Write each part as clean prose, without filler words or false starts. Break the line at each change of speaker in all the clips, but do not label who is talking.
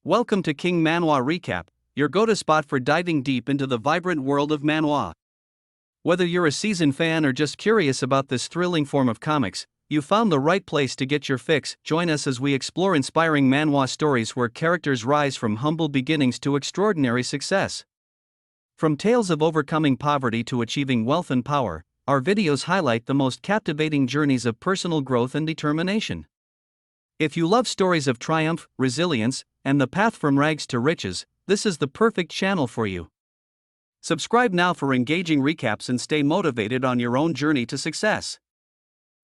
Welcome to King Manhwa Recap, your go-to spot for diving deep into the vibrant world of manhwa. Whether you're a seasoned fan or just curious about this thrilling form of comics, you found the right place to get your fix. Join us as we explore inspiring manhwa stories where characters rise from humble beginnings to extraordinary success. From tales of overcoming poverty to achieving wealth and power, our videos highlight the most captivating journeys of personal growth and determination. If you love stories of triumph, resilience, and the path from rags to riches, this is the perfect channel for you. Subscribe now for engaging recaps and stay motivated on your own journey to success.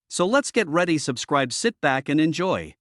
So let's get ready, subscribe, sit back and enjoy.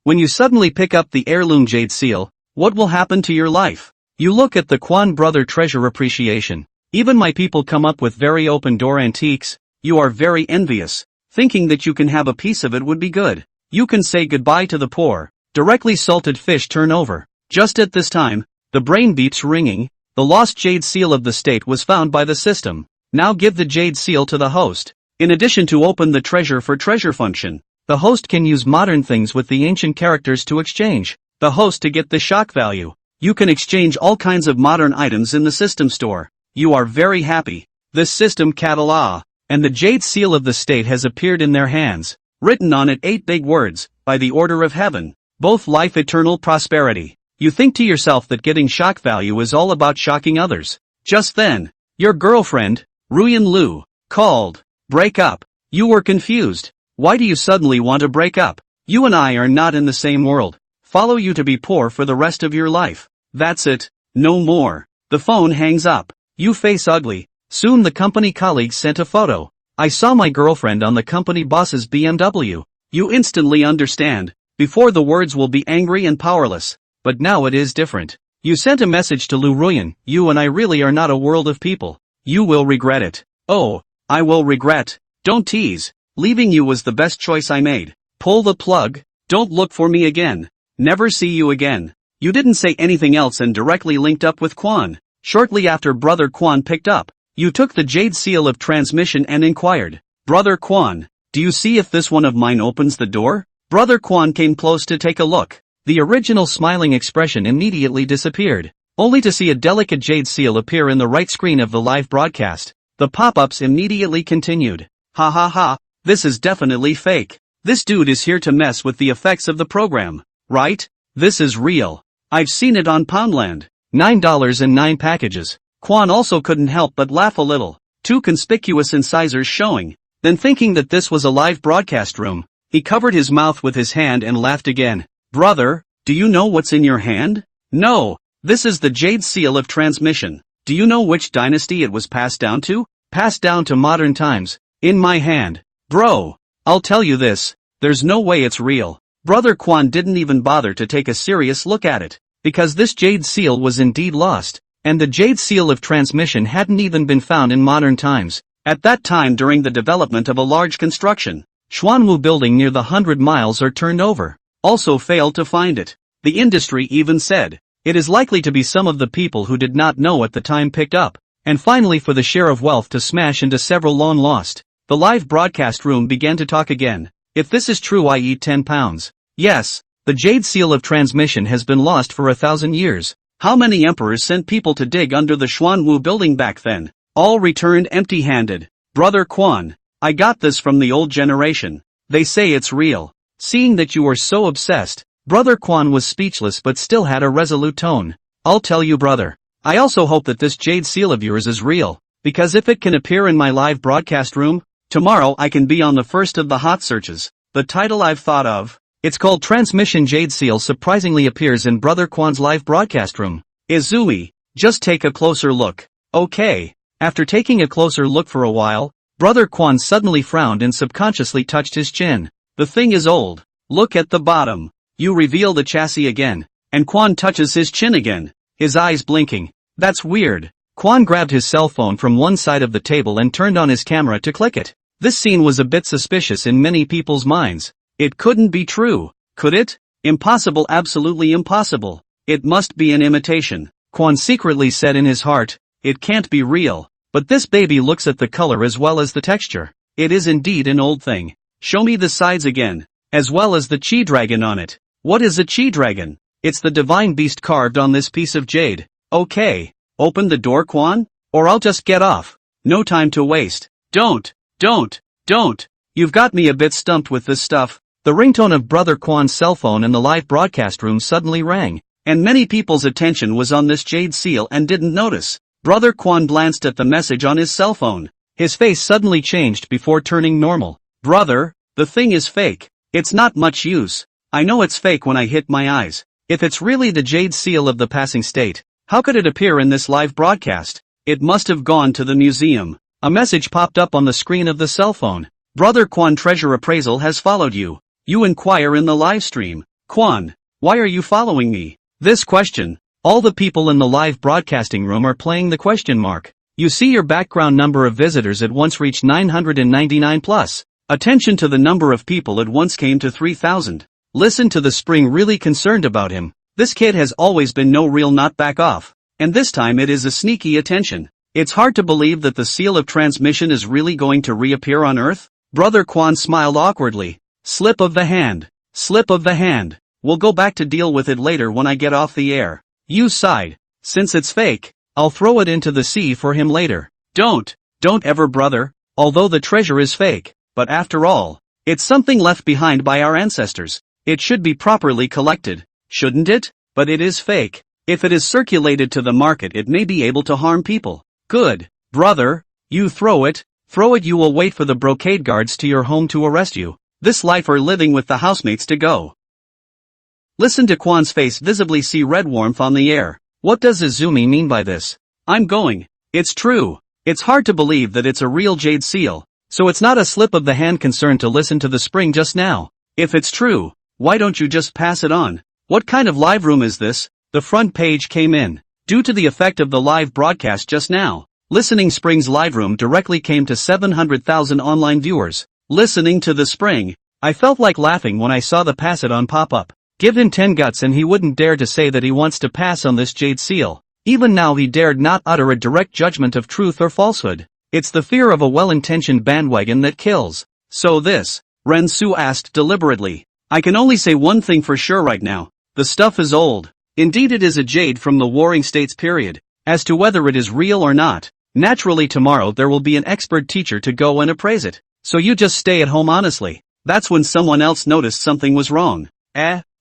When you suddenly pick up the heirloom jade seal, what will happen to your life? You look at the Kwan brother treasure appreciation. Even my people come up with very open door antiques. You are very envious, thinking that you can have a piece of it would be good. You can say goodbye to the poor. Directly salted fish turn over. Just at this time, the brain beeps ringing. The lost jade seal of the state was found by the system. Now give the jade seal to the host. In addition to open the treasure for treasure function, the host can use modern things with the ancient characters to exchange the host to get the shock value. You can exchange all kinds of modern items in the system store. You are very happy. This system catalog, and the jade seal of the state has appeared in their hands. Written on it 8 big words, by the order of heaven. Both life, eternal prosperity. You think to yourself that getting shock value is all about shocking others. Just then, your girlfriend, Ruyan Lu, called. Break up. You were confused. Why do you suddenly want to break up? You and I are not in the same world. Follow you to be poor for the rest of your life. That's it. No more. The phone hangs up. You face ugly. Soon the company colleague sent a photo. I saw my girlfriend on the company boss's BMW. You instantly understand. Before the words will be angry and powerless. But now it is different. You sent a message to Lu Ruyan. You and I really are not a world of people. You will regret it. Oh, I will regret. Don't tease. Leaving you was the best choice I made. Pull the plug. Don't look for me again. Never see you again. You didn't say anything else and directly linked up with Kwan. Shortly after Brother Kwan picked up, you took the jade seal of transmission and inquired, Brother Kwan, do you see if this one of mine opens the door? Brother Kwan came close to take a look. The original smiling expression immediately disappeared, only to see a delicate jade seal appear in the right screen of the live broadcast. The pop-ups immediately continued. Ha ha ha, this is definitely fake. This dude is here to mess with the effects of the program, right? This is real. I've seen it on Poundland. $9.09 packages. Kwan also couldn't help but laugh a little. 2 conspicuous incisors showing. Then thinking that this was a live broadcast room, he covered his mouth with his hand and laughed again. Brother, do you know what's in your hand? No, this is the jade seal of transmission. Do you know which dynasty it was passed down to? Passed down to modern times. In my hand. Bro, I'll tell you this, there's no way it's real. Brother Kwan didn't even bother to take a serious look at it, because this jade seal was indeed lost. And the jade seal of transmission hadn't even been found in modern times. At that time during the development of a large construction, Xuanwu building near the 100 miles are turned over. Also failed to find it. The industry even said, it is likely to be some of the people who did not know at the time picked up. And finally for the share of wealth to smash into several long lost. The live broadcast room began to talk again. If this is true, I eat 10 pounds. Yes, the jade seal of transmission has been lost for 1,000 years. How many emperors sent people to dig under the Xuanwu building back then? All returned empty-handed. Brother Kwan, I got this from the old generation. They say it's real. Seeing that you are so obsessed, Brother Kwan was speechless but still had a resolute tone. I'll tell you, brother. I also hope that this jade seal of yours is real, because if it can appear in my live broadcast room, tomorrow I can be on the first of the hot searches. The title I've thought of. It's called Transmission Jade Seal surprisingly appears in Brother Kwan's live broadcast room. Izumi, just take a closer look. Okay. After taking a closer look for a while, Brother Kwan suddenly frowned and subconsciously touched his chin. The thing is old. Look at the bottom. You reveal the chassis again, and Kwan touches his chin again, his eyes blinking. That's weird. Kwan grabbed his cell phone from one side of the table and turned on his camera to click it. This scene was a bit suspicious in many people's minds. It couldn't be true, could it? Impossible, absolutely impossible. It must be an imitation. Kwan secretly said in his heart, it can't be real. But this baby looks at the color as well as the texture. It is indeed an old thing. Show me the sides again, as well as the chi dragon on it. What is a chi dragon? It's the divine beast carved on this piece of jade. Okay. Open the door, Quan? Or I'll just get off. No time to waste. Don't. You've got me a bit stumped with this stuff. The ringtone of Brother Quan's cell phone in the live broadcast room suddenly rang, and many people's attention was on this jade seal and didn't notice. Brother Quan glanced at the message on his cell phone. His face suddenly changed before turning normal. Brother, the thing is fake. It's not much use. I know it's fake when I hit my eyes. If it's really the jade seal of the passing state, how could it appear in this live broadcast? It must have gone to the museum. A message popped up on the screen of the cell phone. Brother Quan, treasure appraisal has followed you. You inquire in the live stream. Quan, why are you following me? This question. All the people in the live broadcasting room are playing the question mark. You see your background number of visitors at once reached 999 plus. Attention to the number of people at once came to 3,000. Listen to the spring, really concerned about him. This kid has always been no real, not back off. And this time it is a sneaky attention. It's hard to believe that the seal of transmission is really going to reappear on Earth. Brother Quan smiled awkwardly. Slip of the hand. Slip of the hand. We'll go back to deal with it later when I get off the air. You sighed. Since it's fake, I'll throw it into the sea for him later. Don't ever, brother. Although the treasure is fake, but after all, it's something left behind by our ancestors. It should be properly collected, shouldn't it? But it is fake. If it is circulated to the market, it may be able to harm people. Good. Brother, you throw it, you will wait for the brocade guards to your home to arrest you. This life or living with the housemates to go. Listen to Quan's face, visibly see red warmth on the air. What does Izumi mean by this? I'm going. It's true. It's hard to believe that it's a real jade seal, so it's not a slip of the hand. Concerned to listen to the spring just now. If it's true, why don't you just pass it on? What kind of live room is this? The front page came in. Due to the effect of the live broadcast just now, Listening Spring's live room directly came to 700,000 online viewers. Listening to the spring, I felt like laughing when I saw the pass it on pop up. Give him 10 guts and he wouldn't dare to say that he wants to pass on this jade seal. Even now he dared not utter a direct judgment of truth or falsehood. It's the fear of a well-intentioned bandwagon that kills. So this? Ren Su asked deliberately. I can only say one thing for sure right now. The stuff is old. Indeed it is a jade from the Warring States period. As to whether it is real or not, naturally tomorrow there will be an expert teacher to go and appraise it. So you just stay at home honestly. That's when someone else noticed something was wrong.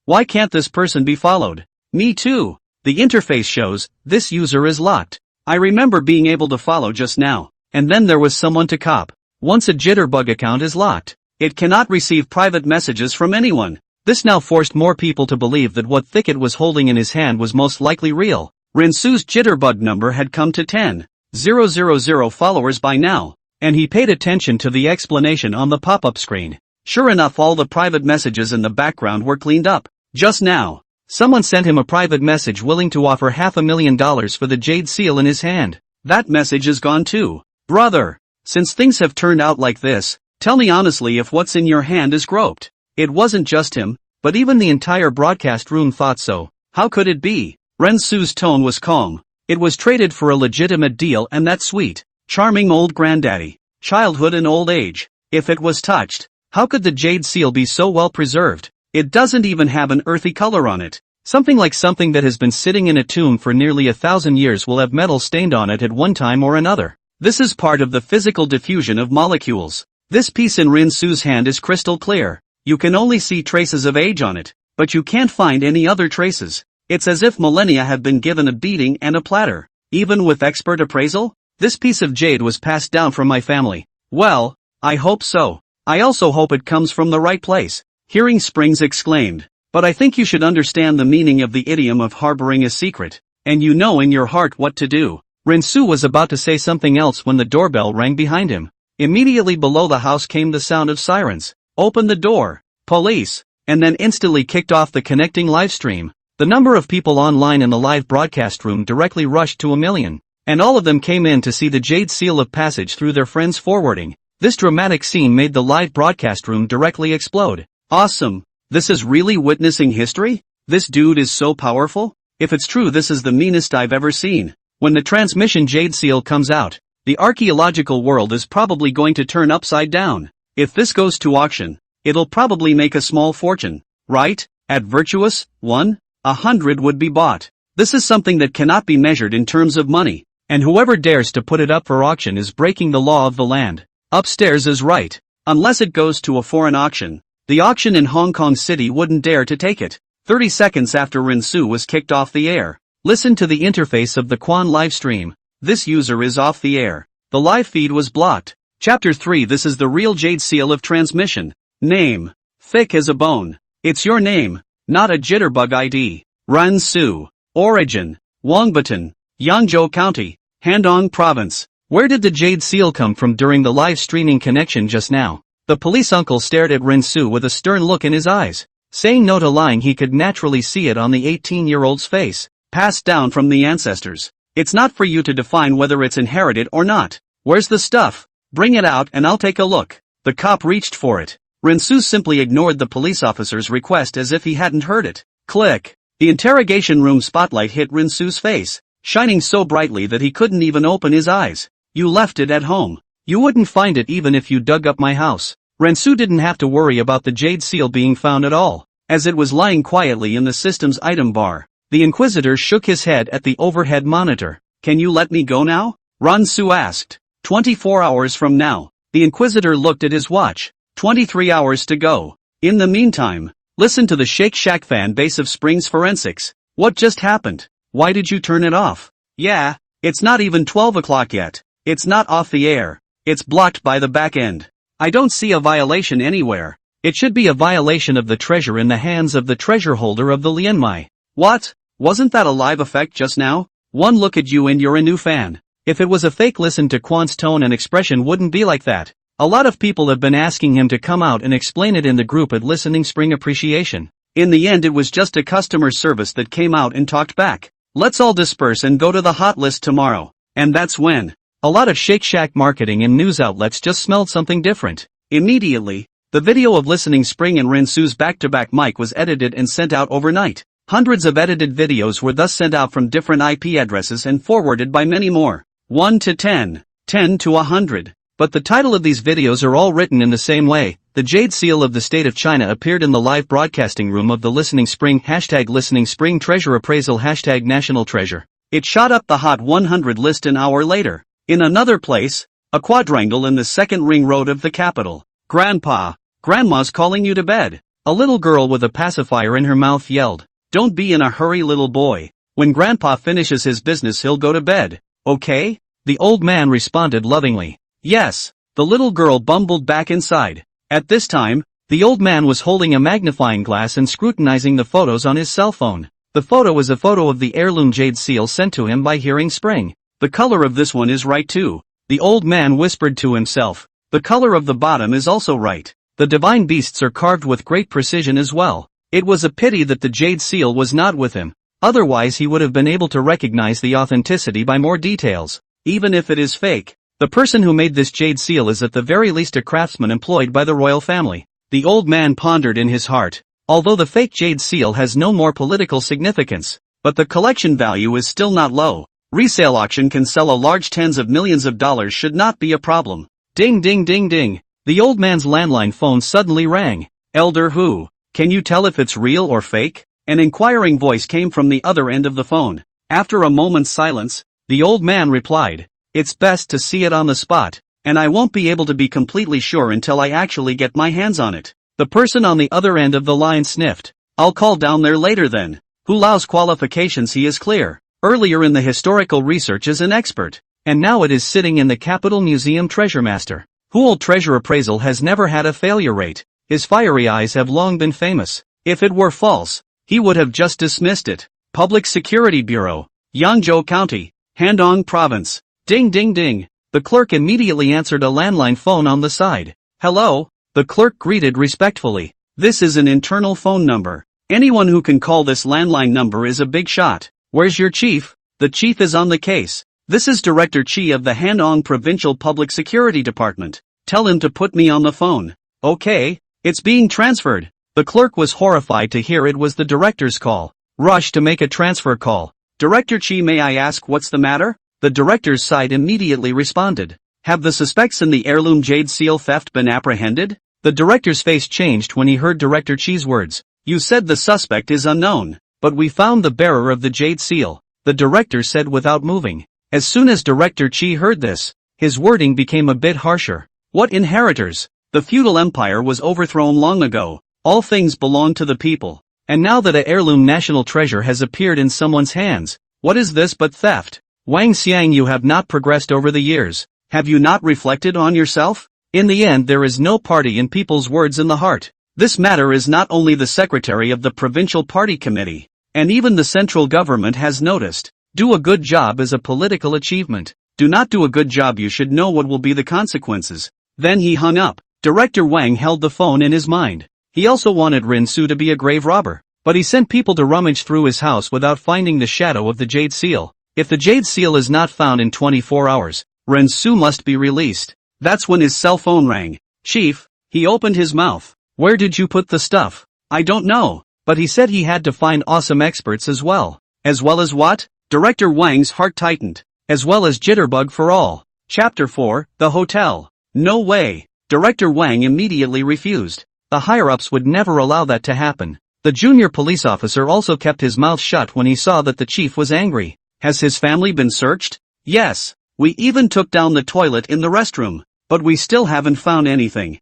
Why can't this person be followed? Me too. The interface shows, this user is locked. I remember being able to follow just now, and then there was someone to cop. Once a jitterbug account is locked, it cannot receive private messages from anyone. This now forced more people to believe that what Thicket was holding in his hand was most likely real. Rinsu's jitterbug number had come to 10,000 followers by now, and he paid attention to the explanation on the pop-up screen. Sure enough, all the private messages in the background were cleaned up. Just now, someone sent him a private message willing to offer $500,000 for the jade seal in his hand. That message is gone too. Brother, since things have turned out like this, tell me honestly if what's in your hand is groped. It wasn't just him, but even the entire broadcast room thought so. How could it be? Ren Su's tone was calm. It was traded for a legitimate deal, and that sweet, charming old granddaddy, childhood and old age. If it was touched, how could the jade seal be so well preserved? It doesn't even have an earthy color on it. Something that has been sitting in a tomb for nearly 1,000 years will have metal stained on it at one time or another. This is part of the physical diffusion of molecules. This piece in Rin Su's hand is crystal clear. You can only see traces of age on it, but you can't find any other traces. It's as if millennia have been given a beating and a platter. Even with expert appraisal, this piece of jade was passed down from my family. Well, I hope so. I also hope it comes from the right place. Hearing Springs exclaimed, but I think you should understand the meaning of the idiom of harboring a secret, and you know in your heart what to do. Rinsu was about to say something else when the doorbell rang behind him. Immediately below the house came the sound of sirens. Open the door, police, and then instantly kicked off the connecting live stream. The number of people online in the live broadcast room directly rushed to 1 million, and all of them came in to see the jade seal of passage through their friends' forwarding. This dramatic scene made the live broadcast room directly explode. Awesome. This is really witnessing history? This dude is so powerful? If it's true, this is the meanest I've ever seen. When the transmission jade seal comes out, the archaeological world is probably going to turn upside down. If this goes to auction, it'll probably make a small fortune, right? At Virtuous, 1 100 would be bought. This is something that cannot be measured in terms of money, and whoever dares to put it up for auction is breaking the law of the land. Upstairs is right. Unless it goes to a foreign auction. The auction in Hong Kong City wouldn't dare to take it. 30 seconds after Rinsu was kicked off the air. Listen to the interface of the Quan live stream. This user is off the air. The live feed was blocked. Chapter 3. This is the real jade seal of transmission. Name. Thick as a bone. It's your name, not a jitterbug ID. Rinsu. Origin. Wongbatan. Yangzhou County. Handong Province. Where did the jade seal come from during the live streaming connection just now? The police uncle stared at Rinsu with a stern look in his eyes. Saying no to lying, he could naturally see it on the 18-year-old's face. Passed down from the ancestors. It's not for you to define whether it's inherited or not. Where's the stuff? Bring it out and I'll take a look. The cop reached for it. Rinsu simply ignored the police officer's request as if he hadn't heard it. Click. The interrogation room spotlight hit Rinsu's face, shining so brightly that he couldn't even open his eyes. You left it at home. You wouldn't find it even if you dug up my house. Rinsu didn't have to worry about the jade seal being found at all, as it was lying quietly in the system's item bar. The Inquisitor shook his head at the overhead monitor. Can you let me go now? Rinsu asked. 24 hours from now. The Inquisitor looked at his watch. 23 hours to go. In the meantime, listen to the Shake Shack fan base of Springs Forensics. What just happened? Why did you turn it off? Yeah, it's not even 12 o'clock yet. It's not off the air. It's blocked by the back end. I don't see a violation anywhere. It should be a violation of the treasure in the hands of the treasure holder of the Lianmai. What? Wasn't that a live effect just now? One look at you and you're a new fan. If it was a fake, listen to Quan's tone and expression wouldn't be like that. A lot of people have been asking him to come out and explain it in the group at Listening Spring Appreciation. In the end it was just a customer service that came out and talked back. Let's all disperse and go to the hot list tomorrow. And that's when a lot of Shake Shack marketing and news outlets just smelled something different. Immediately, the video of Listening Spring and Rinsu's back-to-back mic was edited and sent out overnight. Hundreds of edited videos were thus sent out from different IP addresses and forwarded by many more. 1 to 10, 10 to 100. But the title of these videos are all written in the same way. The Jade Seal of the State of China appeared in the live broadcasting room of the Listening Spring, hashtag Listening Spring Treasure Appraisal, hashtag National Treasure. It shot up the Hot 100 list an hour later. In another place, a quadrangle in the second ring road of the capital. Grandpa, Grandma's calling you to bed. A little girl with a pacifier in her mouth yelled. Don't be in a hurry, little boy. When Grandpa finishes his business he'll go to bed, okay? The old man responded lovingly. Yes. The little girl bumbled back inside. At this time, the old man was holding a magnifying glass and scrutinizing the photos on his cell phone. The photo is a photo of the heirloom jade seal sent to him by Hearing Spring. The color of this one is right too. The old man whispered to himself. The color of the bottom is also right. The divine beasts are carved with great precision as well. It was a pity that the jade seal was not with him. Otherwise he would have been able to recognize the authenticity by more details. Even if it is fake, the person who made this jade seal is at the very least a craftsman employed by the royal family. The old man pondered in his heart. Although the fake jade seal has no more political significance, but the collection value is still not low. Resale auction can sell a large tens of millions of dollars should not be a problem. Ding ding ding ding. The old man's landline phone suddenly rang. Elder Hu, can you tell if it's real or fake? An inquiring voice came from the other end of the phone. After a moment's silence, the old man replied, it's best to see it on the spot, and I won't be able to be completely sure until I actually get my hands on it. The person on the other end of the line sniffed. I'll call down there later then. Hu Lao's qualifications, he is clear. Earlier in the historical research as an expert, and now it is sitting in the Capitol Museum Treasure Master. Huol Treasure Appraisal has never had a failure rate. His fiery eyes have long been famous. If it were false, he would have just dismissed it. Public Security Bureau, Yangzhou County, Handong Province. Ding ding ding. The clerk immediately answered a landline phone on the side. Hello? The clerk greeted respectfully. This is an internal phone number. Anyone who can call this landline number is a big shot. Where's your chief? The chief is on the case. This is Director Chi of the Handong Provincial Public Security Department. Tell him to put me on the phone. Okay, it's being transferred. The clerk was horrified to hear it was the director's call. Rushed to make a transfer call. Director Chi, may I ask what's the matter? The director's side immediately responded. Have the suspects in the heirloom jade seal theft been apprehended? The director's face changed when he heard Director Chi's words. You said the suspect is unknown. but we found the bearer of the jade seal, the director said without moving. As soon as Director Chi heard this, his wording became a bit harsher. What inheritors? The feudal empire was overthrown long ago. All things belong to the people. And now that a heirloom national treasure has appeared in someone's hands, what is this but theft? Wang Xiang, you have not progressed over the years. Have you not reflected on yourself? In the end, there is no party in people's words in the heart. This matter is not only the secretary of the provincial party committee, and even the central government has noticed. Do a good job is a political achievement. Do not do a good job, you should know what will be the consequences. Then he hung up. Director Wang held the phone in his mind. He also wanted Rin Su to be a grave robber, but he sent people to rummage through his house without finding the shadow of the jade seal. If the jade seal is not found in 24 hours, Rin Su must be released. That's when his cell phone rang. Chief, he opened his mouth. Where did you put the stuff? I don't know, but he said he had to find awesome experts as well. As well as what? Director Wang's heart tightened. As well as Jitterbug for all. Chapter 4, The Hotel. No way. Director Wang immediately refused. The higher-ups would never allow that to happen. The junior police officer also kept his mouth shut when he saw that the chief was angry. Has his family been searched? Yes. We even took down the toilet in the restroom. But we still haven't found anything.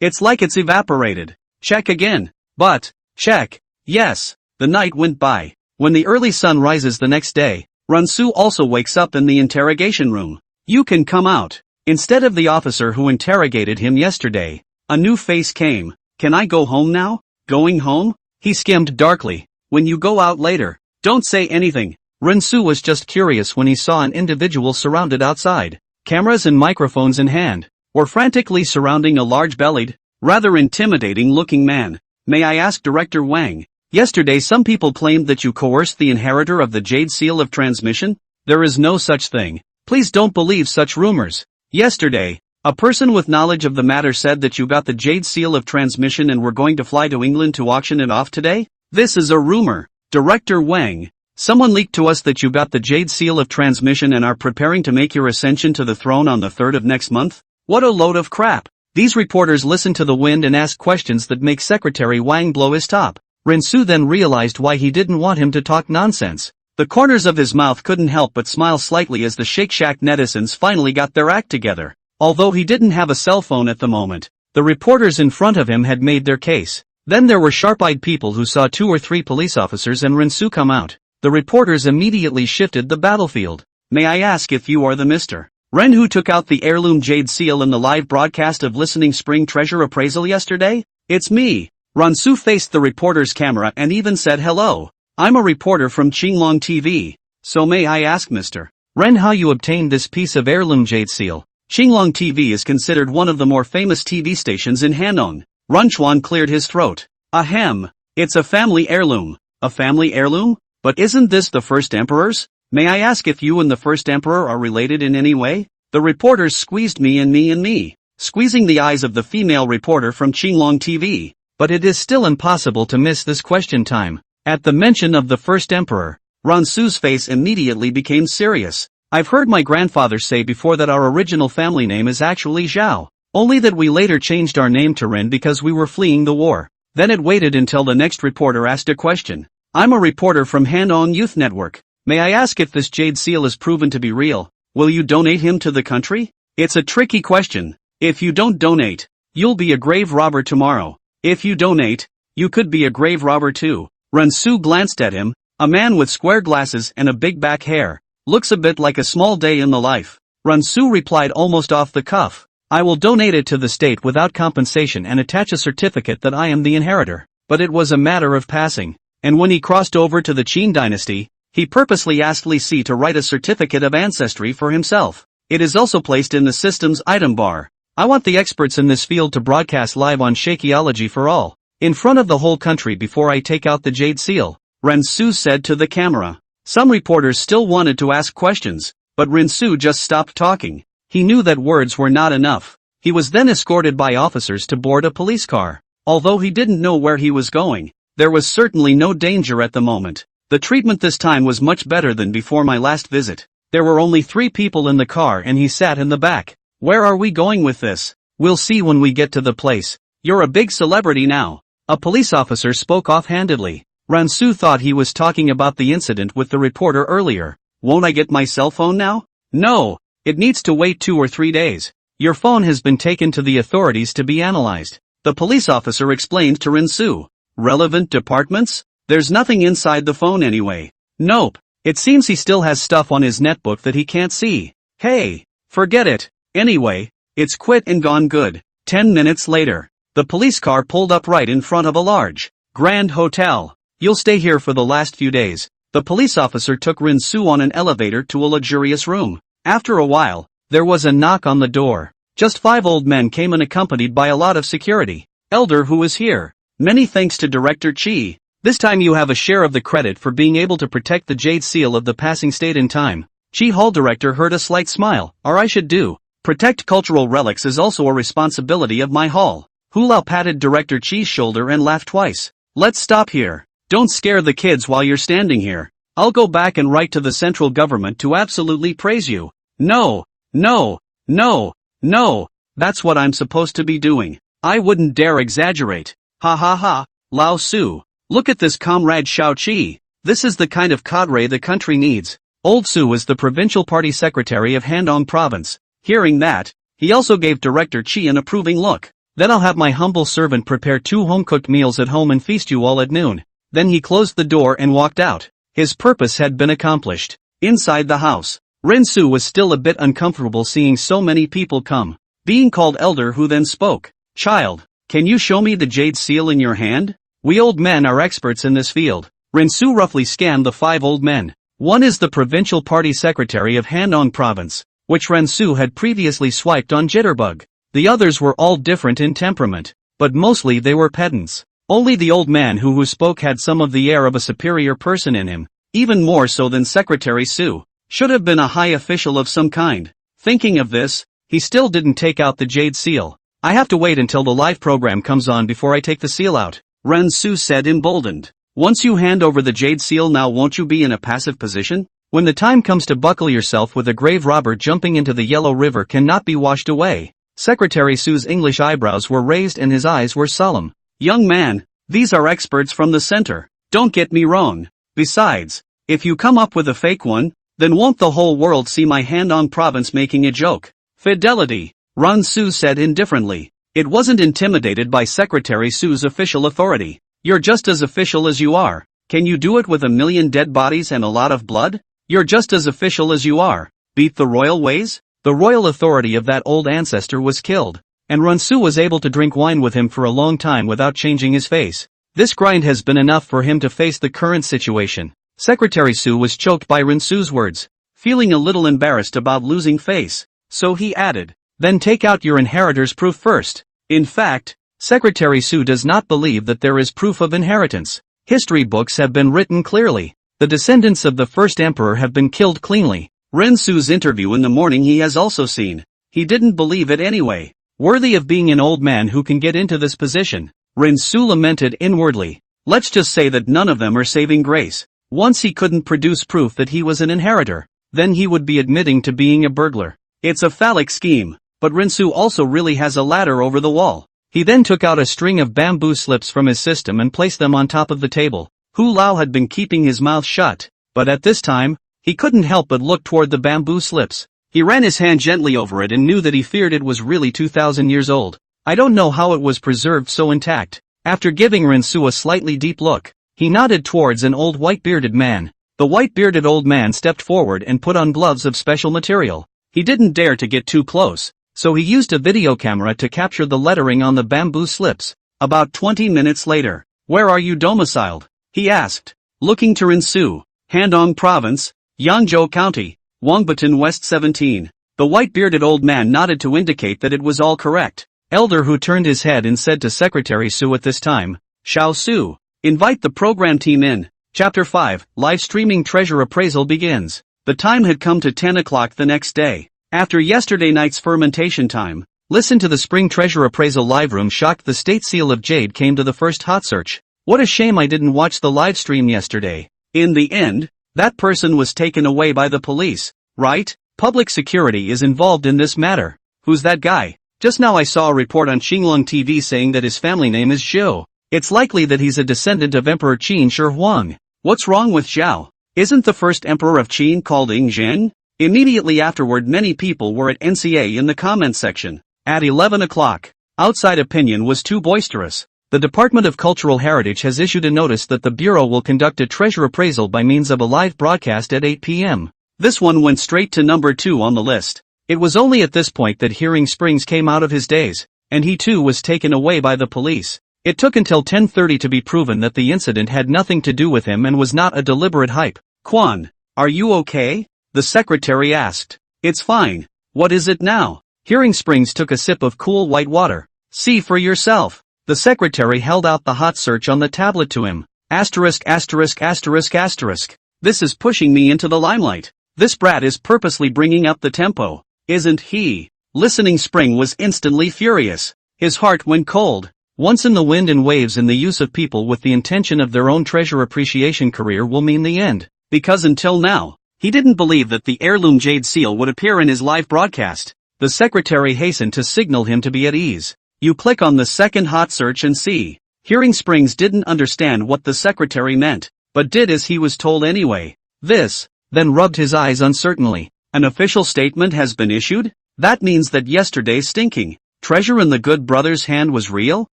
It's like it's evaporated. Check again. But, check. Yes. The night went by. When the early sun rises the next day, Rin Su also wakes up in the interrogation room. You can come out. Instead of the officer who interrogated him yesterday, a new face came. Can I go home now? Going home? He skimmed darkly. When you go out later, don't say anything. Rin Su was just curious when he saw an individual surrounded outside. Cameras and microphones in hand, or frantically surrounding a large-bellied, rather intimidating-looking man. May I ask Director Wang? Yesterday some people claimed that you coerced the inheritor of the jade seal of transmission. There is no such thing. Please don't believe such rumors. Yesterday, a person with knowledge of the matter said that you got the jade seal of transmission and were going to fly to England to auction it off today? This is a rumor. Director Wang, someone leaked to us that you got the jade seal of transmission and are preparing to make your ascension to the throne on the 3rd of next month? What a load of crap. These reporters listen to the wind and ask questions that make Secretary Wang blow his top. Rin Su then realized why he didn't want him to talk nonsense. The corners of his mouth couldn't help but smile slightly as the Shake Shack netizens finally got their act together. Although he didn't have a cell phone at the moment, the reporters in front of him had made their case. Then there were sharp-eyed people who saw 2 or 3 police officers and Rin Su come out. The reporters immediately shifted the battlefield. May I ask if you are the Mr. Ren who took out the heirloom jade seal in the live broadcast of Listening Spring Treasure Appraisal yesterday? It's me. Rin Su faced the reporter's camera and even said hello. I'm a reporter from Qinglong TV. So may I ask Mr. Ren how you obtained this piece of heirloom jade seal? Qinglong TV is considered one of the more famous TV stations in Hanong. Runchuan cleared his throat. Ahem. It's a family heirloom. A family heirloom? But isn't this the first emperor's? May I ask if you and the first emperor are related in any way? The reporters squeezed me and me, squeezing the eyes of the female reporter from Qinglong TV. But it is still impossible to miss this question time. At the mention of the first emperor, Rin Su's face immediately became serious. I've heard my grandfather say before that our original family name is actually Zhao, only that we later changed our name to Rin because we were fleeing the war. Then it waited until the next reporter asked a question. I'm a reporter from Hanong Youth Network. May I ask if this jade seal is proven to be real? Will you donate him to the country? It's a tricky question. If you don't donate, you'll be a grave robber tomorrow. If you donate, you could be a grave robber too. Rin Su glanced at him. A man with square glasses and a big back hair. Looks a bit like a small day in the life. Rin Su replied almost off the cuff. I will donate it to the state without compensation and attach a certificate that I am the inheritor. But it was a matter of passing. And when he crossed over to the Qin dynasty, he purposely asked Li Si to write a certificate of ancestry for himself. It is also placed in the system's item bar. I want the experts in this field to broadcast live on Shakeology for all, in front of the whole country before I take out the jade seal, Rin Su said to the camera. Some reporters still wanted to ask questions, but Rin Su just stopped talking. He knew that words were not enough. He was then escorted by officers to board a police car. Although he didn't know where he was going, there was certainly no danger at the moment. The treatment this time was much better than before my last visit. There were only 3 people in the car and he sat in the back. Where are we going with this? We'll see when we get to the place. You're a big celebrity now. A police officer spoke offhandedly. Ransu thought he was talking about the incident with the reporter earlier. Won't I get my cell phone now? No. It needs to wait 2 or 3 days. Your phone has been taken to the authorities to be analyzed. The police officer explained to Ransu. Relevant departments? There's nothing inside the phone anyway. Nope. It seems he still has stuff on his netbook that he can't see. Hey. Forget it. Anyway, it's quit and gone good. 10 minutes later, the police car pulled up right in front of a large, grand hotel. You'll stay here for the last few days. The police officer took Rinsu on an elevator to a luxurious room. After a while, there was a knock on the door. Just 5 old men came in accompanied by a lot of security. Elder who is here. Many thanks to Director Chi. This time you have a share of the credit for being able to protect the jade seal of the passing state in time. Chi Hall Director heard a slight smile. Or I should do. Protect cultural relics is also a responsibility of my hall. Hulao patted Director Chi's shoulder and laughed twice. Let's stop here. Don't scare the kids while you're standing here. I'll go back and write to the central government to absolutely praise you. No, no, no, no. That's what I'm supposed to be doing. I wouldn't dare exaggerate. Ha ha ha. Lao Su. Look at this comrade Xiao Qi. This is the kind of cadre the country needs. Old Su is the provincial party secretary of Handong province. Hearing that, he also gave Director Chi an approving look. Then I'll have my humble servant prepare 2 home-cooked meals at home and feast you all at noon. Then he closed the door and walked out. His purpose had been accomplished. Inside the house, Rinsu was still a bit uncomfortable seeing so many people come. Being called elder who then spoke. Child, can you show me the jade seal in your hand? We old men are experts in this field. Rinsu roughly scanned the 5 old men. One is the provincial party secretary of Handong province, which Rinsu had previously swiped on Jitterbug. The others were all different in temperament, but mostly they were pedants. Only the old man who spoke had some of the air of a superior person in him, even more so than Secretary Su. Should have been a high official of some kind. Thinking of this, he still didn't take out the jade seal. I have to wait until the live program comes on before I take the seal out, Ren Su said emboldened. Once you hand over the jade seal now won't you be in a passive position? When the time comes to buckle yourself with a grave robber jumping into the Yellow River cannot be washed away. Secretary Su's English eyebrows were raised and his eyes were solemn. Young man, these are experts from the center. Don't get me wrong. Besides, if you come up with a fake one, then won't the whole world see my Handong province making a joke? Fidelity, Ran Su said indifferently. It wasn't intimidated by Secretary Su's official authority. You're just as official as you are. Can you do it with 1,000,000 dead bodies and a lot of blood? You're just as official as you are. Beat the royal ways? The royal authority of that old ancestor was killed. And Ransu was able to drink wine with him for a long time without changing his face. This grind has been enough for him to face the current situation. Secretary Su was choked by Ransu's words, feeling a little embarrassed about losing face. So he added, then take out your inheritor's proof first. In fact, Secretary Su does not believe that there is proof of inheritance. History books have been written clearly. The descendants of the first emperor have been killed cleanly. Ren Su's interview in the morning he has also seen. He didn't believe it anyway. Worthy of being an old man who can get into this position. Rinsu lamented inwardly. Let's just say that none of them are saving grace. Once he couldn't produce proof that he was an inheritor, then he would be admitting to being a burglar. It's a phallic scheme, but Rinsu also really has a ladder over the wall. He then took out a string of bamboo slips from his system and placed them on top of the table. Hu Lao had been keeping his mouth shut, but at this time, he couldn't help but look toward the bamboo slips. He ran his hand gently over it and knew that he feared it was really 2,000 years old. I don't know how it was preserved so intact. After giving Rinsu a slightly deep look, he nodded towards an old white-bearded man. The white-bearded old man stepped forward and put on gloves of special material. He didn't dare to get too close, so he used a video camera to capture the lettering on the bamboo slips. About 20 minutes later, where are you domiciled? He asked, looking to Rinsu. Handong Province, Yangzhou County, Wangbaton West 17. The white-bearded old man nodded to indicate that it was all correct. Elder Hu turned his head and said to Secretary Su at this time, Xiao Su, invite the program team in. Chapter 5, live streaming treasure appraisal begins. The time had come to 10 o'clock the next day. After yesterday night's fermentation time, listen to the spring treasure appraisal live room shocked the state seal of jade came to the first hot search. What a shame I didn't watch the live stream yesterday. In the end, that person was taken away by the police, right? Public security is involved in this matter. Who's that guy? Just now I saw a report on Xinglong TV saying that his family name is Zhou. It's likely that he's a descendant of Emperor Qin Shi Huang. What's wrong with Zhao? Isn't the first emperor of Qin called Ing Zhen? Immediately afterward many people were at NCA in the comments section. At 11 o'clock. Outside opinion was too boisterous. The Department of Cultural Heritage has issued a notice that the Bureau will conduct a treasure appraisal by means of a live broadcast at 8 p.m. This one went straight to number 2 on the list. It was only at this point that Hearing Springs came out of his daze, and he too was taken away by the police. It took until 10:30 to be proven that the incident had nothing to do with him and was not a deliberate hype. Quan, are you okay? The secretary asked. It's fine. What is it now? Hearing Springs took a sip of cool white water. See for yourself. The secretary held out the hot search on the tablet to him. Asterisk asterisk asterisk asterisk. This is pushing me into the limelight. This brat is purposely bringing up the tempo. Isn't he? Listening Spring was instantly furious. His heart went cold. Once in the wind and waves and the use of people with the intention of their own treasure appreciation career will mean the end. Because until now, he didn't believe that the heirloom jade seal would appear in his live broadcast. The secretary hastened to signal him to be at ease. You click on the second hot search and see. Hearing Springs didn't understand what the secretary meant, but did as he was told anyway. This, then rubbed his eyes uncertainly. An official statement has been issued? That means that yesterday's stinking treasure in the good brother's hand was real?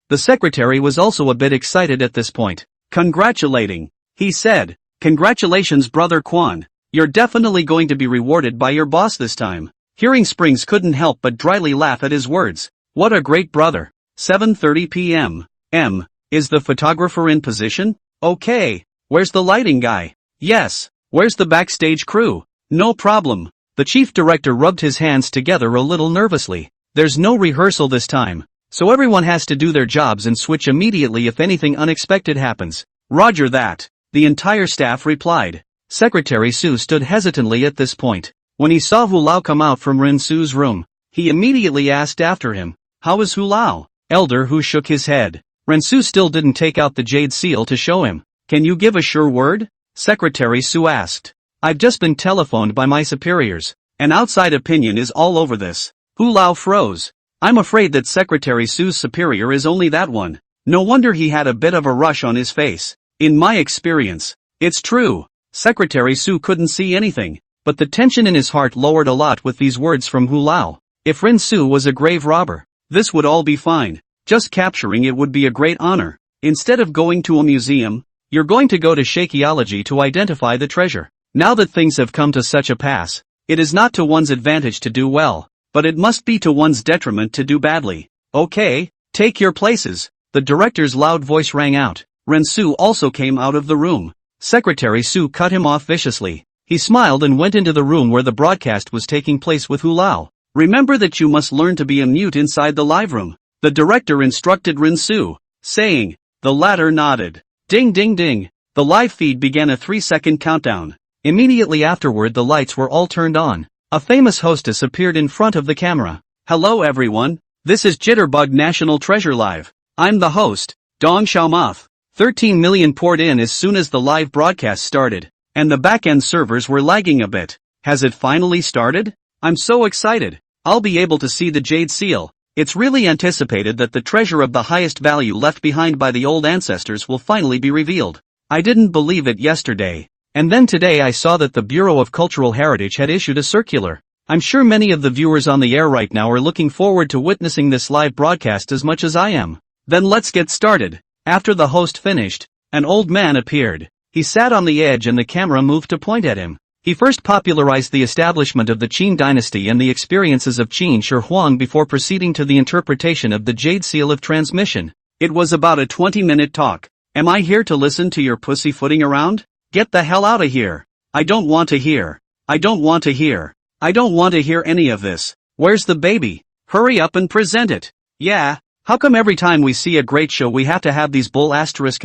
The secretary was also a bit excited at this point. Congratulating, he said. Congratulations brother Quan. You're definitely going to be rewarded by your boss this time. Hearing Springs couldn't help but dryly laugh at his words. What a great brother. 7:30 p.m. Is the photographer in position? Okay. Where's the lighting guy? Yes. Where's the backstage crew? No problem. The chief director rubbed his hands together a little nervously. There's no rehearsal this time, so everyone has to do their jobs and switch immediately if anything unexpected happens. Roger that. The entire staff replied. Secretary Su stood hesitantly at this point. When he saw Hu Lao come out from Rin Su's room, he immediately asked after him, how is Hu Lao? Elder Hu shook his head. Rin Su still didn't take out the jade seal to show him. Can you give a sure word? Secretary Su asked. I've just been telephoned by my superiors. An outside opinion is all over this. Hu Lao froze. I'm afraid that Secretary Su's superior is only that one. No wonder he had a bit of a rush on his face. In my experience, it's true. Secretary Su couldn't see anything, but the tension in his heart lowered a lot with these words from Hu Lao. If Rin Su was a grave robber, this would all be fine. Just capturing it would be a great honor. Instead of going to a museum, you're going to go to Shakeology to identify the treasure. Now that things have come to such a pass, it is not to one's advantage to do well, but it must be to one's detriment to do badly. Okay, take your places. The director's loud voice rang out. Ren Su also came out of the room. Secretary Su cut him off viciously. He smiled and went into the room where the broadcast was taking place with Hu Lao. Remember that you must learn to be a mute inside the live room. The director instructed Rin Su, saying. The latter nodded. Ding ding ding. The live feed began a 3-second countdown. Immediately afterward the lights were all turned on. A famous hostess appeared in front of the camera. Hello everyone, this is Jitterbug National Treasure Live. I'm the host, Dong Xiaomoth. 13 million poured in as soon as the live broadcast started, and the back-end servers were lagging a bit. Has it finally started? I'm so excited. I'll be able to see the jade seal. It's really anticipated that the treasure of the highest value left behind by the old ancestors will finally be revealed. I didn't believe it yesterday. And then today I saw that the Bureau of Cultural Heritage had issued a circular. I'm sure many of the viewers on the air right now are looking forward to witnessing this live broadcast as much as I am. Then let's get started. After the host finished, an old man appeared. He sat on the edge and the camera moved to point at him. He first popularized the establishment of the Qin dynasty and the experiences of Qin Shi Huang before proceeding to the interpretation of the Jade Seal of Transmission. It was about a 20-minute talk. Am I here to listen to your pussyfooting around? Get the hell out of here. I don't want to hear. I don't want to hear. I don't want to hear any of this. Where's the baby? Hurry up and present it. Yeah. How come every time we see a great show we have to have these bull asterisk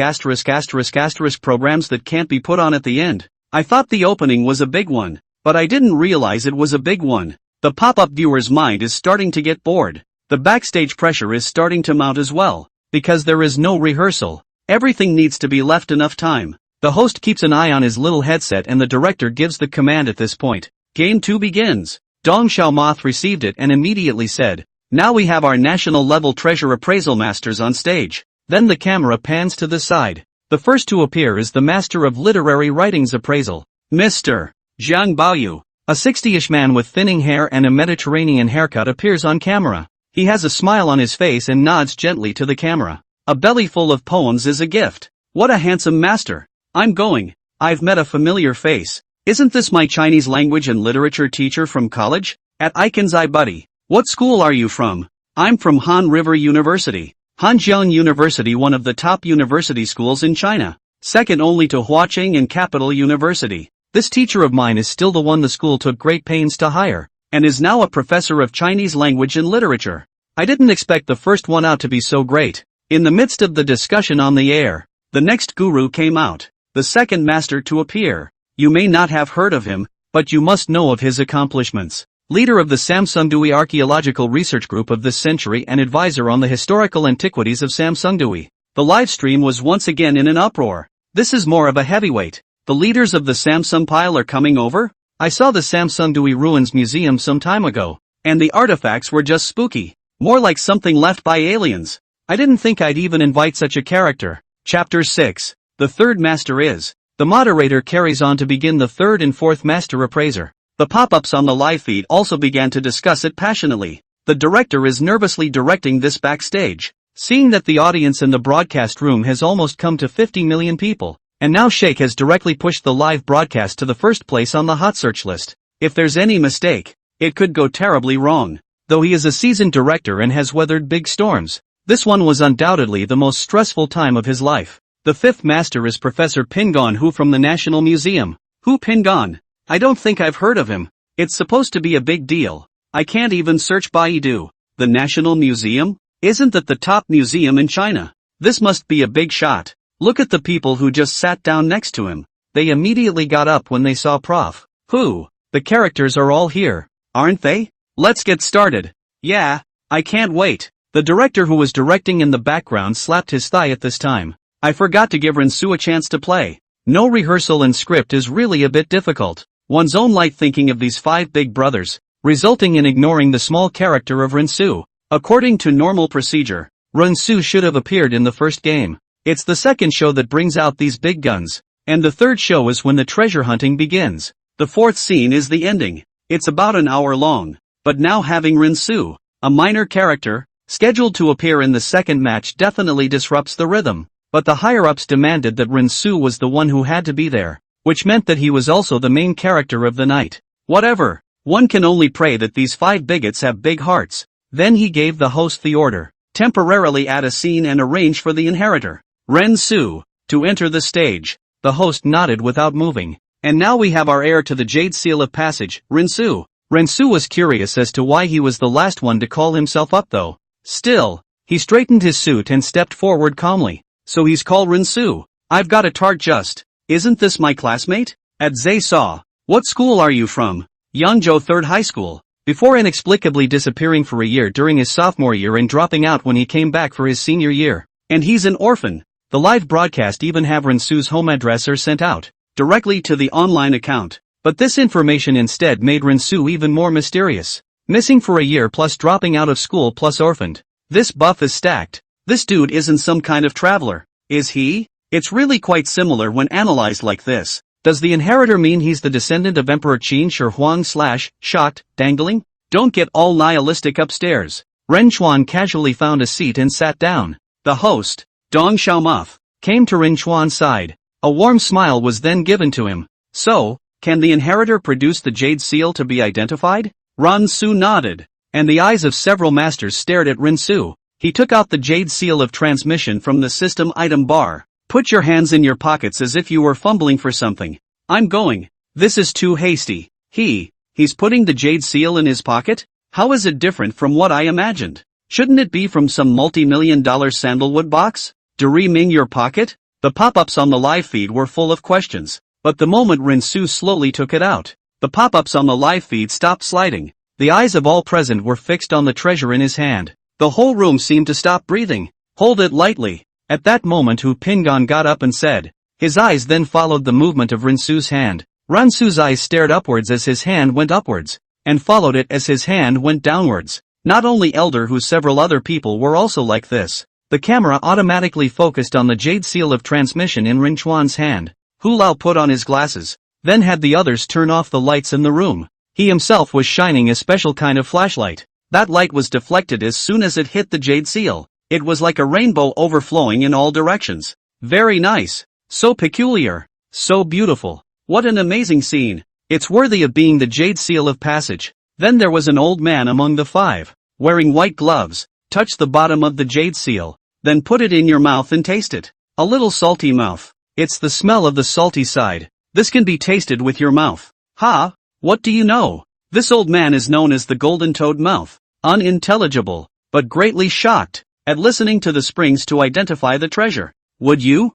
programs that can't be put on at the end? I thought the opening was a big one, but I didn't realize it was a big one. The pop-up viewer's mind is starting to get bored. The backstage pressure is starting to mount as well, because there is no rehearsal. Everything needs to be left enough time. The host keeps an eye on his little headset and the director gives the command at this point. Game 2 begins. Dong Xiaomoth received it and immediately said, now we have our national level treasure appraisal masters on stage. Then the camera pans to the side. The first to appear is the master of literary writing's appraisal, Mr. Zhang Baoyu. A 60-ish man with thinning hair and a Mediterranean haircut appears on camera. He has a smile on his face and nods gently to the camera. A belly full of poems is a gift. What a handsome master. I'm going. I've met a familiar face. Isn't this my Chinese language and literature teacher from college? At Ikenzai buddy. What school are you from? I'm from Han River University. Hanjiang University, one of the top university schools in China. Second only to Huaqing and Capital University. This teacher of mine is still the one the school took great pains to hire, and is now a professor of Chinese language and literature. I didn't expect the first one out to be so great. In the midst of the discussion on the air, the next guru came out, the second master to appear. You may not have heard of him, but you must know of his accomplishments. Leader of the Samsungdui Archaeological Research Group of this century and advisor on the historical antiquities of Samsungdui. The live stream was once again in an uproar. This is more of a heavyweight. The leaders of the Samsung pile are coming over? I saw the Samsungdui Ruins Museum some time ago, and the artifacts were just spooky. More like something left by aliens. I didn't think I'd even invite such a character. Chapter 6. The third master is. The moderator carries on to begin the third and fourth master appraiser. The pop-ups on the live feed also began to discuss it passionately. The director is nervously directing this backstage. Seeing that the audience in the broadcast room has almost come to 50 million people. And now Sheikh has directly pushed the live broadcast to the first place on the hot search list. If there's any mistake, it could go terribly wrong. Though he is a seasoned director and has weathered big storms, this one was undoubtedly the most stressful time of his life. The fifth master is Professor Pingon Hu from the National Museum. Hu Pingon? I don't think I've heard of him. It's supposed to be a big deal. I can't even search Baidu. The National Museum? Isn't that the top museum in China? This must be a big shot. Look at the people who just sat down next to him. They immediately got up when they saw Prof. Hu. The characters are all here, aren't they? Let's get started. Yeah, I can't wait. The director who was directing in the background slapped his thigh at this time. I forgot to give Rinsu a chance to play. No rehearsal and script is really a bit difficult. One's own light thinking of these five big brothers, resulting in ignoring the small character of Rinsu. According to normal procedure, Rinsu should have appeared in the first game. It's the second show that brings out these big guns, and the third show is when the treasure hunting begins. The fourth scene is the ending. It's about an hour long, but now having Rinsu, a minor character, scheduled to appear in the second match definitely disrupts the rhythm. But the higher-ups demanded that Rinsu was the one who had to be there, which meant that he was also the main character of the night. Whatever, one can only pray that these five bigots have big hearts. Then he gave the host the order, temporarily add a scene and arrange for the inheritor, Rinsu, to enter the stage. The host nodded without moving. And now we have our heir to the Jade Seal of Passage, Rinsu. Rinsu was curious as to why he was the last one to call himself up though. Still, he straightened his suit and stepped forward calmly. So he's called Rinsu. I've got a tart just. Isn't this my classmate? At Zaisa. What school are you from? Yangzhou 3rd High School. Before inexplicably disappearing for a year during his sophomore year and dropping out when he came back for his senior year. And he's an orphan. The live broadcast even have Rinsu's home address sent out, directly to the online account. But this information instead made Rinsu even more mysterious. Missing for a year plus dropping out of school plus orphaned. This buff is stacked. This dude isn't some kind of traveler, is he? It's really quite similar when analyzed like this. Does the inheritor mean he's the descendant of Emperor Qin Shi Huang / shocked, dangling? Don't get all nihilistic upstairs. Ren Chuan casually found a seat and sat down. The host, Dong Xiaomaf, came to Ren Chuan's side. A warm smile was then given to him. So, can the inheritor produce the Jade Seal to be identified? Rinsu nodded, and the eyes of several masters stared at Rinsu. He took out the Jade Seal of transmission from the system item bar. Put your hands in your pockets as if you were fumbling for something. I'm going. This is too hasty. He's putting the Jade Seal in his pocket? How is it different from what I imagined? Shouldn't it be from some multi-million-dollar sandalwood box? Ming your pocket? The pop-ups on the live feed were full of questions, but the moment Rinsu slowly took it out, the pop-ups on the live feed stopped sliding. The eyes of all present were fixed on the treasure in his hand. The whole room seemed to stop breathing. Hold it lightly. At that moment Hu Pingon got up and said. His eyes then followed the movement of Rinsu's hand. Rinsu's eyes stared upwards as his hand went upwards, and followed it as his hand went downwards. Not only Elder Hu, several other people were also like this. The camera automatically focused on the jade seal of transmission in Ring Chuan's hand. Hu Lao put on his glasses, then had the others turn off the lights in the room. He himself was shining a special kind of flashlight. That light was deflected as soon as it hit the jade seal. It was like a rainbow overflowing in all directions. Very nice. So peculiar. So beautiful. What an amazing scene. It's worthy of being the jade seal of passage. Then there was an old man among the five, wearing white gloves. Touch the bottom of the jade seal, then put it in your mouth and taste it. A little salty mouth. It's the smell of the salty side. This can be tasted with your mouth. Ha! What do you know? This old man is known as the golden-toed mouth. Unintelligible, but greatly shocked at listening to the springs to identify the treasure. Would you?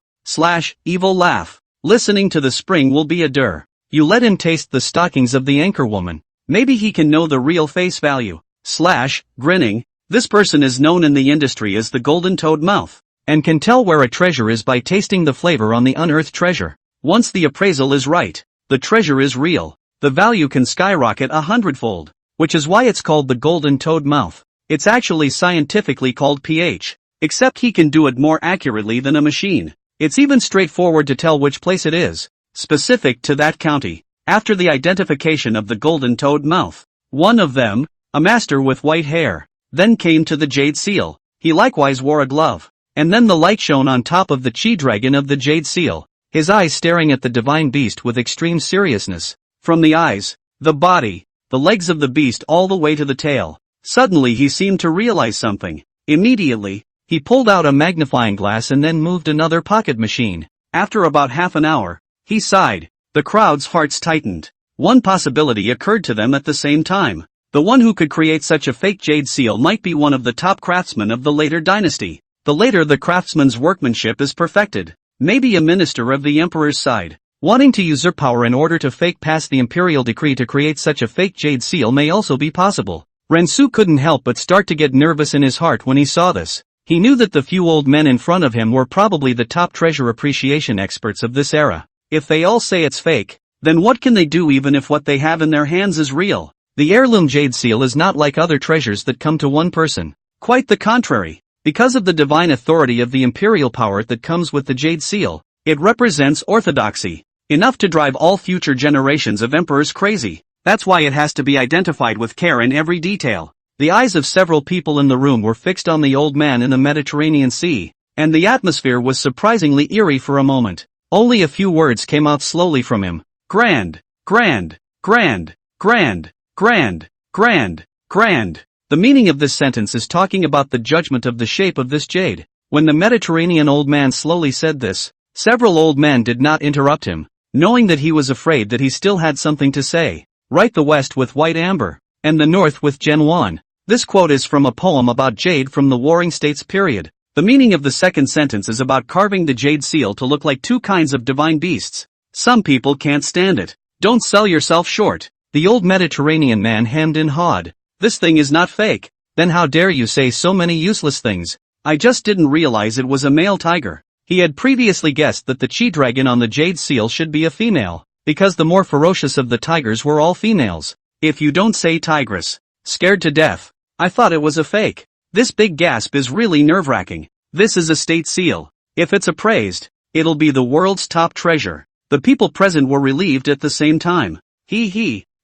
Evil laugh. Listening to the spring will be a dur. You let him taste the stockings of the anchor woman. Maybe he can know the real face value. Grinning. This person is known in the industry as the golden-toed mouth, and can tell where a treasure is by tasting the flavor on the unearthed treasure. Once the appraisal is right, the treasure is real, the value can skyrocket 100-fold, which is why it's called the golden-toed mouth. It's actually scientifically called pH, except he can do it more accurately than a machine. It's even straightforward to tell which place it is, specific to that county, after the identification of the golden-toed mouth. One of them, a master with white hair, then came to the jade seal. He likewise wore a glove, and then the light shone on top of the chi-dragon of the jade seal, his eyes staring at the divine beast with extreme seriousness. From the eyes, the body, the legs of the beast all the way to the tail. Suddenly he seemed to realize something. Immediately, he pulled out a magnifying glass and then moved another pocket machine. After about half an hour, he sighed. The crowd's hearts tightened. One possibility occurred to them at the same time. The one who could create such a fake jade seal might be one of the top craftsmen of the later dynasty. The later the craftsman's workmanship is perfected, maybe a minister of the emperor's side, wanting to usurp power in order to fake pass the imperial decree to create such a fake jade seal may also be possible. Rensu couldn't help but start to get nervous in his heart when he saw this. He knew that the few old men in front of him were probably the top treasure appreciation experts of this era. If they all say it's fake, then what can they do even if what they have in their hands is real? The heirloom jade seal is not like other treasures that come to one person. Quite the contrary. Because of the divine authority of the imperial power that comes with the jade seal, it represents orthodoxy, enough to drive all future generations of emperors crazy. That's why it has to be identified with care in every detail. The eyes of several people in the room were fixed on the old man in the Mediterranean Sea, and the atmosphere was surprisingly eerie for a moment. Only a few words came out slowly from him. Grand, grand, grand, grand, grand, grand, grand. The meaning of this sentence is talking about the judgment of the shape of this jade. When the Mediterranean old man slowly said this, several old men did not interrupt him, knowing that he was afraid that he still had something to say. Right, the west with white amber, and the north with genuine. This quote is from a poem about jade from the Warring States period. The meaning of the second sentence is about carving the jade seal to look like two kinds of divine beasts. Some people can't stand it. Don't sell yourself short. The old Mediterranean man hemmed and hawed. This thing is not fake. Then how dare you say so many useless things? I just didn't realize it was a male tiger. He had previously guessed that the chi-dragon on the jade seal should be a female, because the more ferocious of the tigers were all females. If you don't say tigress. Scared to death. I thought it was a fake. This big gasp is really nerve-wracking. This is a state seal. If it's appraised, it'll be the world's top treasure. The people present were relieved at the same time.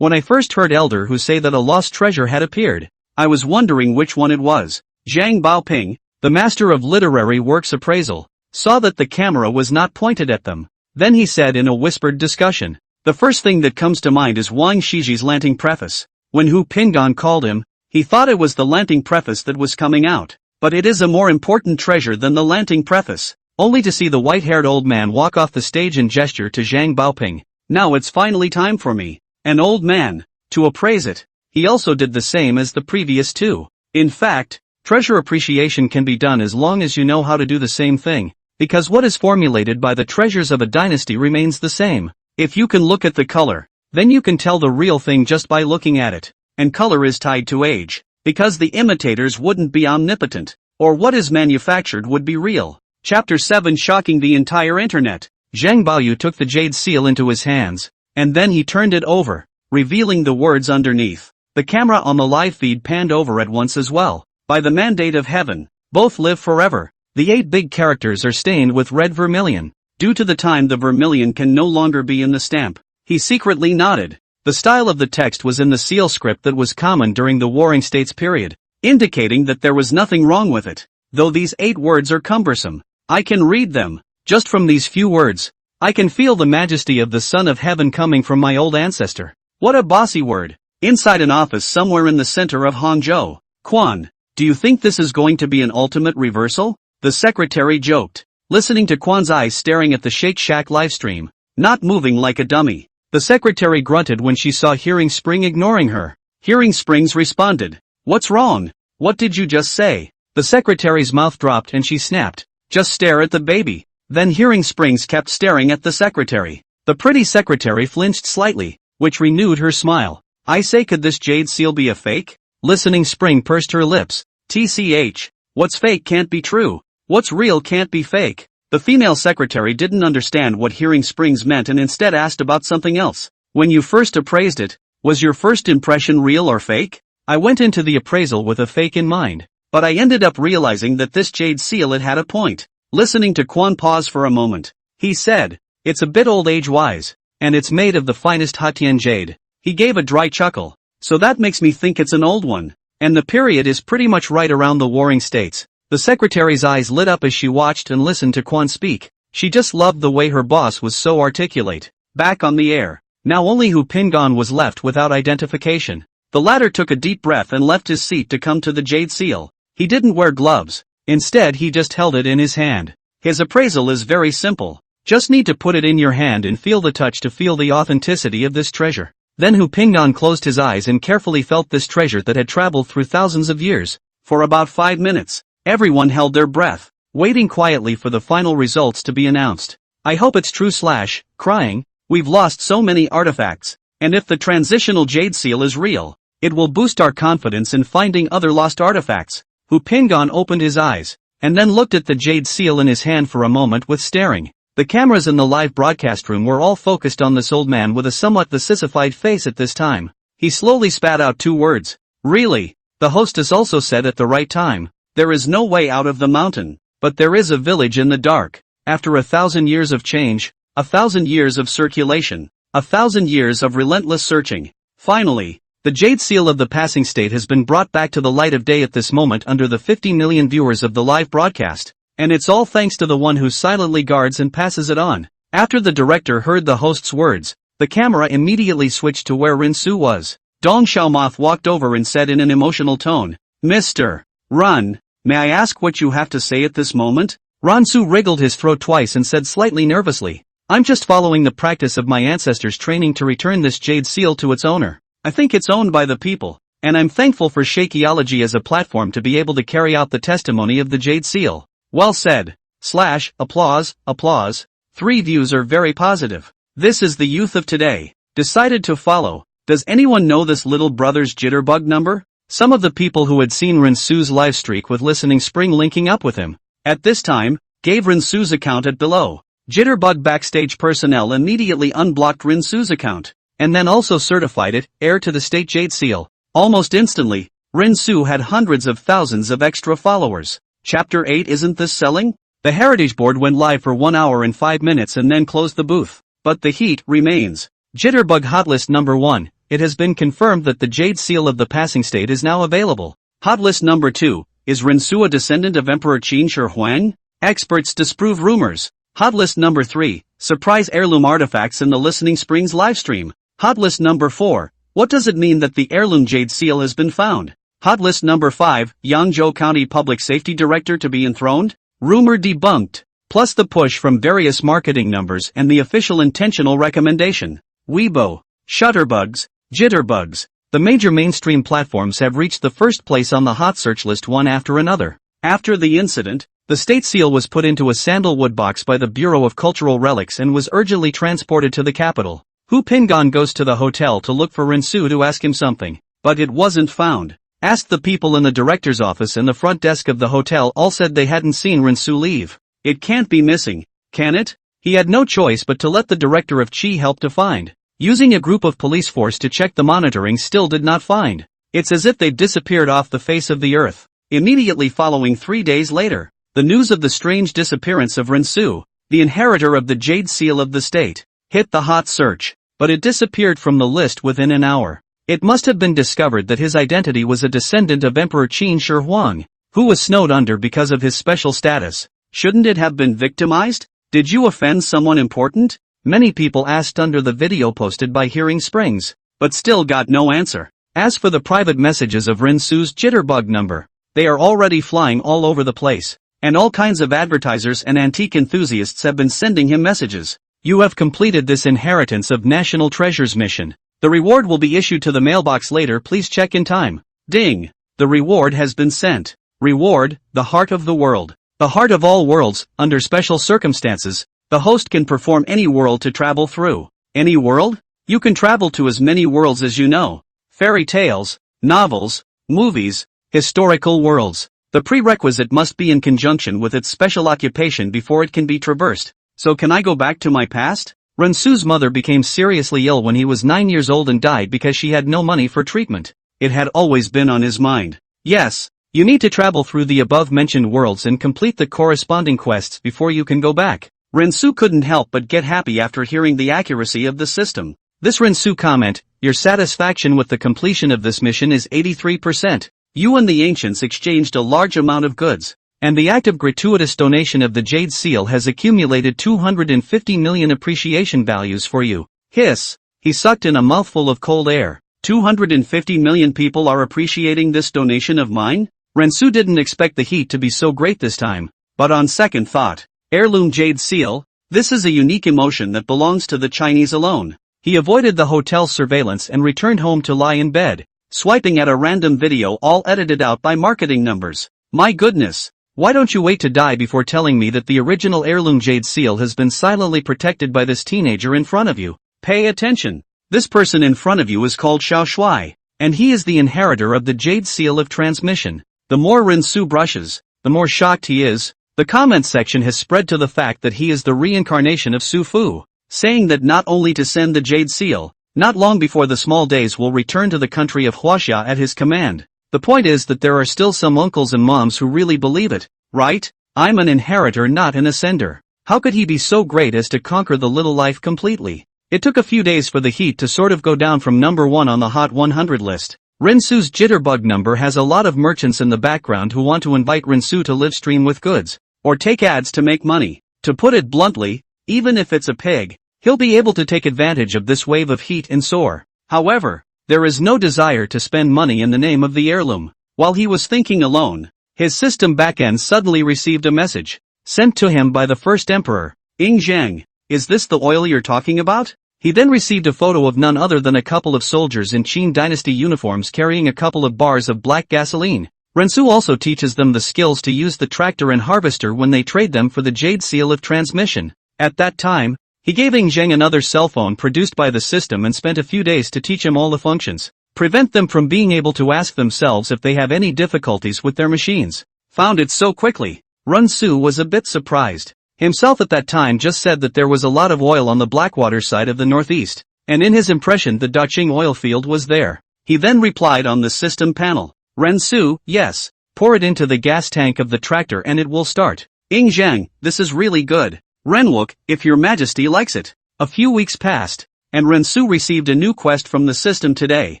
When I first heard Elder Hu say that a lost treasure had appeared, I was wondering which one it was. Zhang Baoping, the master of literary works appraisal, saw that the camera was not pointed at them. Then he said in a whispered discussion, the first thing that comes to mind is Wang Shiji's Lanting preface. When Hu Pingan called him, he thought it was the Lanting preface that was coming out. But it is a more important treasure than the Lanting preface. Only to see the white-haired old man walk off the stage and gesture to Zhang Baoping. Now it's finally time for me, an old man, to appraise it. He also did the same as the previous two. In fact, treasure appreciation can be done as long as you know how to do the same thing, because what is formulated by the treasures of a dynasty remains the same. If you can look at the color, then you can tell the real thing just by looking at it. And color is tied to age, because the imitators wouldn't be omnipotent, or what is manufactured would be real. Chapter 7 Shocking the entire internet. Zhang Baoyu took the jade seal into his hands, and then he turned it over, revealing the words underneath. The camera on the live feed panned over at once as well. By the mandate of heaven, both live forever. The 8 big characters are stained with red vermilion. Due to the time, the vermilion can no longer be in the stamp. He secretly nodded. The style of the text was in the seal script that was common during the Warring States period, indicating that there was nothing wrong with it. Though these 8 words are cumbersome, I can read them. Just from these few words, I can feel the majesty of the Son of Heaven coming from my old ancestor. What a bossy word. Inside an office somewhere in the center of Hangzhou. Quan, do you think this is going to be an ultimate reversal? The secretary joked, listening to Quan's eyes staring at the Shake Shack livestream, not moving like a dummy. The secretary grunted when she saw Hearing Spring ignoring her. Hearing Springs responded, "What's wrong? What did you just say?" The secretary's mouth dropped and she snapped, "Just stare at the baby." Then Hearing Springs kept staring at the secretary. The pretty secretary flinched slightly, which renewed her smile. "I say, could this jade seal be a fake?" Listening Spring pursed her lips. "TCH, what's fake can't be true. What's real can't be fake." The female secretary didn't understand what Hearing Springs meant and instead asked about something else. "When you first appraised it, was your first impression real or fake?" "I went into the appraisal with a fake in mind, but I ended up realizing that this jade seal, it had a point." Listening to Quan pause for a moment, he said, "It's a bit old age-wise, and it's made of the finest Hatian jade." He gave a dry chuckle. "So that makes me think it's an old one. And the period is pretty much right around the Warring States." The secretary's eyes lit up as she watched and listened to Quan speak. She just loved the way her boss was so articulate. Back on the air. Now only Hu Pingon was left without identification. The latter took a deep breath and left his seat to come to the jade seal. He didn't wear gloves. Instead, he just held it in his hand. His appraisal is very simple. Just need to put it in your hand and feel the touch to feel the authenticity of this treasure. Then Hu Pingon closed his eyes and carefully felt this treasure that had traveled through thousands of years. For about 5 minutes, everyone held their breath, waiting quietly for the final results to be announced. "I hope it's true / crying, we've lost so many artifacts, and if the transitional jade seal is real, it will boost our confidence in finding other lost artifacts." Hu Pingon opened his eyes, and then looked at the jade seal in his hand for a moment with staring. The cameras in the live broadcast room were all focused on this old man with a somewhat vicified face at this time. He slowly spat out 2 words. "Really?" The hostess also said at the right time, "There is no way out of the mountain, but there is a village in the dark. After 1,000 years of change, 1,000 years of circulation, 1,000 years of relentless searching, finally, the jade seal of the passing state has been brought back to the light of day at this moment under the 50 million viewers of the live broadcast, and it's all thanks to the one who silently guards and passes it on." After the director heard the host's words, the camera immediately switched to where Rinsu was. Dong Xiaomoth walked over and said in an emotional tone, "Mr. Run, may I ask what you have to say at this moment?" Ransu wriggled his throat twice and said slightly nervously, "I'm just following the practice of my ancestors' training to return this jade seal to its owner. I think it's owned by the people, and I'm thankful for Shakeology as a platform to be able to carry out the testimony of the jade seal." "Well said." / applause, applause. 3 views are very positive. This is the youth of today. Decided to follow. Does anyone know this little brother's jitterbug number? Some of the people who had seen Rinsu's live streak with Listening Spring linking up with him at this time, gave Rinsu's account at below. Jitterbug backstage personnel immediately unblocked Rinsu's account, and then also certified it heir to the state jade seal. Almost instantly, Rinsu had hundreds of thousands of extra followers. Chapter 8. Isn't this selling? The Heritage Board went live for 1 hour and 5 minutes and then closed the booth. But the heat remains. Jitterbug Hotlist number 1. It has been confirmed that the jade seal of the passing state is now available. Hotlist number 2. Is Rinsu a descendant of Emperor Qin Shi Huang? Experts disprove rumors. Hotlist number 3. Surprise heirloom artifacts in the Listening Springs livestream. Hotlist number 4. What does it mean that the heirloom jade seal has been found? Hotlist number 5. Yangzhou County Public Safety Director to be enthroned? Rumor debunked. Plus the push from various marketing numbers and the official intentional recommendation. Weibo, Shutterbugs, Jitterbugs. The major mainstream platforms have reached the first place on the hot search list one after another. After the incident, the state seal was put into a sandalwood box by the Bureau of Cultural Relics and was urgently transported to the capital. Hu Pingon goes to the hotel to look for Rinsu to ask him something, but it wasn't found. Asked the people in the director's office and the front desk of the hotel, all said they hadn't seen Rinsu leave. It can't be missing, can it? He had no choice but to let the director of Qi help to find. Using a group of police force to check the monitoring, still did not find. It's as if they've disappeared off the face of the earth. Immediately following 3 days later, the news of the strange disappearance of Rensu, the inheritor of the Jade Seal of the state, hit the hot search, but it disappeared from the list within an hour. It must have been discovered that his identity was a descendant of Emperor Qin Shi Huang, who was snowed under because of his special status. Shouldn't it have been victimized? Did you offend someone important? Many people asked under the video posted by Hearing Springs, but still got no answer. As for the private messages of Rensu's jitterbug number, they are already flying all over the place, and all kinds of advertisers and antique enthusiasts have been sending him messages. You have completed this Inheritance of National Treasures mission. The reward will be issued to the mailbox later, please check in time. Ding! The reward has been sent. Reward, the heart of the world. The heart of all worlds. Under special circumstances, the host can perform any world to travel through. Any world? You can travel to as many worlds as you know. Fairy tales, novels, movies, historical worlds. The prerequisite must be in conjunction with its special occupation before it can be traversed. So can I go back to my past? Rensu's mother became seriously ill when he was 9 years old and died because she had no money for treatment. It had always been on his mind. Yes, you need to travel through the above-mentioned worlds and complete the corresponding quests before you can go back. Rensu couldn't help but get happy after hearing the accuracy of the system. This Rensu comment, your satisfaction with the completion of this mission is 83%. You and the ancients exchanged a large amount of goods, and the act of gratuitous donation of the Jade Seal has accumulated 250 million appreciation values for you. Hiss! He sucked in a mouthful of cold air. 250 million people are appreciating this donation of mine? Rensu didn't expect the heat to be so great this time, but on second thought, heirloom Jade Seal? This is a unique emotion that belongs to the Chinese alone. He avoided the hotel surveillance and returned home to lie in bed, swiping at a random video all edited out by marketing numbers. My goodness! Why don't you wait to die before telling me that the original heirloom Jade Seal has been silently protected by this teenager in front of you? Pay attention. This person in front of you is called Xiao Shuai, and he is the inheritor of the Jade Seal of Transmission. The more Rensu brushes, the more shocked he is. The comment section has spread to the fact that he is the reincarnation of Su Fu, saying that not only to send the Jade Seal, not long before the small days will return to the country of Huaxia at his command. The point is that there are still some uncles and moms who really believe it, right? I'm an inheritor, not an ascender. How could he be so great as to conquer the little life completely? It took a few days for the heat to sort of go down from number 1 on the Hot 100 list. Rensu's jitterbug number has a lot of merchants in the background who want to invite Rensu to live stream with goods, or take ads to make money. To put it bluntly, even if it's a pig, he'll be able to take advantage of this wave of heat and soar. However, there is no desire to spend money in the name of the heirloom. While he was thinking alone, his system backend suddenly received a message, sent to him by the first emperor, Ying Zheng. Is this the oil you're talking about? He then received a photo of none other than a couple of soldiers in Qin dynasty uniforms carrying a couple of bars of black gasoline. Rensu also teaches them the skills to use the tractor and harvester when they trade them for the Jade Seal of Transmission. At that time, he gave Ying Zheng another cell phone produced by the system and spent a few days to teach him all the functions, prevent them from being able to ask themselves if they have any difficulties with their machines. Found it so quickly. Rensu was a bit surprised. Himself at that time just said that there was a lot of oil on the Blackwater side of the northeast, and in his impression the Daqing oil field was there. He then replied on the system panel, Rensu, yes, pour it into the gas tank of the tractor and it will start. Ying Zheng, this is really good. Renwook, if your majesty likes it. A few weeks passed, and Rensu received a new quest from the system today.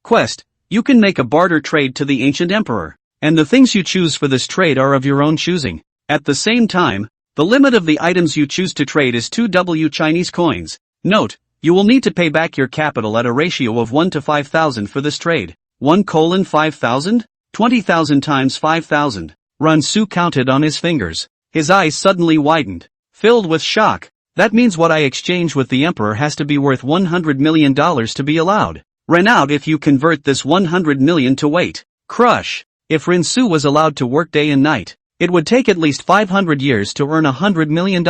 Quest, you can make a barter trade to the ancient emperor, and the things you choose for this trade are of your own choosing. At the same time, the limit of the items you choose to trade is 2W Chinese coins. Note, you will need to pay back your capital at a ratio of 1 to 5,000 for this trade. 1:5,000? 20,000 times 5,000. Rensu counted on his fingers. His eyes suddenly widened, filled with shock. That means what I exchange with the emperor has to be worth $100 million to be allowed. Ren out if you convert this 100 million to weight. Crush. If Rensu was allowed to work day and night, it would take at least 500 years to earn $100 million.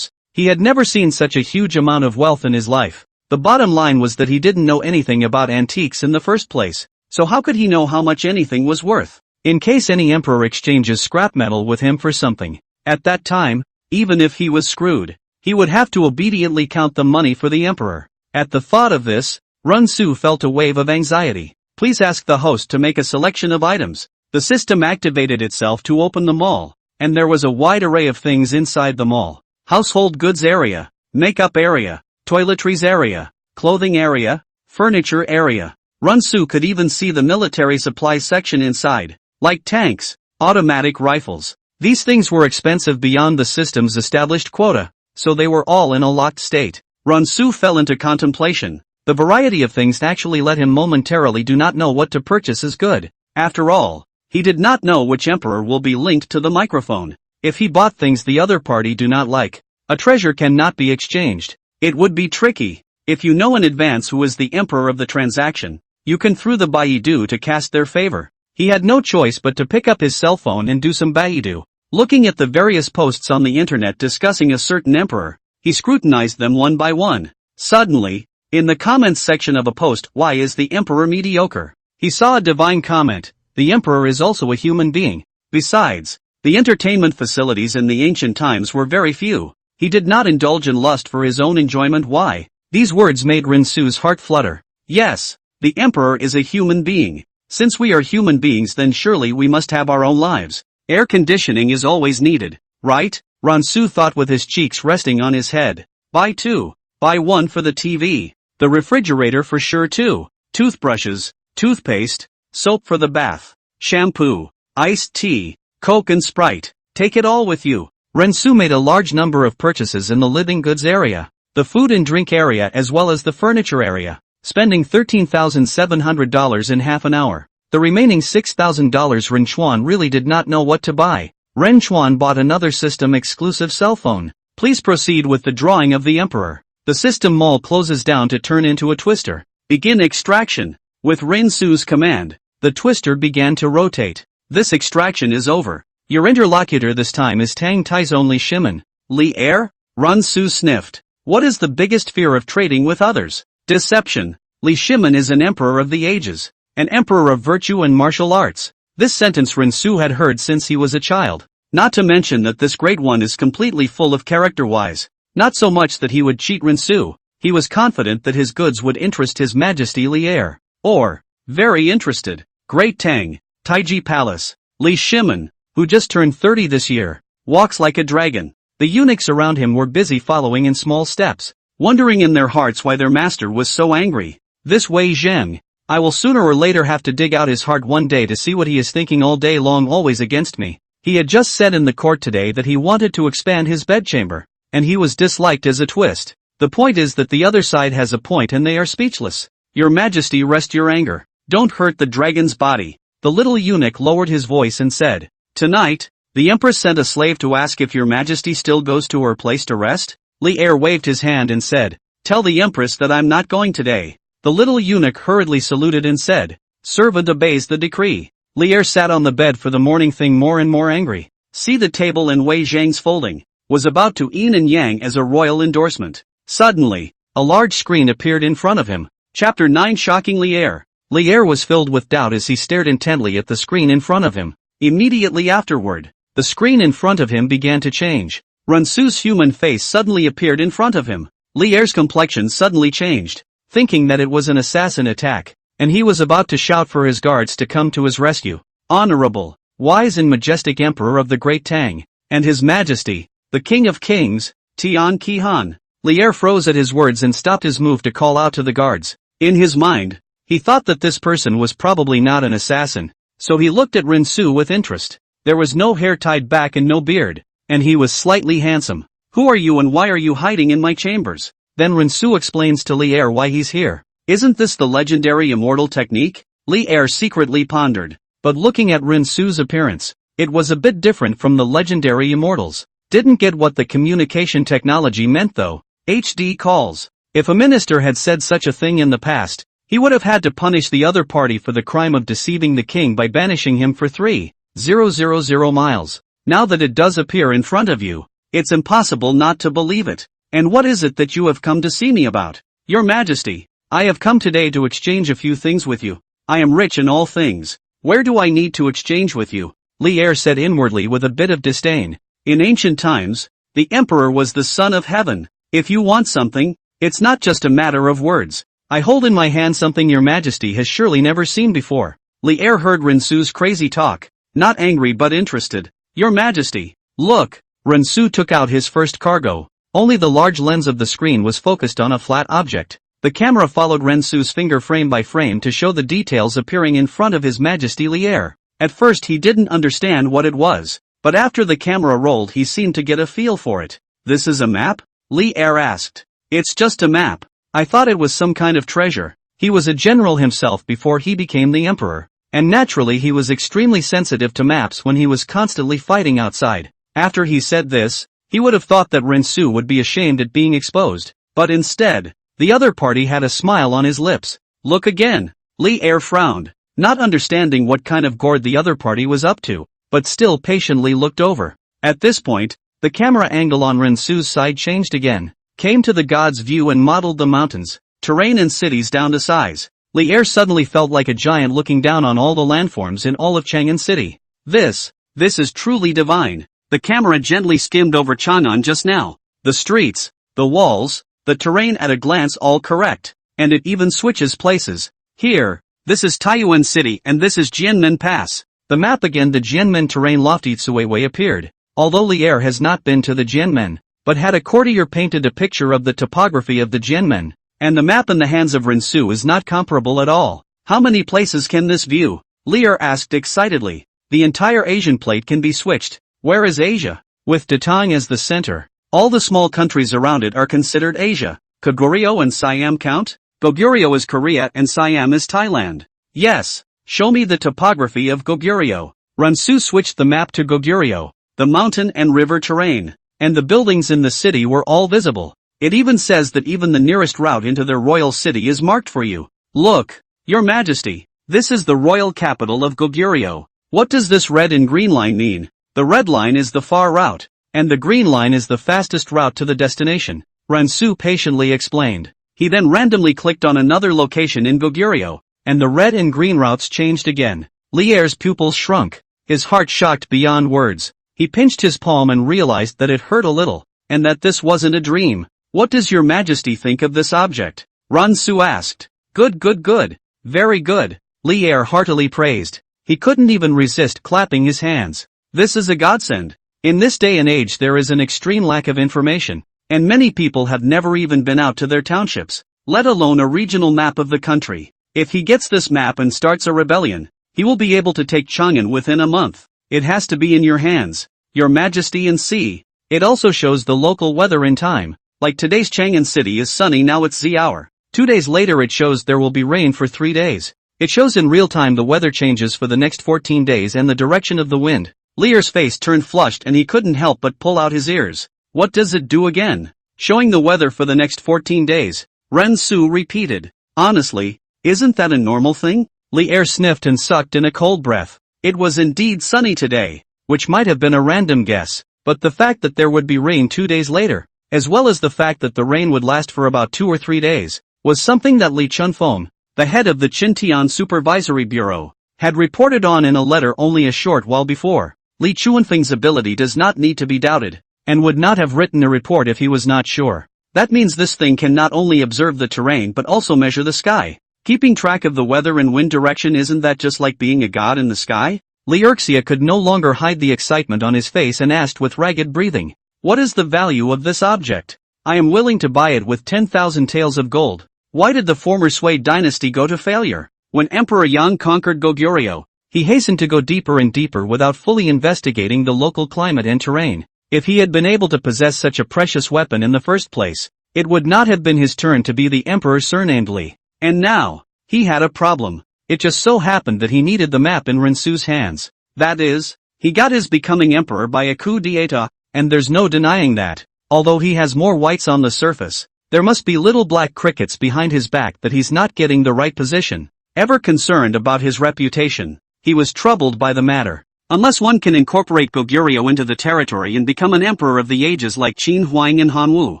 He had never seen such a huge amount of wealth in his life. The bottom line was that he didn't know anything about antiques in the first place, so how could he know how much anything was worth? In case any emperor exchanges scrap metal with him for something, at that time, even if he was screwed, he would have to obediently count the money for the emperor. At the thought of this, Rensu felt a wave of anxiety. Please ask the host to make a selection of items. The system activated itself to open them all, and there was a wide array of things inside them all. Household goods area, makeup area, toiletries area, clothing area, furniture area. Runsu could even see the military supplies section inside, like tanks, automatic rifles. These things were expensive beyond the system's established quota, so they were all in a locked state. Runsu fell into contemplation. The variety of things actually let him momentarily do not know what to purchase as good. After all, he did not know which emperor will be linked to the microphone. If he bought things the other party do not like, a treasure cannot be exchanged. It would be tricky. If you know in advance who is the emperor of the transaction, you can through the baidu to cast their favor. He had no choice but to pick up his cell phone and do some baidu. Looking at the various posts on the internet discussing a certain emperor, he scrutinized them one by one. Suddenly, in the comments section of a post, "Why is the emperor mediocre?" he saw a divine comment: "The emperor is also a human being." Besides, the entertainment facilities in the ancient times were very few. He did not indulge in lust for his own enjoyment. Why? These words made Rinsu's heart flutter. Yes, the emperor is a human being. Since we are human beings, then surely we must have our own lives. Air conditioning is always needed, right? Rinsu thought with his cheeks resting on his head. Buy two. Buy one for the TV. The refrigerator for sure too. Toothbrushes, toothpaste, soap for the bath, shampoo, iced tea, Coke and Sprite. Take it all with you. Rensu made a large number of purchases in the living goods area, the food and drink area as well as the furniture area, spending $13,700 in half an hour. The remaining $6,000 Ren Chuan really did not know what to buy. Ren Chuan bought another system-exclusive cell phone. Please proceed with the drawing of the emperor. The system mall closes down to turn into a twister. Begin extraction. With Rensu's command, the twister began to rotate. This extraction is over. Your interlocutor this time is Tang Taizong Li Shimen. Li Er? Rensu sniffed. What is the biggest fear of trading with others? Deception. Li Shimen is an emperor of the ages. An emperor of virtue and martial arts. This sentence Rinsu had heard since he was a child. Not to mention that this great one is completely full of character-wise. Not so much that he would cheat Rinsu, he was confident that his goods would interest His Majesty Li Er. Or, very interested. Great Tang, Taiji Palace. Li Shimen, who just turned 30 this year, walks like a dragon. The eunuchs around him were busy following in small steps, wondering in their hearts why their master was so angry. This Wei Zheng, I will sooner or later have to dig out his heart one day to see what he is thinking all day long, always against me. He had just said in the court today that he wanted to expand his bedchamber, and he was disliked as a twist. The point is that the other side has a point and they are speechless. Your Majesty, rest your anger. Don't hurt the dragon's body. The little eunuch lowered his voice and said, Tonight, the Empress sent a slave to ask if your Majesty still goes to her place to rest? Li Er waved his hand and said, Tell the Empress that I'm not going today. The little eunuch hurriedly saluted and said, Servant obeys the decree. Li Er sat on the bed for the morning thing more and more angry. See the table in Wei Zhang's folding. Was about to yin and yang as a royal endorsement. Suddenly, a large screen appeared in front of him. Chapter 9 Shocking Li Er. Li Er was filled with doubt as he stared intently at the screen in front of him. Immediately afterward, the screen in front of him began to change. Rensu's human face suddenly appeared in front of him. Li Er's complexion suddenly changed, thinking that it was an assassin attack, and he was about to shout for his guards to come to his rescue. Honorable, wise and majestic Emperor of the Great Tang, and His Majesty, the King of Kings, Tian Qihan. Li Er froze at his words and stopped his move to call out to the guards. In his mind, he thought that this person was probably not an assassin, so he looked at Rinsu with interest. There was no hair tied back and no beard, and he was slightly handsome. Who are you and why are you hiding in my chambers? Then Rinsu explains to Li Er why he's here. Isn't this the legendary immortal technique? Li Er secretly pondered, but looking at Rinsu's appearance, it was a bit different from the legendary immortals. Didn't get what the communication technology meant though. HD calls. If a minister had said such a thing in the past, he would have had to punish the other party for the crime of deceiving the king by banishing him for 3,000 miles. Now that it does appear in front of you, it's impossible not to believe it. And what is it that you have come to see me about? Your Majesty, I have come today to exchange a few things with you. I am rich in all things. Where do I need to exchange with you? Li Er said inwardly with a bit of disdain. In ancient times, the emperor was the son of heaven. If you want something, it's not just a matter of words. I hold in my hand something your Majesty has surely never seen before. Li Er heard Rinsu's crazy talk, not angry but interested. Your Majesty, look! Rensu took out his first cargo. Only the large lens of the screen was focused on a flat object. The camera followed Rensu's finger frame by frame to show the details appearing in front of His Majesty Lier. At first he didn't understand what it was, but after the camera rolled he seemed to get a feel for it. This is a map? Lier asked. It's just a map. I thought it was some kind of treasure. He was a general himself before he became the emperor, and naturally he was extremely sensitive to maps when he was constantly fighting outside. After he said this, he would have thought that Rensu would be ashamed at being exposed, but instead, the other party had a smile on his lips. Look again. Lier frowned, not understanding what kind of gourd the other party was up to, but still patiently looked over. At this point, the camera angle on Rensu's side changed again, came to the god's view and modeled the mountains, terrain and cities down to size. Lier suddenly felt like a giant looking down on all the landforms in all of Chang'an City. This is truly divine. The camera gently skimmed over Chang'an just now. The streets, the walls, the terrain at a glance all correct, and it even switches places. Here, this is Taiyuan City and this is Jianmen Pass. The map again the Jianmen terrain lofty Tsuiwei appeared. Although Lier has not been to the Jianmen, but had a courtier painted a picture of the topography of the Jianmen, and the map in the hands of Rensu is not comparable at all. How many places can this view? Lier asked excitedly. The entire Asian plate can be switched. Where is Asia? With Datang as the center, all the small countries around it are considered Asia. Goguryeo and Siam count? Goguryeo is Korea and Siam is Thailand. Yes, show me the topography of Goguryeo. Rensu switched the map to Goguryeo. The mountain and river terrain, and the buildings in the city were all visible. It even says that even the nearest route into their royal city is marked for you. Look, Your Majesty, this is the royal capital of Goguryeo. What does this red and green line mean? The red line is the far route, and the green line is the fastest route to the destination, Rensu patiently explained. He then randomly clicked on another location in Goguryeo, and the red and green routes changed again. Lier's pupils shrunk, his heart shocked beyond words. He pinched his palm and realized that it hurt a little, and that this wasn't a dream. What does Your Majesty think of this object? Rensu asked. Good. Very good, Lier heartily praised. He couldn't even resist clapping his hands. This is a godsend. In this day and age there is an extreme lack of information, and many people have never even been out to their townships, let alone a regional map of the country. If he gets this map and starts a rebellion, he will be able to take Chang'an within a month. It has to be in your hands, Your Majesty, and see. It also shows the local weather in time, like today's Chang'an City is sunny now it's Z hour. 2 days later it shows there will be rain for 3 days. It shows in real time the weather changes for the next 14 days and the direction of the wind. Lier's face turned flushed and he couldn't help but pull out his ears. What does it do again? Showing the weather for the next 14 days. Rensu repeated. Honestly, isn't that a normal thing? Lier sniffed and sucked in a cold breath. It was indeed sunny today, which might have been a random guess, but the fact that there would be rain 2 days later, as well as the fact that the rain would last for about 2 or 3 days, was something that Li Chunfeng, the head of the Qintian Supervisory Bureau, had reported on in a letter only a short while before. Li Chunfeng's ability does not need to be doubted, and would not have written a report if he was not sure. That means this thing can not only observe the terrain but also measure the sky. Keeping track of the weather and wind direction, isn't that just like being a god in the sky? Liurxia could no longer hide the excitement on his face and asked with ragged breathing. What is the value of this object? I am willing to buy it with 10,000 taels of gold. Why did the former Sui dynasty go to failure? When Emperor Yang conquered Goguryeo, he hastened to go deeper and deeper without fully investigating the local climate and terrain. If he had been able to possess such a precious weapon in the first place, it would not have been his turn to be the emperor surnamed Li. And now, he had a problem. It just so happened that he needed the map in Rensu's hands. That is, he got his becoming emperor by a coup d'etat, and there's no denying that. Although he has more whites on the surface, there must be little black crickets behind his back that he's not getting the right position. Ever concerned about his reputation, he was troubled by the matter. Unless one can incorporate Goguryeo into the territory and become an emperor of the ages like Qin Huang and Han Wu,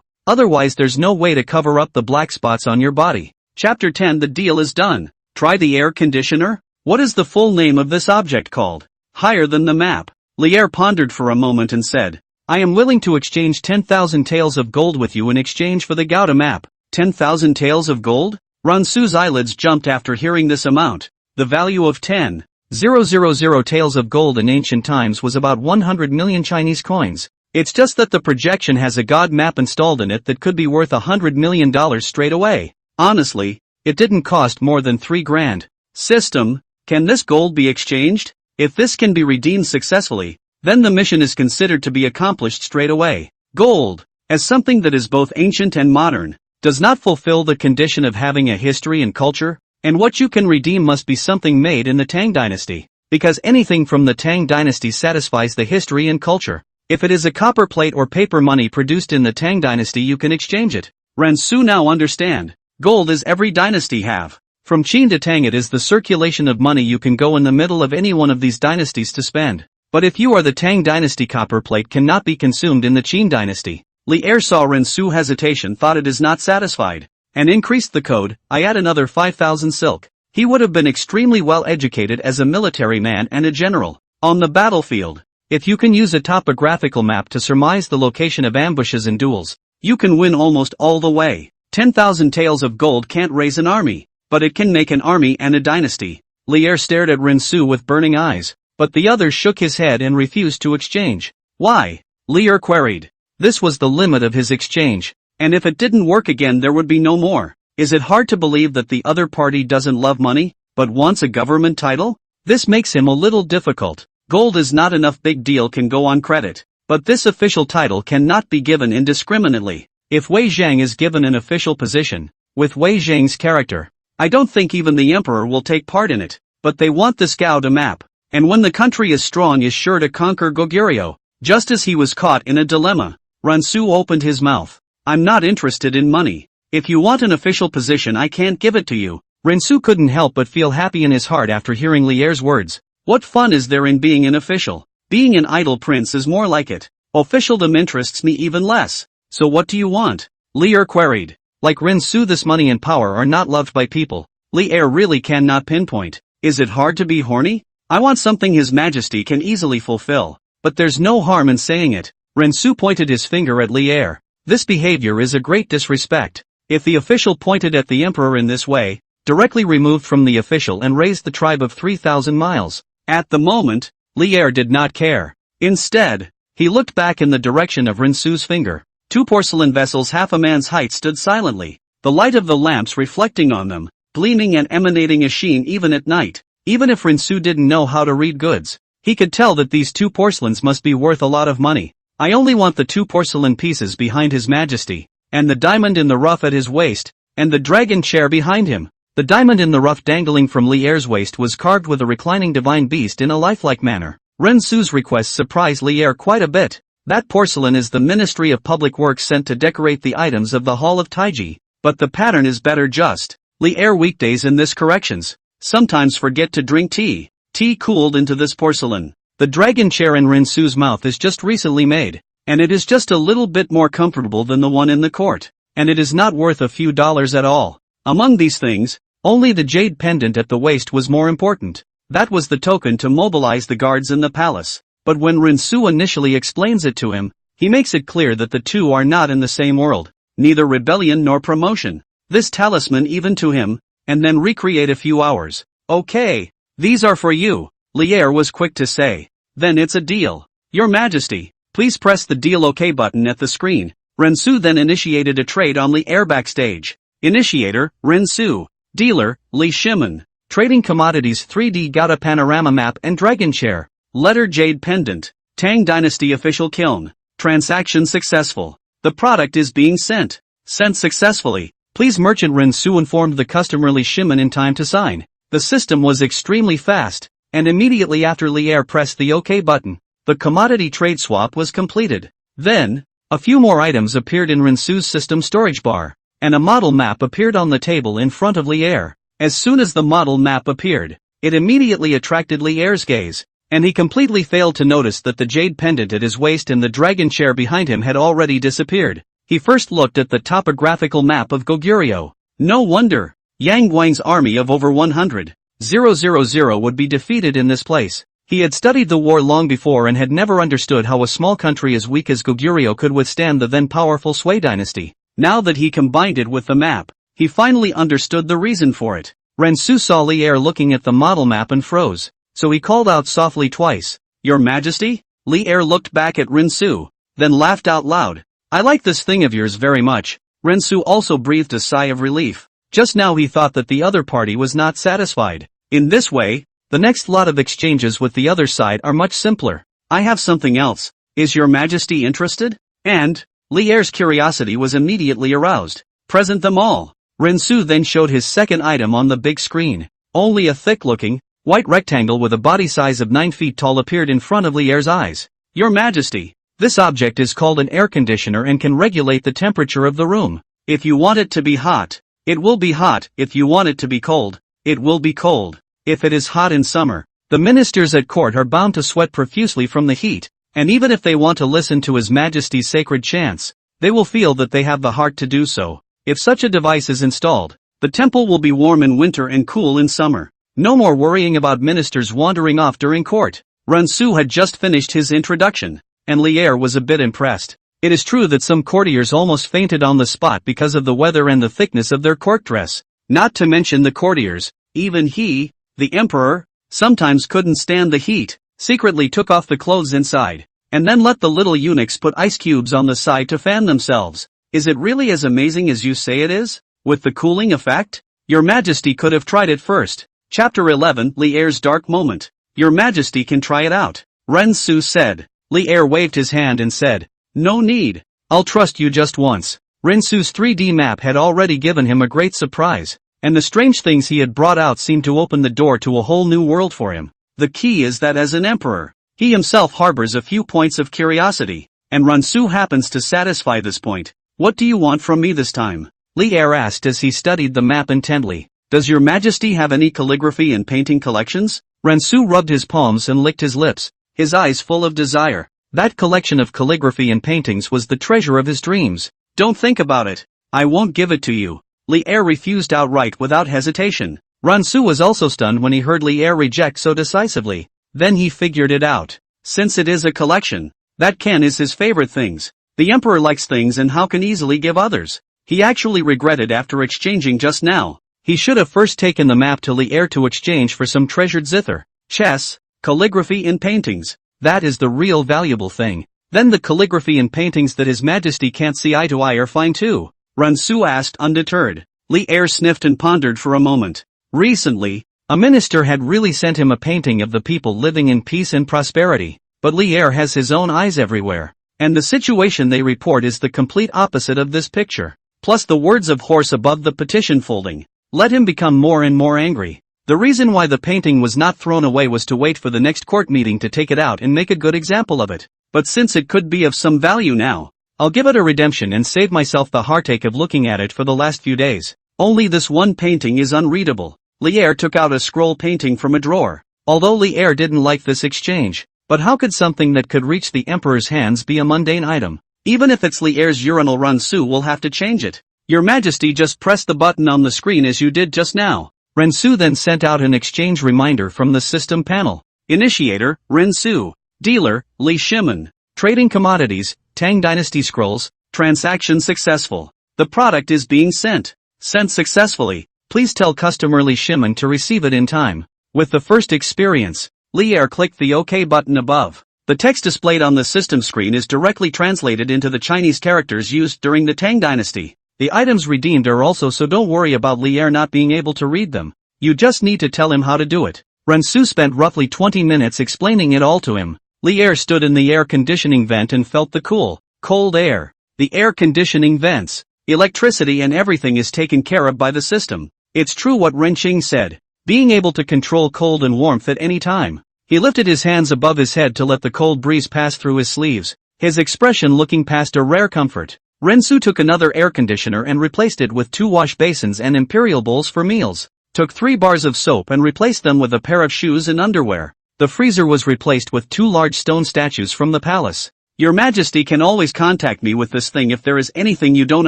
otherwise there's no way to cover up the black spots on your body. Chapter 10. The deal is done. Try the air conditioner? What is the full name of this object called? Higher than the map. Lier pondered for a moment and said, I am willing to exchange 10,000 taels of gold with you in exchange for the Gouda map. 10,000 taels of gold? Rensu's eyelids jumped after hearing this amount. The value of 10 000 taels of gold in ancient times was about 100 million Chinese coins. It's just that the projection has a god map installed in it that could be worth $100 million straight away. Honestly, it didn't cost more than 3 grand. System, can this gold be exchanged? If this can be redeemed successfully, then the mission is considered to be accomplished straight away. Gold, as something that is both ancient and modern, does not fulfill the condition of having a history and culture, and what you can redeem must be something made in the Tang dynasty, because anything from the Tang dynasty satisfies the history and culture. If it is a copper plate or paper money produced in the Tang dynasty, you can exchange it. Rensu now understand. Gold is every dynasty have. From Qin to Tang it is the circulation of money you can go in the middle of any one of these dynasties to spend. But if you are the Tang dynasty, copper plate cannot be consumed in the Qin dynasty. Li Er saw Rensu hesitation, thought it is not satisfied, and increased the code. I add another 5,000 silk. He would have been extremely well educated as a military man and a general. On the battlefield, if you can use a topographical map to surmise the location of ambushes and duels, you can win almost all the way. 10,000 taels of gold can't raise an army, but it can make an army and a dynasty. Li Er stared at Rensu with burning eyes, but the other shook his head and refused to exchange. Why? Li Er queried. This was the limit of his exchange, and if it didn't work again there would be no more. Is it hard to believe that the other party doesn't love money, but wants a government title? This makes him a little difficult. Gold is not enough, big deal can go on credit, but this official title cannot be given indiscriminately. If Wei Zhang is given an official position, with Wei Zhang's character, I don't think even the emperor will take part in it, but they want the Scout a map, and when the country is strong is sure to conquer Goguryeo. Just as he was caught in a dilemma, Rensu opened his mouth. I'm not interested in money. If you want an official position I can't give it to you. Rensu couldn't help but feel happy in his heart after hearing Li Er's words. What fun is there in being an official? Being an idle prince is more like it. Officialdom interests me even less. So what do you want? Li Er queried. Like Rensu, this money and power are not loved by people. Li Er really cannot pinpoint. Is it hard to be horny? I want something His Majesty can easily fulfill. But there's no harm in saying it. Rensu pointed his finger at Li Er. This behavior is a great disrespect. If the official pointed at the emperor in this way, directly removed from the official and raised the tribe of 3,000 miles. At the moment, Li Er did not care. Instead, he looked back in the direction of Rensu's finger. 2 porcelain vessels half a man's height stood silently, the light of the lamps reflecting on them, gleaming and emanating a sheen even at night. Even if Rensu didn't know how to read goods, he could tell that these 2 porcelains must be worth a lot of money. I only want the 2 porcelain pieces behind His Majesty, and the diamond in the rough at his waist, and the dragon chair behind him. The diamond in the rough dangling from Li Er's waist was carved with a reclining divine beast in a lifelike manner. Rensu's request surprised Li Er quite a bit. That porcelain is the Ministry of Public Works sent to decorate the items of the Hall of Taiji, but the pattern is better just. Li Er weekdays in this corrections. Sometimes forget to drink tea. Tea cooled into this porcelain. The dragon chair in Rensu's mouth is just recently made, and it is just a little bit more comfortable than the one in the court, and it is not worth a few dollars at all. Among these things, only the jade pendant at the waist was more important. That was the token to mobilize the guards in the palace. But when Rensu initially explains it to him, he makes it clear that the two are not in the same world, neither rebellion nor promotion. This talisman even to him, and then recreate a few hours. Okay, these are for you, Li Er was quick to say. Then it's a deal. Your Majesty, please press the deal OK button at the screen. Rensu then initiated a trade on Li Er backstage. Initiator, Rensu. Dealer, Li Shimen. Trading commodities 3D Gata panorama map and dragon chair. Letter jade pendant. Tang Dynasty official kiln. Transaction successful. The product is being sent. Sent successfully. Please merchant Rensu informed the customer Li Shimen in time to sign. The system was extremely fast, and immediately after Li Er pressed the OK button, the commodity trade swap was completed. Then, a few more items appeared in Rensu's system storage bar, and a model map appeared on the table in front of Li Er. As soon as the model map appeared, it immediately attracted Li Er's gaze, and he completely failed to notice that the jade pendant at his waist and the dragon chair behind him had already disappeared. He first looked at the topographical map of Goguryeo. No wonder, Yang Guang's army of over 100,000 would be defeated in this place. He had studied the war long before and had never understood how a small country as weak as Goguryeo could withstand the then powerful Sui dynasty. Now that he combined it with the map, he finally understood the reason for it. Rensu saw Li Er looking at the model map and froze. so he called out softly twice, "Your Majesty?" Li Er looked back at Rinsu, then laughed out loud. "I like this thing of yours very much." Rinsu also breathed a sigh of relief. Just now he thought that the other party was not satisfied. In this way, the next lot of exchanges with the other side are much simpler. "I have something else. Is your Majesty interested?" And Li Er's curiosity was immediately aroused. "Present them all." Rinsu then showed his second item on the big screen. Only a thick-looking, white rectangle with a body size of 9 feet tall appeared in front of Li Er's eyes. "Your Majesty, this object is called an air conditioner and can regulate the temperature of the room. If you want it to be hot, it will be hot. If you want it to be cold, it will be cold. If it is hot in summer, the ministers at court are bound to sweat profusely from the heat, and even if they want to listen to His Majesty's sacred chants, they will feel that they have the heart to do so. If such a device is installed, the temple will be warm in winter and cool in summer. No more worrying about ministers wandering off during court." Rinsu had just finished his introduction, and Li Er was a bit impressed. It is true that some courtiers almost fainted on the spot because of the weather and the thickness of their court dress. Not to mention the courtiers, even he, the emperor, sometimes couldn't stand the heat, secretly took off the clothes inside, and then let the little eunuchs put ice cubes on the side to fan themselves. "Is it really as amazing as you say it is? With the cooling effect? Your Majesty could have tried it first." Chapter 11, Li Er's Dark Moment. "Your Majesty can try it out," Rinsu said. Li Er waved his hand and said, "No need. I'll trust you just once." Rinsu's 3D map had already given him a great surprise, and the strange things he had brought out seemed to open the door to a whole new world for him. The key is that as an emperor, he himself harbors a few points of curiosity, and Rinsu happens to satisfy this point. "What do you want from me this time?" Li Er asked as he studied the map intently. "Does your Majesty have any calligraphy and painting collections?" Rinsu rubbed his palms and licked his lips, his eyes full of desire. That collection of calligraphy and paintings was the treasure of his dreams. "Don't think about it. I won't give it to you." Li Er refused outright without hesitation. Rinsu was also stunned when he heard Li Er reject so decisively. Then he figured it out. Since it is a collection, that can is his favorite things. The emperor likes things and how can easily give others. He actually regretted after exchanging just now. He should have first taken the map to Li Er to exchange for some treasured zither, chess, calligraphy and paintings. That is the real valuable thing. Then the calligraphy and paintings that His Majesty can't see eye to eye are fine too. Rinsu asked undeterred. Li Er sniffed and pondered for a moment. Recently, a minister had really sent him a painting of the people living in peace and prosperity, but Li Er has his own eyes everywhere. And the situation they report is the complete opposite of this picture. Plus the words of horse above the petition folding let him become more and more angry. The reason why the painting was not thrown away was to wait for the next court meeting to take it out and make a good example of it. But since it could be of some value now, I'll give it a redemption and save myself the heartache of looking at it for the last few days. Only this one painting is unreadable. Li Er took out a scroll painting from a drawer. Although Li Er didn't like this exchange, but how could something that could reach the emperor's hands be a mundane item? Even if it's Li Er's urinal, Rinsu will have to change it. "Your Majesty, just press the button on the screen as you did just now." Rinsu then sent out an exchange reminder from the system panel. Initiator, Rinsu. Dealer, Li Shimen. Trading commodities, Tang Dynasty scrolls. Transaction successful. The product is being sent. Sent successfully. Please tell customer Li Shimen to receive it in time. With the first experience, Li Er clicked the OK button above. The text displayed on the system screen is directly translated into the Chinese characters used during the Tang Dynasty. The items redeemed are also, so don't worry about Li Er not being able to read them. You just need to tell him how to do it. Rinsu spent roughly 20 minutes explaining it all to him. Li Er stood in the air conditioning vent and felt the cool, cold air. The air conditioning vents, electricity and everything is taken care of by the system. It's true what Renqing said. Being able to control cold and warmth at any time. He lifted his hands above his head to let the cold breeze pass through his sleeves, his expression looking past a rare comfort. Rinsu took another air conditioner and replaced it with 2 wash basins and imperial bowls for meals. Took 3 bars of soap and replaced them with a pair of shoes and underwear. The freezer was replaced with 2 large stone statues from the palace. Your Majesty can always contact me with this thing if there is anything you don't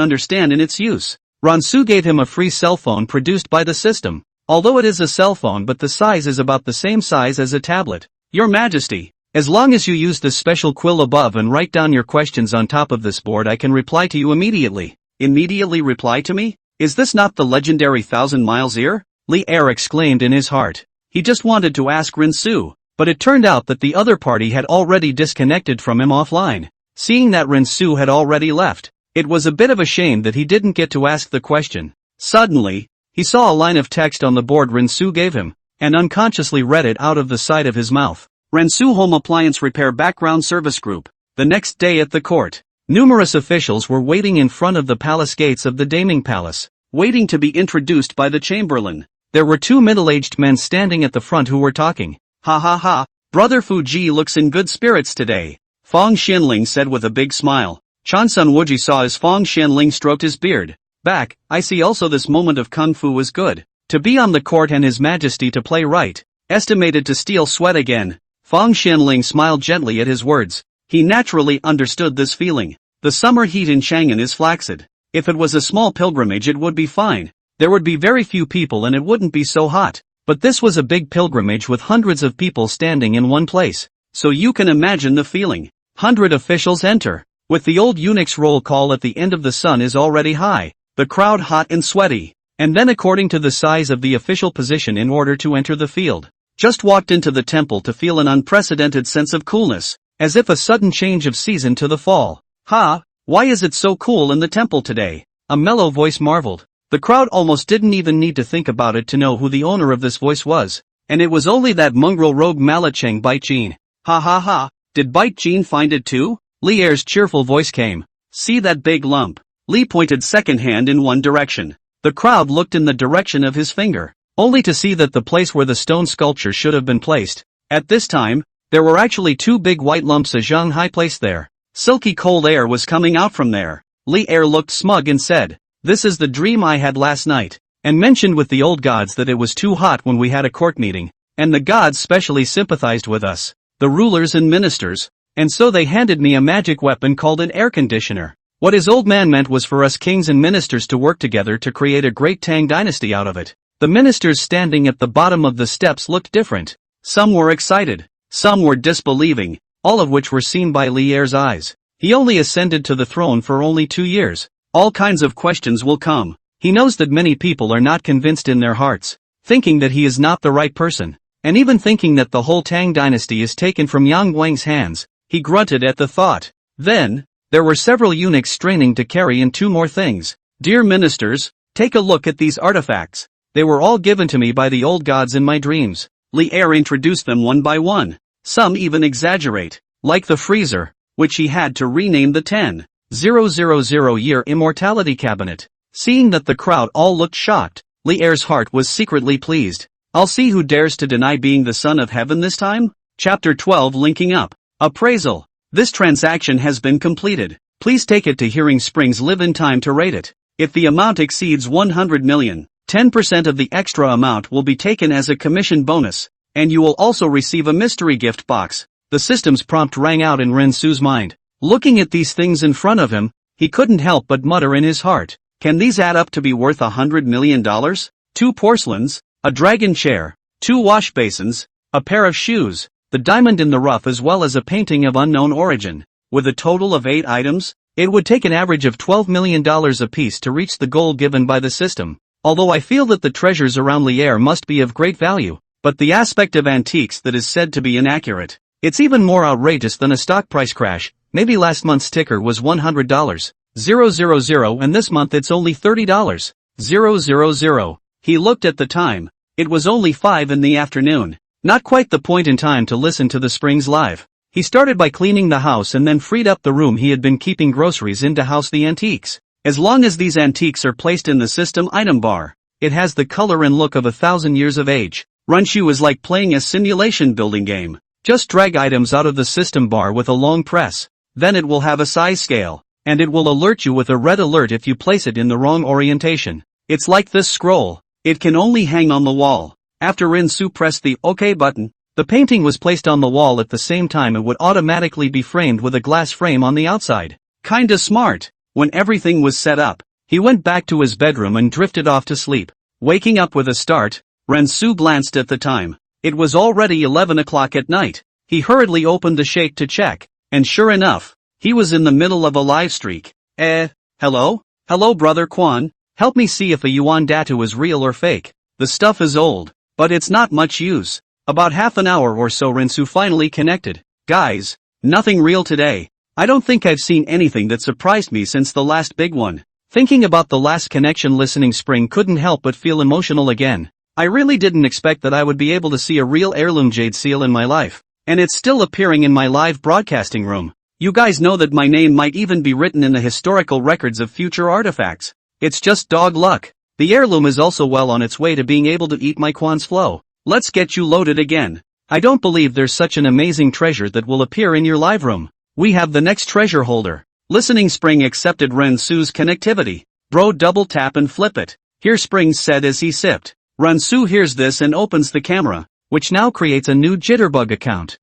understand in its use. Rinsu gave him a free cell phone produced by the system. Although it is a cell phone, but the size is about the same size as a tablet. Your Majesty, as long as you use this special quill above and write down your questions on top of this board, I can reply to you immediately. Immediately reply to me? Is this not the legendary 1,000 Miles Ear? Li Er exclaimed in his heart. He just wanted to ask Rinsu, but it turned out that the other party had already disconnected from him offline. Seeing that Rinsu had already left, it was a bit of a shame that he didn't get to ask the question. Suddenly, he saw a line of text on the board Rinsu gave him, and unconsciously read it out of the side of his mouth. Rinsu Home Appliance Repair Background Service Group. The next day at the court, numerous officials were waiting in front of the palace gates of the Daming Palace, waiting to be introduced by the Chamberlain. There were two middle-aged men standing at the front who were talking. Ha ha ha, Brother Fuji looks in good spirits today, Fong Xianling said with a big smile. Chansun Wuji saw as Fong Xianling stroked his beard. Back, I see also this moment of kung fu was good. To be on the court and His Majesty to play right, estimated to steal sweat again. Fong Xianling smiled gently at his words. He naturally understood this feeling. The summer heat in Chang'an is flaccid. If it was a small pilgrimage it would be fine. There would be very few people and it wouldn't be so hot. But this was a big pilgrimage with hundreds of people standing in one place. So you can imagine the feeling. 100 officials enter. With the old eunuch's roll call at the end of the sun is already high. The crowd hot and sweaty. And then according to the size of the official position in order to enter the field. Just walked into the temple to feel an unprecedented sense of coolness. As if a sudden change of season to the fall. Ha, why is it so cool in the temple today? A mellow voice marveled. The crowd almost didn't even need to think about it to know who the owner of this voice was. And it was only that mongrel rogue Malacheng Baijin. Ha ha ha, did Baijin find it too? Li Er's cheerful voice came. See that big lump? Li pointed second hand in one direction. The crowd looked in the direction of his finger, only to see that the place where the stone sculpture should have been placed. At this time, there were actually two big white lumps of Shanghai placed there. Silky cold air was coming out from there. Li Er looked smug and said, "This is the dream I had last night," and mentioned with the old gods that it was too hot when we had a court meeting, and the gods specially sympathized with us, the rulers and ministers. And so they handed me a magic weapon called an air conditioner. What his old man meant was for us kings and ministers to work together to create a great Tang dynasty out of it. The ministers standing at the bottom of the steps looked different. Some were excited, some were disbelieving, all of which were seen by Li Er's eyes. He only ascended to the throne for only 2 years. All kinds of questions will come. He knows that many people are not convinced in their hearts, thinking that he is not the right person, and even thinking that the whole Tang dynasty is taken from Yang Wang's hands. He grunted at the thought. Then, there were several eunuchs straining to carry in 2 more things. Dear ministers, take a look at these artifacts. They were all given to me by the old gods in my dreams. Li Er introduced them one by one. Some even exaggerate, like the freezer, which he had to rename the 10,000-year immortality cabinet. Seeing that the crowd all looked shocked, Li Er's heart was secretly pleased. I'll see who dares to deny being the son of heaven this time? Chapter 12 Linking Up. Appraisal. This transaction has been completed. Please take it to Hearing Springs Live in time to rate it. If the amount exceeds 100 million, 10% of the extra amount will be taken as a commission bonus, and you will also receive a mystery gift box. The system's prompt rang out in Rinsu's mind. Looking at these things in front of him, he couldn't help but mutter in his heart, can these add up to be worth $100 million? 2 porcelains, a dragon chair, 2 wash basins, a pair of shoes, the diamond in the rough as well as a painting of unknown origin. With a total of 8 items, it would take an average of $12 million apiece to reach the goal given by the system. Although I feel that the treasures around Li Er must be of great value, but the aspect of antiques that is said to be inaccurate. It's even more outrageous than a stock price crash. Maybe last month's ticker was $100, 000 and this month it's only $30, 000. He looked at the time. It was only 5 in the afternoon. Not quite the point in time to listen to the Springs Live. He started by cleaning the house and then freed up the room he had been keeping groceries in to house the antiques. As long as these antiques are placed in the system item bar, it has the color and look of 1,000 years of age. Runshu is like playing a simulation building game. Just drag items out of the system bar with a long press. Then it will have a size scale, and it will alert you with a red alert if you place it in the wrong orientation. It's like this scroll. It can only hang on the wall. After Rinsu pressed the OK button, the painting was placed on the wall at the same time it would automatically be framed with a glass frame on the outside. Kinda smart. When everything was set up, he went back to his bedroom and drifted off to sleep. Waking up with a start, Rinsu glanced at the time. It was already 11 o'clock at night. He hurriedly opened the shake to check, and sure enough, he was in the middle of a live streak. Hello? Hello brother Quan, help me see if a yuan datu is real or fake. The stuff is old. but it's not much use. About half an hour or so Rensu finally connected. Guys, nothing real today. I don't think I've seen anything that surprised me since the last big one. Thinking about the last connection, Listening Spring couldn't help but feel emotional again. I really didn't expect that I would be able to see a real heirloom jade seal in my life. And it's still appearing in my live broadcasting room. You guys know that my name might even be written in the historical records of future artifacts. It's just dog luck. The heirloom is also well on its way to being able to eat my Quan's flow. Let's get you loaded again. I don't believe there's such an amazing treasure that will appear in your live room. We have the next treasure holder. Listening Spring accepted Rensu's connectivity. Bro, double tap and flip it. Here, Spring said as he sipped. Rensu hears this and opens the camera, which now creates a new Jitterbug account.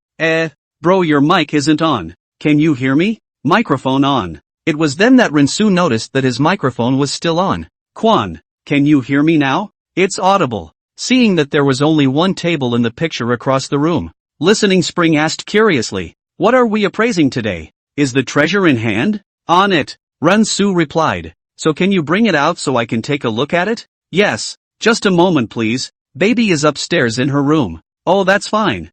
Bro, your mic isn't on. Can you hear me? Microphone on. It was then that Rensu noticed that his microphone was still on. Quan, can you hear me now? It's audible. Seeing that there was only one table in the picture across the room, Listening Spring asked curiously, what are we appraising today? Is the treasure in hand? On it. Rensu replied. So can you bring it out so I can take a look at it? Yes. Just a moment please. Baby is upstairs in her room. Oh, that's fine.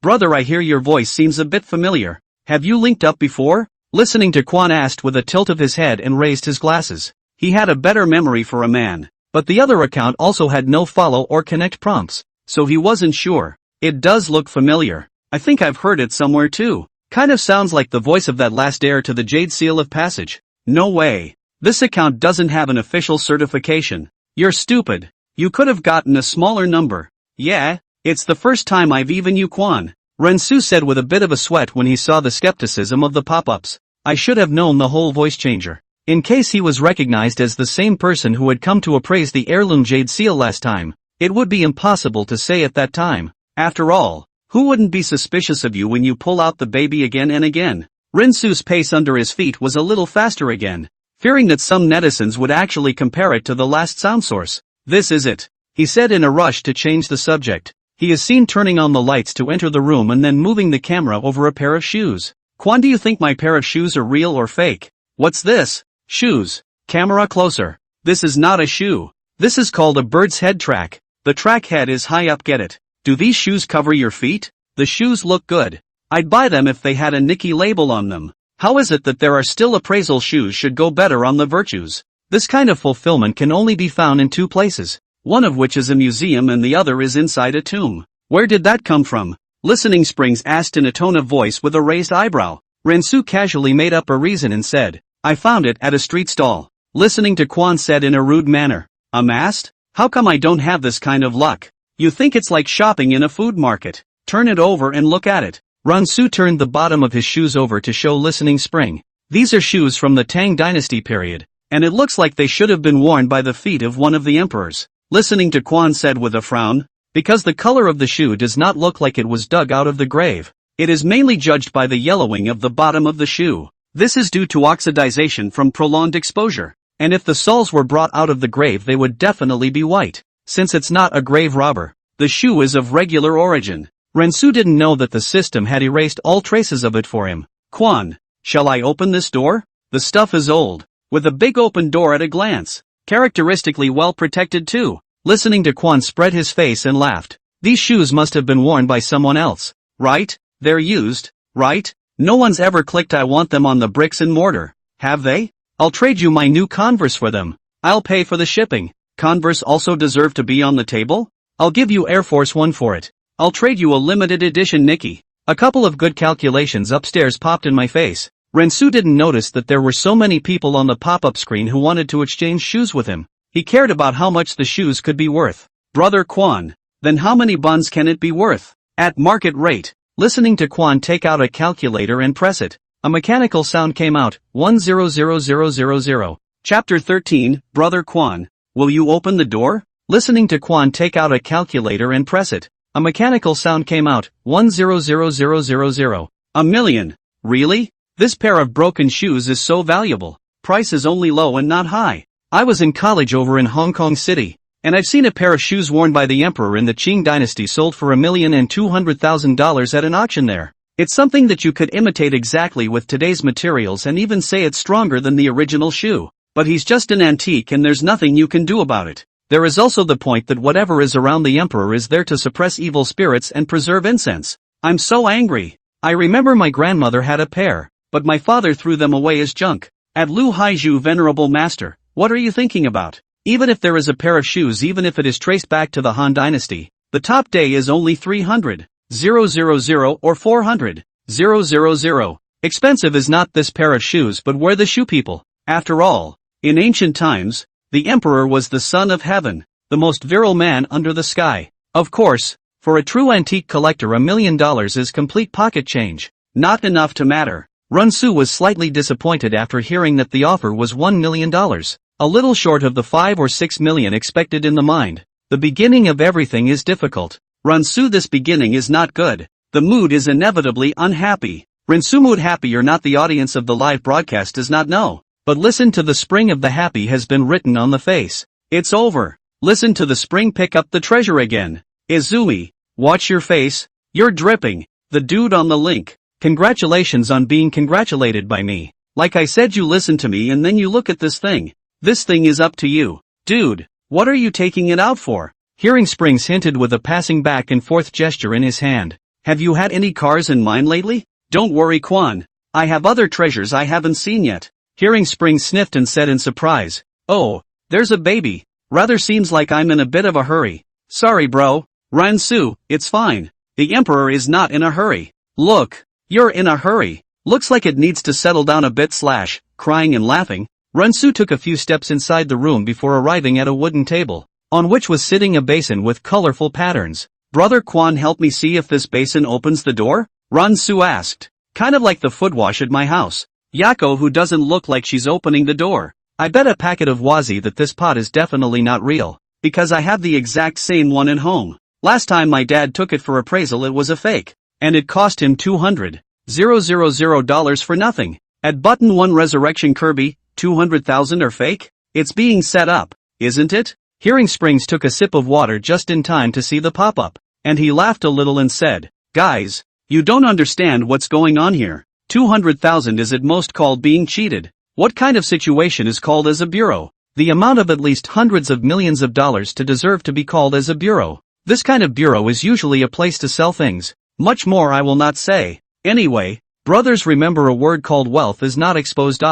Brother, I hear your voice seems a bit familiar. Have you linked up before? Listening to Quan asked with a tilt of his head and raised his glasses. He had a better memory for a man. But the other account also had no follow or connect prompts, so he wasn't sure. It does look familiar. I think I've heard it somewhere too. Kind of sounds like the voice of that last heir to the Jade Seal of Passage. No way. This account doesn't have an official certification. You're stupid. You could have gotten a smaller number. Yeah, it's the first time I've even you Quan. Rensu said with a bit of a sweat when he saw the skepticism of the pop-ups. I should have known the whole voice changer. In case he was recognized as the same person who had come to appraise the heirloom jade seal last time, it would be impossible to say at that time. After all, who wouldn't be suspicious of you when you pull out the baby again and again? Rensu's pace under his feet was a little faster again, fearing that some netizens would actually compare it to the last sound source. This is it, he said in a rush to change the subject. He is seen turning on the lights to enter the room and then moving the camera over a pair of shoes. Quan, do you think my pair of shoes are real or fake? What's this? Shoes. Camera closer. This is not a shoe. This is called a bird's head track. The track head is high up, get it? Do these shoes cover your feet? The shoes look good. I'd buy them if they had a Nikki label on them. How is it that there are still appraisal shoes should go better on the virtues? This kind of fulfillment can only be found in two places, one of which is a museum and the other is inside a tomb. Where did that come from? Listening Springs asked in a tone of voice with a raised eyebrow. Rensu casually made up a reason and said, I found it at a street stall. Listening to Quan said in a rude manner, a mast? How come I don't have this kind of luck? You think it's like shopping in a food market. Turn it over and look at it. Rensu turned the bottom of his shoes over to show Listening Spring. These are shoes from the Tang Dynasty period, and it looks like they should have been worn by the feet of one of the emperors. Listening to Quan said with a frown, because the color of the shoe does not look like it was dug out of the grave. It is mainly judged by the yellowing of the bottom of the shoe. This is due to oxidization from prolonged exposure, and if the soles were brought out of the grave they would definitely be white. Since it's not a grave robber, the shoe is of regular origin. Rensu didn't know that the system had erased all traces of it for him. Quan, shall I open this door? The stuff is old, with a big open door at a glance. Characteristically well protected too. Listening to Quan spread his face and laughed. These shoes must have been worn by someone else, right? They're used, right? No one's ever clicked I want them on the bricks and mortar, have they? I'll trade you my new Converse for them. I'll pay for the shipping. Converse also deserve to be on the table? I'll give you Air Force One for it. I'll trade you a limited edition Nikki. A couple of good calculations upstairs popped in my face. Rensu didn't notice that there were so many people on the pop-up screen who wanted to exchange shoes with him. He cared about how much the shoes could be worth. Brother Quan, then how many buns can it be worth? At market rate. Listening to Quan take out a calculator and press it. A mechanical sound came out, 100000. Chapter 13, Brother Quan, will you open the door? Listening to Quan take out a calculator and press it. A mechanical sound came out, 100000. A million. Really? This pair of broken shoes is so valuable. Price is only low and not high. I was in college over in Hong Kong City, and I've seen a pair of shoes worn by the emperor in the Qing dynasty sold for $1,200,000 at an auction there. It's something that you could imitate exactly with today's materials and even say it's stronger than the original shoe. But he's just an antique and there's nothing you can do about it. There is also the point that whatever is around the emperor is there to suppress evil spirits and preserve incense. I'm so angry. I remember my grandmother had a pair, but my father threw them away as junk. At Lu Haiju, venerable master, what are you thinking about? Even if there is a pair of shoes, even if it is traced back to the Han dynasty, the top day is only 300,000 or 400,000. Expensive is not this pair of shoes, but we're the shoe people. After all, in ancient times, the emperor was the son of heaven, the most virile man under the sky. Of course, for a true antique collector, $1 million is complete pocket change. Not enough to matter. Runsu was slightly disappointed after hearing that the offer was $1 million, a little short of the 5 or 6 million expected in the mind. The beginning of everything is difficult. Runsu, this beginning is not good. The mood is inevitably unhappy. Rinsu, mood happy or not, the audience of the live broadcast does not know. But listen to the spring of the happy has been written on the face. It's over. Listen to the spring, pick up the treasure again. Izumi, watch your face. You're dripping. The dude on the link. Congratulations on being congratulated by me. Like I said, you listen to me and then you look at this thing. This thing is up to you. Dude, what are you taking it out for? Hearing Springs hinted with a passing back and forth gesture in his hand. Have you had any cars in mind lately? Don't worry, Quan. I have other treasures I haven't seen yet. Hearing Springs sniffed and said in surprise, oh, there's a baby. Rather seems like I'm in a bit of a hurry. Sorry bro. Ransu, it's fine. The emperor is not in a hurry. Look. You're in a hurry. Looks like it needs to settle down a bit / crying and laughing. Runsu took a few steps inside the room before arriving at a wooden table, on which was sitting a basin with colorful patterns. Brother Quan, help me see if this basin opens the door? Runsu asked. Kind of like the foot wash at my house. Yako, who doesn't look like she's opening the door. I bet a packet of wazi that this pot is definitely not real, because I have the exact same one at home. Last time my dad took it for appraisal, it was a fake. And it cost him $200,000 for nothing. At button 1, Resurrection Kirby, 200,000 are fake? It's being set up, isn't it? Hearing Springs took a sip of water just in time to see the pop-up, and he laughed a little and said, guys, you don't understand what's going on here. 200,000 is at most called being cheated. What kind of situation is called as a bureau? The amount of at least hundreds of millions of dollars to deserve to be called as a bureau. This kind of bureau is usually a place to sell things. Much more I will not say. Anyway, brothers, remember a word called wealth is not exposed.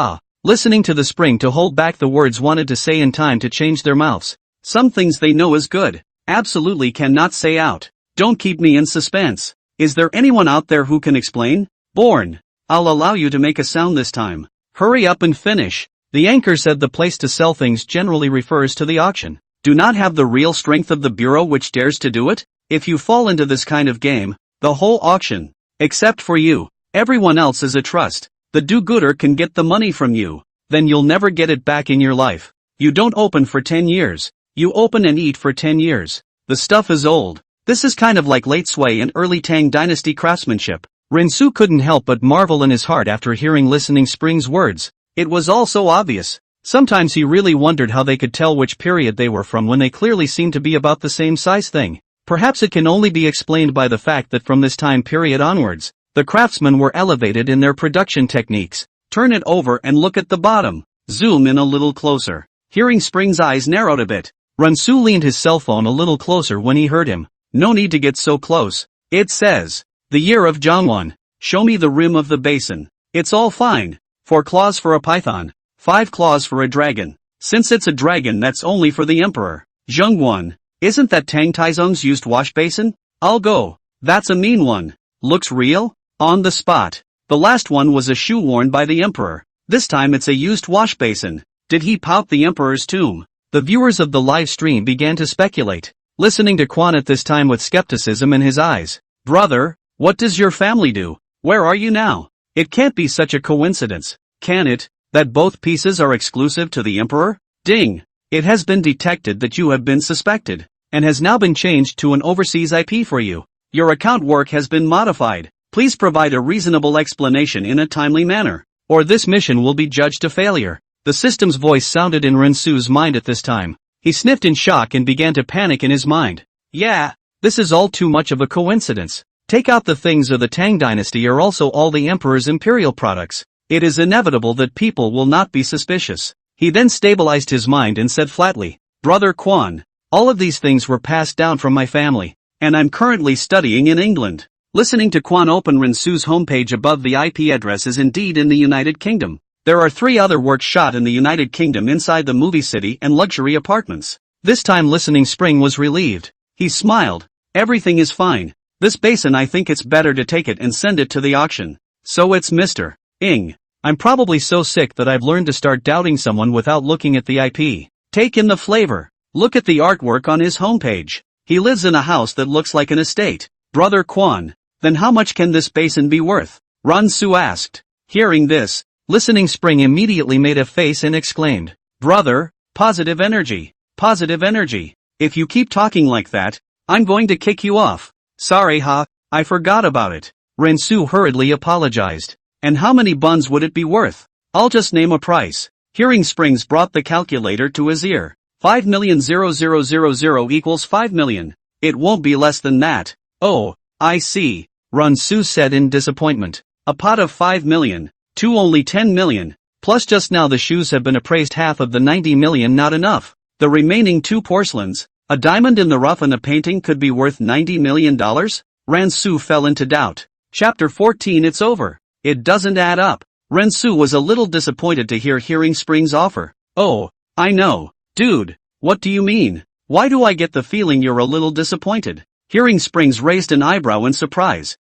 Listening to the spring to hold back the words wanted to say in time to change their mouths. Some things they know is good. Absolutely cannot say out. Don't keep me in suspense. Is there anyone out there who can explain? Born. I'll allow you to make a sound this time. Hurry up and finish. The anchor said the place to sell things generally refers to the auction. Do not have the real strength of the bureau which dares to do it? If you fall into this kind of game, the whole auction, except for you, everyone else is a trust. The do-gooder can get the money from you. Then you'll never get it back in your life. You don't open for 10 years. You open and eat for 10 years. The stuff is old. This is kind of like late Sui and early Tang dynasty craftsmanship. Rinsu couldn't help but marvel in his heart after hearing Listening Spring's words. It was all so obvious. Sometimes he really wondered how they could tell which period they were from when they clearly seemed to be about the same size thing. Perhaps it can only be explained by the fact that from this time period onwards, the craftsmen were elevated in their production techniques. Turn it over and look at the bottom. Zoom in a little closer. Hearing Spring's eyes narrowed a bit. Runsu leaned his cell phone a little closer when he heard him. No need to get so close. It says, the year of Zhongwan. Show me the rim of the basin. It's all fine. 4 claws for a python. 5 claws for a dragon. Since it's a dragon, that's only for the emperor. Zhongwan. Isn't that Tang Taizong's used wash basin? I'll go. That's a mean one. Looks real? On the spot. The last one was a shoe worn by the emperor. This time it's a used wash basin. Did he pout the emperor's tomb? The viewers of the live stream began to speculate, listening to Quan at this time with skepticism in his eyes. Brother, what does your family do? Where are you now? It can't be such a coincidence, can it, that both pieces are exclusive to the emperor? Ding! It has been detected that you have been suspected, and has now been changed to an overseas IP for you. Your account work has been modified. Please provide a reasonable explanation in a timely manner, or this mission will be judged a failure. The system's voice sounded in Rensu's mind at this time. He sniffed in shock and began to panic in his mind. Yeah, this is all too much of a coincidence. Take out the things of the Tang dynasty or also all the emperor's imperial products. It is inevitable that people will not be suspicious. He then stabilized his mind and said flatly, Brother Quan, All of these things were passed down from my family, and I'm currently studying in England. Listening to Quan open Rinsu's homepage above the IP address is indeed in the United Kingdom. There are 3 other works shot in the United Kingdom inside the movie city and luxury apartments. This time Listening Spring was relieved. He smiled. Everything is fine. This basin, I think it's better to take it and send it to the auction. So it's Mr. Ing. I'm probably so sick that I've learned to start doubting someone without looking at the IP. Take in the flavor. Look at the artwork on his homepage. He lives in a house that looks like an estate. Brother Quan. Then how much can this basin be worth? Rinsu asked. Hearing this, Listening Spring immediately made a face and exclaimed, Brother, positive energy. Positive energy. If you keep talking like that, I'm going to kick you off. Sorry I forgot about it. Rinsu hurriedly apologized. And how many buns would it be worth? I'll just name a price. Hearing Springs brought the calculator to his ear. 5,000,000 equals 5 million. It won't be less than that. Oh, I see. Rinsu said in disappointment. A pot of 5 million. 2 only 10 million. Plus just now the shoes have been appraised half of the 90 million not enough. The remaining 2 porcelains, a diamond in the rough and a painting could be worth $90 million? Rinsu fell into doubt. Chapter 14 It's over. It doesn't add up. Rinsu was a little disappointed to hear Hearing Spring's offer. Oh, I know. Dude, what do you mean? Why do I get the feeling you're a little disappointed? Hearing Springs raised an eyebrow in surprise.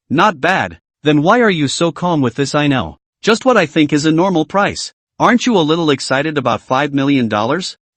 Not bad. Then why are you so calm with this? I know. Just what I think is a normal price. Aren't you a little excited about $5 million?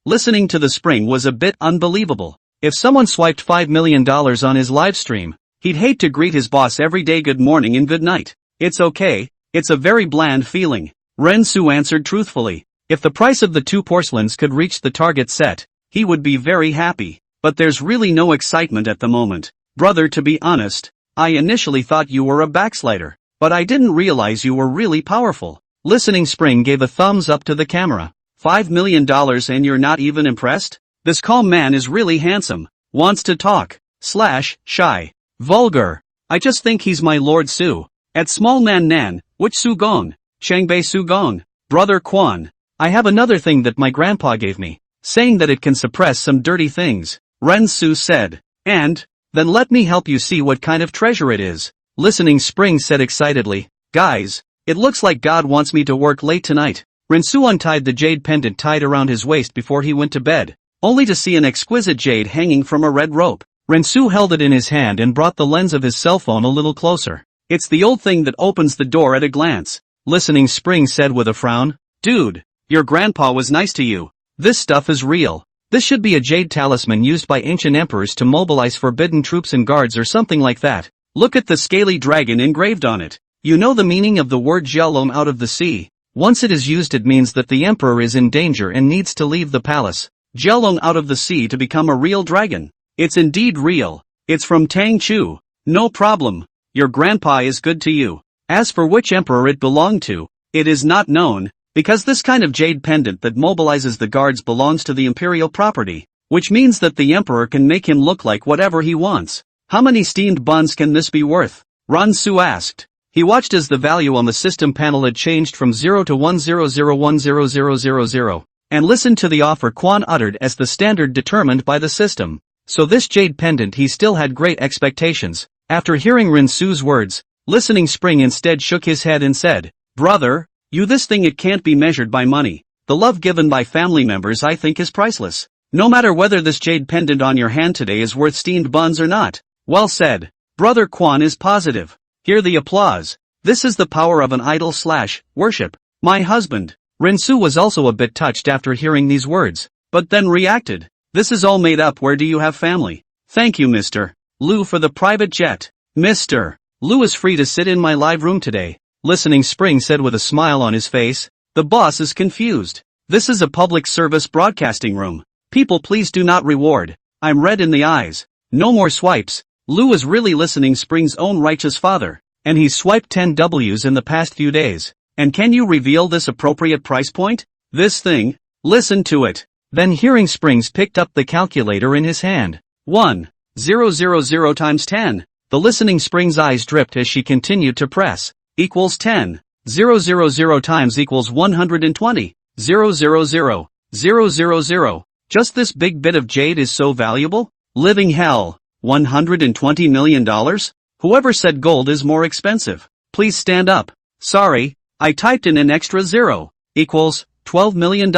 Listening to the Spring was a bit unbelievable. If someone swiped $5 million on his live stream, he'd hate to greet his boss every day good morning and good night. It's okay. It's a very bland feeling. Rinsu answered truthfully. If the price of the 2 porcelains could reach the target set, he would be very happy. But there's really no excitement at the moment. Brother, to be honest, I initially thought you were a backslider, but I didn't realize you were really powerful. Listening Spring gave a thumbs up to the camera. $5 million and you're not even impressed? This calm man is really handsome. Wants to talk. / shy. Vulgar. I just think he's my Lord Su. At Small Man Nan, which Su Gong? Changbei Su Gong. Brother Quan. I have another thing that my grandpa gave me, saying that it can suppress some dirty things. Rinsu said. And? Then let me help you see what kind of treasure it is. Listening Spring said excitedly. Guys, it looks like God wants me to work late tonight. Rinsu untied the jade pendant tied around his waist before he went to bed, only to see an exquisite jade hanging from a red rope. Rinsu held it in his hand and brought the lens of his cell phone a little closer. It's the old thing that opens the door at a glance. Listening Spring said with a frown. Dude, your grandpa was nice to you. This stuff is real. This should be a jade talisman used by ancient emperors to mobilize forbidden troops and guards or something like that. Look at the scaly dragon engraved on it. You know the meaning of the word Jialong out of the sea. Once it is used it means that the emperor is in danger and needs to leave the palace. Jialong out of the sea to become a real dragon. It's indeed real. It's from Tang Chu. No problem. Your grandpa is good to you. As for which emperor it belonged to, it is not known, because this kind of jade pendant that mobilizes the guards belongs to the imperial property, which means that the emperor can make him look like whatever he wants. How many steamed buns can this be worth? Rinsu asked. He watched as the value on the system panel had changed from 0 to 100100000, and listened to the offer Quan uttered as the standard determined by the system. So this jade pendant, he still had great expectations. After hearing Rinsu's words, Listening Spring instead shook his head and said, Brother, this thing it can't be measured by money. The love given by family members I think is priceless. No matter whether this jade pendant on your hand today is worth steamed buns or not. Well said. Brother Quan is positive. Hear the applause. This is the power of an idol / worship. My husband. Rinsu was also a bit touched after hearing these words, but then reacted. This is all made up. Where do you have family? Thank you Mr. Lu for the private jet. Mr. Lu is free to sit in my live room today. Listening Spring said with a smile on his face. The boss is confused. This is a public service broadcasting room. People please do not reward. I'm red in the eyes. No more swipes. Lu is really Listening Spring's own righteous father, and he's swiped 10 Ws in the past few days. And can you reveal this appropriate price point? This thing? Listen to it. Then Hearing Springs picked up the calculator in his hand. 1,000 times 10. The Listening Spring's eyes dripped as she continued to press. Equals 10. 000 times equals 120. 000. 000. Just this big bit of jade is so valuable? Living hell. $120 million? Whoever said gold is more expensive? Please stand up. Sorry, I typed in an extra zero. Equals $12 million.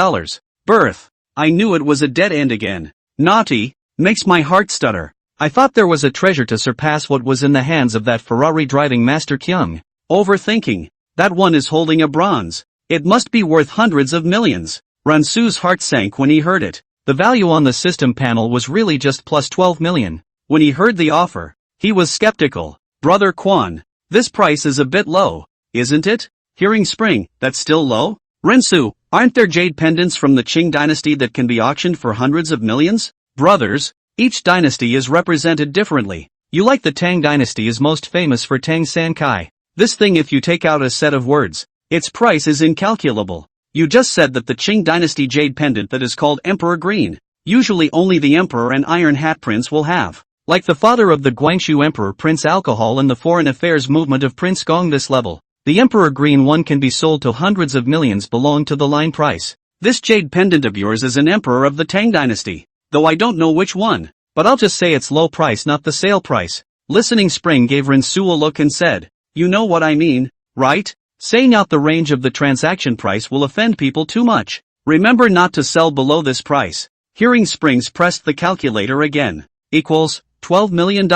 Birth. I knew it was a dead end again. Naughty. Makes my heart stutter. I thought there was a treasure to surpass what was in the hands of that Ferrari driving Master Kyung. Overthinking. That one is holding a bronze. It must be worth hundreds of millions. Ransu's heart sank when he heard it. The value on the system panel was really just plus 12 million. When he heard the offer, he was skeptical. Brother Quan, this price is a bit low, isn't it? Hearing Spring, that's still low? Rensu, aren't there jade pendants from the Qing dynasty that can be auctioned for hundreds of millions? Brothers, each dynasty is represented differently. You like the Tang dynasty is most famous for Tang San Kai. This thing, if you take out a set of words, its price is incalculable. You just said that the Qing dynasty jade pendant that is called Emperor Green, usually only the Emperor and Iron Hat Prince will have. Like the father of the Guangxu Emperor Prince Alcohol and the foreign affairs movement of Prince Gong, this level, the Emperor Green one can be sold to hundreds of millions belong to the line price. This jade pendant of yours is an Emperor of the Tang dynasty, though I don't know which one, but I'll just say it's low price, not the sale price. Listening Spring gave Rensu a look and said, you know what I mean, right? Saying out the range of the transaction price will offend people too much. Remember not to sell below this price. Hearing Springs pressed the calculator again. Equals $12 million.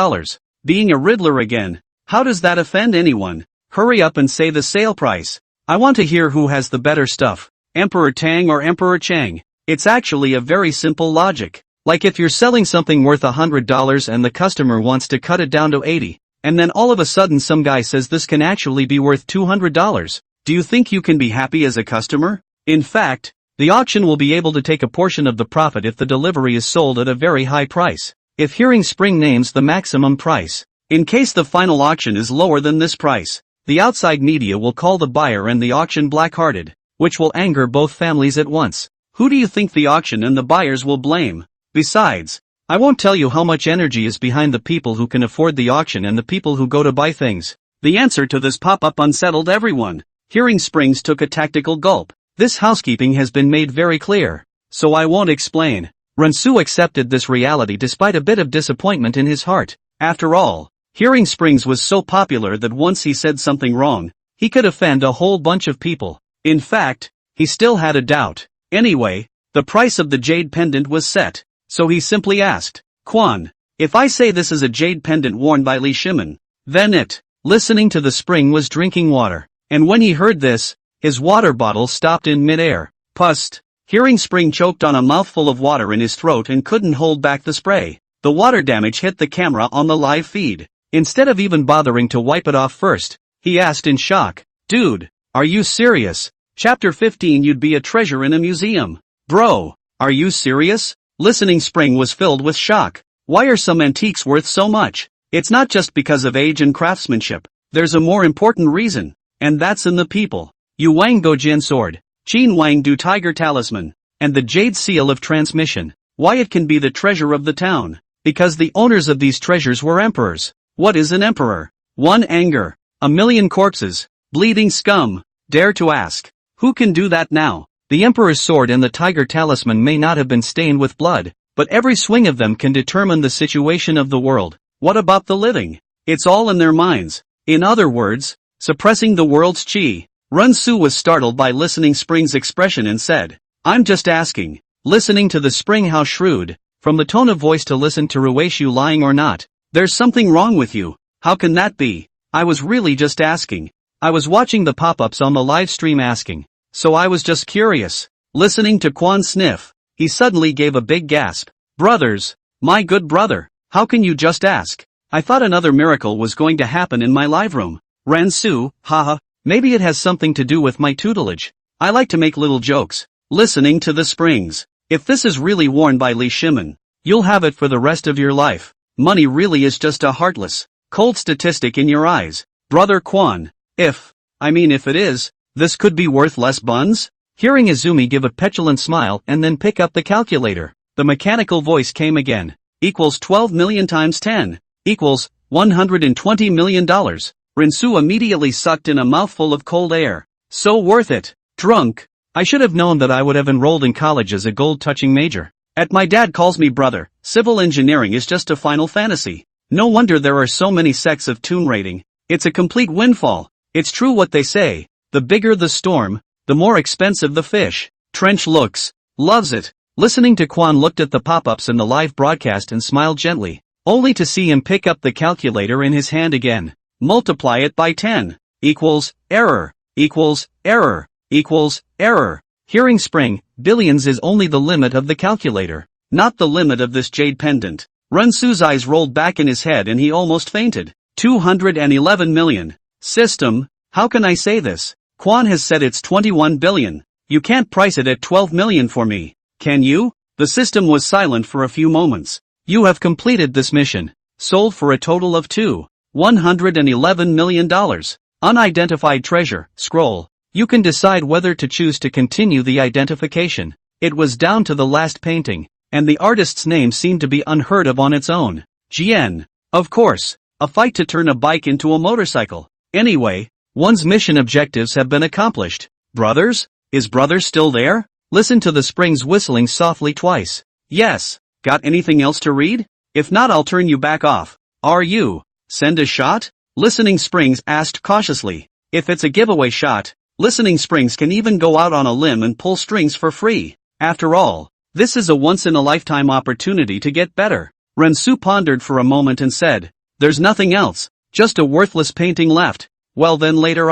Being a riddler again. How does that offend anyone? Hurry up and say the sale price. I want to hear who has the better stuff. Emperor Tang or Emperor Chang. It's actually a very simple logic. Like if you're selling something worth $100 and the customer wants to cut it down to 80. And then all of a sudden some guy says this can actually be worth $200. Do you think you can be happy as a customer? In fact, the auction will be able to take a portion of the profit if the delivery is sold at a very high price. If Hearing Spring names the maximum price, in case the final auction is lower than this price, the outside media will call the buyer and the auction black-hearted, which will anger both families at once. Who do you think the auction and the buyers will blame? Besides, I won't tell you how much energy is behind the people who can afford the auction and the people who go to buy things. The answer to this pop-up unsettled everyone. Hearing Springs took a tactical gulp. This housekeeping has been made very clear, so I won't explain. Rensu accepted this reality despite a bit of disappointment in his heart. After all, Hearing Springs was so popular that once he said something wrong, he could offend a whole bunch of people. In fact, he still had a doubt. Anyway, the price of the jade pendant was set. So he simply asked, Quan, if I say this is a jade pendant worn by Li Shimen, then it, listening to the Spring was drinking water, and when he heard this, his water bottle stopped in midair. Pust. Hearing Spring choked on a mouthful of water in his throat and couldn't hold back the spray. The water damage hit the camera on the live feed. Instead of even bothering to wipe it off first, he asked in shock, dude, are you serious? Chapter 15 You'd be a treasure in a museum. Bro, are you serious? Listening Spring was filled with shock. Why are some antiques worth so much? It's not just because of age and craftsmanship. There's a more important reason, and that's in the people. Yu Wang Gojin Sword, Qin Wang Du Tiger Talisman, and the Jade Seal of Transmission. Why it can be the treasure of the town? Because the owners of these treasures were emperors. What is an emperor? 1 anger, 1,000,000 corpses, bleeding scum. Dare to ask. Who can do that now? The Emperor's sword and the Tiger Talisman may not have been stained with blood, but every swing of them can determine the situation of the world. What about the living? It's all in their minds. In other words, suppressing the world's qi. Rensu was startled by Listening Spring's expression and said, I'm just asking. Listening to the Spring, how shrewd. From the tone of voice to listen to Rueishu lying or not. There's something wrong with you. How can that be? I was really just asking. I was watching the pop-ups on the live stream asking. So I was just curious. Listening to Quan sniff, he suddenly gave a big gasp. Brothers, my good brother, how can you just ask? I thought another miracle was going to happen in my live room. Ransu, haha, maybe it has something to do with my tutelage. I like to make little jokes. Listening to the Springs. If this is really worn by Li Shimen, you'll have it for the rest of your life. Money really is just a heartless, cold statistic in your eyes. Brother Quan, if it is, this could be worth less buns? Hearing Izumi give a petulant smile and then pick up the calculator, the mechanical voice came again. Equals 12 million times 10. Equals $120 million. Rinsu immediately sucked in a mouthful of cold air. So worth it. Drunk. I should have known that I would have enrolled in college as a gold-touching major. My dad calls me brother. Civil engineering is just a final fantasy. No wonder there are so many sects of tomb raiding. It's a complete windfall. It's true what they say. The bigger the storm, the more expensive the fish. Trench looks. Loves it. Listening to Quan looked at the pop-ups in the live broadcast and smiled gently, only to see him pick up the calculator in his hand again. Multiply it by 10. Equals, error. Equals, error. Equals, error. Hearing spring, billions is only the limit of the calculator, not the limit of this jade pendant. Rensu's eyes rolled back in his head and he almost fainted. 211 million. System, how can I say this? Quan has said it's 21 billion. You can't price it at 12 million for me, can you? The system was silent for a few moments. You have completed this mission. Sold for a total of $111 million. Unidentified treasure, scroll. You can decide whether to choose to continue the identification. It was down to the last painting, and the artist's name seemed to be unheard of on its own. Jian. Of course. A fight to turn a bike into a motorcycle. Anyway, one's mission objectives have been accomplished. Brothers? Is brother still there? Listen to the springs whistling softly twice. Yes. Got anything else to read? If not, I'll turn you back off. Are you? Send a shot? Listening Springs asked cautiously. If it's a giveaway shot, Listening Springs can even go out on a limb and pull strings for free. After all, this is a once-in-a-lifetime opportunity to get better. Rensu pondered for a moment and said, there's nothing else, just a worthless painting left. Well then later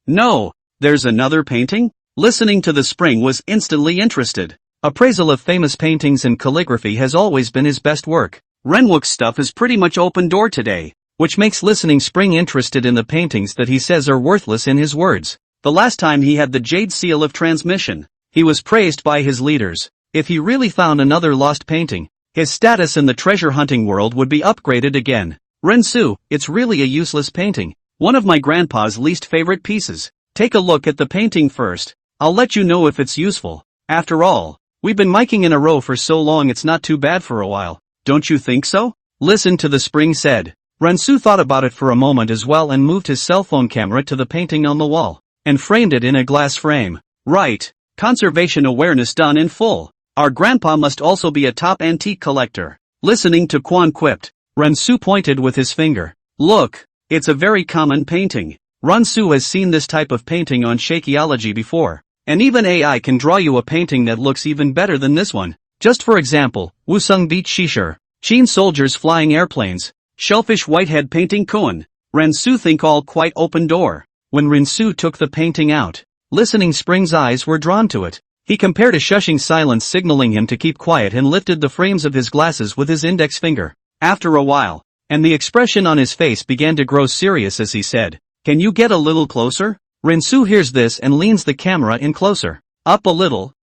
No, there's another painting? Listening to the spring was instantly interested. Appraisal of famous paintings and calligraphy has always been his best work. Renwook's stuff is pretty much open door today, which makes Listening Spring interested in the paintings that he says are worthless in his words. The last time he had the Jade Seal of Transmission, he was praised by his leaders. If he really found another lost painting, his status in the treasure hunting world would be upgraded again. Rensu, it's really a useless painting. One of my grandpa's least favorite pieces. Take a look at the painting first. I'll let you know if it's useful. After all, we've been miking in a row for so long it's not too bad for a while. Don't you think so? Listen to the spring said. Rensu thought about it for a moment as well and moved his cell phone camera to the painting on the wall, and framed it in a glass frame. Right. Conservation awareness done in full. Our grandpa must also be a top antique collector. Listening to Quan quipped. Rensu pointed with his finger. Look, it's a very common painting. Rensu has seen this type of painting on Shakeology before. And even AI can draw you a painting that looks even better than this one. Just for example, Wusung Beach Shishir, Chin soldiers flying airplanes, shellfish whitehead painting Kuan. Rensu think all quite open door. When Rensu took the painting out, Listening Spring's eyes were drawn to it. He compared a shushing silence signaling him to keep quiet and lifted the frames of his glasses with his index finger. After a while, and the expression on his face began to grow serious as he said, can you get a little closer? Rensu hears this and leans the camera in closer. Up a little,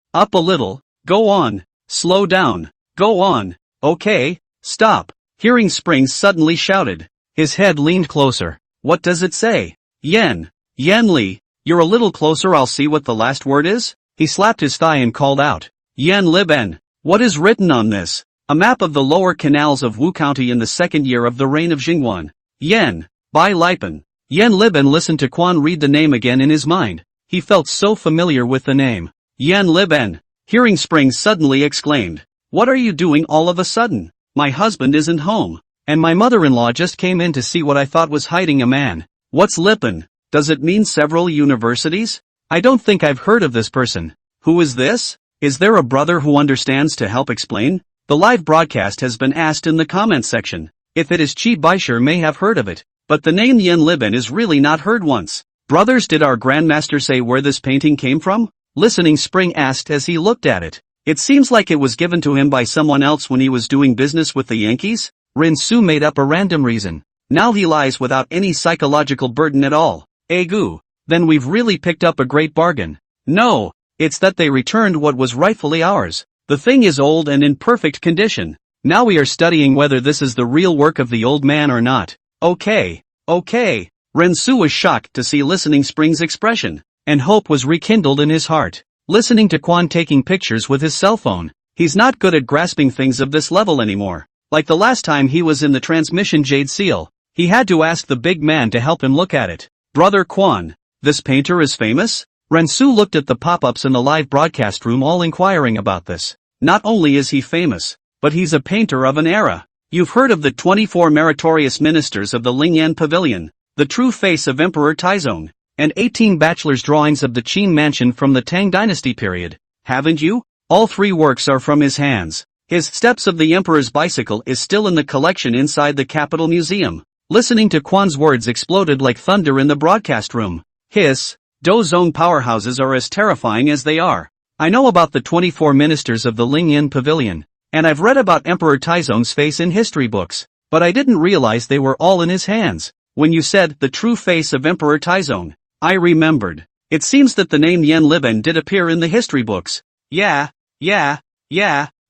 go on, slow down, go on, okay, stop. Hearing Springs suddenly shouted. His head leaned closer. What does it say? Yen Li, you're a little closer, I'll see what the last word is? He slapped his thigh and called out. Yen Liben. What is written on this? A map of the lower canals of Wu County in the second year of the reign of Jingwan. Yen. Bai Lipen. Yen Liben listened to Quan read the name again in his mind. He felt so familiar with the name. Yen Liben. Hearing Springs suddenly exclaimed. What are you doing all of a sudden? My husband isn't home. And my mother-in-law just came in to see what I thought was hiding a man. What's Lipen? Does it mean several universities? I don't think I've heard of this person. Who is this? Is there a brother who understands to help explain? The live broadcast has been asked in the comment section. If it is Chi Baisher may have heard of it, but the name Yen Liben is really not heard once. Brothers, did our grandmaster say where this painting came from? Listening Spring asked as he looked at it. It seems like it was given to him by someone else when he was doing business with the Yankees. Rensu made up a random reason. Now he lies without any psychological burden at all. Egu. Then we've really picked up a great bargain. No, it's that they returned what was rightfully ours. The thing is old and in perfect condition. Now we are studying whether this is the real work of the old man or not. Okay. Rensu was shocked to see Listening Spring's expression, and hope was rekindled in his heart. Listening to Quan taking pictures with his cell phone, he's not good at grasping things of this level anymore. Like the last time he was in the transmission Jade Seal, he had to ask the big man to help him look at it. Brother Quan, this painter is famous? Rensu looked at the pop-ups in the live broadcast room, all inquiring about this. Not only is he famous, but he's a painter of an era. You've heard of the 24 meritorious ministers of the Lingyan Pavilion, the true face of Emperor Taizong, and 18 bachelor's drawings of the Qin mansion from the Tang dynasty period, haven't you? All 3 works are from his hands. His Steps of the Emperor's Bicycle is still in the collection inside the Capitol Museum. Listening to Quan's words exploded like thunder in the broadcast room. His Dozong powerhouses are as terrifying as they are. I know about the 24 ministers of the Lingyan Pavilion, and I've read about Emperor Taizong's face in history books, but I didn't realize they were all in his hands. When you said the true face of Emperor Taizong, I remembered. It seems that the name Yen Liben did appear in the history books. Yeah,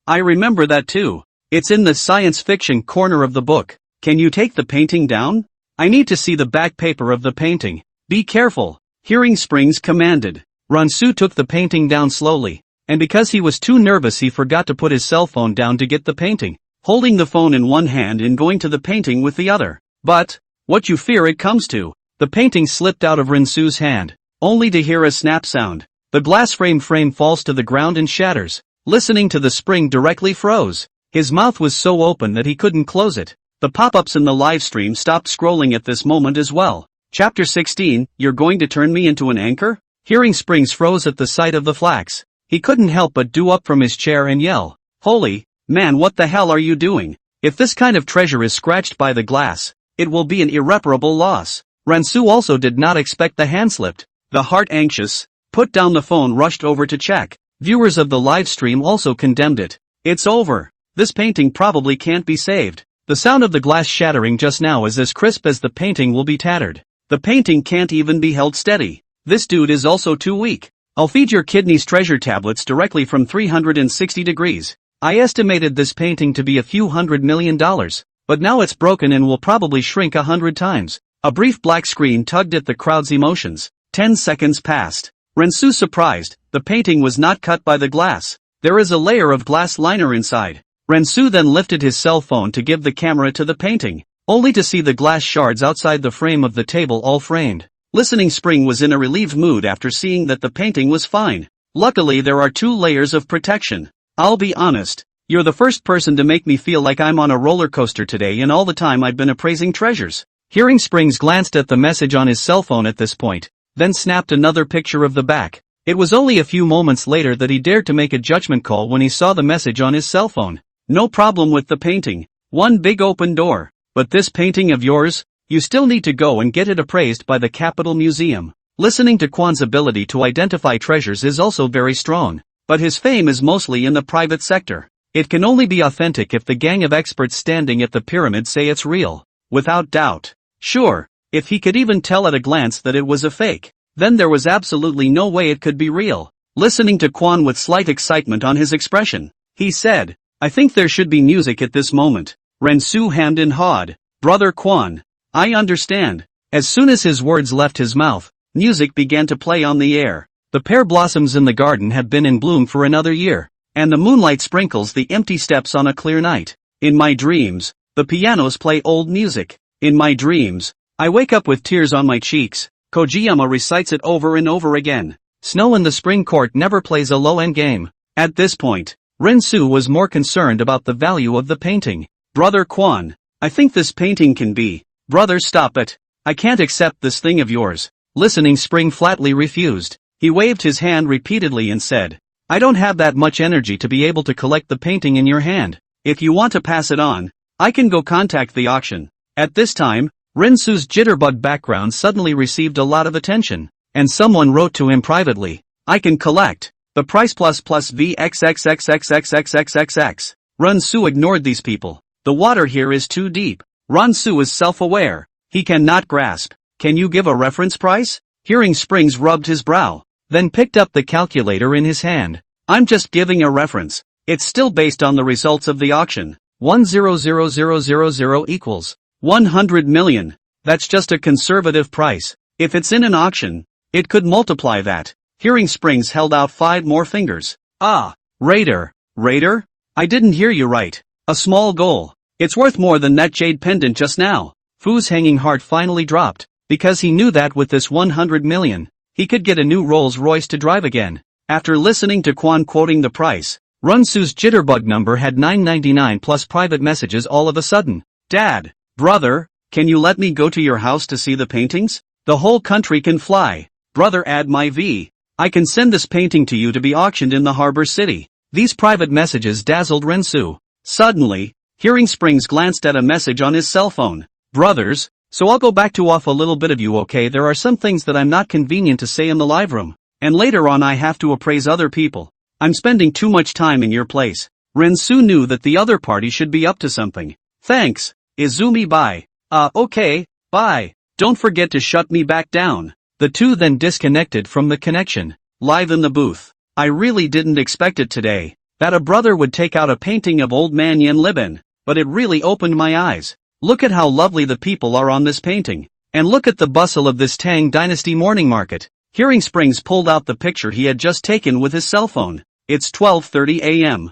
I remember that too. It's in the science fiction corner of the book. Can you take the painting down? I need to see the back paper of the painting. Be careful, Hearing Springs commanded. Ransu took the painting down slowly, and because he was too nervous he forgot to put his cell phone down to get the painting, holding the phone in one hand and going to the painting with the other. But, what you fear it comes to. The painting slipped out of Ransu's hand, only to hear a snap sound. The glass frame falls to the ground and shatters. Listening to the spring directly froze. His mouth was so open that he couldn't close it. The pop-ups in the live stream stopped scrolling at this moment as well. Chapter 16, You're going to turn me into an anchor? Hearing Springs froze at the sight of the flax. He couldn't help but do up from his chair and yell, "Holy, man, what the hell are you doing? If this kind of treasure is scratched by the glass, it will be an irreparable loss." Ransu also did not expect the hand slipped. The heart anxious, put down the phone, rushed over to check. Viewers of the live stream also condemned it. It's over. This painting probably can't be saved. The sound of the glass shattering just now is as crisp as the painting will be tattered. The painting can't even be held steady. This dude is also too weak. I'll feed your kidneys treasure tablets directly from 360 degrees. I estimated this painting to be a few $100 million, but now it's broken and will probably shrink 100 times. A brief black screen tugged at the crowd's emotions. 10 seconds passed. Ransu surprised, the painting was not cut by the glass. There is a layer of glass liner inside. Ransu then lifted his cell phone to give the camera to the painting, only to see the glass shards outside the frame of the table all framed. Listening Spring was in a relieved mood after seeing that the painting was fine. Luckily there are 2 layers of protection. I'll be honest, you're the first person to make me feel like I'm on a roller coaster today in all the time I've been appraising treasures. Hearing Springs glanced at the message on his cell phone at this point, then snapped another picture of the back. It was only a few moments later that he dared to make a judgment call when he saw the message on his cell phone. No problem with the painting. One big open door. But this painting of yours? You still need to go and get it appraised by the Capitol Museum. Listening to Quan's ability to identify treasures is also very strong, but his fame is mostly in the private sector. It can only be authentic if the gang of experts standing at the pyramid say it's real. Without doubt. Sure, if he could even tell at a glance that it was a fake, then there was absolutely no way it could be real. Listening to Quan with slight excitement on his expression, he said, "I think there should be music at this moment." Ransu hemmed and hawed. "Brother Quan, I understand." As soon as his words left his mouth, music began to play on the air. The pear blossoms in the garden had been in bloom for another year, and the moonlight sprinkles the empty steps on a clear night. In my dreams, the pianos play old music. In my dreams, I wake up with tears on my cheeks. Kojiyama recites it over and over again. Snow in the Spring Court never plays a low-end game. At this point, Rensu was more concerned about the value of the painting. "Brother Quan, I think this painting can be." "Brother, stop it. I can't accept this thing of yours." Listening Spring flatly refused. He waved his hand repeatedly and said, "I don't have that much energy to be able to collect the painting in your hand. If you want to pass it on, I can go contact the auction." At this time, Rensu's jitterbug background suddenly received a lot of attention, and someone wrote to him privately, "I can collect the price plus VXXXXXXXXXX." Rensu ignored these people. The water here is too deep. Rensu is self-aware. He cannot grasp. "Can you give a reference price?" Hearing Springs rubbed his brow, then picked up the calculator in his hand. "I'm just giving a reference. It's still based on the results of the auction. 100,000 equals 100 million. That's just a conservative price. If it's in an auction, it could multiply that." Hearing Springs held out 5 more fingers. "Ah, Raider. Raider? I didn't hear you right. A small goal. It's worth more than that jade pendant just now." Fu's hanging heart finally dropped, because he knew that with this 100 million, he could get a new Rolls-Royce to drive again. After listening to Quan quoting the price, Runsu's jitterbug number had 999 plus private messages all of a sudden. Dad, brother, can you let me go to your house to see the paintings? The whole country can fly. Brother, add my V. I can send this painting to you to be auctioned in the harbor city. These private messages dazzled Rensu. Suddenly, Hearing Springs glanced at a message on his cell phone. Brothers, so I'll go back to off a little bit of you, okay? There are some things that I'm not convenient to say in the live room. And later on I have to appraise other people. I'm spending too much time in your place. Rensu knew that the other party should be up to something. Thanks, Izumi, bye. Okay, bye. Don't forget to shut me back down. The two then disconnected from the connection. Live in the booth. I really didn't expect it today, that a brother would take out a painting of old man Yen Liban, but it really opened my eyes. Look at how lovely the people are on this painting. And look at the bustle of this Tang Dynasty morning market. Hearing Springs pulled out the picture he had just taken with his cell phone. It's 12:30 a.m.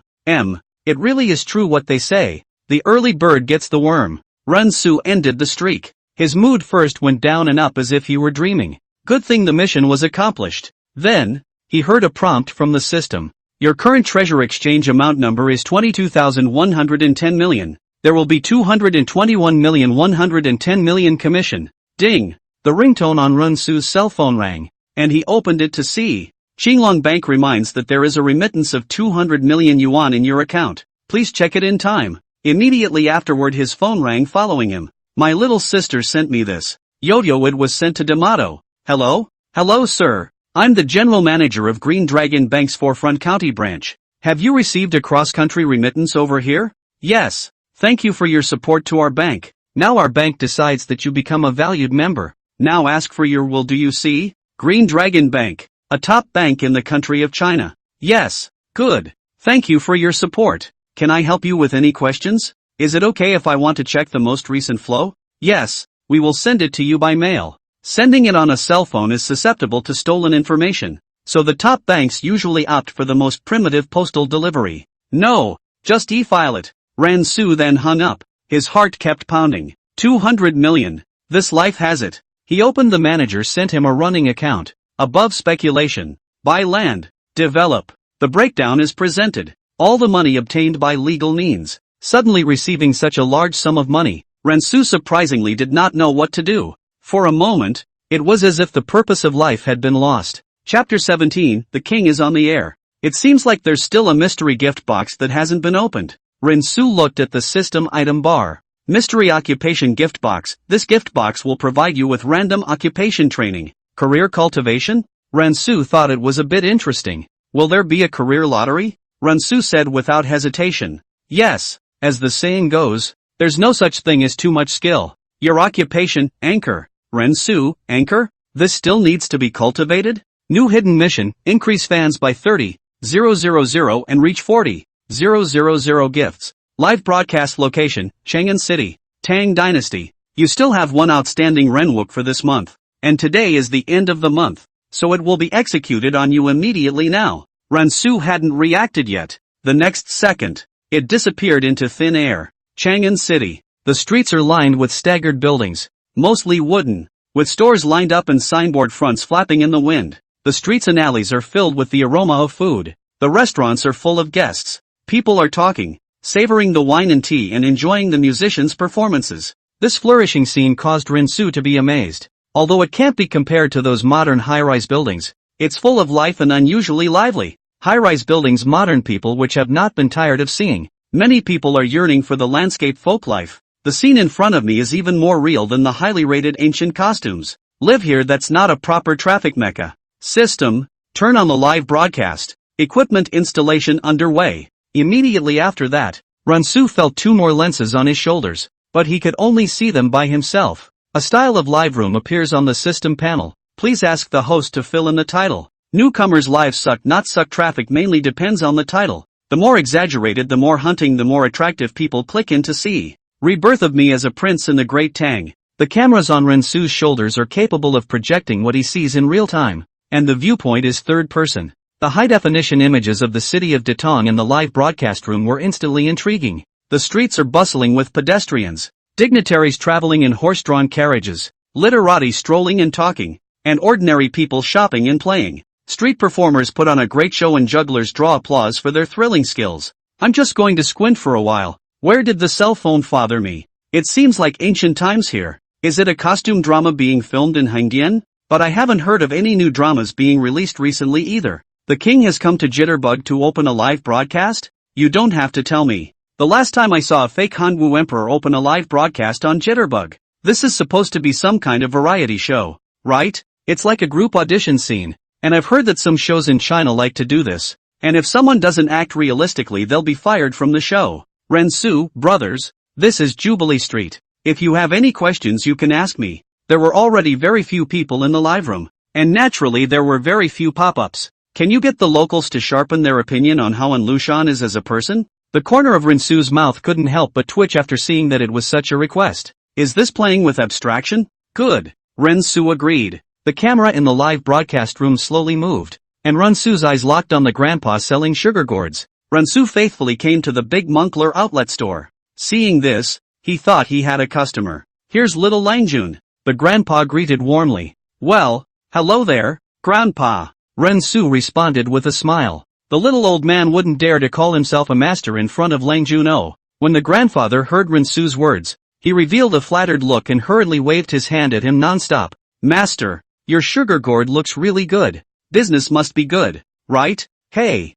It really is true what they say. The early bird gets the worm. Rensu ended the streak. His mood first went down and up as if he were dreaming. Good thing the mission was accomplished. Then, he heard a prompt from the system. Your current treasure exchange amount number is 22,110 million. There will be 221,110 million commission. Ding! The ringtone on Rensu's cell phone rang, and he opened it to see. Qinglong Bank reminds that there is a remittance of 200 million yuan in your account. Please check it in time. Immediately afterward his phone rang following him. My little sister sent me this. Yoyo, it was sent to D'Amato. Hello? Hello, sir. I'm the general manager of Green Dragon Bank's Forefront County branch. Have you received a cross-country remittance over here? Yes. Thank you for your support to our bank. Now our bank decides that you become a valued member. Now ask for your will. Do you see? Green Dragon Bank. A top bank in the country of China. Yes. Good. Thank you for your support. Can I help you with any questions? Is it okay if I want to check the most recent flow? Yes. We will send it to you by mail. Sending it on a cell phone is susceptible to stolen information, so the top banks usually opt for the most primitive postal delivery. No, just e-file it. Rensu then hung up. His heart kept pounding. 200 million. This life has it. He opened the manager sent him a running account. Above speculation. Buy land. Develop. The breakdown is presented. All the money obtained by legal means. Suddenly receiving such a large sum of money, Rensu surprisingly did not know what to do. For a moment, it was as if the purpose of life had been lost. Chapter 17, The King is on the air. It seems like there's still a mystery gift box that hasn't been opened. Rensu looked at the system item bar. Mystery occupation gift box. This gift box will provide you with random occupation training. Career cultivation? Rensu thought it was a bit interesting. Will there be a career lottery? Rensu said without hesitation. Yes, as the saying goes, there's no such thing as too much skill. Your occupation, anchor. Rensu, anchor? This still needs to be cultivated? New hidden mission, increase fans by 30,000 and reach 40,000 gifts. Live broadcast location, Chang'an City, Tang Dynasty. You still have one outstanding renwook for this month. And today is the end of the month, so it will be executed on you immediately now. Rensu hadn't reacted yet. The next second, it disappeared into thin air. Chang'an City. The streets are lined with staggered buildings, mostly wooden, with stores lined up and signboard fronts flapping in the wind. The streets and alleys are filled with the aroma of food. The restaurants are full of guests. People are talking, savoring the wine and tea and enjoying the musicians' performances. This flourishing scene caused Rensu to be amazed. Although it can't be compared to those modern high-rise buildings, it's full of life and unusually lively. High-rise buildings modern people which have not been tired of seeing. Many people are yearning for the landscape folk life. The scene in front of me is even more real than the highly rated ancient costumes. Live here, that's not a proper traffic mecca. System, turn on the live broadcast. Equipment installation underway. Immediately after that, Rensu felt two more lenses on his shoulders, but he could only see them by himself. A style of live room appears on the system panel. Please ask the host to fill in the title. Newcomers live suck not suck traffic mainly depends on the title. The more exaggerated, the more hunting, the more attractive people click in to see. Rebirth of me as a prince in the Great Tang. The cameras on Rensu's shoulders are capable of projecting what he sees in real time, and the viewpoint is third person. The high-definition images of the city of Datong in the live broadcast room were instantly intriguing. The streets are bustling with pedestrians, dignitaries traveling in horse-drawn carriages, literati strolling and talking, and ordinary people shopping and playing. Street performers put on a great show and jugglers draw applause for their thrilling skills. I'm just going to squint for a while. Where did the cell phone father me? It seems like ancient times here. Is it a costume drama being filmed in Hangdian? But I haven't heard of any new dramas being released recently either. The king has come to Jitterbug to open a live broadcast? You don't have to tell me. The last time I saw a fake Hanwu emperor open a live broadcast on Jitterbug. This is supposed to be some kind of variety show, right? It's like a group audition scene. And I've heard that some shows in China like to do this. And if someone doesn't act realistically, they'll be fired from the show. Rensu, brothers, this is Jubilee Street. If you have any questions you can ask me. There were already very few people in the live room. And naturally there were very few pop-ups. Can you get the locals to sharpen their opinion on how Lushan is as a person? The corner of Rensu's mouth couldn't help but twitch after seeing that it was such a request. Is this playing with abstraction? Good. Rensu agreed. The camera in the live broadcast room slowly moved, and Rensu's eyes locked on the grandpa selling sugar gourds. Rensu faithfully came to the big Moncler outlet store. Seeing this, he thought he had a customer. Here's little Langjun. The grandpa greeted warmly. Well, hello there, grandpa. Rensu responded with a smile. The little old man wouldn't dare to call himself a master in front of Langjun. When the grandfather heard Rensu's words, he revealed a flattered look and hurriedly waved his hand at him nonstop. Master, your sugar gourd looks really good. Business must be good, right? Hey,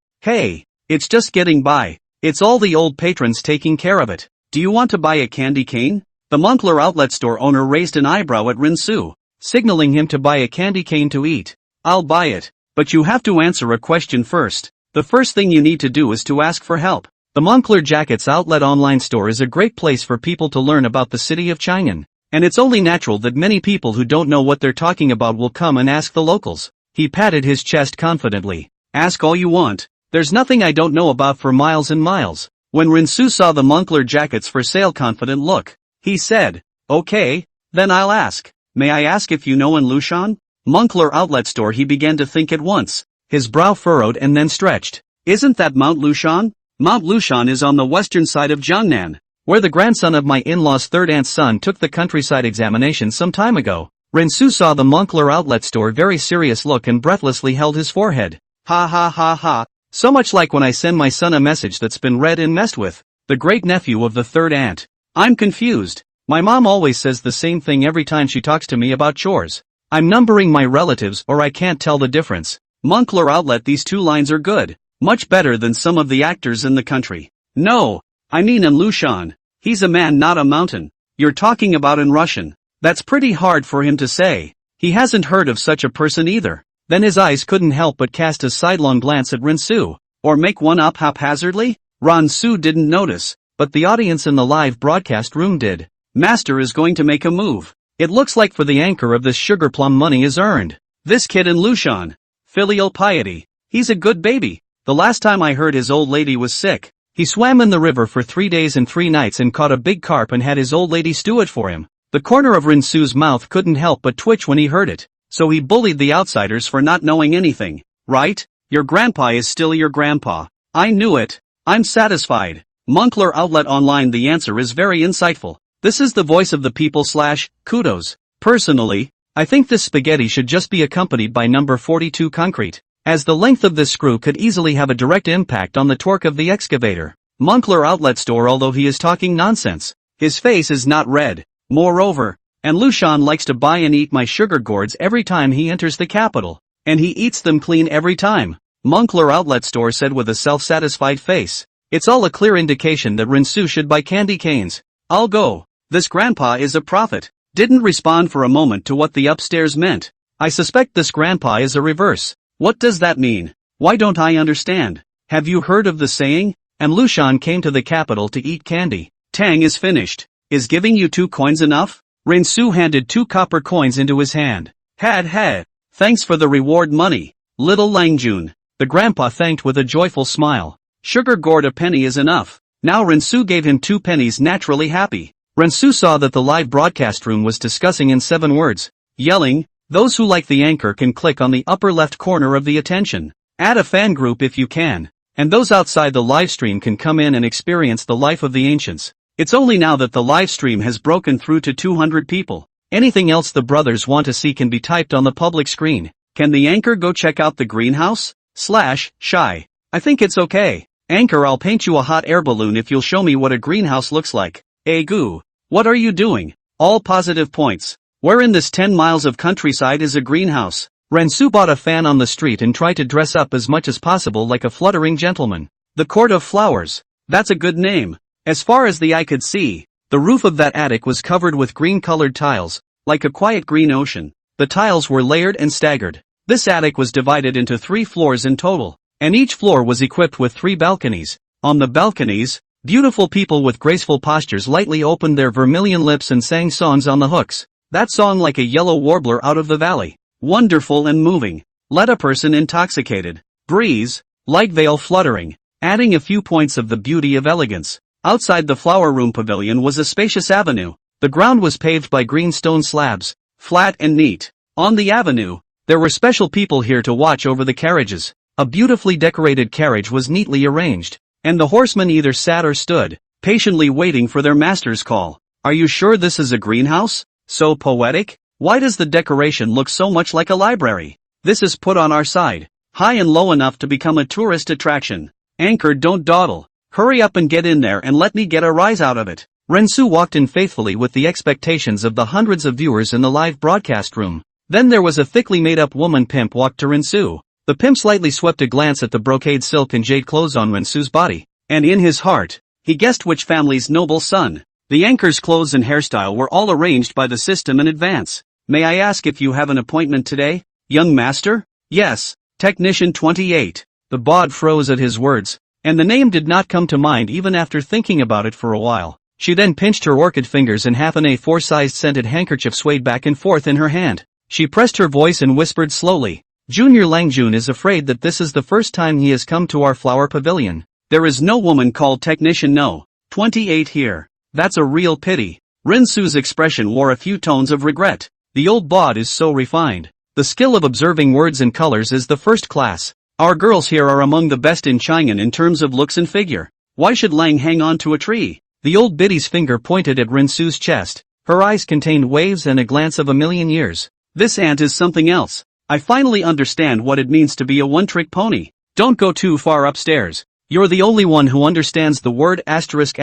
it's just getting by. It's all the old patrons taking care of it. Do you want to buy a candy cane? The Moncler outlet store owner raised an eyebrow at Rensu, signaling him to buy a candy cane to eat. I'll buy it, but you have to answer a question first. The first thing you need to do is to ask for help. The Moncler Jackets outlet online store is a great place for people to learn about the city of Chang'an. And it's only natural that many people who don't know what they're talking about will come and ask the locals. He patted his chest confidently. Ask all you want. There's nothing I don't know about for miles and miles. When Rensu saw the Moncler Jackets for sale confident look, he said, okay, then I'll ask. May I ask if you know Lushan? Moncler outlet store. He began to think at once. His brow furrowed and then stretched. Isn't that Mount Lushan? Mount Lushan is on the western side of Jiangnan, where the grandson of my in-law's third aunt's son took the countryside examination some time ago. Rensu saw the Moncler outlet store very serious look and breathlessly held his forehead. Ha ha ha ha. So much like when I send my son a message that's been read and messed with. The great-nephew of the third aunt. I'm confused. My mom always says the same thing every time she talks to me about chores. I'm numbering my relatives or I can't tell the difference. Moncler outlet. These two lines are good. Much better than some of the actors in the country. No, I mean in Lushan. He's a man, not a mountain. You're talking about in Russian. That's pretty hard for him to say. He hasn't heard of such a person either. Then his eyes couldn't help but cast a sidelong glance at Rensu. Or make one up haphazardly? Rensu didn't notice, but the audience in the live broadcast room did. Master is going to make a move. It looks like for the anchor of this sugar plum money is earned. This kid in Lushan. Filial piety. He's a good baby. The last time I heard his old lady was sick. He swam in the river for 3 days and 3 nights and caught a big carp and had his old lady stew it for him. The corner of Rensu's mouth couldn't help but twitch when he heard it. So he bullied the outsiders for not knowing anything. Right? Your grandpa is still your grandpa. I knew it. I'm satisfied. Moncler outlet online. The answer is very insightful. This is the voice of the people / kudos. Personally, I think this spaghetti should just be accompanied by number 42 concrete, as the length of this screw could easily have a direct impact on the torque of the excavator. Moncler outlet store. Although he is talking nonsense, his face is not red. Moreover, and Lushan likes to buy and eat my sugar gourds every time he enters the capital, and he eats them clean every time. Moncler outlet store said with a self-satisfied face. It's all a clear indication that Rensu should buy candy canes. I'll go. This grandpa is a prophet. Didn't respond for a moment to what the upstairs meant. I suspect this grandpa is a reverse. What does that mean? Why don't I understand? Have you heard of the saying? And Lushan came to the capital to eat candy. Tang is finished. Is giving you 2 coins enough? Rensu handed 2 copper coins into his hand. Had. Thanks for the reward money, little Langjun. The grandpa thanked with a joyful smile. Sugar gourd, a penny is enough. Now Rensu gave him 2 pennies, naturally happy. Rensu saw that the live broadcast room was discussing in 7 words. Yelling. Those who like the anchor can click on the upper left corner of the attention. Add a fan group if you can. And those outside the live stream can come in and experience the life of the ancients. It's only now that the live stream has broken through to 200 people. Anything else the brothers want to see can be typed on the public screen. Can the anchor go check out the greenhouse? Shy. I think it's okay. Anchor, I'll paint you a hot air balloon if you'll show me what a greenhouse looks like. Goo. What are you doing? All positive points. Where in this 10 miles of countryside is a greenhouse? Rensu bought a fan on the street and tried to dress up as much as possible like a fluttering gentleman. The Court of Flowers. That's a good name. As far as the eye could see, the roof of that attic was covered with green-colored tiles, like a quiet green ocean. The tiles were layered and staggered. This attic was divided into 3 floors in total, and each floor was equipped with 3 balconies. On the balconies, beautiful people with graceful postures lightly opened their vermilion lips and sang songs on the hooks. That song like a yellow warbler out of the valley. Wonderful and moving. Let a person intoxicated. Breeze, light veil fluttering, adding a few points of the beauty of elegance. Outside the flower room pavilion was a spacious avenue. The ground was paved by green stone slabs, flat and neat. On the avenue, there were special people here to watch over the carriages. A beautifully decorated carriage was neatly arranged, and the horsemen either sat or stood, patiently waiting for their master's call. Are you sure this is a greenhouse? So poetic? Why does the decoration look so much like a library? This is put on our side, high and low enough to become a tourist attraction. Anchor, don't dawdle. Hurry up and get in there and let me get a rise out of it. Rensu walked in faithfully with the expectations of the hundreds of viewers in the live broadcast room. Then there was a thickly made-up woman pimp walked to Rensu. The pimp slightly swept a glance at the brocade silk and jade clothes on Rensu's body, and in his heart, he guessed which family's noble son. The anchor's clothes and hairstyle were all arranged by the system in advance. May I ask if you have an appointment today, young master? Yes, Technician 28. The bod froze at his words, and the name did not come to mind even after thinking about it for a while. She then pinched her orchid fingers and half an A4-sized scented handkerchief swayed back and forth in her hand. She pressed her voice and whispered slowly, Junior Langjun is afraid that this is the first time he has come to our flower pavilion. There is no woman called Technician No. 28 here. That's a real pity. Rensu's expression wore a few tones of regret. The old bod is so refined. The skill of observing words and colors is the first class. Our girls here are among the best in Chang'an in terms of looks and figure. Why should Lang hang on to a tree? The old biddy's finger pointed at Rensu's chest. Her eyes contained waves and a glance of a million years. This ant is something else. I finally understand what it means to be a one-trick pony. Don't go too far upstairs. You're the only one who understands the word asterisk.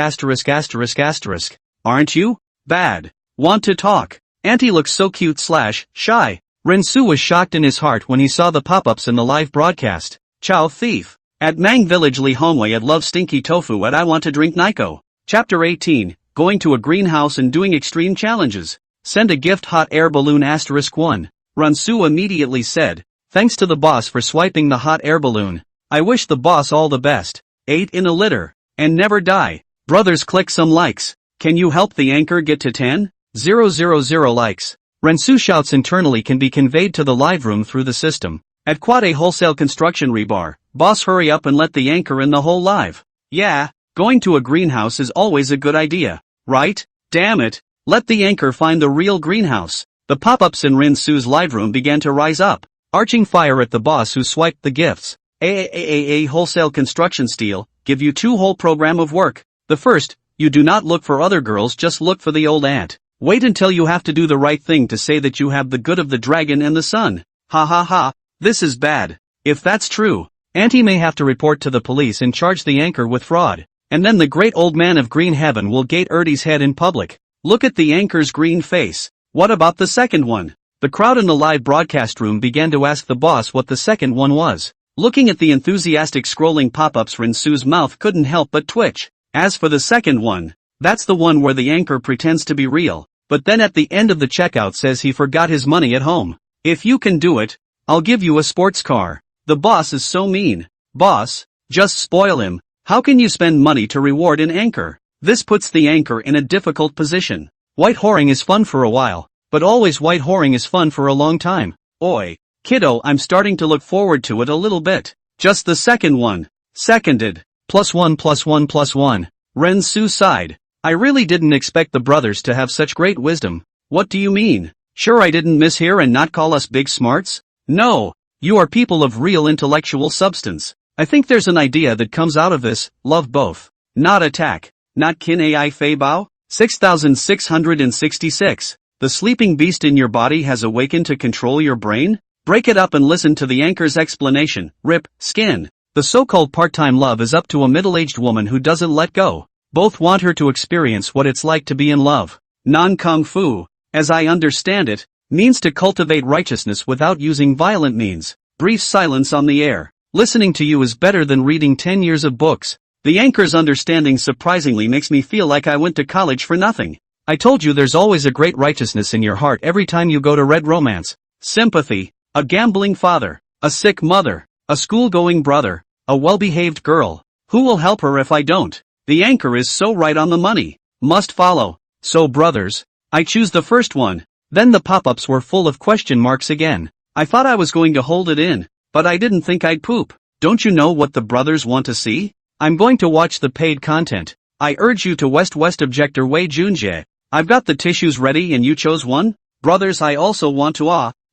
Aren't you? Bad. Want to talk. Auntie looks so cute / shy. Rensu was shocked in his heart when he saw the pop-ups in the live broadcast. Chow thief. At Mang Village Li Hongwei at love stinky tofu at I want to drink Nico. Chapter 18, going to a greenhouse and doing extreme challenges. Send a gift hot air balloon *1. Rensu immediately said, thanks to the boss for swiping the hot air balloon. I wish the boss all the best. 8 in a litter. And never die. Brothers, click some likes. Can you help the anchor get to 10,000 likes? Rensu shouts internally can be conveyed to the live room through the system. At Quade Wholesale Construction Rebar, boss hurry up and let the anchor in the whole live. Yeah, going to a greenhouse is always a good idea, right? Damn it, let the anchor find the real greenhouse. The pop-ups in Rensu's live room began to rise up, arching fire at the boss who swiped the gifts. Wholesale Construction Steel, give you 2 whole program of work. The first, you do not look for other girls, just look for the old ant. Wait until you have to do the right thing to say that you have the good of the dragon and the sun. Ha ha ha, this is bad. If that's true, Auntie may have to report to the police and charge the anchor with fraud. And then the great old man of green heaven will gate Ertie's head in public. Look at the anchor's green face. What about the second one? The crowd in the live broadcast room began to ask the boss what the second one was. Looking at the enthusiastic scrolling pop-ups, Rensu's mouth couldn't help but twitch. As for the second one, that's the one where the anchor pretends to be real, but then at the end of the checkout says he forgot his money at home. If you can do it, I'll give you a sports car. The boss is so mean. Boss, just spoil him. How can you spend money to reward an anchor? This puts the anchor in a difficult position. White whoring is fun for a while, but always white whoring is fun for a long time. Oi, kiddo, I'm starting to look forward to it a little bit. Just the second one. Seconded. +1 +1 +1. Rensu sighed. I really didn't expect the brothers to have such great wisdom. What do you mean? Sure I didn't mishear and not call us big smarts? No, you are people of real intellectual substance. I think there's an idea that comes out of this, love both. Not attack. Not kin ai fei bao? 6666. The sleeping beast in your body has awakened to control your brain? Break it up and listen to the anchor's explanation. Rip, skin. The so-called part-time love is up to a middle-aged woman who doesn't let go. Both want her to experience what it's like to be in love. Non-kung fu, as I understand it, means to cultivate righteousness without using violent means. Brief silence on the air. Listening to you is better than reading 10 years of books. The anchor's understanding surprisingly makes me feel like I went to college for nothing. I told you there's always a great righteousness in your heart every time you go to read romance. Sympathy. A gambling father. A sick mother. A school-going brother. A well-behaved girl. Who will help her if I don't? The anchor is so right on the money. Must follow. So brothers. I choose the first one. Then the pop-ups were full of question marks again. I thought I was going to hold it in, but I didn't think I'd poop. Don't you know what the brothers want to see? I'm going to watch the paid content. I urge you to West Objector Wei Junjie. I've got the tissues ready and you chose one? Brothers, I also want to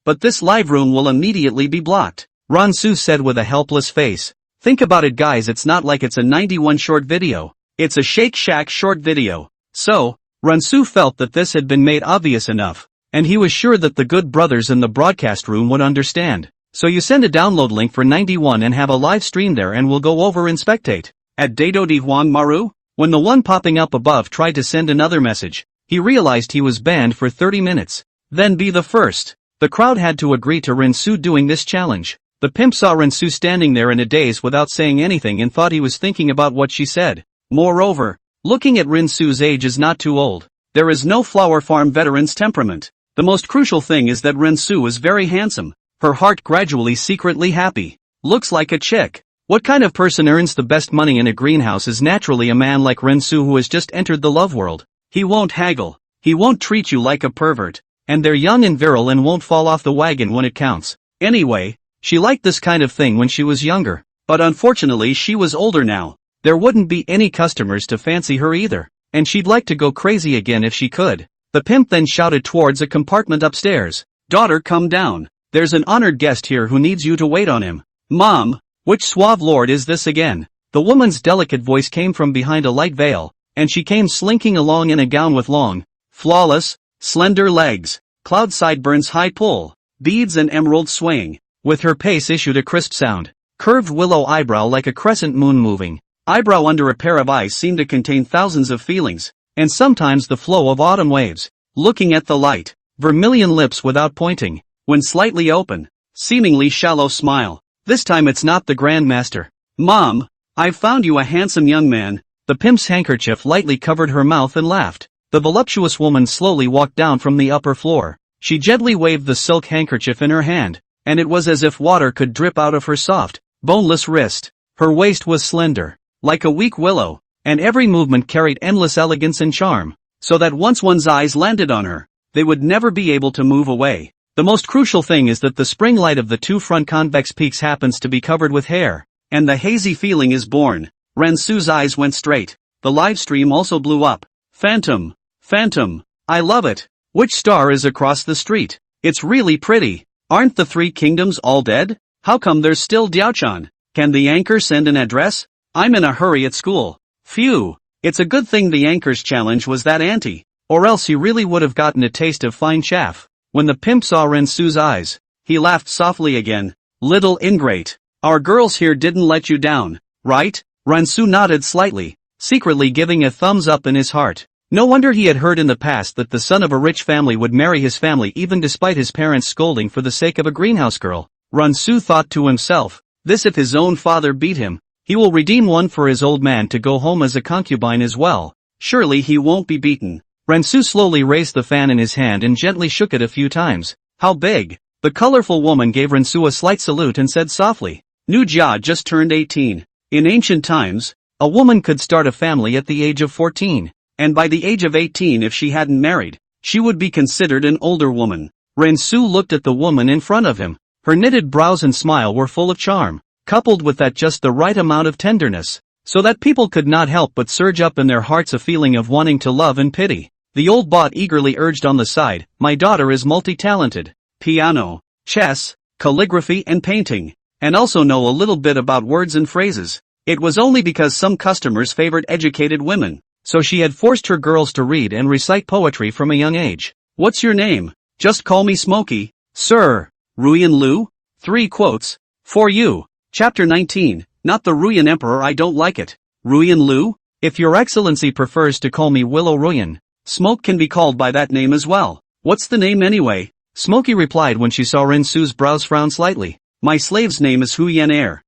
but this live room will immediately be blocked. Ransu said with a helpless face. Think about it guys, it's not like it's a 91 short video. It's a Shake Shack short video. So, Ransu felt that this had been made obvious enough, and he was sure that the good brothers in the broadcast room would understand. So you send a download link for 91 and have a live stream there and we'll go over and spectate. At Dado di Huang Maru? When the one popping up above tried to send another message, he realized he was banned for 30 minutes. Then be the first. The crowd had to agree to Rinsu doing this challenge. The pimp saw Rinsu standing there in a daze without saying anything and thought he was thinking about what she said. Moreover, looking at Rinsu's age is not too old. There is no flower farm veteran's temperament. The most crucial thing is that Rinsu is very handsome. Her heart gradually secretly happy. Looks like a chick. What kind of person earns the best money in a greenhouse is naturally a man like Rinsu who has just entered the love world. He won't haggle. He won't treat you like a pervert. And they're young and virile and won't fall off the wagon when it counts. Anyway, she liked this kind of thing when she was younger. But unfortunately she was older now. There wouldn't be any customers to fancy her either. And she'd like to go crazy again if she could. The pimp then shouted towards a compartment upstairs. Daughter, come down. There's an honored guest here who needs you to wait on him. Mom, which suave lord is this again? The woman's delicate voice came from behind a light veil, and she came slinking along in a gown with long, flawless, slender legs, cloud sideburns high pull, beads and emerald swaying. With her pace issued a crisp sound. Curved willow eyebrow like a crescent moon moving. Eyebrow under a pair of eyes seemed to contain thousands of feelings, and sometimes the flow of autumn waves. Looking at the light, vermilion lips without pointing, when slightly open, seemingly shallow smile. This time it's not the Grandmaster. Mom, I've found you a handsome young man. The pimp's handkerchief lightly covered her mouth and laughed. The voluptuous woman slowly walked down from the upper floor. She gently waved the silk handkerchief in her hand, and it was as if water could drip out of her soft, boneless wrist. Her waist was slender, like a weak willow, and every movement carried endless elegance and charm, so that once one's eyes landed on her, they would never be able to move away. The most crucial thing is that the spring light of the two front convex peaks happens to be covered with hair, and the hazy feeling is born. Ransu's eyes went straight. The live stream also blew up. Phantom. Phantom. I love it. Which star is across the street? It's really pretty. Aren't the three kingdoms all dead? How come there's still Diaochan? Can the anchor send an address? I'm in a hurry at school. Phew. It's a good thing the anchor's challenge was that ante, or else he really would have gotten a taste of fine chaff. When the pimp saw Ransu's eyes, he laughed softly again. Little ingrate. Our girls here didn't let you down, right? Ransu nodded slightly, secretly giving a thumbs up in his heart. No wonder he had heard in the past that the son of a rich family would marry his family even despite his parents scolding for the sake of a greenhouse girl. Ransu thought to himself, this if his own father beat him, he will redeem one for his old man to go home as a concubine as well. Surely he won't be beaten. Ransu slowly raised the fan in his hand and gently shook it a few times. How big? The colorful woman gave Ransu a slight salute and said softly, Nu Jia just turned 18. In ancient times, a woman could start a family at the age of 14. And by the age of 18 if she hadn't married, she would be considered an older woman. Ransu looked at the woman in front of him. Her knitted brows and smile were full of charm, coupled with that just the right amount of tenderness, so that people could not help but surge up in their hearts a feeling of wanting to love and pity. The old bot eagerly urged on the side, my daughter is multi-talented. Piano, chess, calligraphy and painting, and also know a little bit about words and phrases. It was only because some customers favored educated women. So she had forced her girls to read and recite poetry from a young age. What's your name? Just call me Smokey. Sir. Ruyan Lu? 3 quotes. For you. Chapter 19, Not the Ruyan Emperor, I don't like it. Ruyan Lu? If your excellency prefers to call me Willow Ruyan, Smoke can be called by that name as well. What's the name anyway? Smokey replied when she saw Rinsu's brows frown slightly. My slave's name is Huyan Air.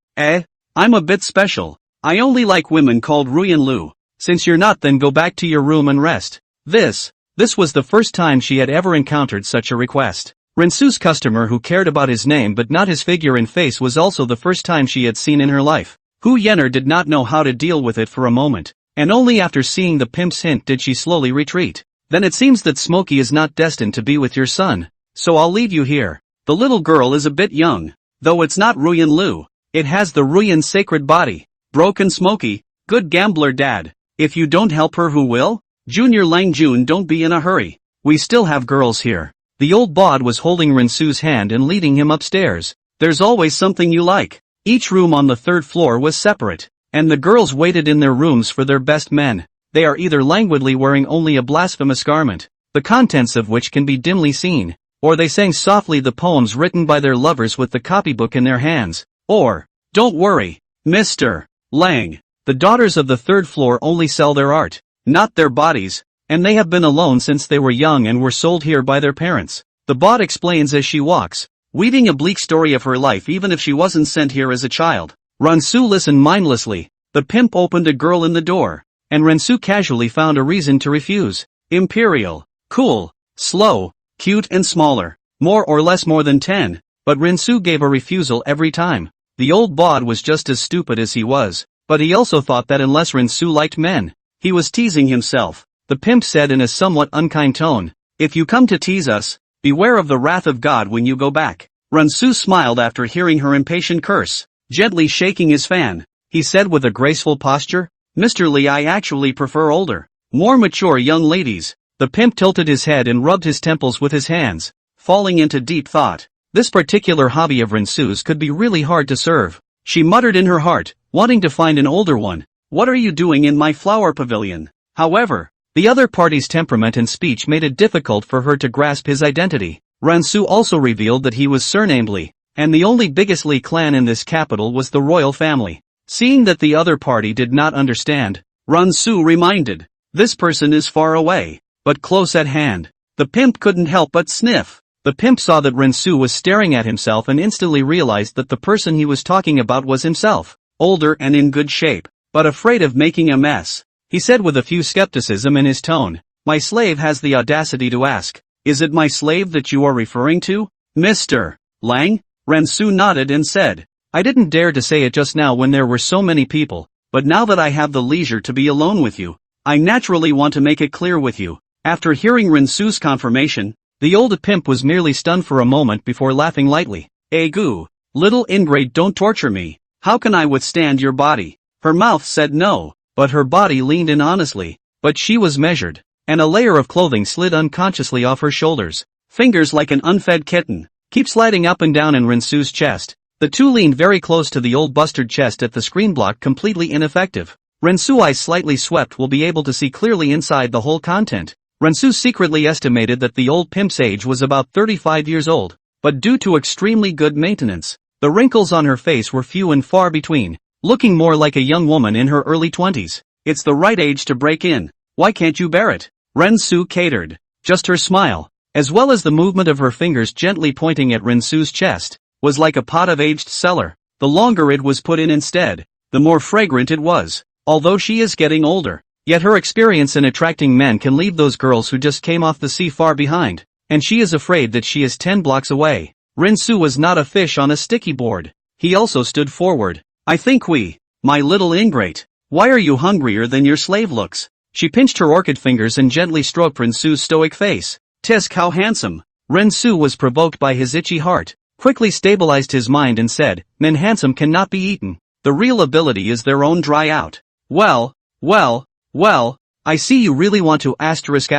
I'm a bit special. I only like women called Ruyan Lu. Since you're not, then go back to your room and rest. This was the first time she had ever encountered such a request. Rinsu's customer who cared about his name but not his figure and face was also the first time she had seen in her life. Hu Yener did not know how to deal with it for a moment, and only after seeing the pimp's hint did she slowly retreat. Then it seems that Smokey is not destined to be with your son, so I'll leave you here. The little girl is a bit young, though it's not Ruyan Lu. It has the Ruyan sacred body. Broken Smokey, good gambler dad. If you don't help her, who will? Junior Lang Jun, don't be in a hurry. We still have girls here. The old bod was holding Rinsu's hand and leading him upstairs. There's always something you like. Each room on the 3rd floor was separate, and the girls waited in their rooms for their best men. They are either languidly wearing only a blasphemous garment, the contents of which can be dimly seen, or they sang softly the poems written by their lovers with the copybook in their hands, or, don't worry, Mr. Lang, the daughters of the 3rd floor only sell their art, not their bodies, and they have been alone since they were young and were sold here by their parents. The bot explains as she walks, weaving a bleak story of her life even if she wasn't sent here as a child. Rinsu listened mindlessly. The pimp opened a girl in the door, and Rinsu casually found a reason to refuse. Imperial, cool, slow, cute and smaller, more or less more than 10, but Rinsu gave a refusal every time. The old bod was just as stupid as he was, but he also thought that unless Rinsu liked men, he was teasing himself. The pimp said in a somewhat unkind tone, if you come to tease us, beware of the wrath of God when you go back. Rinsu smiled after hearing her impatient curse, gently shaking his fan. He said with a graceful posture, Mr. Li, I actually prefer older, more mature young ladies. The pimp tilted his head and rubbed his temples with his hands, falling into deep thought. This particular hobby of Rinsu's could be really hard to serve. She muttered in her heart, wanting to find an older one. What are you doing in my flower pavilion? However, the other party's temperament and speech made it difficult for her to grasp his identity. Rinsu also revealed that he was surnamed Li, and the only biggest Li clan in this capital was the royal family. Seeing that the other party did not understand, Rinsu reminded, this person is far away, but close at hand. The pimp couldn't help but sniff. The pimp saw that Rinsu was staring at himself and instantly realized that the person he was talking about was himself, older and in good shape, but afraid of making a mess. He said with a few skepticism in his tone, my slave has the audacity to ask, is it my slave that you are referring to, Mr. Lang? Rinsu nodded and said, I didn't dare to say it just now when there were so many people, but now that I have the leisure to be alone with you, I naturally want to make it clear with you. After hearing Rinsu's confirmation, the old pimp was merely stunned for a moment before laughing lightly. Egu, little ingrate, don't torture me. How can I withstand your body? Her mouth said no, but her body leaned in honestly, but she was measured, and a layer of clothing slid unconsciously off her shoulders. Fingers like an unfed kitten, keep sliding up and down in Rinsu's chest. The two leaned very close to the old busted chest at the screen block, completely ineffective. Rinsu's eyes slightly swept will be able to see clearly inside the whole content. Rinsu secretly estimated that the old pimp's age was about 35 years old, but due to extremely good maintenance, the wrinkles on her face were few and far between, looking more like a young woman in her early 20s. It's the right age to break in. Why can't you bear it? Rinsu catered. Just her smile, as well as the movement of her fingers gently pointing at Rinsu's chest, was like a pot of aged cellar. The longer it was put in instead, the more fragrant it was. Although she is getting older, yet her experience in attracting men can leave those girls who just came off the sea far behind, and she is afraid that she is 10 blocks away. Rinsu was not a fish on a sticky board. He also stood forward. I think my little ingrate, why are you hungrier than your slave looks? She pinched her orchid fingers and gently stroked Rinsu's stoic face. Tisk, how handsome. Rinsu was provoked by his itchy heart, *quickly stabilized his mind and said, men handsome cannot be eaten. The real ability is their own dry out. Well, I see you really want to asterisk.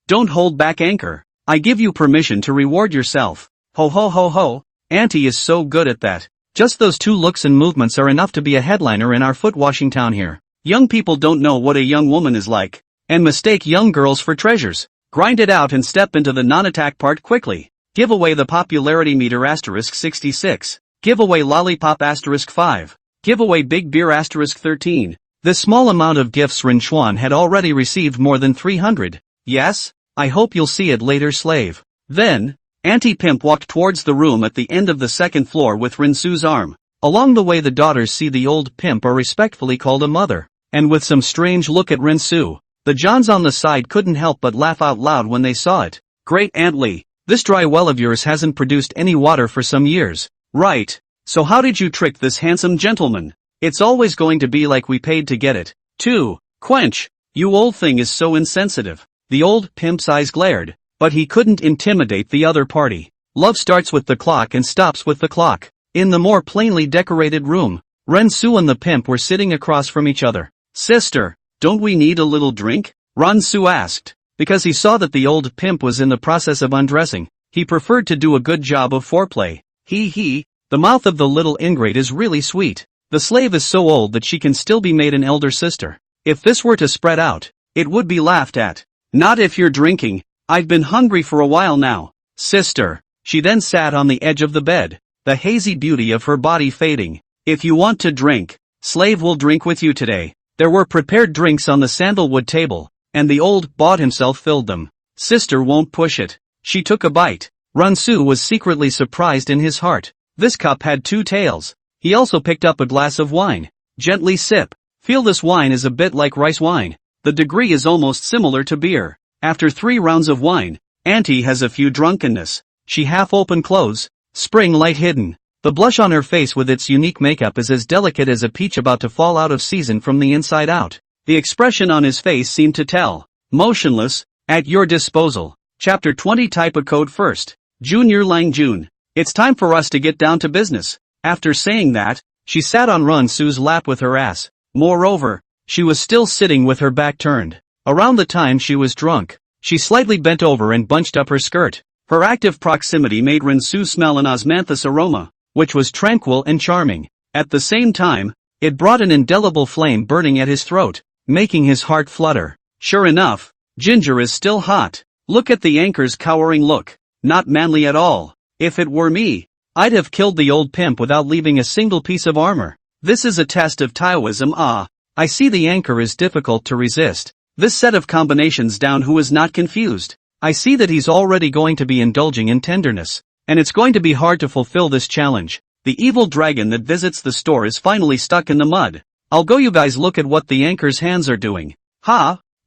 Don't hold back, anchor. I give you permission to reward yourself. Ho ho ho ho, Auntie is so good at that. Just those two looks and movements are enough to be a headliner in our foot-washing town here. Young people don't know what a young woman is like, and mistake young girls for treasures. Grind it out and step into the non-attack part quickly. Give away the popularity meter asterisk 66. Give away lollipop asterisk 5. Give away big beer asterisk 13. This small amount of gifts Rin Chuan had already received more than 300. Yes? I hope you'll see it later, slave. Then, Auntie Pimp walked towards the room at the end of the second floor with Rinsu's arm. Along the way the daughters see the old pimp are respectfully called a mother. And with some strange look at Rinsu, the Johns on the side couldn't help but laugh out loud when they saw it. Great Aunt Lee, this dry well of yours hasn't produced any water for some years. Right. So how did you trick this handsome gentleman? It's always going to be like we paid to get it. 2. Quench. You old thing is so insensitive. The old pimp's eyes glared, but he couldn't intimidate the other party. Love starts with the clock and stops with the clock. In the more plainly decorated room, Rensu and the pimp were sitting across from each other. Sister, don't we need a little drink? Rensu asked. Because he saw that the old pimp was in the process of undressing, he preferred to do a good job of foreplay. The mouth of the little ingrate is really sweet. The slave is so old that she can still be made an elder sister. If this were to spread out, it would be laughed at. Not if you're drinking. I've been hungry for a while now. Sister. She then sat on the edge of the bed, the hazy beauty of her body fading. If you want to drink, slave will drink with you today. There were prepared drinks on the sandalwood table, and the old bought himself filled them. Sister won't push it. She took a bite. Rensu was secretly surprised in his heart. This cup had 2 tails. He also picked up a glass of wine. Gently sip. Feel this wine is a bit like rice wine. The degree is almost similar to beer. After 3 rounds of wine, Auntie has a few drunkenness. She half-open clothes, spring light hidden. The blush on her face with its unique makeup is as delicate as a peach about to fall out of season from the inside out. The expression on his face seemed to tell. Motionless, at your disposal. Chapter 20 Type of code first. Junior Lang Jun. It's time for us to get down to business. After saying that, she sat on Run Su's lap with her ass. Moreover, she was still sitting with her back turned. Around the time she was drunk, she slightly bent over and bunched up her skirt. Her active proximity made Rin Su smell an osmanthus aroma, which was tranquil and charming. At the same time, it brought an indelible flame burning at his throat, making his heart flutter. Sure enough, Ginger is still hot. Look at the anchor's cowering look. Not manly at all. If it were me, I'd have killed the old pimp without leaving a single piece of armor. This is a test of Taoism. I see the anchor is difficult to resist. This set of combinations down who is not confused. I see that he's already going to be indulging in tenderness. And it's going to be hard to fulfill this challenge. The evil dragon that visits the store is finally stuck in the mud. I'll go, you guys look at what the anchor's hands are doing.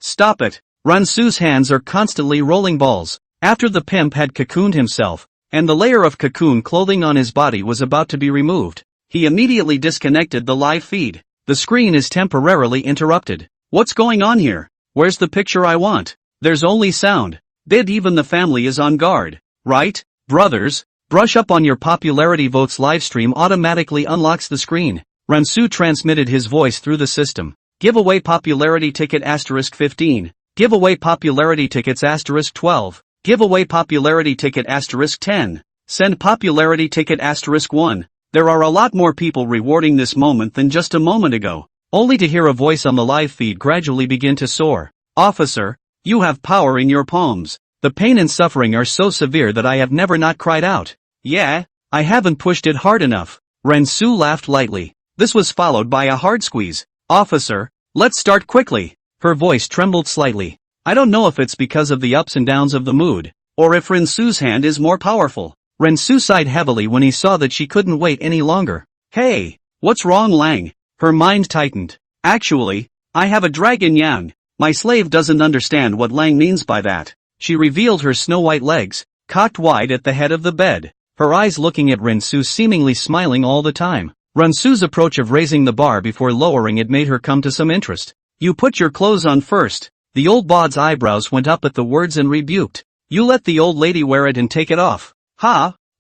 Stop it. Ransu's hands are constantly rolling balls. After the pimp had cocooned himself, and the layer of cocoon clothing on his body was about to be removed, he immediately disconnected the live feed. The screen is temporarily interrupted. What's going on here? Where's the picture I want? There's only sound. Did even the family is on guard, right? Brothers, brush up on your popularity votes. Livestream automatically unlocks the screen. Ransu transmitted his voice through the system. Give away popularity ticket asterisk 15. Give away popularity tickets asterisk 12. Give away popularity ticket asterisk 10. Send popularity ticket asterisk 1. There are a lot more people rewarding this moment than just a moment ago, only to hear a voice on the live feed gradually begin to soar. Officer, you have power in your palms. The pain and suffering are so severe that I have never not cried out. Yeah, I haven't pushed it hard enough. Rensu laughed lightly. This was followed by a hard squeeze. Officer, let's start quickly. Her voice trembled slightly. I don't know if it's because of the ups and downs of the mood, or if Rensu's hand is more powerful. Rensu sighed heavily when he saw that she couldn't wait any longer. Hey, what's wrong, Lang? Her mind tightened. Actually, I have a dragon yang. My slave doesn't understand what Lang means by that. She revealed her snow-white legs, cocked wide at the head of the bed, her eyes looking at Rensu, seemingly smiling all the time. Rensu's approach of raising the bar before lowering it made her come to some interest. You put your clothes on first. The old bod's eyebrows went up at the words and rebuked. You let the old lady wear it and take it off.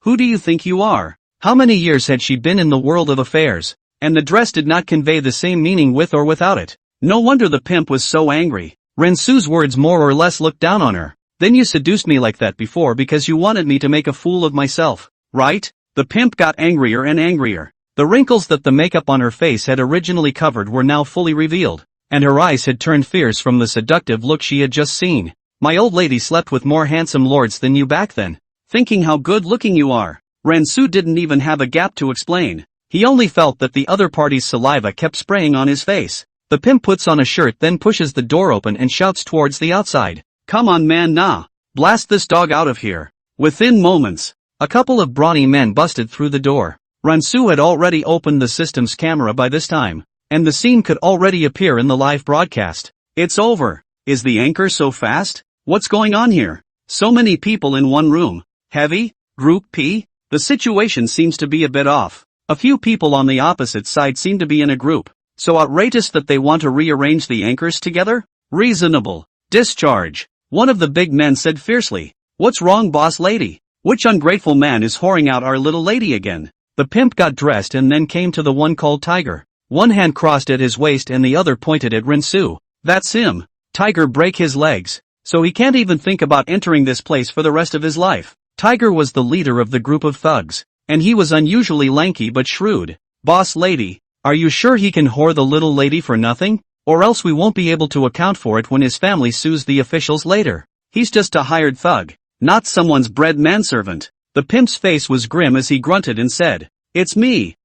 Who do you think you are? How many years had she been in the world of affairs? And the dress did not convey the same meaning with or without it. No wonder the pimp was so angry. Rensu's words more or less looked down on her. Then you seduced me like that before because you wanted me to make a fool of myself, right? The pimp got angrier and angrier. The wrinkles that the makeup on her face had originally covered were now fully revealed, and her eyes had turned fierce from the seductive look she had just seen. My old lady slept with more handsome lords than you back then. thinking how good-looking you are. Rensu didn't even have a gap to explain. He only felt that the other party's saliva kept spraying on his face. The pimp puts on a shirt, then pushes the door open and shouts towards the outside. "Come on, man, nah. Blast this dog out of here." Within moments, a couple of brawny men busted through the door. Rensu had already opened the system's camera by this time, and the scene could already appear in the live broadcast. "It's over. Is the anchor so fast? What's going on here? So many people in one room. Heavy? Group P? The situation seems to be a bit off. A few people on the opposite side seem to be in a group. So outrageous that they want to rearrange the anchors together? Reasonable. Discharge." One of the big men said fiercely. "What's wrong, boss lady? Which ungrateful man is whoring out our little lady again?" The pimp got dressed and then came to the one called Tiger. One hand crossed at his waist and the other pointed at Rensu. "That's him. Tiger break his legs. So he can't even think about entering this place for the rest of his life." Tiger was the leader of the group of thugs, and he was unusually lanky but shrewd. "Boss lady, are you sure he can whore the little lady for nothing? Or else we won't be able to account for it when his family sues the officials later. He's just a hired thug, not someone's bred manservant." The pimp's face was grim as he grunted and said, "It's me."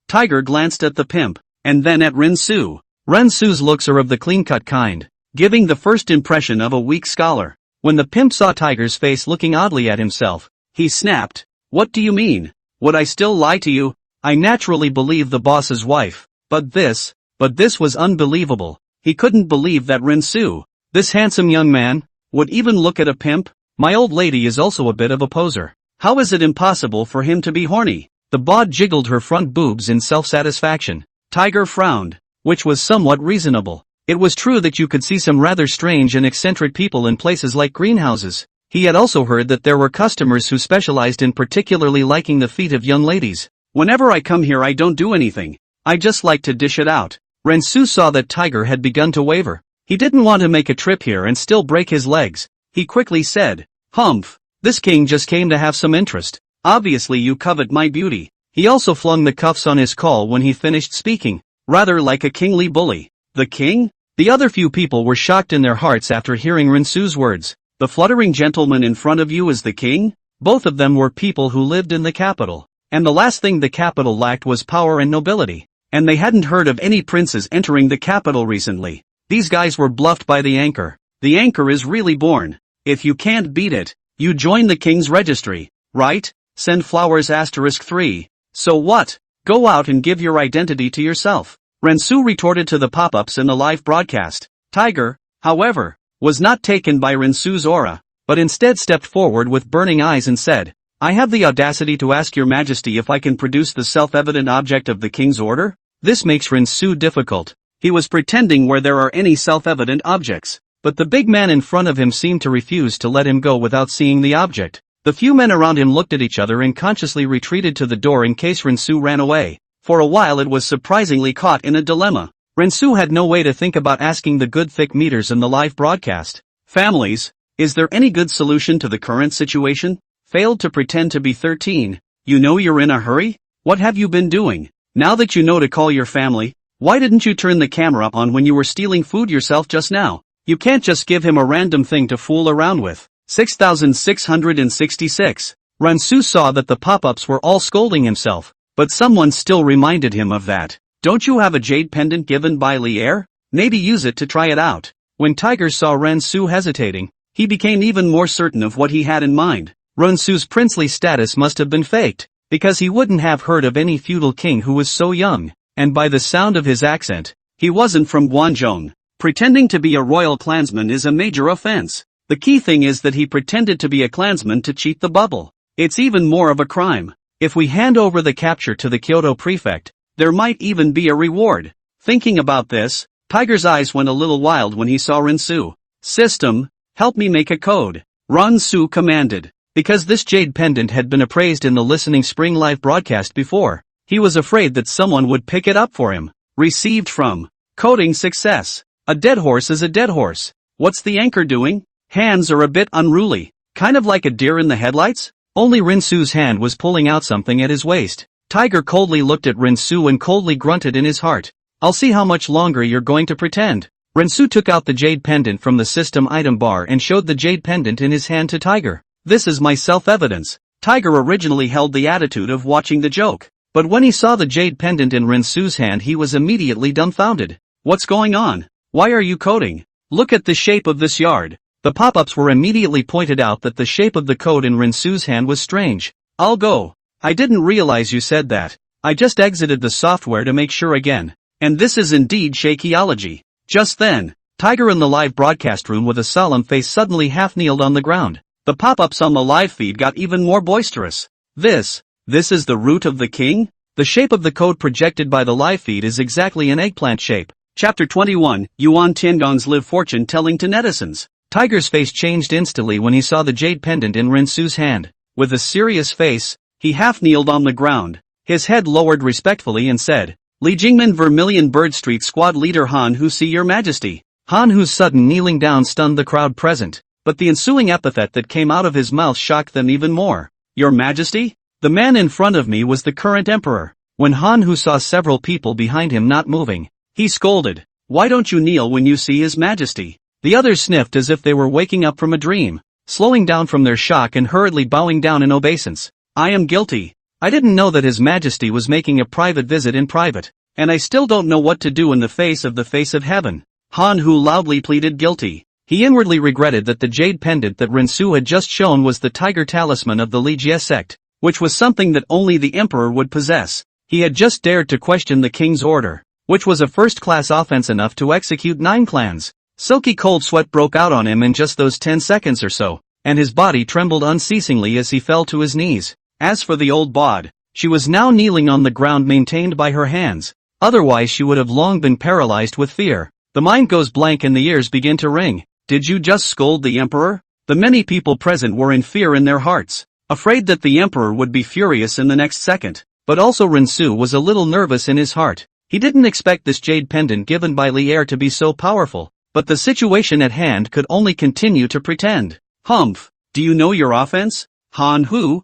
Tiger glanced at the pimp, and then at Rensu. Rensu's looks are of the clean-cut kind, giving the first impression of a weak scholar. When the pimp saw Tiger's face looking oddly at himself, he snapped, "What do you mean? Would I still lie to you? I naturally believe the boss's wife, but this was unbelievable." He couldn't believe that Rensu, this handsome young man, would even look at a pimp. "My old lady is also a bit of a poser. How is it impossible for him to be horny?" The bod jiggled her front boobs in self-satisfaction. Tiger frowned, which was somewhat reasonable. It was true that you could see some rather strange and eccentric people in places like greenhouses. He had also heard that there were customers who specialized in particularly liking the feet of young ladies. "Whenever I come here I don't do anything. I just like to dish it out." Rensu saw that Tiger had begun to waver. He didn't want to make a trip here and still break his legs. He quickly said, "Humph, this king just came to have some interest. Obviously you covet my beauty." He also flung the cuffs on his call when he finished speaking, rather like a kingly bully. "The king?" The other few people were shocked in their hearts after hearing Rensu's words. "The fluttering gentleman in front of you is the king?" Both of them were people who lived in the capital, and the last thing the capital lacked was power and nobility. And they hadn't heard of any princes entering the capital recently. These guys were bluffed by the anchor. The anchor is really born. If you can't beat it, you join the king's registry, right? Send flowers *3. So what? Go out and give your identity to yourself. Rensu retorted to the pop-ups in the live broadcast. Tiger, however, was not taken by Rensu's aura, but instead stepped forward with burning eyes and said, "I have the audacity to ask your majesty if I can produce the self-evident object of the king's order?" This makes Rensu difficult. He was pretending where there are any self-evident objects, but the big man in front of him seemed to refuse to let him go without seeing the object. The few men around him looked at each other and consciously retreated to the door in case Rensu ran away. For a while it was surprisingly caught in a dilemma. Rensu had no way to think about asking the good thick meters in the live broadcast. "Families, is there any good solution to the current situation? Failed to pretend to be 13. You know you're in a hurry? What have you been doing? Now that you know to call your family, why didn't you turn the camera on when you were stealing food yourself just now? You can't just give him a random thing to fool around with." 6666. Rensu saw that the pop-ups were all scolding himself, but someone still reminded him of that. "Don't you have a jade pendant given by Lier? Maybe use it to try it out." When Tiger saw Rensu hesitating, he became even more certain of what he had in mind. Rensu's princely status must have been faked, because he wouldn't have heard of any feudal king who was so young, and by the sound of his accent, he wasn't from Guangzhou. Pretending to be a royal clansman is a major offense. The key thing is that he pretended to be a clansman to cheat the bubble. It's even more of a crime. If we hand over the capture to the Kyoto prefect, there might even be a reward. Thinking about this, Tiger's eyes went a little wild when he saw Rensu. "System, help me make a code," Rensu commanded. Because this jade pendant had been appraised in the Listening Spring live broadcast before, he was afraid that someone would pick it up for him. Received from coding success. A dead horse is a dead horse. What's the anchor doing? Hands are a bit unruly, kind of like a deer in the headlights? Only Rensu's hand was pulling out something at his waist. Tiger coldly looked at Rensu and coldly grunted in his heart. "I'll see how much longer you're going to pretend." Rensu took out the jade pendant from the system item bar and showed the jade pendant in his hand to Tiger. This is my self-evidence. Tiger originally held the attitude of watching the joke. But when he saw the jade pendant in Rinsu's hand he was immediately dumbfounded. What's going on? Why are you coding? Look at the shape of this yard. The pop-ups were immediately pointed out that the shape of the code in Rinsu's hand was strange. I'll go. I didn't realize you said that. I just exited the software to make sure again. And this is indeed shakeology. Just then, Tiger in the live broadcast room with a solemn face suddenly half-kneeled on the ground. The pop-ups on the live feed got even more boisterous. This is the root of the king? The shape of the code projected by the live feed is exactly an eggplant shape. Chapter 21, Yuan Tiangong's live fortune telling to netizens. Tiger's face changed instantly when he saw the jade pendant in Rinsu's hand. With a serious face, he half-kneeled on the ground, his head lowered respectfully and said, Li Jingmen Vermilion Bird Street Squad Leader Han Hu see your majesty. Han Hu's sudden kneeling down stunned the crowd present, but the ensuing epithet that came out of his mouth shocked them even more. Your majesty? The man in front of me was the current emperor. When Han Hu saw several people behind him not moving, he scolded, Why don't you kneel when you see his majesty? The others sniffed as if they were waking up from a dream, slowing down from their shock and hurriedly bowing down in obeisance. I am guilty. I didn't know that his majesty was making a private visit in private, and I still don't know what to do in the face of heaven. Han Hu loudly pleaded guilty. He inwardly regretted that the jade pendant that Rinsu had just shown was the tiger talisman of the Li Jie sect, which was something that only the emperor would possess. He had just dared to question the king's order, which was a first-class offense enough to execute 9 clans. Silky cold sweat broke out on him in just those 10 seconds or so, and his body trembled unceasingly as he fell to his knees. As for the old bod, she was now kneeling on the ground maintained by her hands, otherwise she would have long been paralyzed with fear. The mind goes blank and the ears begin to ring. Did you just scold the emperor? The many people present were in fear in their hearts, afraid that the emperor would be furious in the next second, but also Rinsu was a little nervous in his heart. He didn't expect this jade pendant given by Li Er to be so powerful, but the situation at hand could only continue to pretend. Humph, do you know your offense? Han Hu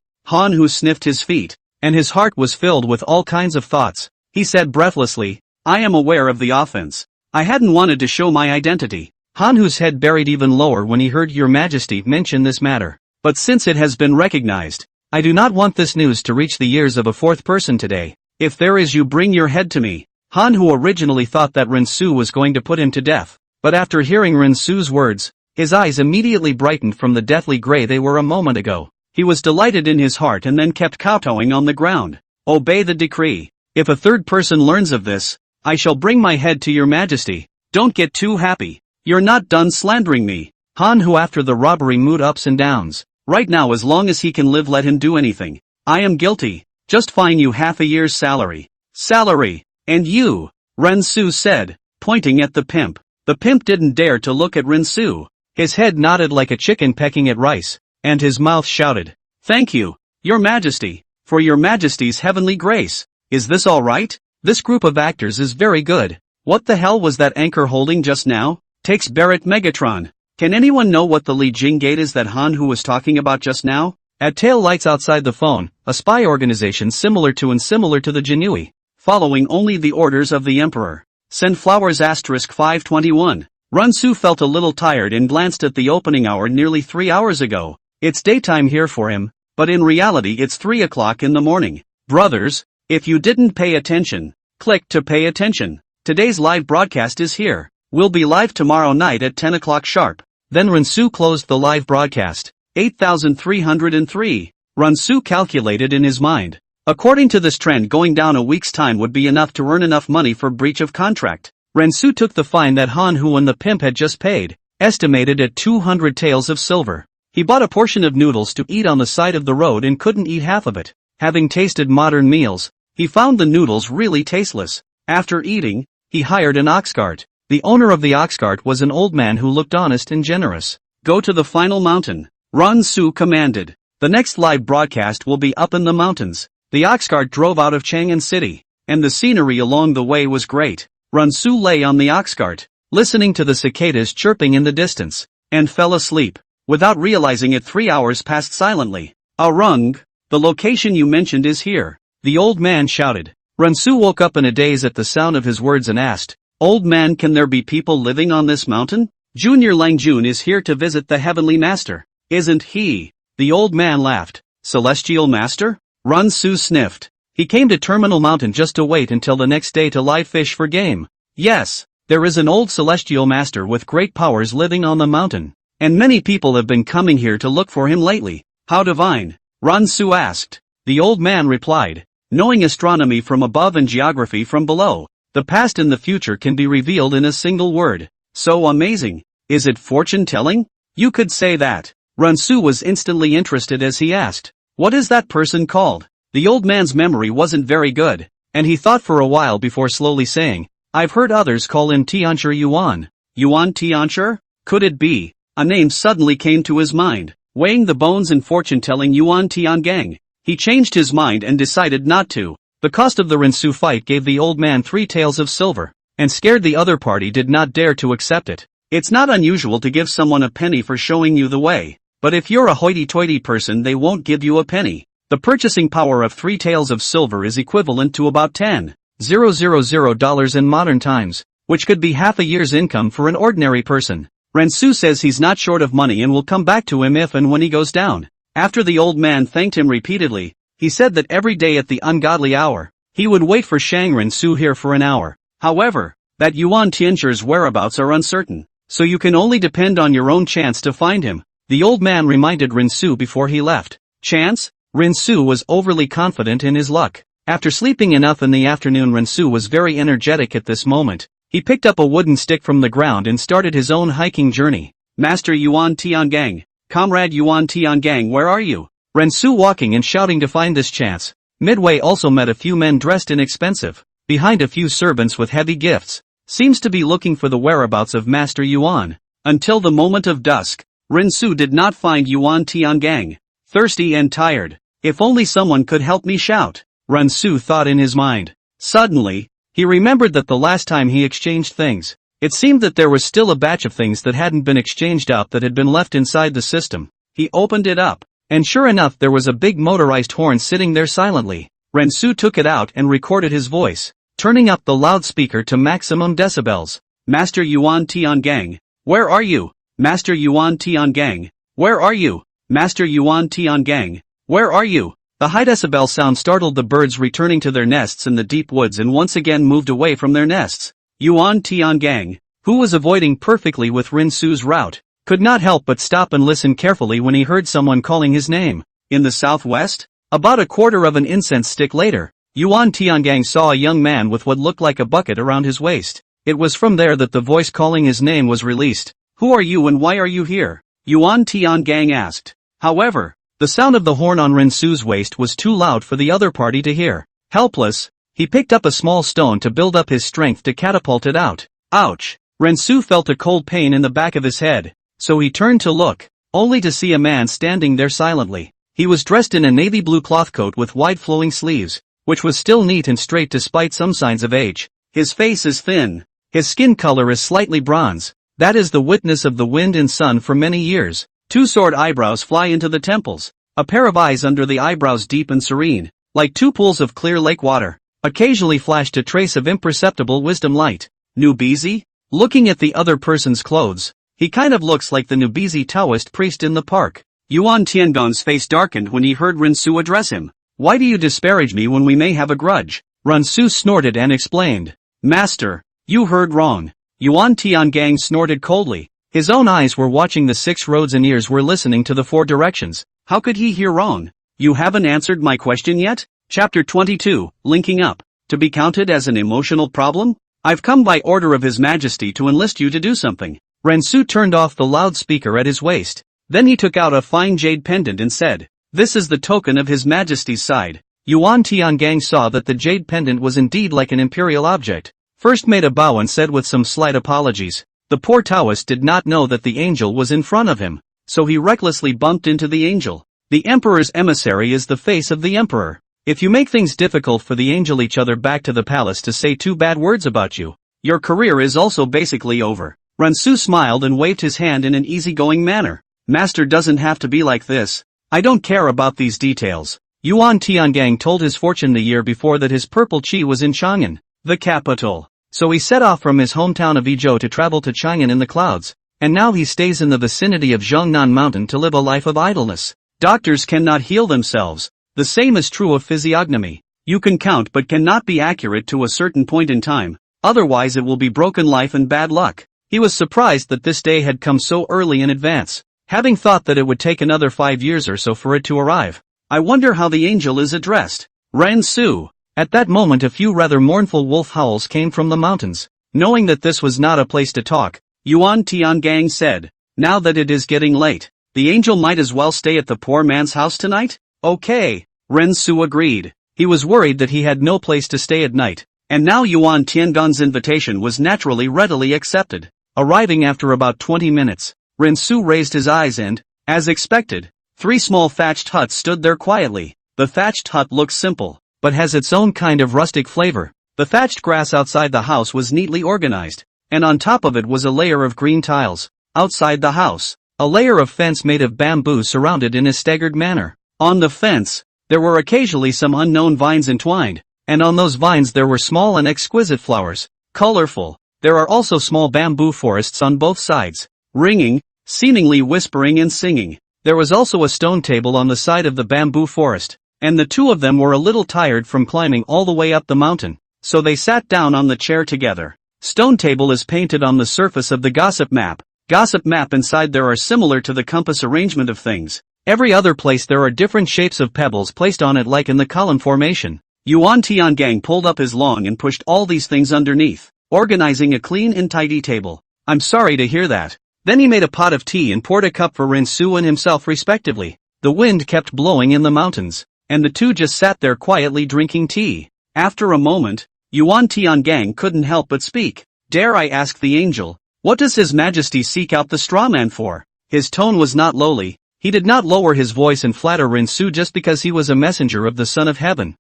sniffed his feet, and his heart was filled with all kinds of thoughts. He said breathlessly, I am aware of the offense. I hadn't wanted to show my identity. Han Hu's head buried even lower when he heard Your Majesty mention this matter. But since it has been recognized, I do not want this news to reach the ears of a fourth person today. If there is, you bring your head to me. Han Hu originally thought that Rinsu was going to put him to death, but after hearing Rinsu's words, his eyes immediately brightened from the deathly gray they were a moment ago. He was delighted in his heart and then kept kowtowing on the ground. Obey the decree. If a third person learns of this, I shall bring my head to your majesty. Don't get too happy. You're not done slandering me. Han Hu after the robbery mood ups and downs. Right now as long as he can live let him do anything. I am guilty. Just fine you half a year's salary. Salary. And you, Rinsu said, pointing at the pimp. The pimp didn't dare to look at Rinsu. His head nodded like a chicken pecking at rice, and his mouth shouted, Thank you, your majesty, for your majesty's heavenly grace. Is this all right? This group of actors is very good. What the hell was that anchor holding just now? Takes Barrett Megatron. Can anyone know what the Li Jing gate is that Han Hu was talking about just now? At tail lights outside the phone, a spy organization similar to the Jinui, following only the orders of the emperor. Send flowers *521. Rinsu felt a little tired and glanced at the opening hour nearly 3 hours ago. It's daytime here for him, but in reality it's 3 o'clock in the morning. Brothers, if you didn't pay attention, click to pay attention. Today's live broadcast is here. We'll be live tomorrow night at 10 o'clock sharp. Then Rinsu closed the live broadcast. 8,303. Rinsu calculated in his mind. According to this trend, going down a week's time would be enough to earn enough money for breach of contract. Rinsu took the fine that Han Hu and the pimp had just paid, estimated at 200 taels of silver. He bought a portion of noodles to eat on the side of the road and couldn't eat half of it. Having tasted modern meals, he found the noodles really tasteless. After eating, he hired an ox cart. The owner of the ox cart was an old man who looked honest and generous. Go to the final mountain, Rinsu commanded. The next live broadcast will be up in the mountains. The ox cart drove out of Chang'an City, and the scenery along the way was great. Rinsu lay on the ox cart, listening to the cicadas chirping in the distance, and fell asleep. Without realizing it, 3 hours passed silently. Arung, the location you mentioned is here, the old man shouted. Rinsu woke up in a daze at the sound of his words and asked, Old man, can there be people living on this mountain? Junior Langjun is here to visit the heavenly master. Isn't he? The old man laughed. Celestial Master? Ren Su sniffed. He came to Terminal Mountain just to wait until the next day to live fish for game. Yes, there is an old celestial master with great powers living on the mountain, and many people have been coming here to look for him lately. How divine? Ren Su asked. The old man replied. Knowing astronomy from above and geography from below, the past and the future can be revealed in a single word. So amazing. Is it fortune-telling? You could say that. Ren Su was instantly interested as he asked, what is that person called? The old man's memory wasn't very good, and he thought for a while before slowly saying, I've heard others call him Tianchi Yuan. Yuan Tianchi? Could it be? A name suddenly came to his mind. Weighing the bones and fortune-telling Yuan Tiangang. He changed his mind and decided not to. The cost of the Ren Su fight gave the old man 3 taels of silver, and scared the other party did not dare to accept it. It's not unusual to give someone a penny for showing you the way, but if you're a hoity-toity person they won't give you a penny. The purchasing power of 3 taels of silver is equivalent to about $10,000 in modern times, which could be half a year's income for an ordinary person. Ren Su says he's not short of money and will come back to him if and when he goes down. After the old man thanked him repeatedly, he said that every day at the ungodly hour, he would wait for Ren Su here for an hour. However, that Yuan Tianchi's whereabouts are uncertain, so you can only depend on your own chance to find him. The old man reminded Ren Su before he left. Chance? Ren Su was overly confident in his luck. After sleeping enough in the afternoon, Ren Su was very energetic at this moment. He picked up a wooden stick from the ground and started his own hiking journey. Master Yuan Tiangang, Comrade Yuan Tiangang, where are you? Ren Su walking and shouting to find this chance. Midway also met a few men dressed in expensive, behind a few servants with heavy gifts. Seems to be looking for the whereabouts of Master Yuan. Until the moment of dusk, Ren Su did not find Yuan Tiangang. Thirsty and tired. If only someone could help me, shout. Ren Su thought in his mind. Suddenly, he remembered that the last time he exchanged things, it seemed that there was still a batch of things that hadn't been exchanged out that had been left inside the system. He opened it up, and sure enough there was a big motorized horn sitting there silently. Ren Su took it out and recorded his voice, turning up the loudspeaker to maximum decibels. Master Yuan Tiangang, where are you? Master Yuan Tiangang, where are you? Master Yuan Tiangang, where are you? The high decibel sound startled the birds returning to their nests in the deep woods and once again moved away from their nests. Yuan Tiangang, who was avoiding perfectly with Ren Su's route, could not help but stop and listen carefully when he heard someone calling his name. In the southwest? About a quarter of an incense stick later, Yuan Tiangang saw a young man with what looked like a bucket around his waist. It was from there that the voice calling his name was released. Who are you and why are you here? Yuan Tiangang asked. However, the sound of the horn on Ren Su's waist was too loud for the other party to hear. Helpless, he picked up a small stone to build up his strength to catapult it out. Ouch! Ren Su felt a cold pain in the back of his head, so he turned to look, only to see a man standing there silently. He was dressed in a navy blue cloth coat with wide flowing sleeves, which was still neat and straight despite some signs of age. His face is thin. His skin color is slightly bronze. That is the witness of the wind and sun for many years. 2 sword eyebrows fly into the temples. A pair of eyes under the eyebrows deep and serene, like 2 pools of clear lake water. Occasionally flashed a trace of imperceptible wisdom light. Nubizi? Looking at the other person's clothes, he kind of looks like the Nubizi Taoist priest in the park. Yuan Tiangong's face darkened when he heard Ren Su address him. Why do you disparage me when we may have a grudge? Ren Su snorted and explained. Master, you heard wrong. Yuan Tiangang snorted coldly. His own eyes were watching the 6 roads and ears were listening to the 4 directions. How could he hear wrong? You haven't answered my question yet? Chapter 22, Linking Up. To be counted as an emotional problem? I've come by order of His Majesty to enlist you to do something. Ren Su turned off the loudspeaker at his waist. Then he took out a fine jade pendant and said, This is the token of His Majesty's side. Yuan Tiangang saw that the jade pendant was indeed like an imperial object. First made a bow and said with some slight apologies. The poor Taoist did not know that the angel was in front of him, so he recklessly bumped into the angel. The emperor's emissary is the face of the emperor. If you make things difficult for the angel each other back to the palace to say 2 bad words about you, your career is also basically over. Ren Su smiled and waved his hand in an easygoing manner. Master doesn't have to be like this. I don't care about these details. Yuan Tiangang told his fortune the year before that his purple chi was in Chang'an, the capital. So he set off from his hometown of Izhou to travel to Chang'an in the clouds, and now he stays in the vicinity of Zhongnan Mountain to live a life of idleness. Doctors cannot heal themselves. The same is true of physiognomy. You can count but cannot be accurate to a certain point in time, otherwise it will be broken life and bad luck. He was surprised that this day had come so early in advance, having thought that it would take another 5 years or so for it to arrive. I wonder how the angel is addressed. Ren Su. At that moment a few rather mournful wolf howls came from the mountains. Knowing that this was not a place to talk, Yuan Tiangang said, "Now that it is getting late, the angel might as well stay at the poor man's house tonight?" "Okay." Ren Su agreed. He was worried that he had no place to stay at night, and now Yuan Tiangang's invitation was naturally readily accepted. Arriving after about 20 minutes, Ren Su raised his eyes and, as expected, 3 small thatched huts stood there quietly. The thatched hut looks simple, but has its own kind of rustic flavor. The thatched grass outside the house was neatly organized, and on top of it was a layer of green tiles. Outside the house, a layer of fence made of bamboo surrounded in a staggered manner. On the fence, there were occasionally some unknown vines entwined, and on those vines there were small and exquisite flowers, colorful. There are also small bamboo forests on both sides, ringing, seemingly whispering and singing. There was also a stone table on the side of the bamboo forest, and the two of them were a little tired from climbing all the way up the mountain, so they sat down on the chair together. Stone table is painted on the surface of the gossip map. Gossip map inside there are similar to the compass arrangement of things. Every other place there are different shapes of pebbles placed on it like in the column formation. Yuan Tiangang pulled up his long and pushed all these things underneath, organizing a clean and tidy table. "I'm sorry to hear that." Then he made a pot of tea and poured a cup for Ren Su and himself respectively. The wind kept blowing in the mountains, and the two just sat there quietly drinking tea. After a moment, Yuan Tiangang couldn't help but speak. "Dare I ask the angel, what does His Majesty seek out the straw man for?" His tone was not lowly. He did not lower his voice and flatter Ren Su just because he was a messenger of the Son of Heaven.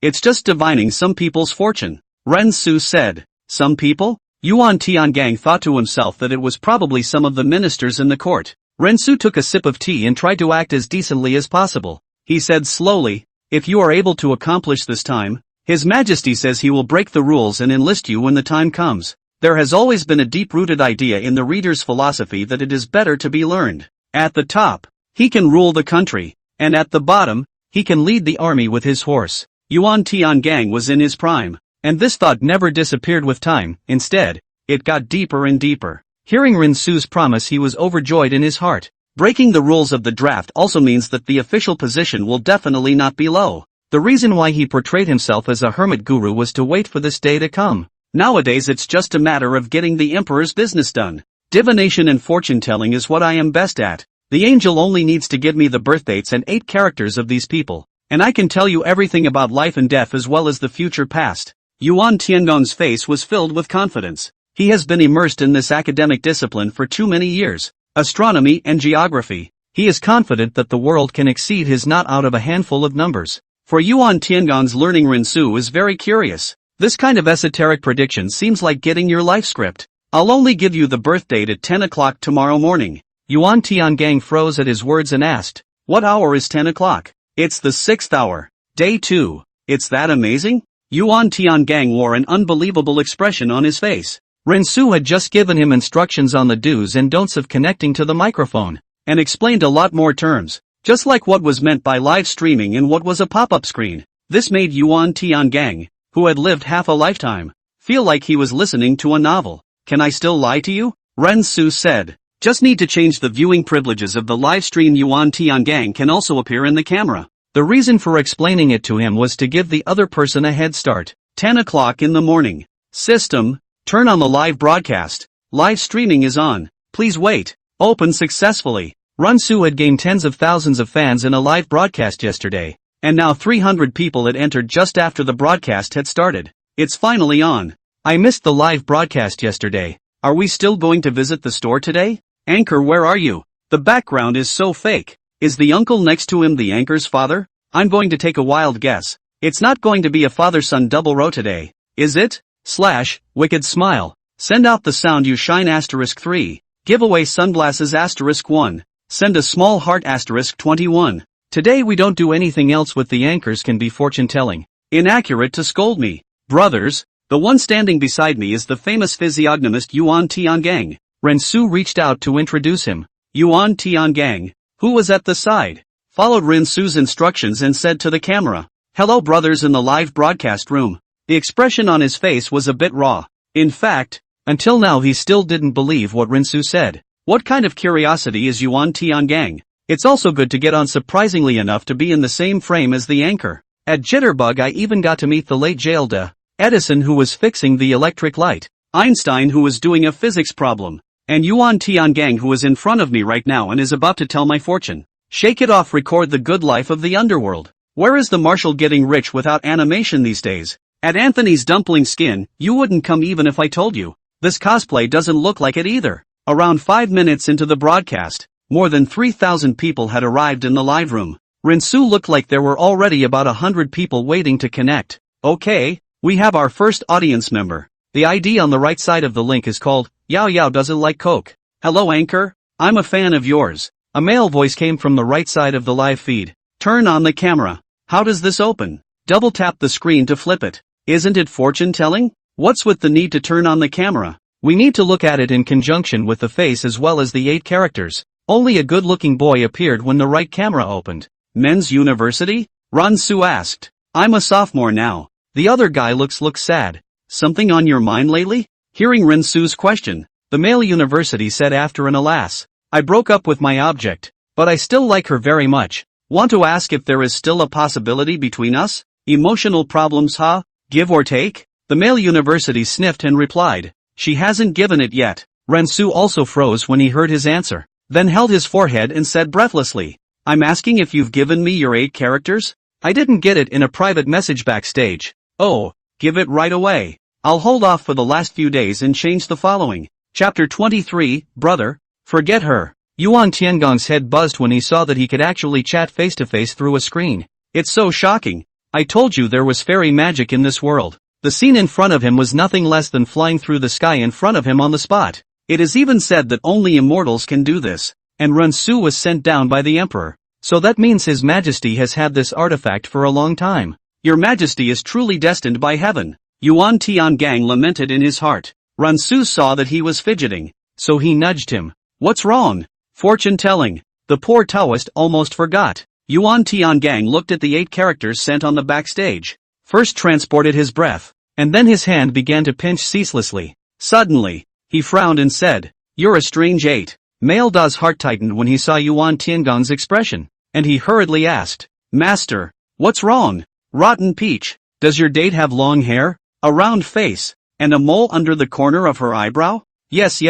It's just divining some people's fortune," Ren Su said. "Some people?" Yuan Tiangang thought to himself that it was probably some of the ministers in the court. Ren Su took a sip of tea and tried to act as decently as possible. He said slowly, "If you are able to accomplish this time, His Majesty says he will break the rules and enlist you when the time comes. There has always been a deep-rooted idea in the reader's philosophy that it is better to be learned. At the top, he can rule the country, and at the bottom, he can lead the army with his horse." Yuan Tiangang was in his prime, and this thought never disappeared with time. Instead, it got deeper and deeper. Hearing Ren Su's promise, he was overjoyed in his heart. Breaking the rules of the draft also means that the official position will definitely not be low. The reason why he portrayed himself as a hermit guru was to wait for this day to come. Nowadays it's just a matter of getting the emperor's business done. Divination and fortune-telling is what I am best at. The angel only needs to give me the birthdates and 8 characters of these people, and I can tell you everything about life and death as well as the future past. Yuan Tiangong's face was filled with confidence. He has been immersed in this academic discipline for too many years, astronomy and geography. He is confident that the world can exceed his not out of a handful of numbers. For Yuan Tiangong's learning, Ren Su is very curious. This kind of esoteric prediction seems like getting your life script. "I'll only give you the birth date at 10 o'clock tomorrow morning." Yuan Tiangang froze at his words and asked, "What hour is 10 o'clock? "It's the 6th hour. Day 2. It's that amazing?" Yuan Tiangang wore an unbelievable expression on his face. Ren Su had just given him instructions on the do's and don'ts of connecting to the microphone, and explained a lot more terms, just like what was meant by live streaming and what was a pop-up screen. This made Yuan Tiangang, who had lived half a lifetime, feel like he was listening to a novel. "Can I still lie to you?" Ren Su said. "Just need to change the viewing privileges of the live stream. Yuan Tiangang can also appear in the camera." The reason for explaining it to him was to give the other person a head start. 10 o'clock in the morning. System, turn on the live broadcast. Live streaming is on. Please wait. Open successfully. Ren Su had gained tens of thousands of fans in a live broadcast yesterday, and now 300 people had entered just after the broadcast had started. It's finally on. "I missed the live broadcast yesterday. Are we still going to visit the store today? Anchor, where are you? The background is so fake. Is the uncle next to him the anchor's father? I'm going to take a wild guess. It's not going to be a father-son double row today, is it? / wicked smile. Send out the sound you shine *3. Give away sunglasses *1. Send a small heart *21. Today we don't do anything else with the anchors can be fortune-telling. Inaccurate to scold me. Brothers, the one standing beside me is the famous physiognomist Yuan Tiangang." Ren Su reached out to introduce him. Yuan Tiangang, who was at the side. followed Rinsu's instructions and said to the camera, "Hello brothers in the live broadcast room." The expression on his face was a bit raw. In fact, until now he still didn't believe what Rinsu said. What kind of curiosity is Yuan Tiangang? It's also good to get on surprisingly enough to be in the same frame as the anchor. At Jitterbug I even got to meet the late Jailda, Edison who was fixing the electric light, Einstein who was doing a physics problem, and Yuan Tiangang who is in front of me right now and is about to tell my fortune. Shake it off, record the good life of the underworld. Where is the Marshal getting rich without animation these days? At Anthony's dumpling skin, you wouldn't come even if I told you. This cosplay doesn't look like it either. Around 5 minutes into the broadcast, more than 3,000 people had arrived in the live room. Rinsu looked like there were already about 100 people waiting to connect. Okay, we have our first audience member. The ID on the right side of the link is called, Yao Yao doesn't like Coke. Hello anchor, I'm a fan of yours. A male voice came from the right side of the live feed. Turn on the camera. How does this open? Double tap the screen to flip it. Isn't it fortune telling? What's with the need to turn on the camera? We need to look at it in conjunction with the face as well as the 8 characters. Only a good-looking boy appeared when the right camera opened. Men's University? Rinsu asked. I'm a sophomore now. The other guy looks sad. Something on your mind lately? Hearing Rinsu's question, the male university said after an alas. I broke up with my object, but I still like her very much. Want to ask if there is still a possibility between us? Emotional problems, huh? Give or take? The male university sniffed and replied. She hasn't given it yet. Rinsu also froze when he heard his answer, then held his forehead and said breathlessly. I'm asking if you've given me your 8 characters? I didn't get it in a private message backstage. Oh, give it right away. I'll hold off for the last few days and change the following. Chapter 23, Brother. Forget her. Yuan Tiangong's head buzzed when he saw that he could actually chat face-to-face through a screen. It's so shocking. I told you there was fairy magic in this world. The scene in front of him was nothing less than flying through the sky in front of him on the spot. It is even said that only immortals can do this, and Rinsu was sent down by the emperor. So that means His Majesty has had this artifact for a long time. Your Majesty is truly destined by heaven. Yuan Tiangang lamented in his heart. Rinsu saw that he was fidgeting, so he nudged him. What's wrong? Fortune-telling. The poor Taoist almost forgot. Yuan Tiangang looked at the 8 characters sent on the backstage. First transported his breath, and then his hand began to pinch ceaselessly. Suddenly, he frowned and said, You're a strange 8. Male Da's heart tightened when he saw Yuan Tiangong's expression, and he hurriedly asked, Master, what's wrong? Rotten peach, does your date have long hair, a round face, and a mole under the corner of her eyebrow? Yes.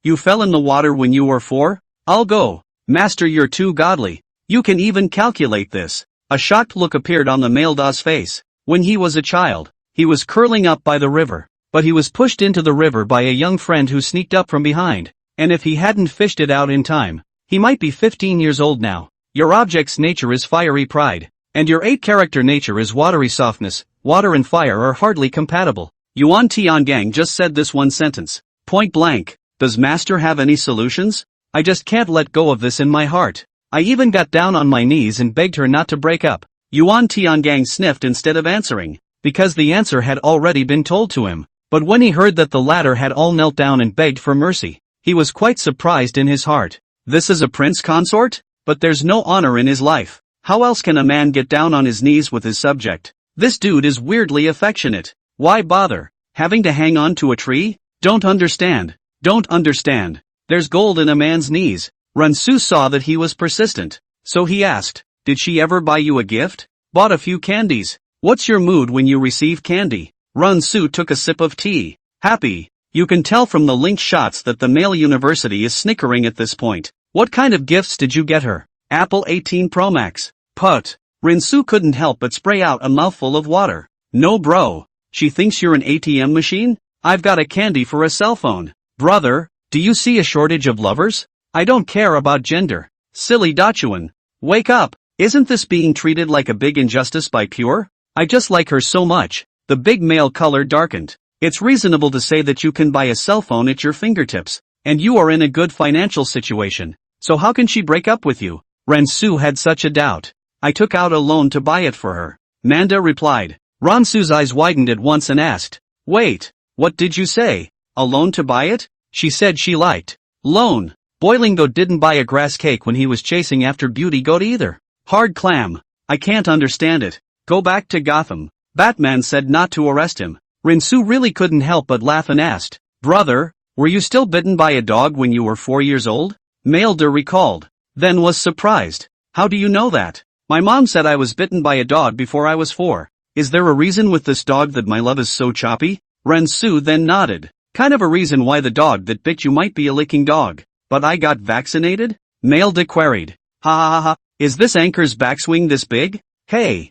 You fell in the water when you were 4? I'll go. Master, you're too godly. You can even calculate this. A shocked look appeared on the male Da's face. When he was a child, he was curling up by the river, but he was pushed into the river by a young friend who sneaked up from behind, and if he hadn't fished it out in time, he might be 15 years old now. Your object's nature is fiery pride, and your 8 character nature is watery softness. Water and fire are hardly compatible. Yuan Tiangang just said this one sentence, point blank. Does Master have any solutions? I just can't let go of this in my heart. I even got down on my knees and begged her not to break up. Yuan Tiangang sniffed instead of answering, because the answer had already been told to him. But when he heard that the latter had all knelt down and begged for mercy, he was quite surprised in his heart. This is a prince consort? But there's no honor in his life. How else can a man get down on his knees with his subject? This dude is weirdly affectionate. Why bother? Having to hang on to a tree? Don't understand. There's gold in a man's knees. Rinsu saw that he was persistent, so he asked, Did she ever buy you a gift? Bought a few candies. What's your mood when you receive candy? Rinsu took a sip of tea. Happy. You can tell from the linked shots that the male university is snickering at this point. What kind of gifts did you get her? Apple 18 Pro Max. Put. Rinsu couldn't help but spray out a mouthful of water. No bro. She thinks you're an ATM machine? I've got a candy for a cell phone. Brother, do you see a shortage of lovers? I don't care about gender. Silly Dachuan. Wake up. Isn't this being treated like a big injustice by Pure? I just like her so much. The big male color darkened. It's reasonable to say that you can buy a cell phone at your fingertips, and you are in a good financial situation. So how can she break up with you? Rinsu had such a doubt. I took out a loan to buy it for her. Manda replied. Rinsu's eyes widened at once and asked, Wait, what did you say? A loan to buy it? She said she liked loan. Boiling goat didn't buy a grass cake when he was chasing after beauty goat either. Hard clam. I can't understand it. Go back to Gotham. Batman said not to arrest him. Rinsu really couldn't help but laugh and asked, "Brother, were you still bitten by a dog when you were 4 years old?" Mailder recalled. Then was surprised. "How do you know that?" "My mom said I was bitten by a dog before I was 4. Is there a reason with this dog that my love is so choppy?" Rinsu then nodded. "Kind of a reason why the dog that bit you might be a licking dog. But I got vaccinated?" Mailder queried. Ha ha ha, is this anchor's backswing this big? Hey,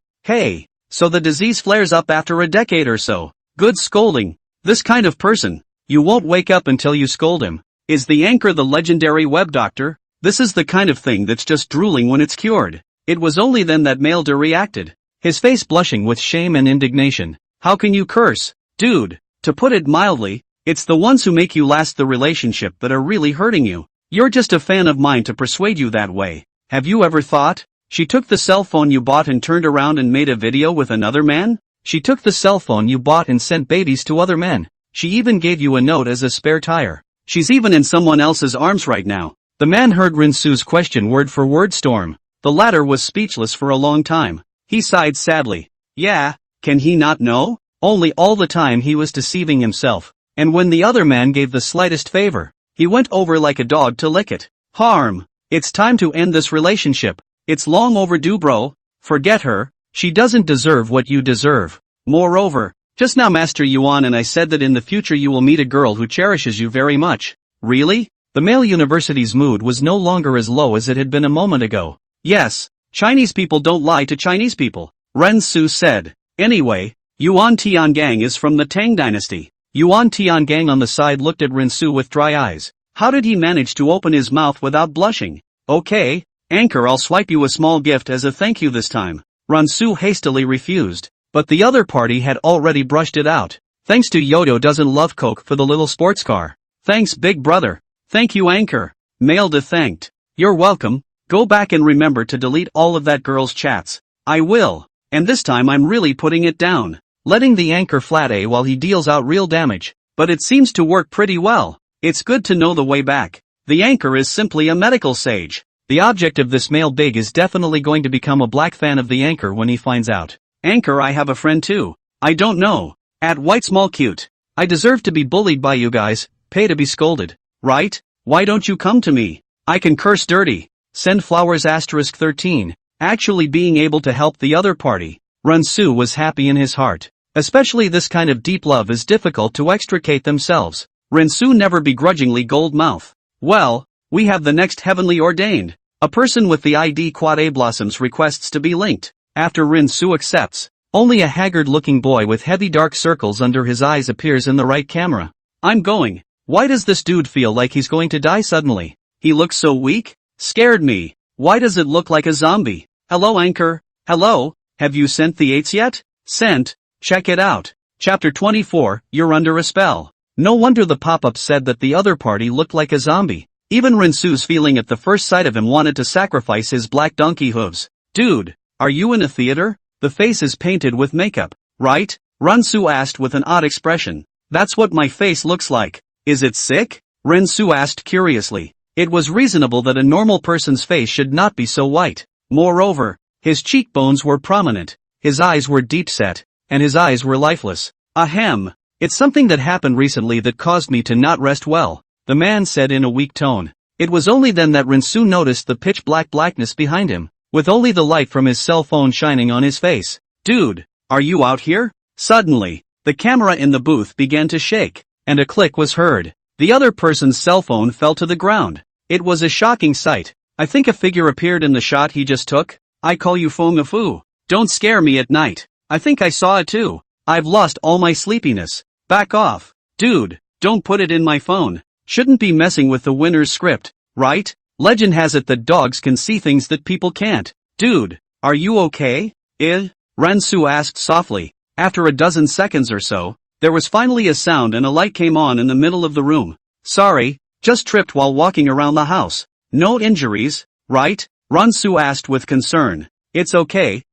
so the disease flares up after a decade or so. Good scolding. This kind of person, you won't wake up until you scold him. Is the anchor the legendary web doctor? This is the kind of thing that's just drooling when it's cured. It was only then that Mailder reacted, his face blushing with shame and indignation. How can you curse? Dude, to put it mildly, it's the ones who make you last the relationship that are really hurting you. You're just a fan of mine to persuade you that way. Have you ever thought? She took the cell phone you bought and turned around and made a video with another man? She took the cell phone you bought and sent babies to other men. She even gave you a note as a spare tire. She's even in someone else's arms right now. The man heard Rinsu's question word for word storm. The latter was speechless for a long time. He sighed sadly. Yeah, can he not know? Only all the time he was deceiving himself. And when the other man gave the slightest favor, he went over like a dog to lick it. Harm. It's time to end this relationship. It's long overdue, bro. Forget her. She doesn't deserve what you deserve. Moreover, just now Master Yuan and I said that in the future you will meet a girl who cherishes you very much. Really? The male university's mood was no longer as low as it had been a moment ago. Yes, Chinese people don't lie to Chinese people, Ren Su said. Anyway, Yuan Tiangang is from the Tang dynasty. Yuan Tiangang on the side looked at Ren Su with dry eyes. How did he manage to open his mouth without blushing? Okay, Anchor, I'll swipe you a small gift as a thank you this time. Ren Su hastily refused, but the other party had already brushed it out. Thanks to Yodo doesn't love Coke for the little sports car. Thanks, big brother. Thank you, Anchor. Mailder thanked. You're welcome. Go back and remember to delete all of that girl's chats. I will. And this time I'm really putting it down. Letting the Anchor flat A while he deals out real damage. But it seems to work pretty well. It's good to know the way back. The Anchor is simply a medical sage. The object of this male big is definitely going to become a black fan of the Anchor when he finds out. Anchor, I have a friend too. I don't know. At White Small Cute. I deserve to be bullied by you guys, pay to be scolded. Right? Why don't you come to me? I can curse dirty. Send flowers *13. Actually being able to help the other party. Ren Su was happy in his heart. Especially this kind of deep love is difficult to extricate themselves. Ren Su never begrudgingly gold mouth. Well, we have the next heavenly ordained. A person with the ID Quad A blossoms requests to be linked. After Ren Su accepts, only a haggard-looking boy with heavy dark circles under his eyes appears in the right camera. I'm going. Why does this dude feel like he's going to die suddenly? He looks so weak? Scared me. Why does it look like a zombie? Hello, Anchor. Hello, have you sent the 8s yet? Sent. Check it out. Chapter 24, You're Under a Spell. No wonder the pop-up said that the other party looked like a zombie. Even Ren Su's feeling at the first sight of him wanted to sacrifice his black donkey hooves. Dude, are you in a theater? The face is painted with makeup, right? Ren Su asked with an odd expression. That's what my face looks like. Is it sick? Ren Su asked curiously. It was reasonable that a normal person's face should not be so white. Moreover, his cheekbones were prominent, his eyes were deep-set, and his eyes were lifeless. Ahem. It's something that happened recently that caused me to not rest well, the man said in a weak tone. It was only then that Ren Su noticed the pitch-black blackness behind him, with only the light from his cell phone shining on his face. Dude, are you out here? Suddenly, the camera in the booth began to shake, and a click was heard. The other person's cell phone fell to the ground. It was a shocking sight. I think a figure appeared in the shot he just took. I call you Feng Fu. Don't scare me at night. I think I saw it too. I've lost all my sleepiness. Back off. Dude, don't put it in my phone. Shouldn't be messing with the winner's script, right? Legend has it that dogs can see things that people can't. Dude, are you okay? Ren Su asked softly. After a dozen seconds or so, there was finally a sound and a light came on in the middle of the room. Sorry, just tripped while walking around the house. No injuries, right? Ren Su asked with concern. It's okay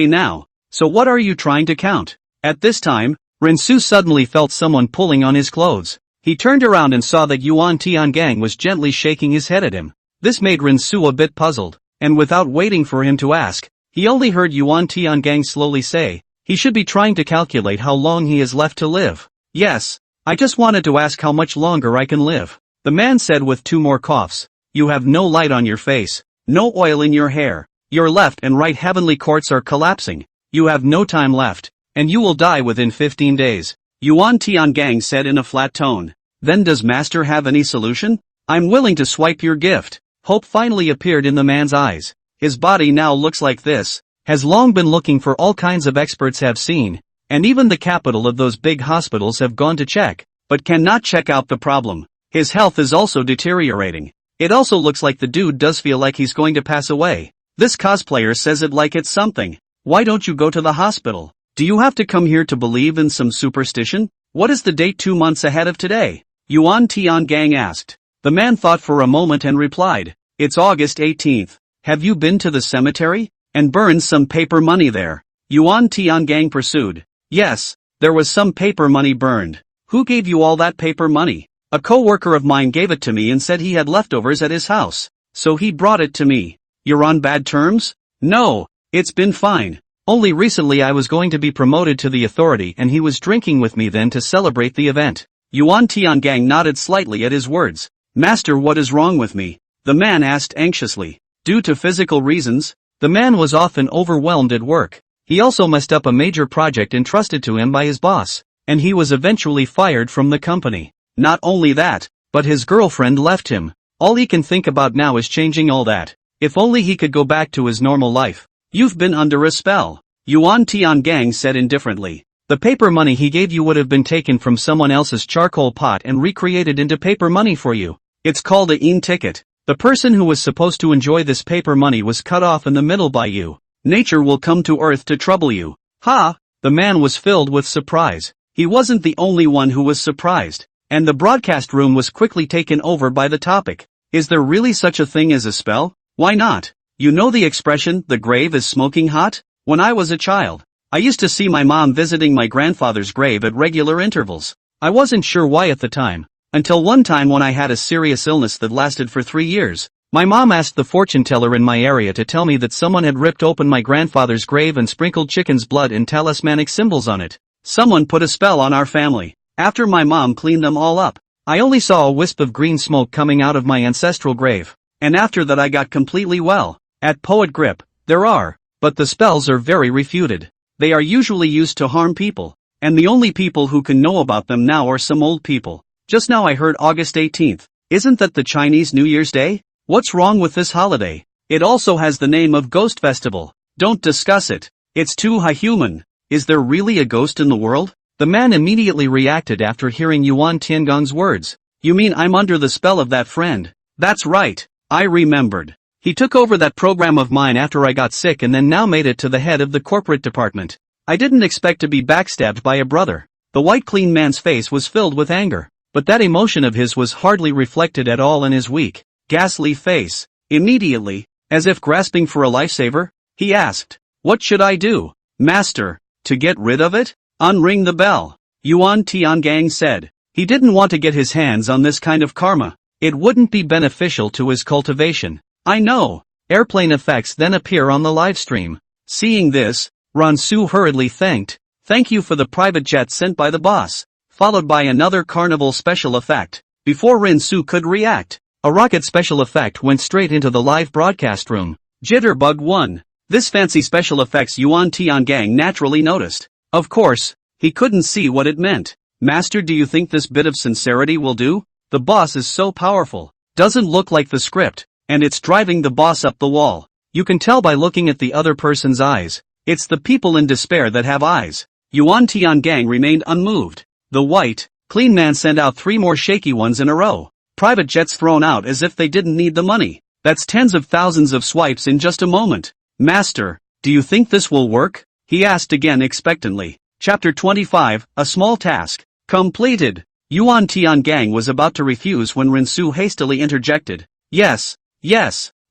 now. So what are you trying to count? At this time, Ren Su suddenly felt someone pulling on his clothes. He turned around and saw that Yuan Tiangang was gently shaking his head at him. This made Rinsu a bit puzzled, and without waiting for him to ask, he only heard Yuan Tiangang slowly say, he should be trying to calculate how long he has left to live. Yes, I just wanted to ask how much longer I can live. The man said with 2 more coughs. You have no light on your face, no oil in your hair, your left and right heavenly courts are collapsing, you have no time left, and you will die within 15 days. Yuan Tiangang said in a flat tone. Then does Master have any solution? I'm willing to swipe your gift. Hope finally appeared in the man's eyes. His body now looks like this, has long been looking for all kinds of experts have seen, and even the capital of those big hospitals have gone to check, but cannot check out the problem. His health is also deteriorating. It also looks like the dude does feel like he's going to pass away. This cosplayer says it like it's something. Why don't you go to the hospital? Do you have to come here to believe in some superstition? What is the date 2 months ahead of today? Yuan Tiangang asked. The man thought for a moment and replied, it's August 18th. Have you been to the cemetery? And burned some paper money there? Yuan Tiangang pursued. Yes, there was some paper money burned. Who gave you all that paper money? A co-worker of mine gave it to me and said he had leftovers at his house, so he brought it to me. You're on bad terms? No, it's been fine. Only recently I was going to be promoted to the authority and he was drinking with me then to celebrate the event. Yuan Tiangang nodded slightly at his words. Master, what is wrong with me? The man asked anxiously. Due to physical reasons, the man was often overwhelmed at work. He also messed up a major project entrusted to him by his boss, and he was eventually fired from the company. Not only that, but his girlfriend left him. All he can think about now is changing all that. If only he could go back to his normal life. You've been under a spell, Yuan Tiangang said indifferently. The paper money he gave you would have been taken from someone else's charcoal pot and recreated into paper money for you. It's called a yin ticket. The person who was supposed to enjoy this paper money was cut off in the middle by you. Nature will come to earth to trouble you. Ha! The man was filled with surprise. He wasn't the only one who was surprised. And the broadcast room was quickly taken over by the topic. Is there really such a thing as a spell? Why not? You know the expression, the grave is smoking hot? When I was a child, I used to see my mom visiting my grandfather's grave at regular intervals. I wasn't sure why at the time, until one time when I had a serious illness that lasted for 3 years. My mom asked the fortune teller in my area to tell me that someone had ripped open my grandfather's grave and sprinkled chicken's blood and talismanic symbols on it. Someone put a spell on our family. After my mom cleaned them all up, I only saw a wisp of green smoke coming out of my ancestral grave. And after that I got completely well. At Poet Grip, there are, but the spells are very refuted. They are usually used to harm people, and the only people who can know about them now are some old people. Just now I heard August 18th. Isn't that the Chinese New Year's Day? What's wrong with this holiday? It also has the name of Ghost Festival. Don't discuss it. It's too high-human. Is there really a ghost in the world? The man immediately reacted after hearing Yuan Tiangang's words. You mean I'm under the spell of that friend? That's right. I remembered. He took over that program of mine after I got sick and then now made it to the head of the corporate department. I didn't expect to be backstabbed by a brother. The white clean man's face was filled with anger, but that emotion of his was hardly reflected at all in his weak, ghastly face. Immediately, as if grasping for a lifesaver, he asked, what should I do, master, to get rid of it? Unring the bell, Yuan Tiangang said. He didn't want to get his hands on this kind of karma. It wouldn't be beneficial to his cultivation. I know. Airplane effects then appear on the live stream. Seeing this, Ransu hurriedly thanked. Thank you for the private jet sent by the boss. Followed by another carnival special effect. Before Rinsu could react, a rocket special effect went straight into the live broadcast room. Jitterbug 1. This fancy special effects Yuan Tiangang naturally noticed. Of course, he couldn't see what it meant. Master, do you think this bit of sincerity will do? The boss is so powerful. Doesn't look like the script, and it's driving the boss up the wall. You can tell by looking at the other person's eyes. It's the people in despair that have eyes. Yuan Tiangang remained unmoved. The white, clean man sent out 3 more shaky ones in a row. Private jets thrown out as if they didn't need the money. That's tens of thousands of swipes in just a moment. Master, do you think this will work? He asked again expectantly. Chapter 25, A Small Task. Completed. Yuan Tiangang was about to refuse when Rinsu hastily interjected. Yes,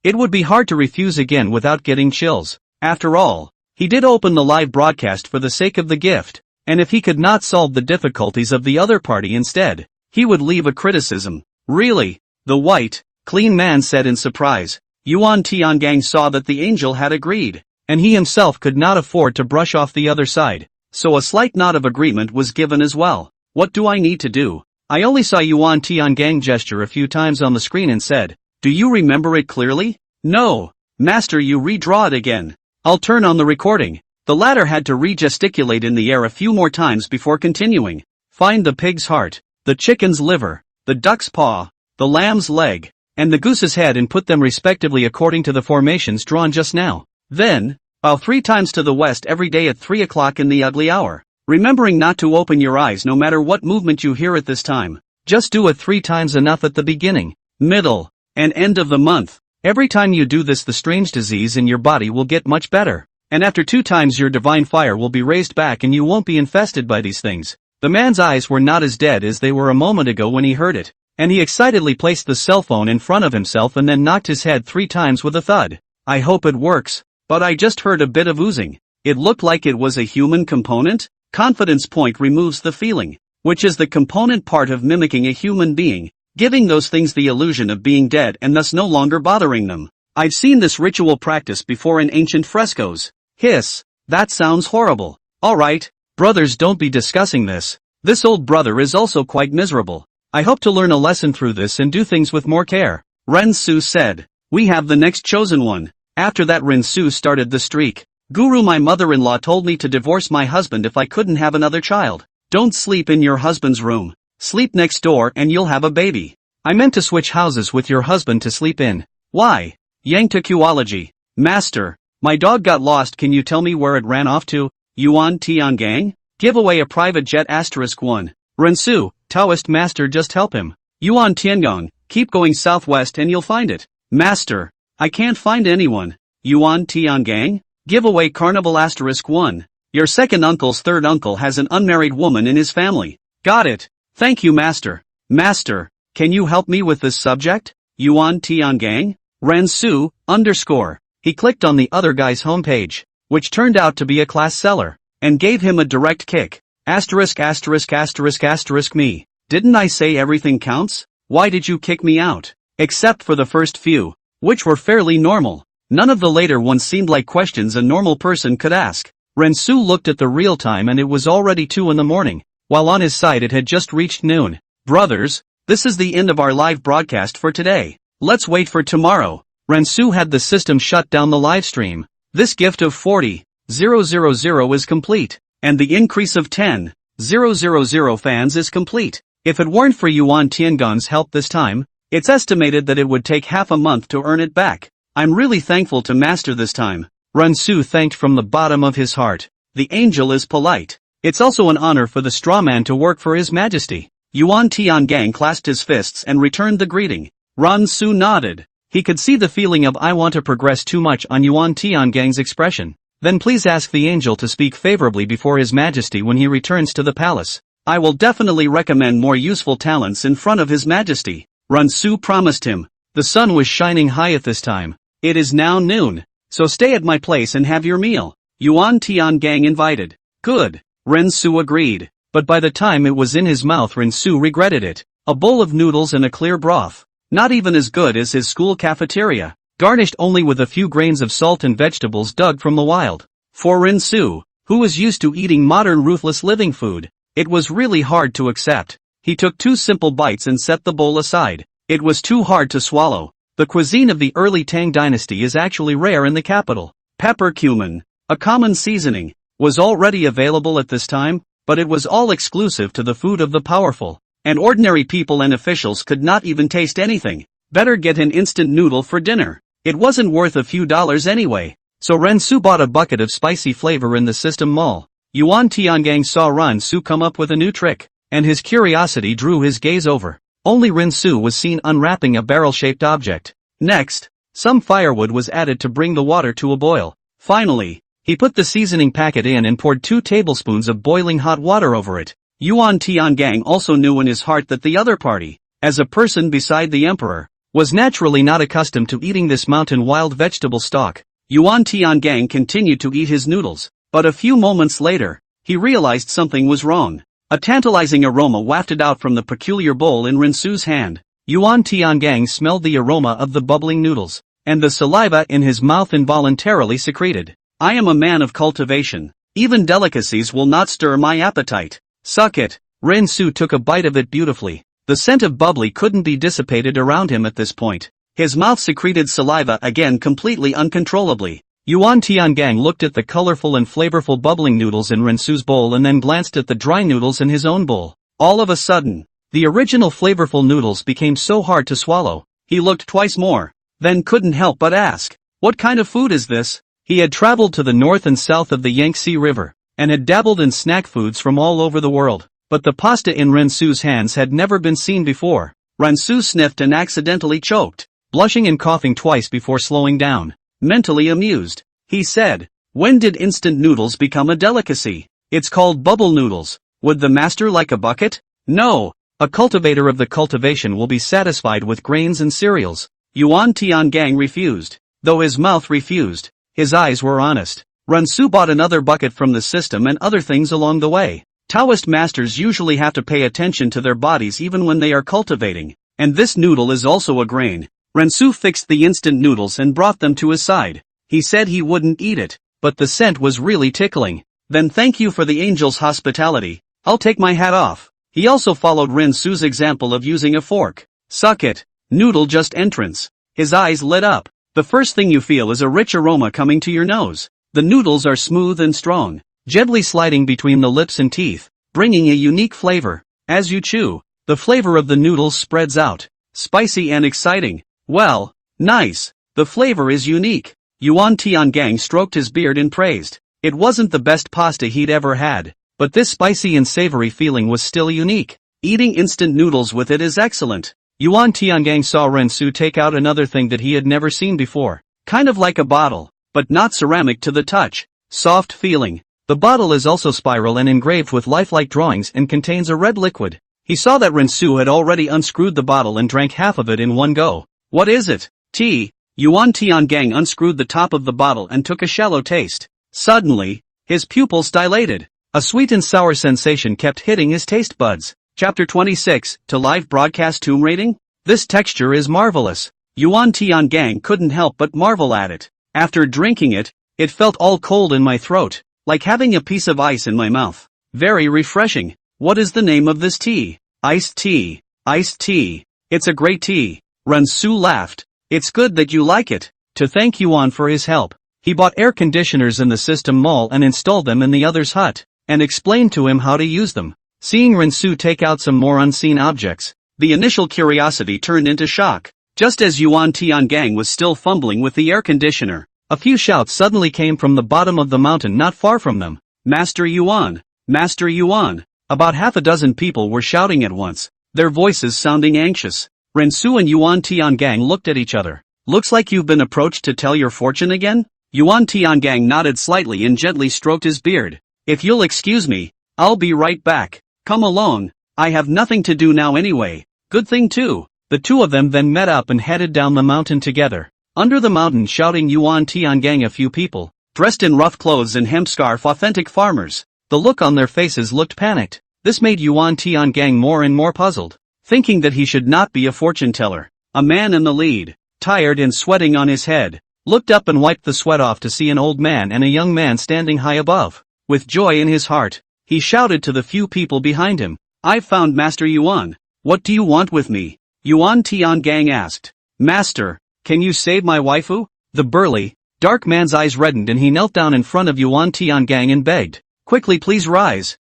it would be hard to refuse again without getting chills. After all, he did open the live broadcast for the sake of the gift, and if he could not solve the difficulties of the other party instead, he would leave a criticism. Really? The white, clean man said in surprise. Yuan Tiangang saw that the angel had agreed, and he himself could not afford to brush off the other side, so a slight nod of agreement was given as well. What do I need to do? I only saw Yuan Tiangang gesture a few times on the screen and said, do you remember it clearly? No. Master, you redraw it again. I'll turn on the recording. The latter had to re-gesticulate in the air a few more times before continuing. Find the pig's heart, the chicken's liver, the duck's paw, the lamb's leg, and the goose's head and put them respectively according to the formations drawn just now. Then, bow 3 times to the west every day at 3 o'clock in the ugly hour, remembering not to open your eyes no matter what movement you hear at this time. Just do it 3 times, enough at the beginning, middle, and end of the month. Every time you do this, the strange disease in your body will get much better, and after 2 times your divine fire will be raised back and you won't be infested by these things. The man's eyes were not as dead as they were a moment ago when he heard it, and he excitedly placed the cell phone in front of himself and then knocked his head 3 times with a thud. I hope it works, but I just heard a bit of oozing. It looked like it was a human component? Confidence point removes the feeling, which is the component part of mimicking a human being, giving those things the illusion of being dead and thus no longer bothering them. I've seen this ritual practice before in ancient frescoes. Hiss, that sounds horrible. Alright, brothers, don't be discussing this. This old brother is also quite miserable. I hope to learn a lesson through this and do things with more care. Ren Su said. We have the next chosen one. After that, Ren Su started the streak. Guru, my mother-in-law told me to divorce my husband if I couldn't have another child. Don't sleep in your husband's room. Sleep next door and you'll have a baby. I meant to switch houses with your husband to sleep in. Why? Yangtaquology. Master, my dog got lost, can you tell me where it ran off to? Yuan Tiangang? Give away a private jet *1. Rensu, Taoist master, just help him. Yuan Tiangong, keep going southwest and you'll find it. Master, I can't find anyone. Yuan Tiangang? Give away carnival *1. Your second uncle's third uncle has an unmarried woman in his family. Got it. Thank you, master. Master, can you help me with this subject? Yuan Tiangang? Rensu, _ He clicked on the other guy's homepage, which turned out to be a class seller, and gave him a direct kick. ****** me. Didn't I say everything counts? Why did you kick me out? Except for the first few, which were fairly normal. None of the later ones seemed like questions a normal person could ask. Rensu looked at the real time and it was already 2 in the morning, while on his side it had just reached noon. Brothers, this is the end of our live broadcast for today. Let's wait for tomorrow. Rensu had the system shut down the live stream. This gift of 40,000 is complete, and the increase of 10,000 fans is complete. If it weren't for Yuan Tiangong's help this time, it's estimated that it would take half a month to earn it back. I'm really thankful to Master this time. Rensu thanked from the bottom of his heart. The angel is polite. It's also an honor for the straw man to work for His Majesty. Yuan Tiangang clasped his fists and returned the greeting. Rensu nodded. He could see the feeling of I want to progress too much on Yuan Tiangang's expression. Then please ask the angel to speak favorably before His Majesty when he returns to the palace. I will definitely recommend more useful talents in front of His Majesty. Rensu promised him. The sun was shining high at this time. It is now noon, so stay at my place and have your meal. Yuan Tiangang invited. Good. Rensu agreed. But by the time it was in his mouth, Rensu regretted it. A bowl of noodles and a clear broth. Not even as good as his school cafeteria, garnished only with a few grains of salt and vegetables dug from the wild. For Rensu, who was used to eating modern ruthless living food, it was really hard to accept. He took 2 simple bites and set the bowl aside. It was too hard to swallow. The cuisine of the early Tang dynasty is actually rare in the capital. Pepper cumin, a common seasoning, was already available at this time, but it was all exclusive to the food of the powerful. And ordinary people and officials could not even taste anything. Better get an instant noodle for dinner. It wasn't worth a few dollars anyway. So Rensu bought a bucket of spicy flavor in the system mall. Yuan Tiangang saw Rensu come up with a new trick, and his curiosity drew his gaze over. Only Rensu was seen unwrapping a barrel-shaped object. Next, some firewood was added to bring the water to a boil. Finally, he put the seasoning packet in and poured 2 tablespoons of boiling hot water over it. Yuan Tiangang also knew in his heart that the other party, as a person beside the emperor, was naturally not accustomed to eating this mountain wild vegetable stock. Yuan Tiangang continued to eat his noodles, but a few moments later, he realized something was wrong. A tantalizing aroma wafted out from the peculiar bowl in Rinsu's hand. Yuan Tiangang smelled the aroma of the bubbling noodles, and the saliva in his mouth involuntarily secreted. I am a man of cultivation. Even delicacies will not stir my appetite. Suck it. Rinsu took a bite of it beautifully. The scent of bubbly couldn't be dissipated around him at this point. His mouth secreted saliva again completely uncontrollably. Yuan Tiangang looked at the colorful and flavorful bubbling noodles in Rinsu's bowl and then glanced at the dry noodles in his own bowl. All of a sudden, the original flavorful noodles became so hard to swallow. He looked twice more, then couldn't help but ask, "What kind of food is this?" He had traveled to the north and south of the Yangtze River, and had dabbled in snack foods from all over the world, but the pasta in Rinsu's hands had never been seen before. Rinsu sniffed and accidentally choked, blushing and coughing twice before slowing down. Mentally amused, he said, "When did instant noodles become a delicacy? It's called bubble noodles. Would the master like a bucket?" "No, a cultivator of the cultivation will be satisfied with grains and cereals." Yuan Tiangang refused. Though his mouth refused, his eyes were honest. Rinsu bought another bucket from the system and other things along the way. Taoist masters usually have to pay attention to their bodies even when they are cultivating, and this noodle is also a grain. Rinsu fixed the instant noodles and brought them to his side. He said he wouldn't eat it, but the scent was really tickling. "Then thank you for the angel's hospitality. I'll take my hat off." He also followed Rinsu's example of using a fork. "Suck it." Noodle just entrance. His eyes lit up. The first thing you feel is a rich aroma coming to your nose. The noodles are smooth and strong, gently sliding between the lips and teeth, bringing a unique flavor. As you chew, the flavor of the noodles spreads out, spicy and exciting. "Well, nice. The flavor is unique." Yuan Tiangang stroked his beard and praised. It wasn't the best pasta he'd ever had, but this spicy and savory feeling was still unique. Eating instant noodles with it is excellent. Yuan Tiangang saw Rinsu take out another thing that he had never seen before. Kind of like a bottle, but not ceramic to the touch. Soft feeling. The bottle is also spiral and engraved with lifelike drawings and contains a red liquid. He saw that Rinsu had already unscrewed the bottle and drank half of it in one go. "What is it?" "Tea." Yuan Tiangang unscrewed the top of the bottle and took a shallow taste. Suddenly, his pupils dilated. A sweet and sour sensation kept hitting his taste buds. Chapter 26, to live broadcast tomb rating? "This texture is marvelous." Yuan Tiangang couldn't help but marvel at it. "After drinking it, it felt all cold in my throat, like having a piece of ice in my mouth. Very refreshing." "What is the name of this tea?" "Iced tea." "Iced tea. It's a great tea." Rinsu laughed. "It's good that you like it." To thank Yuan for his help, he bought air conditioners in the system mall and installed them in the other's hut, and explained to him how to use them. Seeing Rinsu take out some more unseen objects, the initial curiosity turned into shock. Just as Yuan Tiangang was still fumbling with the air conditioner, a few shouts suddenly came from the bottom of the mountain not far from them. "Master Yuan! Master Yuan!" About half a dozen people were shouting at once, their voices sounding anxious. Rinsu and Yuan Tiangang looked at each other. "Looks like you've been approached to tell your fortune again?" Yuan Tiangang nodded slightly and gently stroked his beard. "If you'll excuse me, I'll be right back." "Come along. I have nothing to do now anyway." "Good thing too." The two of them then met up and headed down the mountain together. Under the mountain shouting Yuan Tiangang a few people, dressed in rough clothes and hemp scarf, authentic farmers. The look on their faces looked panicked. This made Yuan Tiangang more and more puzzled, thinking that he should not be a fortune teller. A man in the lead, tired and sweating on his head, looked up and wiped the sweat off to see an old man and a young man standing high above. With joy in his heart, he shouted to the few people behind him, "I've found Master Yuan. What do you want with me?" Yuan Tiangang asked. "Master, can you save my waifu?" The burly, dark man's eyes reddened and he knelt down in front of Yuan Tiangang and begged, "Quickly please rise.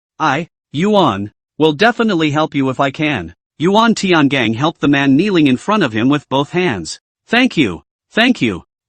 Yuan, will definitely help you if I can." Yuan Tiangang helped the man kneeling in front of him with both hands. Thank you,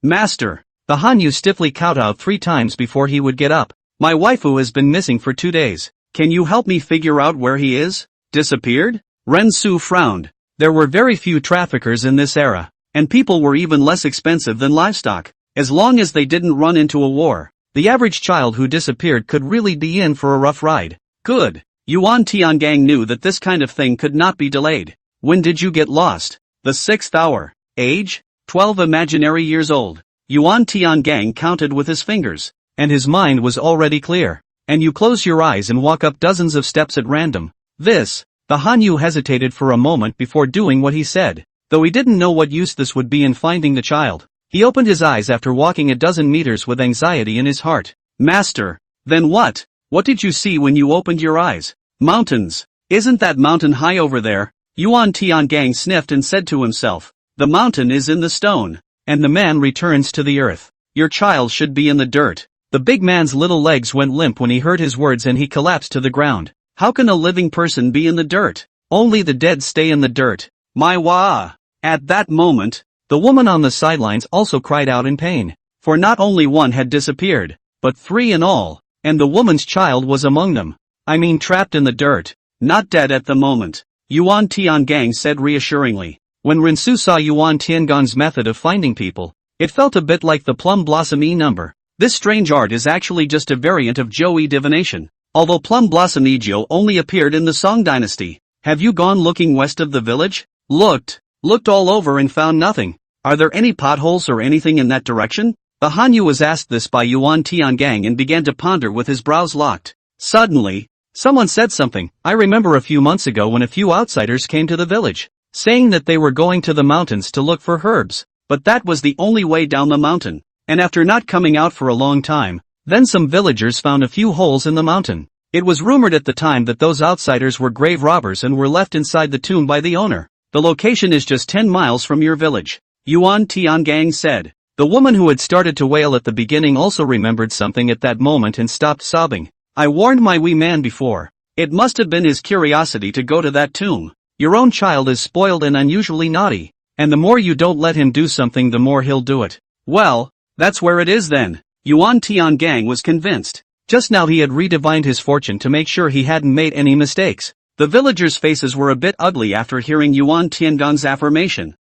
master." The Hanyu stiffly kowtowed 3 times before he would get up. "My waifu has been missing for 2 days. Can you help me figure out where he is?" "Disappeared?" Rinsu frowned. There were very few traffickers in this era, and people were even less expensive than livestock, as long as they didn't run into a war. The average child who disappeared could really be in for a rough ride. Good. Yuan Tiangang knew that this kind of thing could not be delayed. "When did you get lost?" "The 6th hour." "Age?" 12 imaginary years old. Yuan Tiangang counted with his fingers, and his mind was already clear. and you close your eyes and walk up dozens of steps at random. The Hanyu hesitated for a moment before doing what he said. Though he didn't know what use this would be in finding the child, he opened his eyes after walking a dozen meters with anxiety in his heart. Master, then what? What did you see when you opened your eyes? Mountains. Isn't that mountain high over there? Yuan Tiangang sniffed and said to himself. The mountain is in the stone. And the man returns to the earth. Your child should be in the dirt. The big man's little legs went limp when he heard his words and he collapsed to the ground. How can a living person be in the dirt? Only the dead stay in the dirt. My wa! At that moment, the woman on the sidelines also cried out in pain. For not only one had disappeared, but three in all, and the woman's child was among them. I mean trapped in the dirt. Not dead at the moment, Yuan Tiangang said reassuringly. When Rinsu saw Yuan Tiangang's method of finding people, it felt a bit like the plum blossom E number. This strange art is actually just a variant of Zhou divination, although plum blossom E Zhou only appeared in the Song dynasty. Have you gone looking west of the village? Looked all over and found nothing. Are there any potholes or anything in that direction? The Hanyu was asked this by Yuan Tiangang and began to ponder with his brows locked. Suddenly, someone said something. I remember a few months ago when a few outsiders came to the village, saying that they were going to the mountains to look for herbs, but that was the only way down the mountain, and after not coming out for a long time, then some villagers found a few holes in the mountain. It was rumored at the time that those outsiders were grave robbers and were left inside the tomb by the owner. The location is just 10 miles from your village, Yuan Tiangang said. The woman who had started to wail at the beginning also remembered something at that moment and stopped sobbing. I warned my wee man before. It must have been his curiosity to go to that tomb. Your own child is spoiled and unusually naughty, and the more you don't let him do something the more he'll do it. Well, that's where it is then. Yuan Tiangang was convinced. Just now he had redivined his fortune to make sure he hadn't made any mistakes. The villagers' faces were a bit ugly after hearing Yuan Tiangang's affirmation.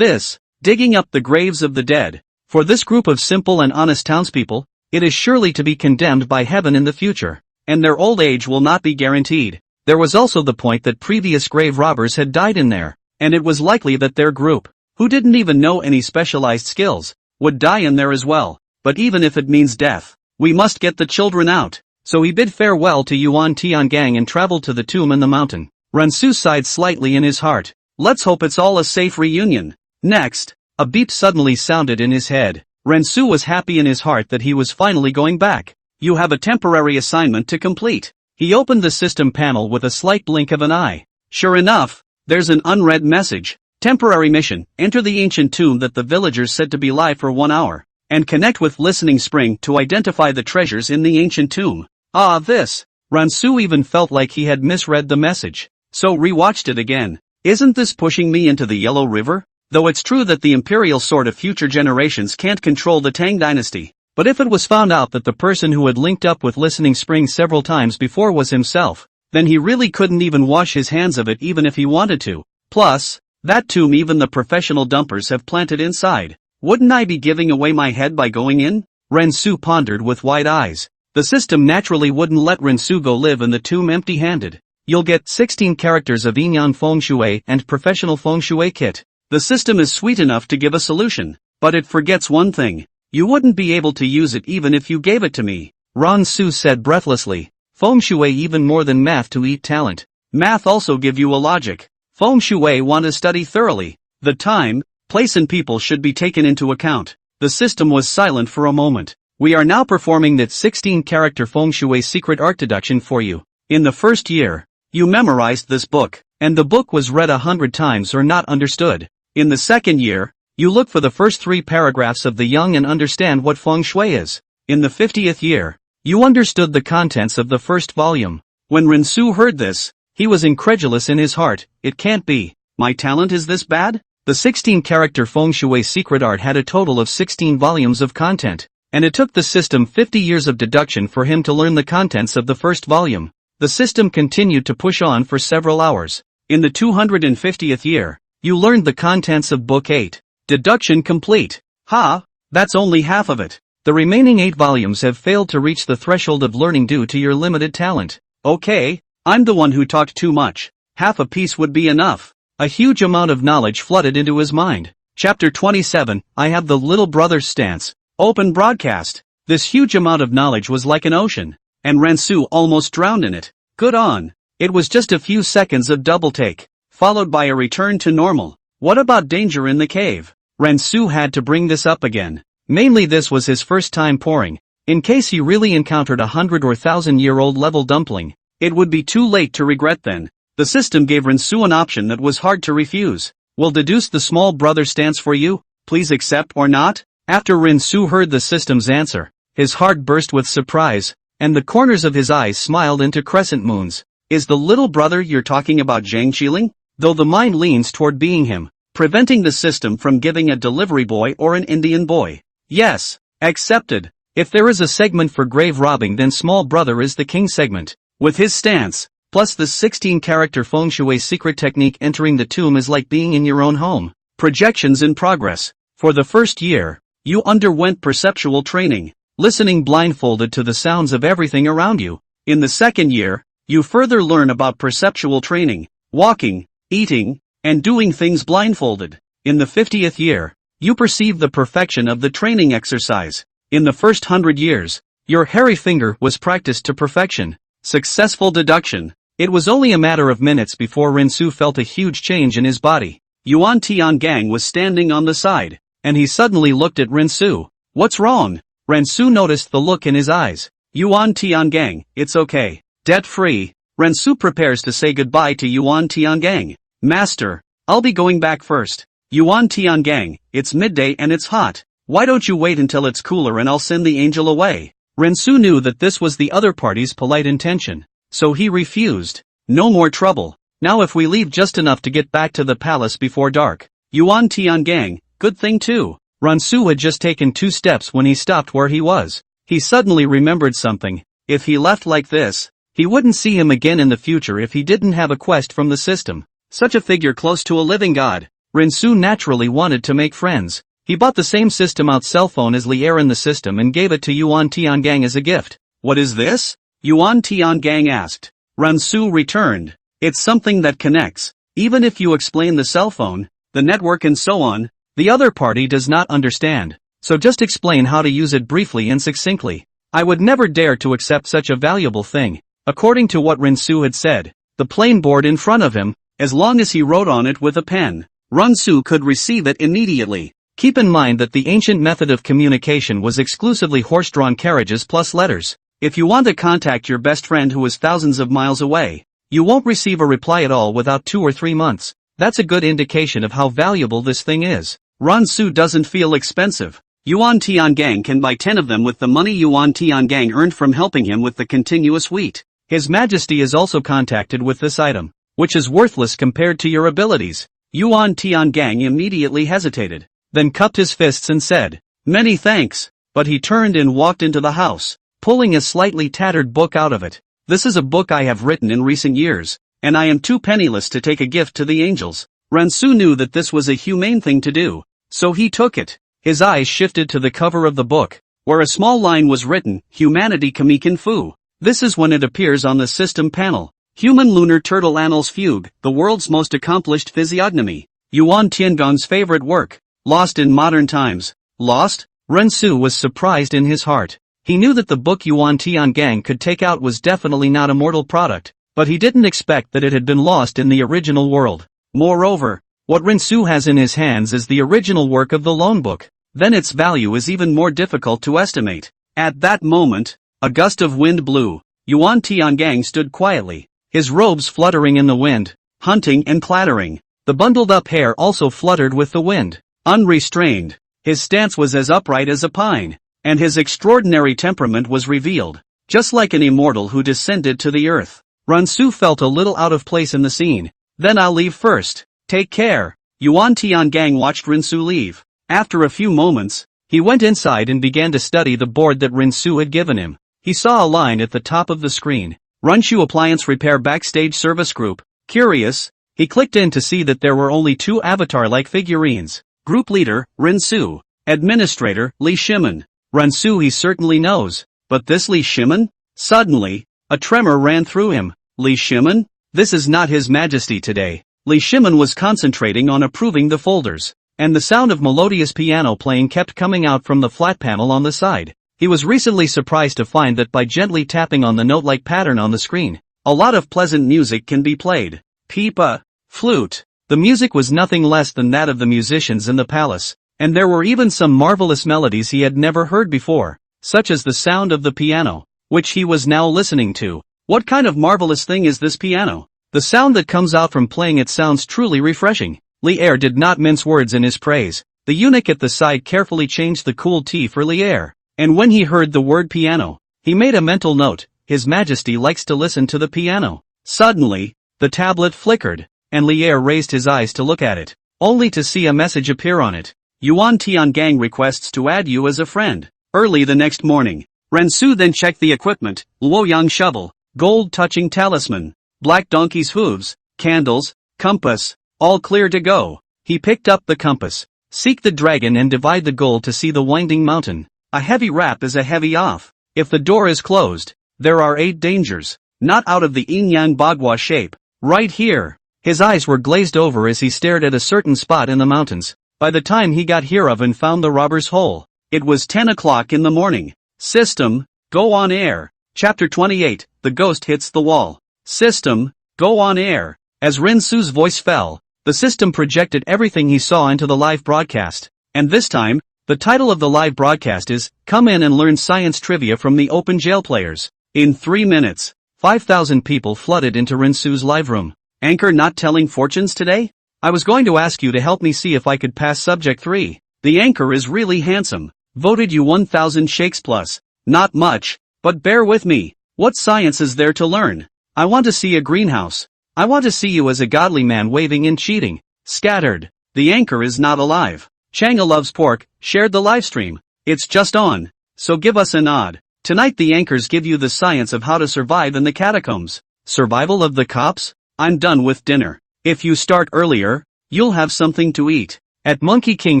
Digging up the graves of the dead. For this group of simple and honest townspeople, it is surely to be condemned by heaven in the future, and their old age will not be guaranteed. There was also the point that previous grave robbers had died in there, and it was likely that their group, who didn't even know any specialized skills, would die in there as well. But even if it means death, we must get the children out. So he bid farewell to Yuan Tiangang and traveled to the tomb in the mountain. Ransu sighed slightly in his heart. Let's hope it's all a safe reunion. Next, a beep suddenly sounded in his head. Ransu was happy in his heart that he was finally going back. You have a temporary assignment to complete. He opened the system panel with a slight blink of an eye. Sure enough, there's an unread message. Temporary mission, enter the ancient tomb that the villagers said to be live for 1 hour, and connect with Listening Spring to identify the treasures in the ancient tomb. Ransu even felt like he had misread the message, so rewatched it again. Isn't this pushing me into the Yellow River? Though it's true that the imperial sword of future generations can't control the Tang dynasty, but if it was found out that the person who had linked up with Listening Spring several times before was himself, then he really couldn't even wash his hands of it even if he wanted to. Plus, that tomb even the professional dumpers have planted inside. Wouldn't I be giving away my head by going in? Ransu pondered with wide eyes. The system naturally wouldn't let Rinsu go live in the tomb empty-handed. You'll get 16 characters of Inyan Feng Shui and Professional Feng Shui kit. The system is sweet enough to give a solution, but it forgets one thing. You wouldn't be able to use it even if you gave it to me. Ransu said breathlessly. Feng Shui even more than math to eat talent. Math also give you a logic. Feng Shui want to study thoroughly. The time, place and people should be taken into account. The system was silent for a moment. We are now performing that 16-character Feng Shui secret art deduction for you. In the first year, you memorized this book, and the book was read 100 times or not understood. In the second year, you look for the first 3 paragraphs of the Young and understand what Feng Shui is. In the 50th year, you understood the contents of the first volume. When Rinsu heard this, he was incredulous in his heart. It can't be. My talent is this bad? The 16-character Feng Shui secret art had a total of 16 volumes of content, and it took the system 50 years of deduction for him to learn the contents of the first volume. The system continued to push on for several hours. In the 250th year, you learned the contents of Book 8. Deduction complete. That's only half of it. The remaining 8 volumes have failed to reach the threshold of learning due to your limited talent. Okay, I'm the one who talked too much. Half a piece would be enough. A huge amount of knowledge flooded into his mind. Chapter 27, I have the little brother's stance. Open broadcast. This huge amount of knowledge was like an ocean. and Rensu almost drowned in it. Good on. It was just a few seconds of double take, followed by a return to normal. What about danger in the cave? Rensu had to bring this up again. Mainly this was his first time pouring. In case he really encountered 100 or 1,000-year-old level dumpling, it would be too late to regret then. The system gave Rensu an option that was hard to refuse. Will deduce the small brother stance for you, please accept or not? After Rensu heard the system's answer, his heart burst with surprise, and the corners of his eyes smiled into crescent moons. Is the little brother you're talking about Zhang Qiling? Though the mind leans toward being him, preventing the system from giving a delivery boy or an Indian boy. Yes, accepted. If there is a segment for grave robbing, then small brother is the king segment. With his stance, plus the 16-character feng shui secret technique, entering the tomb is like being in your own home. Projections in progress. For the first year, you underwent perceptual training, listening blindfolded to the sounds of everything around you. In the second year, you further learn about perceptual training, walking, eating, and doing things blindfolded. In the 50th year, you perceive the perfection of the training exercise. In the first 100 years, your hairy finger was practiced to perfection. Successful deduction. It was only a matter of minutes before Rensu felt a huge change in his body. Yuan Tiangang was standing on the side, and he suddenly looked at Rensu. What's wrong? Rensu noticed the look in his eyes. Yuan Tiangang, it's okay. Debt-free. Rensu prepares to say goodbye to Yuan Tiangang. Master, I'll be going back first. Yuan Tiangang, it's midday and it's hot. Why don't you wait until it's cooler and I'll send the angel away? Rensu knew that this was the other party's polite intention, so he refused. No more trouble. Now if we leave just enough to get back to the palace before dark. Yuan Tiangang, good thing too. Rensu had just taken 2 steps when he stopped where he was. He suddenly remembered something. If he left like this, he wouldn't see him again in the future if he didn't have a quest from the system. Such a figure close to a living god. Rensu naturally wanted to make friends. He bought the same system out cell phone as Li in the system and gave it to Yuan Tiangang as a gift. What is this? Yuan Tiangang asked. Rensu returned. It's something that connects. Even if you explain the cell phone, the network and so on, the other party does not understand. So just explain how to use it briefly and succinctly. I would never dare to accept such a valuable thing. According to what Rensu had said, the plain board in front of him, as long as he wrote on it with a pen, Rensu could receive it immediately. Keep in mind that the ancient method of communication was exclusively horse-drawn carriages plus letters. If you want to contact your best friend who is thousands of miles away, you won't receive a reply at all without 2 or 3 months. That's a good indication of how valuable this thing is. Rensu doesn't feel expensive. Yuan Tiangang can buy 10 of them with the money Yuan Tiangang earned from helping him with the continuous wheat. His Majesty is also contacted with this item, which is worthless compared to your abilities. Yuan Tiangang immediately hesitated, then cupped his fists and said, "Many thanks," but he turned and walked into the house, pulling a slightly tattered book out of it. This is a book I have written in recent years, and I am too penniless to take a gift to the angels. Rensu knew that this was a humane thing to do, so he took it. His eyes shifted to the cover of the book, where a small line was written, Humanity Kamikin Fu. This is when it appears on the system panel. Human Lunar Turtle Annals Fugue, the world's most accomplished physiognomy. Yuan Tiangong's favorite work. Lost in modern times. Lost? Rensu was surprised in his heart. He knew that the book Yuan Tiangang could take out was definitely not a mortal product, but he didn't expect that it had been lost in the original world. Moreover, what Rensu has in his hands is the original work of the loan book. Then its value is even more difficult to estimate. At that moment, a gust of wind blew. Yuan Tiangang stood quietly, his robes fluttering in the wind, hunting and clattering. The bundled-up hair also fluttered with the wind. Unrestrained, his stance was as upright as a pine, and his extraordinary temperament was revealed, just like an immortal who descended to the earth. Rensu felt a little out of place in the scene. Then I'll leave first. Take care. Yuan Tiangang watched Rensu leave. After a few moments, he went inside and began to study the board that Rensu had given him. He saw a line at the top of the screen. Renshu Appliance Repair Backstage Service Group. Curious, he clicked in to see that there were only 2 avatar-like figurines. Group Leader, Rensu. Administrator, Li Shimen. Rensu he certainly knows, but this Li Shimen? Suddenly, a tremor ran through him. Li Shimen? This is not His Majesty today. Li Shimen was concentrating on approving the folders, and the sound of melodious piano playing kept coming out from the flat panel on the side. He was recently surprised to find that by gently tapping on the note-like pattern on the screen, a lot of pleasant music can be played. Pipa, flute. The music was nothing less than that of the musicians in the palace, and there were even some marvelous melodies he had never heard before, such as the sound of the piano, which he was now listening to. What kind of marvelous thing is this piano? The sound that comes out from playing it sounds truly refreshing. Lier did not mince words in his praise. The eunuch at the side carefully changed the cool tea for Lier, and when he heard the word piano, he made a mental note. His Majesty likes to listen to the piano. Suddenly, the tablet flickered, and Lier raised his eyes to look at it, only to see a message appear on it. Yuan Tiangang requests to add you as a friend. Early the next morning, Rensu then checked the equipment: Luoyang shovel, gold touching talisman, black donkey's hooves, candles, compass, all clear to go. He picked up the compass. Seek the dragon and divide the goal to see the winding mountain. A heavy rap is a heavy off. If the door is closed, there are 8 dangers. Not out of the yin-yang bagua shape. Right here. His eyes were glazed over as he stared at a certain spot in the mountains. By the time he got here of and found the robber's hole, it was 10 o'clock in the morning. System, go on air. Chapter 28, The Ghost Hits the Wall. System, go on air. As Rensu's voice fell, the system projected everything he saw into the live broadcast. And this time, the title of the live broadcast is, Come in and learn science trivia from the open jail players. In 3 minutes, 5,000 people flooded into Rensu's live room. Anchor not telling fortunes today? I was going to ask you to help me see if I could pass subject 3. The anchor is really handsome. Voted you 1,000 shakes plus. Not much, but bear with me. What science is there to learn? I want to see a greenhouse. I want to see you as a godly man waving in cheating. Scattered. The anchor is not alive. Changa loves pork, shared the livestream. It's just on. So give us a nod. Tonight the anchors give you the science of how to survive in the catacombs. Survival of the cops? I'm done with dinner. If you start earlier, you'll have something to eat. At Monkey King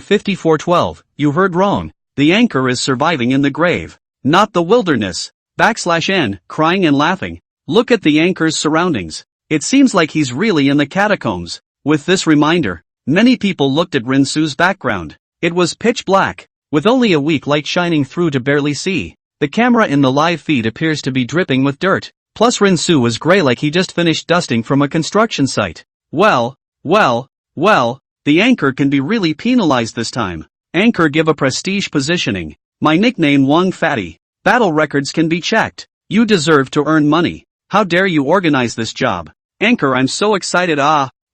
5412, you heard wrong. The anchor is surviving in the grave, not the wilderness. /N, crying and laughing. Look at the anchor's surroundings. It seems like he's really in the catacombs. With this reminder, many people looked at Rensu's background. It was pitch black, with only a weak light shining through to barely see. The camera in the live feed appears to be dripping with dirt. Plus Rensu was gray like he just finished dusting from a construction site. Well, the anchor can be really penalized this time. Anchor give a prestige positioning. My nickname Wang Fatty. Battle records can be checked. You deserve to earn money. How dare you organize this job? Anchor, I'm so excited.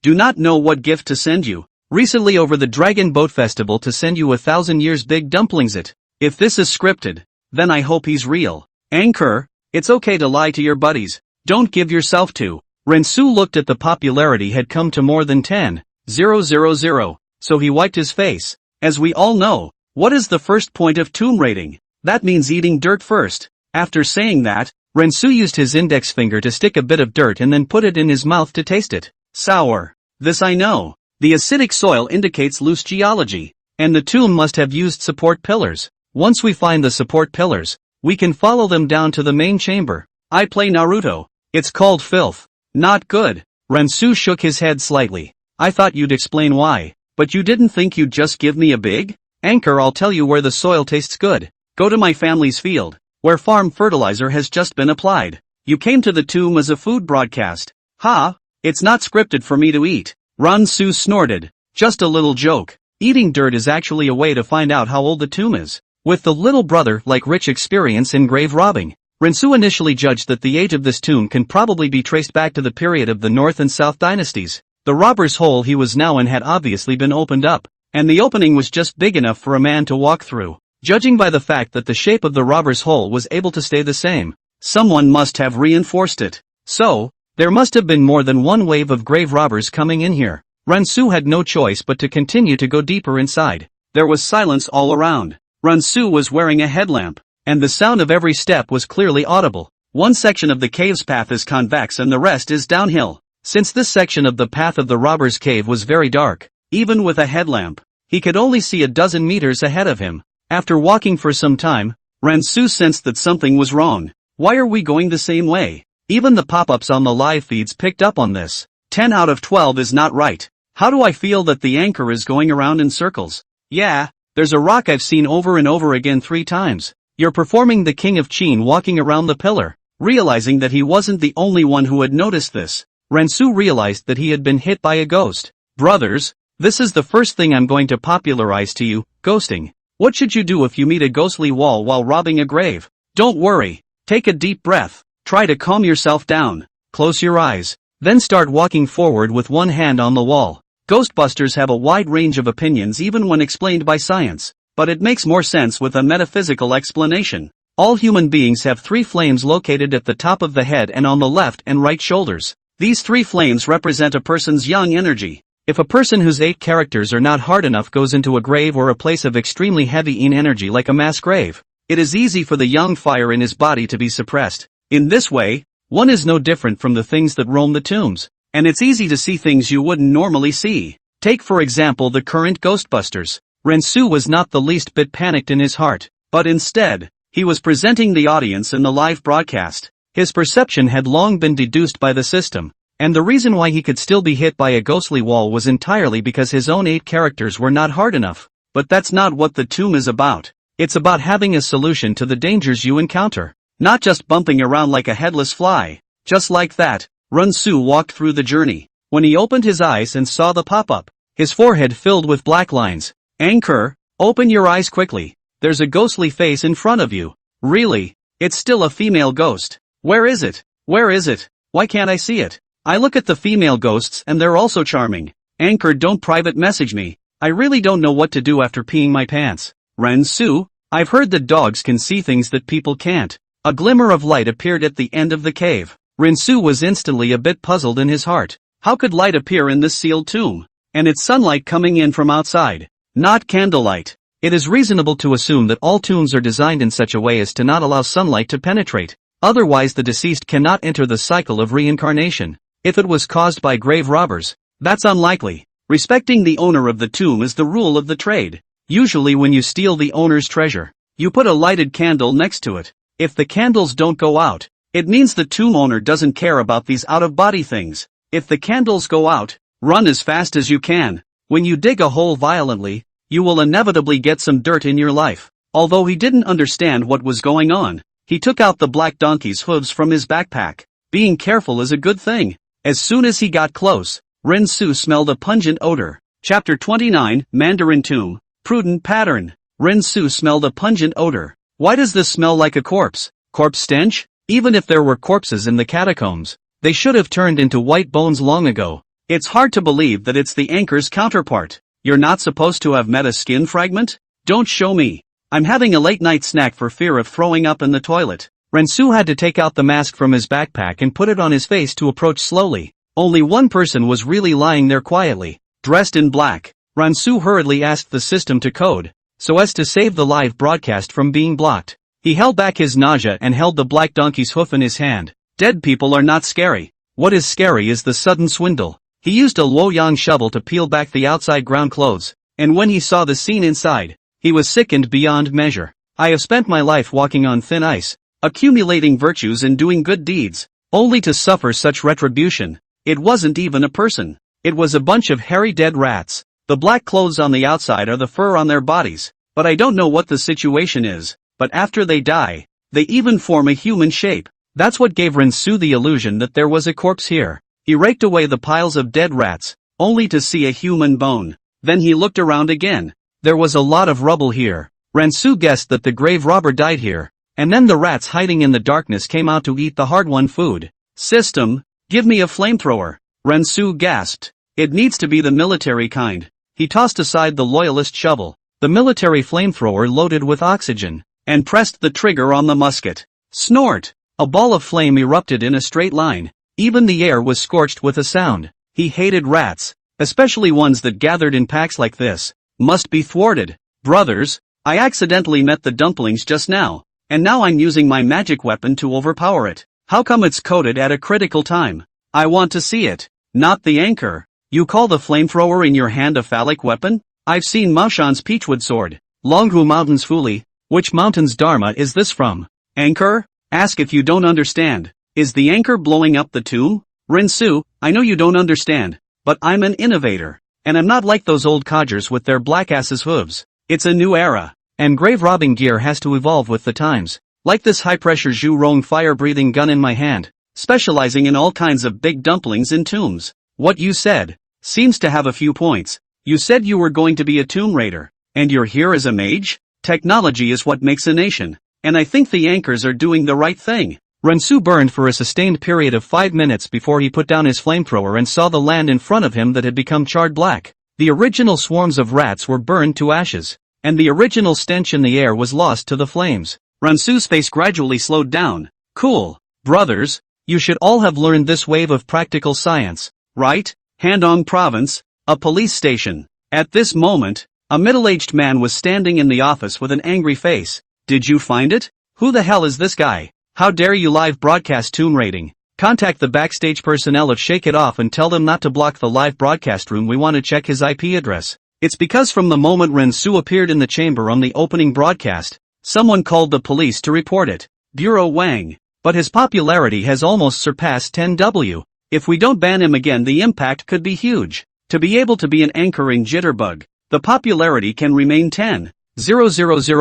Do not know what gift to send you. Recently over the Dragon Boat Festival to send you 1,000 years big dumplings it. If this is scripted, then I hope he's real. Anchor, it's okay to lie to your buddies. Don't give yourself to. Rensu looked at the popularity had come to more than 10,000, so he wiped his face. As we all know, what is the first point of tomb raiding? That means eating dirt first. After saying that, Rensu used his index finger to stick a bit of dirt and then put it in his mouth to taste it. Sour. This I know. The acidic soil indicates loose geology, and the tomb must have used support pillars. Once we find the support pillars, we can follow them down to the main chamber. I play Naruto. It's called filth. Not good. Rensu shook his head slightly. I thought you'd explain why, but you didn't think you'd just give me a big anchor. I'll tell you where the soil tastes good. Go to my family's field, where farm fertilizer has just been applied. You came to the tomb as a food broadcast. Ha! It's not scripted for me to eat. Rensu snorted. Just a little joke. Eating dirt is actually a way to find out how old the tomb is. With the little brother like rich experience in grave robbing, Rensu initially judged that the age of this tomb can probably be traced back to the period of the North and South dynasties. The robber's hole he was now in had obviously been opened up, and the opening was just big enough for a man to walk through. Judging by the fact that the shape of the robber's hole was able to stay the same, someone must have reinforced it. So, there must have been more than one wave of grave robbers coming in here. Rensu had no choice but to continue to go deeper inside. There was silence all around. Rensu was wearing a headlamp, and the sound of every step was clearly audible. One section of the cave's path is convex and the rest is downhill. Since this section of the path of the robber's cave was very dark, even with a headlamp, he could only see a dozen meters ahead of him. After walking for some time, Rensu sensed that something was wrong. Why are we going the same way? Even the pop-ups on the live feeds picked up on this. 10 out of 12 is not right. How do I feel that the anchor is going around in circles? Yeah, there's a rock I've seen over and over again 3 times. You're performing the king of Qin walking around the pillar. Realizing that he wasn't the only one who had noticed this, Rensu realized that he had been hit by a ghost. Brothers, this is the first thing I'm going to popularize to you, ghosting. What should you do if you meet a ghostly wall while robbing a grave? Don't worry. Take a deep breath. Try to calm yourself down. Close your eyes. Then start walking forward with one hand on the wall. Ghostbusters have a wide range of opinions even when explained by science, but it makes more sense with a metaphysical explanation. All human beings have 3 flames located at the top of the head and on the left and right shoulders. These 3 flames represent a person's yang energy. If a person whose 8 characters are not hard enough goes into a grave or a place of extremely heavy yin energy like a mass grave, it is easy for the yang fire in his body to be suppressed. In this way, one is no different from the things that roam the tombs, and it's easy to see things you wouldn't normally see. Take for example the current Ghostbusters. Rensu was not the least bit panicked in his heart, but instead, he was presenting the audience in the live broadcast. His perception had long been deduced by the system, and the reason why he could still be hit by a ghostly wall was entirely because his own 8 characters were not hard enough. But that's not what the tomb is about. It's about having a solution to the dangers you encounter, not just bumping around like a headless fly. Just like that, Rensu walked through the journey. When he opened his eyes and saw the pop-up, his forehead filled with black lines. Anchor, open your eyes quickly. There's a ghostly face in front of you. Really? It's still a female ghost. Where is it? Where is it? Why can't I see it? I look at the female ghosts and they're also charming. Anchor, don't private message me. I really don't know what to do after peeing my pants. Rensu, I've heard that dogs can see things that people can't. A glimmer of light appeared at the end of the cave. Rensu was instantly a bit puzzled in his heart. How could light appear in this sealed tomb? And it's sunlight coming in from outside, not candlelight. It is reasonable to assume that all tombs are designed in such a way as to not allow sunlight to penetrate. Otherwise the deceased cannot enter the cycle of reincarnation. If it was caused by grave robbers, that's unlikely. Respecting the owner of the tomb is the rule of the trade. Usually when you steal the owner's treasure, you put a lighted candle next to it. If the candles don't go out, it means the tomb owner doesn't care about these out-of-body things. If the candles go out, run as fast as you can. When you dig a hole violently, you will inevitably get some dirt in your life. Although he didn't understand what was going on, he took out the black donkey's hooves from his backpack. Being careful is a good thing. As soon as he got close, Rensu smelled a pungent odor. Chapter 29, Mandarin Tomb, Prudent Pattern. Rensu smelled a pungent odor. Why does this smell like a corpse? Corpse stench? Even if there were corpses in the catacombs, they should have turned into white bones long ago. It's hard to believe that it's the anchor's counterpart. You're not supposed to have met a skin fragment? Don't show me. I'm having a late-night snack for fear of throwing up in the toilet. Rensu had to take out the mask from his backpack and put it on his face to approach slowly. Only one person was really lying there quietly, dressed in black. Rensu hurriedly asked the system to code, so as to save the live broadcast from being blocked. He held back his nausea and held the black donkey's hoof in his hand. Dead people are not scary. What is scary is the sudden swindle. He used a Luoyang shovel to peel back the outside ground clothes, and when he saw the scene inside, he was sickened beyond measure. I have spent my life walking on thin ice, accumulating virtues and doing good deeds, only to suffer such retribution. It wasn't even a person. It was a bunch of hairy dead rats. The black clothes on the outside are the fur on their bodies, but I don't know what the situation is, but after they die, they even form a human shape. That's what gave Rensu the illusion that there was a corpse here. He raked away the piles of dead rats, only to see a human bone. Then he looked around again. There was a lot of rubble here. Rensu guessed that the grave robber died here, and then the rats hiding in the darkness came out to eat the hard-won food. System, give me a flamethrower. Rensu gasped. It needs to be the military kind. He tossed aside the loyalist shovel, the military flamethrower loaded with oxygen, and pressed the trigger on the musket. Snort! A ball of flame erupted in a straight line. Even the air was scorched with a sound. He hated rats, especially ones that gathered in packs like this. Must be thwarted. Brothers, I accidentally met the dumplings just now, and now I'm using my magic weapon to overpower it. How come it's coded at a critical time? I want to see it. Not the anchor. You call the flamethrower in your hand a phallic weapon? I've seen Maoshan's peachwood sword. Longhu Mountain's Fuli. Which mountain's dharma is this from? Anchor? Ask if you don't understand. Is the anchor blowing up the tomb? Rensu, I know you don't understand, but I'm an innovator, and I'm not like those old codgers with their black asses hooves. It's a new era. and grave-robbing gear has to evolve with the times. Like this high-pressure Zhurong fire-breathing gun in my hand, specializing in all kinds of big dumplings in tombs. What you said seems to have a few points. You said you were going to be a tomb raider, and you're here as a mage? Technology is what makes a nation, and I think the anchors are doing the right thing. Rensu burned for a sustained period of 5 minutes before he put down his flamethrower and saw the land in front of him that had become charred black. The original swarms of rats were burned to ashes, and the original stench in the air was lost to the flames. Rensu's face gradually slowed down. Cool. Brothers, you should all have learned this wave of practical science, right? Handong Province, a police station. At this moment, a middle-aged man was standing in the office with an angry face. Did you find it? Who the hell is this guy? How dare you live broadcast tomb raiding? Contact the backstage personnel of Shake It Off and tell them not to block the live broadcast room. We want to check his IP address. It's because from the moment Rensu appeared in the chamber on the opening broadcast, someone called the police to report it. Bureau Wang. But his popularity has almost surpassed 10W. If we don't ban him again, the impact could be huge. To be able to be an anchor in Jitterbug, the popularity can remain 10,000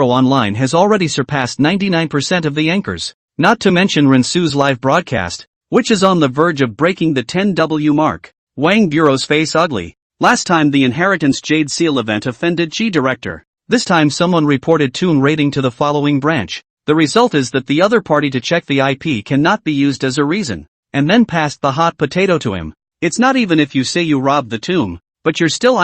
online has already surpassed 99% of the anchors. Not to mention Rensu's live broadcast, which is on the verge of breaking the 10W mark. Wang Bureau's face ugly. Last time the Inheritance Jade Seal event offended Chi Director. This time someone reported tomb raiding to the following branch. The result is that the other party to check the IP cannot be used as a reason, and then passed the hot potato to him. It's not even if you say you robbed the tomb, but you're still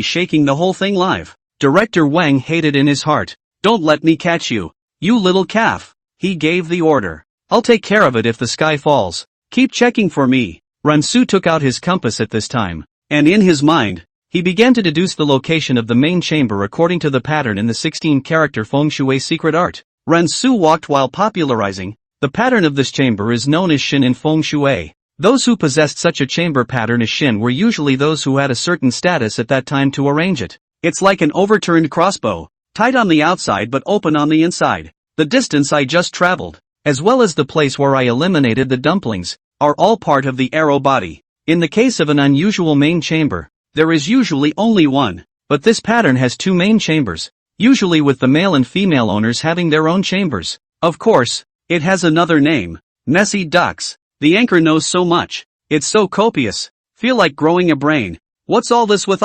shaking the whole thing live. Director Wang hated in his heart. Don't let me catch you, you little calf. He gave the order. I'll take care of it if the sky falls. Keep checking for me. Rensu took out his compass at this time, and in his mind, he began to deduce the location of the main chamber according to the pattern in the 16-character Feng Shui secret art. Rensu walked while popularizing. The pattern of this chamber is known as Shin in Feng Shui. Those who possessed such a chamber pattern as Shin were usually those who had a certain status at that time to arrange it. It's like an overturned crossbow, tight on the outside but open on the inside. The distance I just traveled, as well as the place where I eliminated the dumplings, are all part of the arrow body. In the case of an unusual main chamber, there is usually only one, but this pattern has two main chambers, usually with the male and female owners having their own chambers. Of course, it has another name, messy ducks. The anchor knows so much. It's so copious. Feel like growing a brain. What's all this with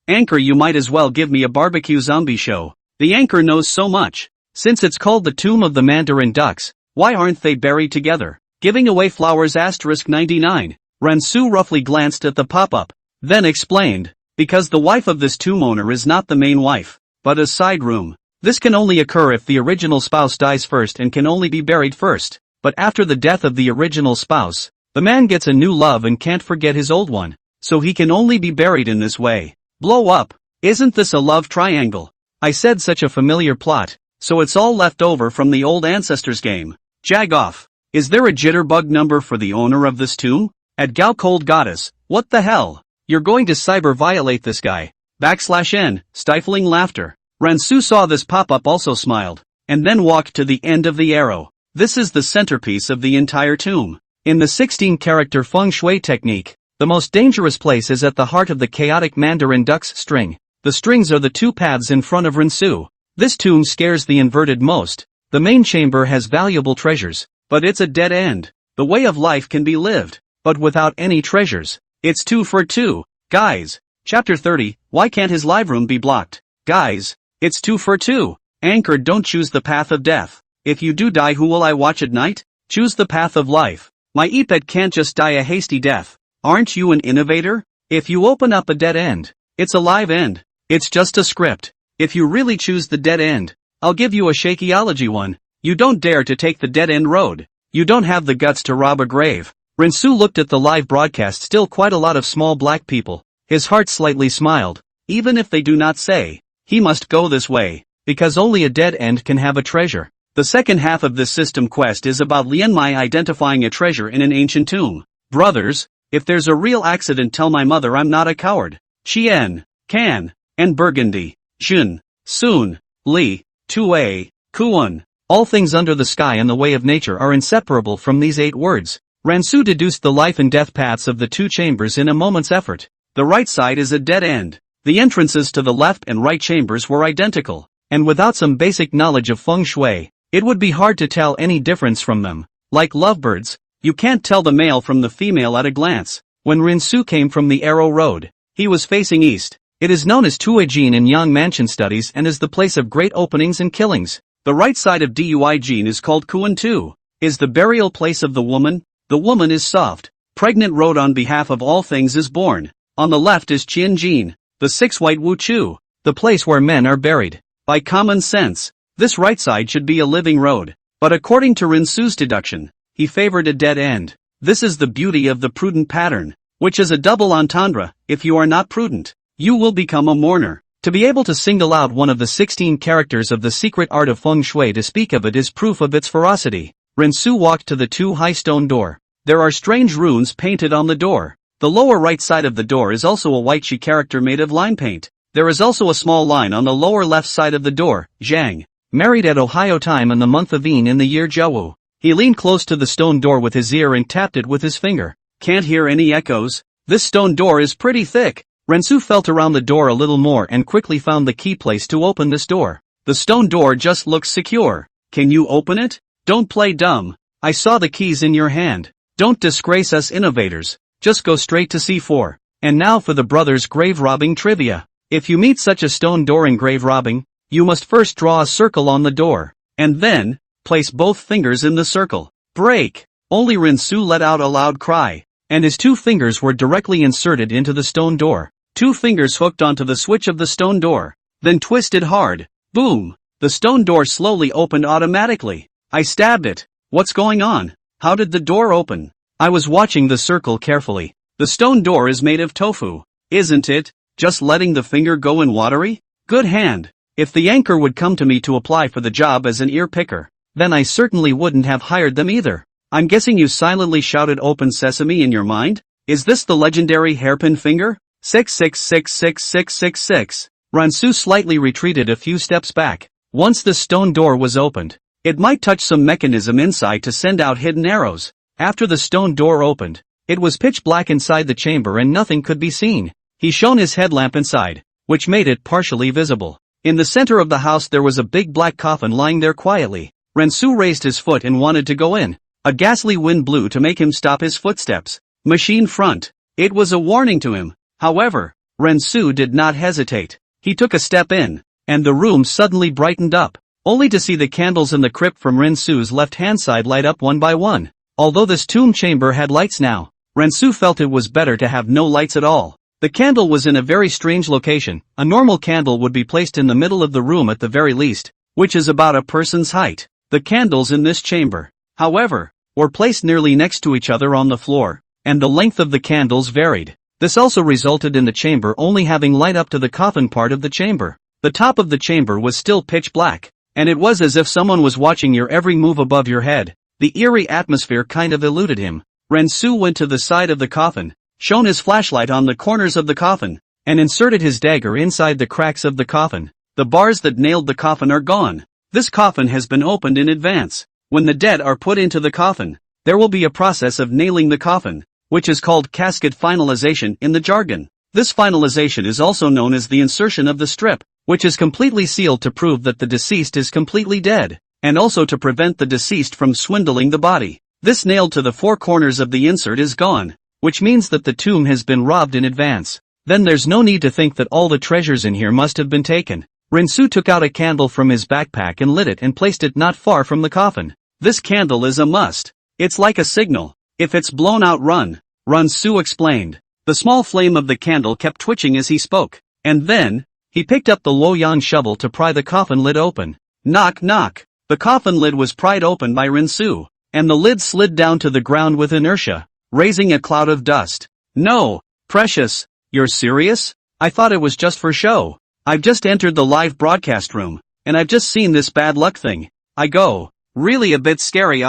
Anchor, you might as well give me a barbecue zombie show. The anchor knows so much. Since it's called the Tomb of the Mandarin Ducks, why aren't they buried together? Giving away flowers *99. Rensu roughly glanced at the pop-up, then explained, because the wife of this tomb owner is not the main wife, but a side room. This can only occur if the original spouse dies first and can only be buried first. But after the death of the original spouse, the man gets a new love and can't forget his old one, so he can only be buried in this way. Blow up. Isn't this a love triangle? I said such a familiar plot, so it's all left over from the old ancestors game. Jag off. Is there a jitterbug number for the owner of this tomb? At Gao Cold Goddess, what the hell? You're going to cyber violate this guy. \n, stifling laughter. Rensu saw this pop-up, also smiled, and then walked to the end of the arrow. This is the centerpiece of the entire tomb. In the 16-character Feng Shui technique, the most dangerous place is at the heart of the chaotic Mandarin Duck's string. The strings are the two paths in front of Rensu. This tomb scares the inverted most. The main chamber has valuable treasures, but it's a dead end. The way of life can be lived, but without any treasures. It's 2 for 2. Guys. Chapter 30, why can't his live room be blocked? Guys, it's 2 for 2. Anchor, don't choose the path of death. If you do die, who will I watch at night? Choose the path of life. My Epet can't just die a hasty death. Aren't you an innovator? If you open up a dead end, it's a live end. It's just a script. If you really choose the dead end, I'll give you a shakeology one. You don't dare to take the dead end road. You don't have the guts to rob a grave. Rensu looked at the live broadcast, still quite a lot of small black people. His heart slightly smiled. Even if they do not say, he must go this way, because only a dead end can have a treasure. The second half of this system quest is about Lianmai identifying a treasure in an ancient tomb. Brothers, if there's a real accident, tell my mother I'm not a coward. Chien, Can, and Burgundy, Jun, Sun, Li, Tue, Kuan. All things under the sky and the way of nature are inseparable from these 8 words. Rensu deduced the life and death paths of the 2 chambers in a moment's effort. The right side is a dead end. The entrances to the left and right chambers were identical. and without some basic knowledge of feng shui, it would be hard to tell any difference from them. Like lovebirds, you can't tell the male from the female at a glance. When Rinsu came from the Arrow Road, he was facing east. It is known as Tuijin in Yang Mansion studies and is the place of great openings and killings. The right side of Duijin is called Kuan-tu, is the burial place of the woman. The woman is soft, pregnant road on behalf of all things is born. On the left is Qianjin, the six white Wu-chu, the place where men are buried. By common sense, this right side should be a living road, but according to Rinsu's deduction, he favored a dead end. This is the beauty of the prudent pattern, which is a double entendre. If you are not prudent, you will become a mourner. To be able to single out one of the 16 characters of the secret art of feng shui to speak of it is proof of its ferocity. Rinsu walked to the two-high stone door. There are strange runes painted on the door. The lower right side of the door is also a white shi character made of line paint. There is also a small line on the lower left side of the door. Zhang, married at Ohio time in the month of Ein in the year Zhou. He leaned close to the stone door with his ear and tapped it with his finger. Can't hear any echoes. This stone door is pretty thick. Rensu felt around the door a little more and quickly found the key place to open this door. The stone door just looks secure. Can you open it? Don't play dumb. I saw the keys in your hand. Don't disgrace us innovators. Just go straight to C4. And now for the brothers' grave robbing trivia. If you meet such a stone door in grave robbing, you must first draw a circle on the door, and then place both fingers in the circle. Break! Only Rinsu let out a loud cry, and his two fingers were directly inserted into the stone door. Two fingers hooked onto the switch of the stone door, then twisted hard. Boom! The stone door slowly opened automatically. I stabbed it. What's going on? How did the door open? I was watching the circle carefully. The stone door is made of tofu, isn't it? Just letting the finger go in watery? Good hand. If the anchor would come to me to apply for the job as an ear picker, then I certainly wouldn't have hired them either. I'm guessing you silently shouted open sesame in your mind? Is this the legendary hairpin finger? 6666666. Ransu slightly retreated a few steps back. Once the stone door was opened, it might touch some mechanism inside to send out hidden arrows. After the stone door opened, it was pitch black inside the chamber and nothing could be seen. He shone his headlamp inside, which made it partially visible. In the center of the house there was a big black coffin lying there quietly. Rensu raised his foot and wanted to go in. A ghastly wind blew to make him stop his footsteps. Machine front. It was a warning to him. However, Rensu did not hesitate. He took a step in, and the room suddenly brightened up, only to see the candles in the crypt from Rensu's left-hand side light up one by one. Although this tomb chamber had lights now, Rensu felt it was better to have no lights at all. The candle was in a very strange location. A normal candle would be placed in the middle of the room at the very least, which is about a person's height. The candles in this chamber, however, were placed nearly next to each other on the floor, and the length of the candles varied. This also resulted in the chamber only having light up to the coffin part of the chamber. The top of the chamber was still pitch black, and it was as if someone was watching your every move above your head. The eerie atmosphere kind of eluded him. Rensu went to the side of the coffin, shone his flashlight on the corners of the coffin, and inserted his dagger inside the cracks of the coffin. The bars that nailed the coffin are gone. This coffin has been opened in advance. When the dead are put into the coffin, there will be a process of nailing the coffin, which is called casket finalization in the jargon. This finalization is also known as the insertion of the strip, which is completely sealed to prove that the deceased is completely dead, and also to prevent the deceased from swindling the body. This nailed to the four corners of the insert is gone, which means that the tomb has been robbed in advance. Then there's no need to think that all the treasures in here must have been taken. Rinsu took out a candle from his backpack and lit it and placed it not far from the coffin. This candle is a must. It's like a signal. If it's blown out, run. Rinsu explained. The small flame of the candle kept twitching as he spoke, and then, he picked up the Luoyang shovel to pry the coffin lid open. Knock knock. The coffin lid was pried open by Rinsu, and the lid slid down to the ground with inertia, raising a cloud of dust. No, Precious, you're serious? I thought it was just for show. I've just entered the live broadcast room, and I've just seen this bad luck thing. I go, really a bit scary.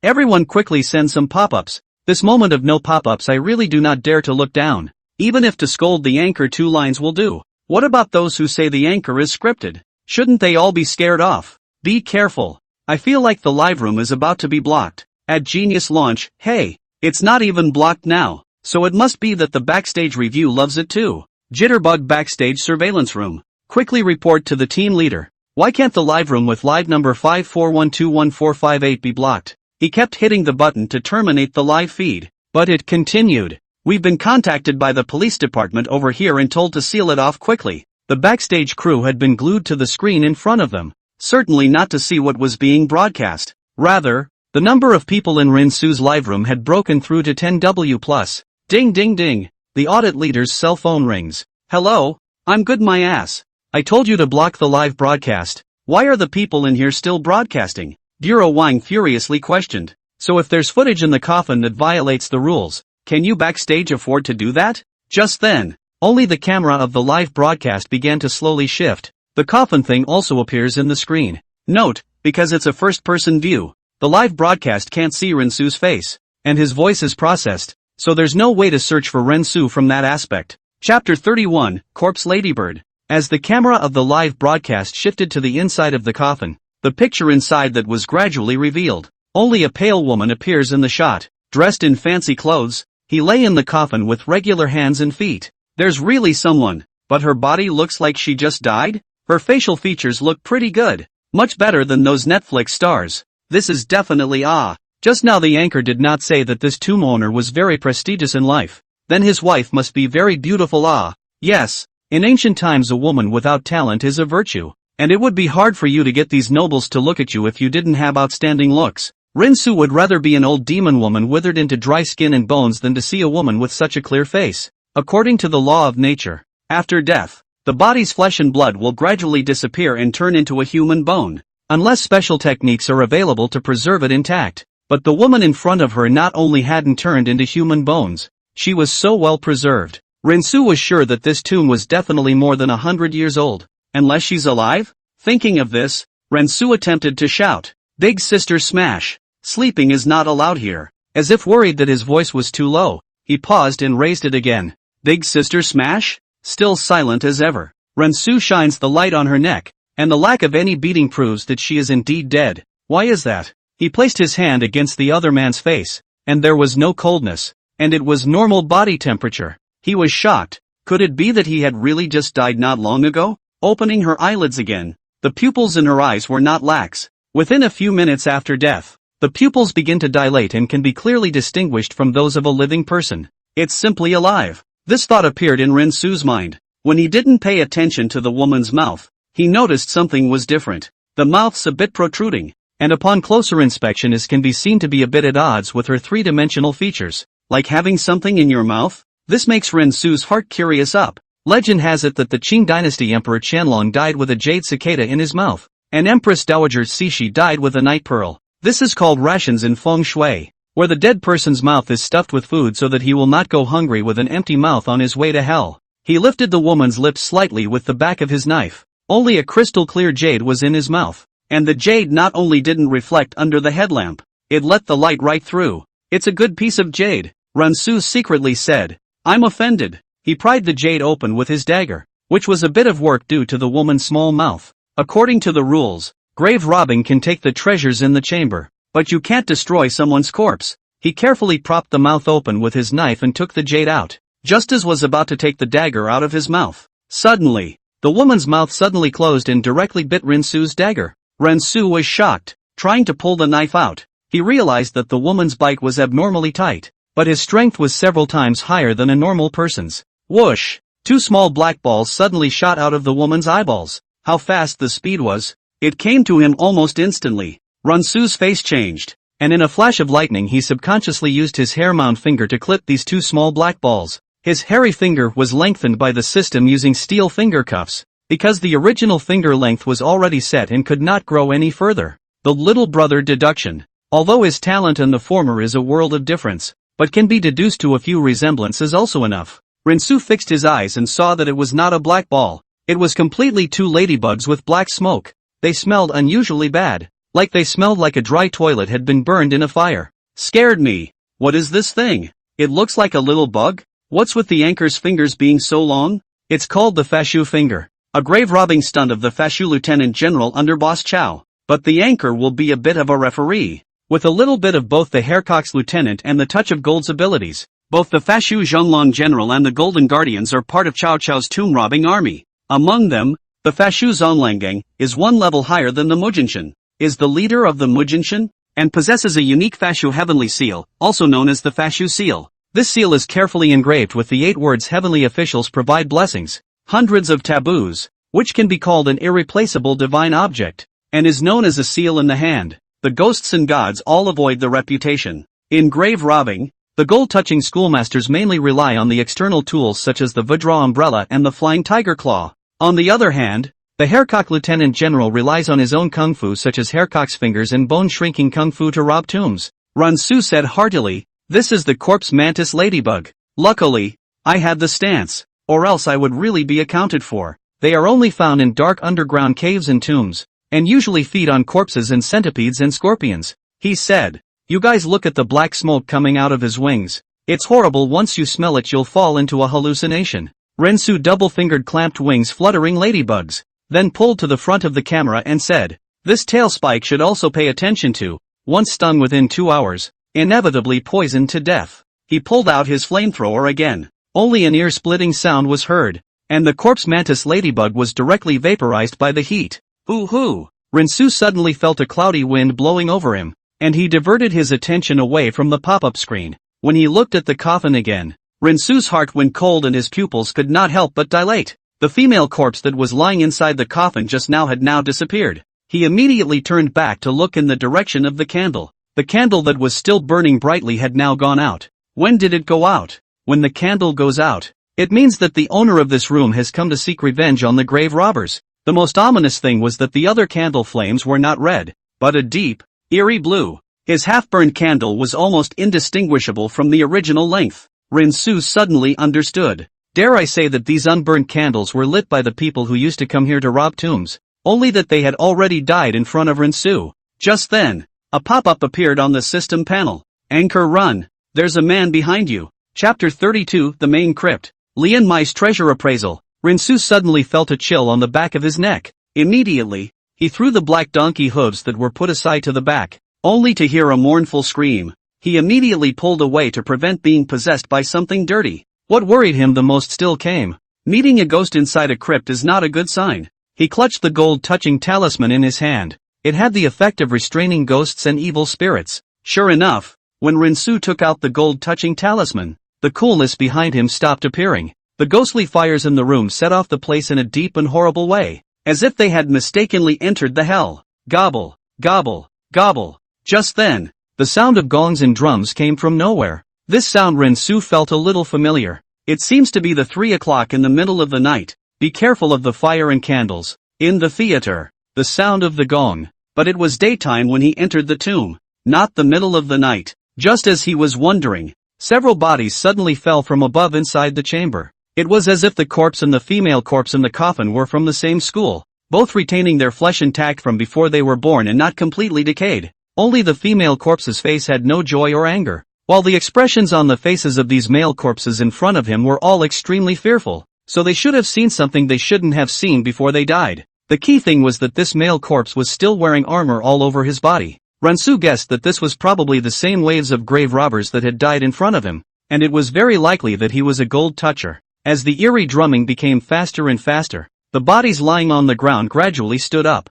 Everyone quickly send some pop-ups. This moment of no pop-ups I really do not dare to look down. Even if to scold the anchor 2 lines will do. What about those who say the anchor is scripted? Shouldn't they all be scared off? Be careful. I feel like the live room is about to be blocked. At Genius Launch, hey, it's not even blocked now, so it must be that the backstage review loves it too. Jitterbug backstage surveillance room. Quickly report to the team leader. Why can't the live room with live number 541211458 be blocked? He kept hitting the button to terminate the live feed, but it continued. We've been contacted by the police department over here and told to seal it off quickly. The backstage crew had been glued to the screen in front of them, certainly not to see what was being broadcast. Rather, the number of people in Rinsu's live room had broken through to 10W+. Ding ding ding. The audit leader's cell phone rings. Hello? I'm good my ass. I told you to block the live broadcast. Why are the people in here still broadcasting? Bureau Wang furiously questioned. So if there's footage in the coffin that violates the rules, can you backstage afford to do that? Just then, only the camera of the live broadcast began to slowly shift. The coffin thing also appears in the screen. Note, because it's a first-person view, the live broadcast can't see Rinsu's face, and his voice is processed, so there's no way to search for Rinsu from that aspect. Chapter 31, Corpse Ladybird. As the camera of the live broadcast shifted to the inside of the coffin, the picture inside that was gradually revealed. Only a pale woman appears in the shot, dressed in fancy clothes. He lay in the coffin with regular hands and feet. There's really someone, but her body looks like she just died? Her facial features look pretty good, much better than those Netflix stars. This is definitely Just now the anchor did not say that this tomb owner was very prestigious in life. Then his wife must be very beautiful Yes, in ancient times a woman without talent is a virtue, and it would be hard for you to get these nobles to look at you if you didn't have outstanding looks. Rinsu would rather be an old demon woman withered into dry skin and bones than to see a woman with such a clear face. According to the law of nature, after death, the body's flesh and blood will gradually disappear and turn into a human bone, unless special techniques are available to preserve it intact. But the woman in front of her not only hadn't turned into human bones, she was so well preserved. Rinsu was sure that this tomb was definitely more than 100 years old. Unless she's alive? Thinking of this, Rinsu attempted to shout, "Big sister smash! Sleeping is not allowed here." As if worried that his voice was too low, he paused and raised it again. "Big sister smash?" Still silent as ever. Rinsu shines the light on her neck, and the lack of any beating proves that she is indeed dead. Why is that? He placed his hand against the other man's face, and there was no coldness, and it was normal body temperature. He was shocked. Could it be that he had really just died not long ago? Opening her eyelids again, the pupils in her eyes were not lax. Within a few minutes after death, the pupils begin to dilate and can be clearly distinguished from those of a living person. It's simply alive. This thought appeared in Rinsu's mind. When he didn't pay attention to the woman's mouth, he noticed something was different. The mouth's a bit protruding, and upon closer inspection it can be seen to be a bit at odds with her three-dimensional features. Like having something in your mouth? This makes Rinsu's heart curious up. Legend has it that the Qing dynasty Emperor Qianlong died with a jade cicada in his mouth, and Empress Dowager Cixi died with a night pearl. This is called rations in feng shui, where the dead person's mouth is stuffed with food so that he will not go hungry with an empty mouth on his way to hell. He lifted the woman's lips slightly with the back of his knife. Only a crystal clear jade was in his mouth, and the jade not only didn't reflect under the headlamp, it let the light right through. "It's a good piece of jade," Rinsu secretly said. "I'm offended." He pried the jade open with his dagger, which was a bit of work due to the woman's small mouth. According to the rules, grave robbing can take the treasures in the chamber, but you can't destroy someone's corpse. He carefully propped the mouth open with his knife and took the jade out. Just as was about to take the dagger out of his mouth, suddenly, the woman's mouth suddenly closed and directly bit Rinsu's dagger. Rinsu was shocked. Trying to pull the knife out, he realized that the woman's bite was abnormally tight, but his strength was several times higher than a normal person's. Whoosh! 2 small black balls suddenly shot out of the woman's eyeballs. How fast the speed was! It came to him almost instantly. Rinsu's face changed, and in a flash of lightning he subconsciously used his hair-mound finger to clip these 2 small black balls. His hairy finger was lengthened by the system using steel finger cuffs, because the original finger length was already set and could not grow any further. The little brother deduction. Although his talent in the former is a world of difference, but can be deduced to a few resemblances also enough. Rinsu fixed his eyes and saw that it was not a black ball. It was completely 2 ladybugs with black smoke. They smelled unusually bad, like they smelled like a dry toilet had been burned in a fire. Scared me. What is this thing? It looks like a little bug? What's with the anchor's fingers being so long? It's called the Fashu finger. A grave robbing stunt of the Fashu Lieutenant General under Boss Chow. But the anchor will be a bit of a referee. With a little bit of both the Haircock's Lieutenant and the touch of Gold's abilities, both the Fashu Zhonglong General and the Golden Guardians are part of Cao Cao's tomb robbing army. Among them, The Fashu Zonlangang is one level higher than the Mujinshan, is the leader of the Mujinshan, and possesses a unique Fashu heavenly seal, also known as the Fashu seal. This seal is carefully engraved with the 8 words heavenly officials provide blessings, hundreds of taboos, which can be called an irreplaceable divine object, and is known as a seal in the hand. The ghosts and gods all avoid the reputation. In grave robbing, the gold-touching schoolmasters mainly rely on the external tools such as the Vajra umbrella and the flying tiger claw. On the other hand, the Haircock Lieutenant General relies on his own kung fu such as Haircock's fingers and bone-shrinking kung fu to rob tombs. Ransu said heartily, "This is the corpse mantis ladybug. Luckily, I had the stance, or else I would really be accounted for. They are only found in dark underground caves and tombs, and usually feed on corpses and centipedes and scorpions." He said, "You guys look at the black smoke coming out of his wings. It's horrible. Once you smell it you'll fall into a hallucination." Rensu double-fingered clamped wings fluttering ladybugs, then pulled to the front of the camera and said, "This tail spike should also pay attention to. Once stung within 2 hours, inevitably poisoned to death." He pulled out his flamethrower again. Only an ear-splitting sound was heard, and the corpse mantis ladybug was directly vaporized by the heat. Ooh-hoo! Rensu suddenly felt a cloudy wind blowing over him, and he diverted his attention away from the pop-up screen. When he looked at the coffin again, Rensu's heart went cold and his pupils could not help but dilate. The female corpse that was lying inside the coffin just now had now disappeared. He immediately turned back to look in the direction of the candle. The candle that was still burning brightly had now gone out. When did it go out? When the candle goes out, it means that the owner of this room has come to seek revenge on the grave robbers. The most ominous thing was that the other candle flames were not red, but a deep, eerie blue. His half-burned candle was almost indistinguishable from the original length. Rensu suddenly understood. Dare I say that these unburnt candles were lit by the people who used to come here to rob tombs, only that they had already died in front of Rensu. Just then, a pop-up appeared on the system panel. "Anchor run. There's a man behind you." Chapter 32, The Main Crypt. Lian Mai's treasure appraisal. Rensu suddenly felt a chill on the back of his neck. Immediately, he threw the black donkey hooves that were put aside to the back, only to hear a mournful scream. He immediately pulled away to prevent being possessed by something dirty. What worried him the most still came. Meeting a ghost inside a crypt is not a good sign. He clutched the gold-touching talisman in his hand. It had the effect of restraining ghosts and evil spirits. Sure enough, when Rensu took out the gold-touching talisman, the coolness behind him stopped appearing. The ghostly fires in the room set off the place in a deep and horrible way, as if they had mistakenly entered the hell. Gobble, gobble, gobble. Just then, the sound of gongs and drums came from nowhere. This sound Rensu felt a little familiar. It seems to be the 3 o'clock in the middle of the night. Be careful of the fire and candles. In the theater, the sound of the gong. But it was daytime when he entered the tomb, not the middle of the night. Just as he was wondering, several bodies suddenly fell from above inside the chamber. It was as if the corpse and the female corpse in the coffin were from the same school, both retaining their flesh intact from before they were born and not completely decayed. Only the female corpse's face had no joy or anger, while the expressions on the faces of these male corpses in front of him were all extremely fearful, so they should have seen something they shouldn't have seen before they died. The key thing was that this male corpse was still wearing armor all over his body. Ransu guessed that this was probably the same waves of grave robbers that had died in front of him, and it was very likely that he was a gold toucher. As the eerie drumming became faster and faster, the bodies lying on the ground gradually stood up.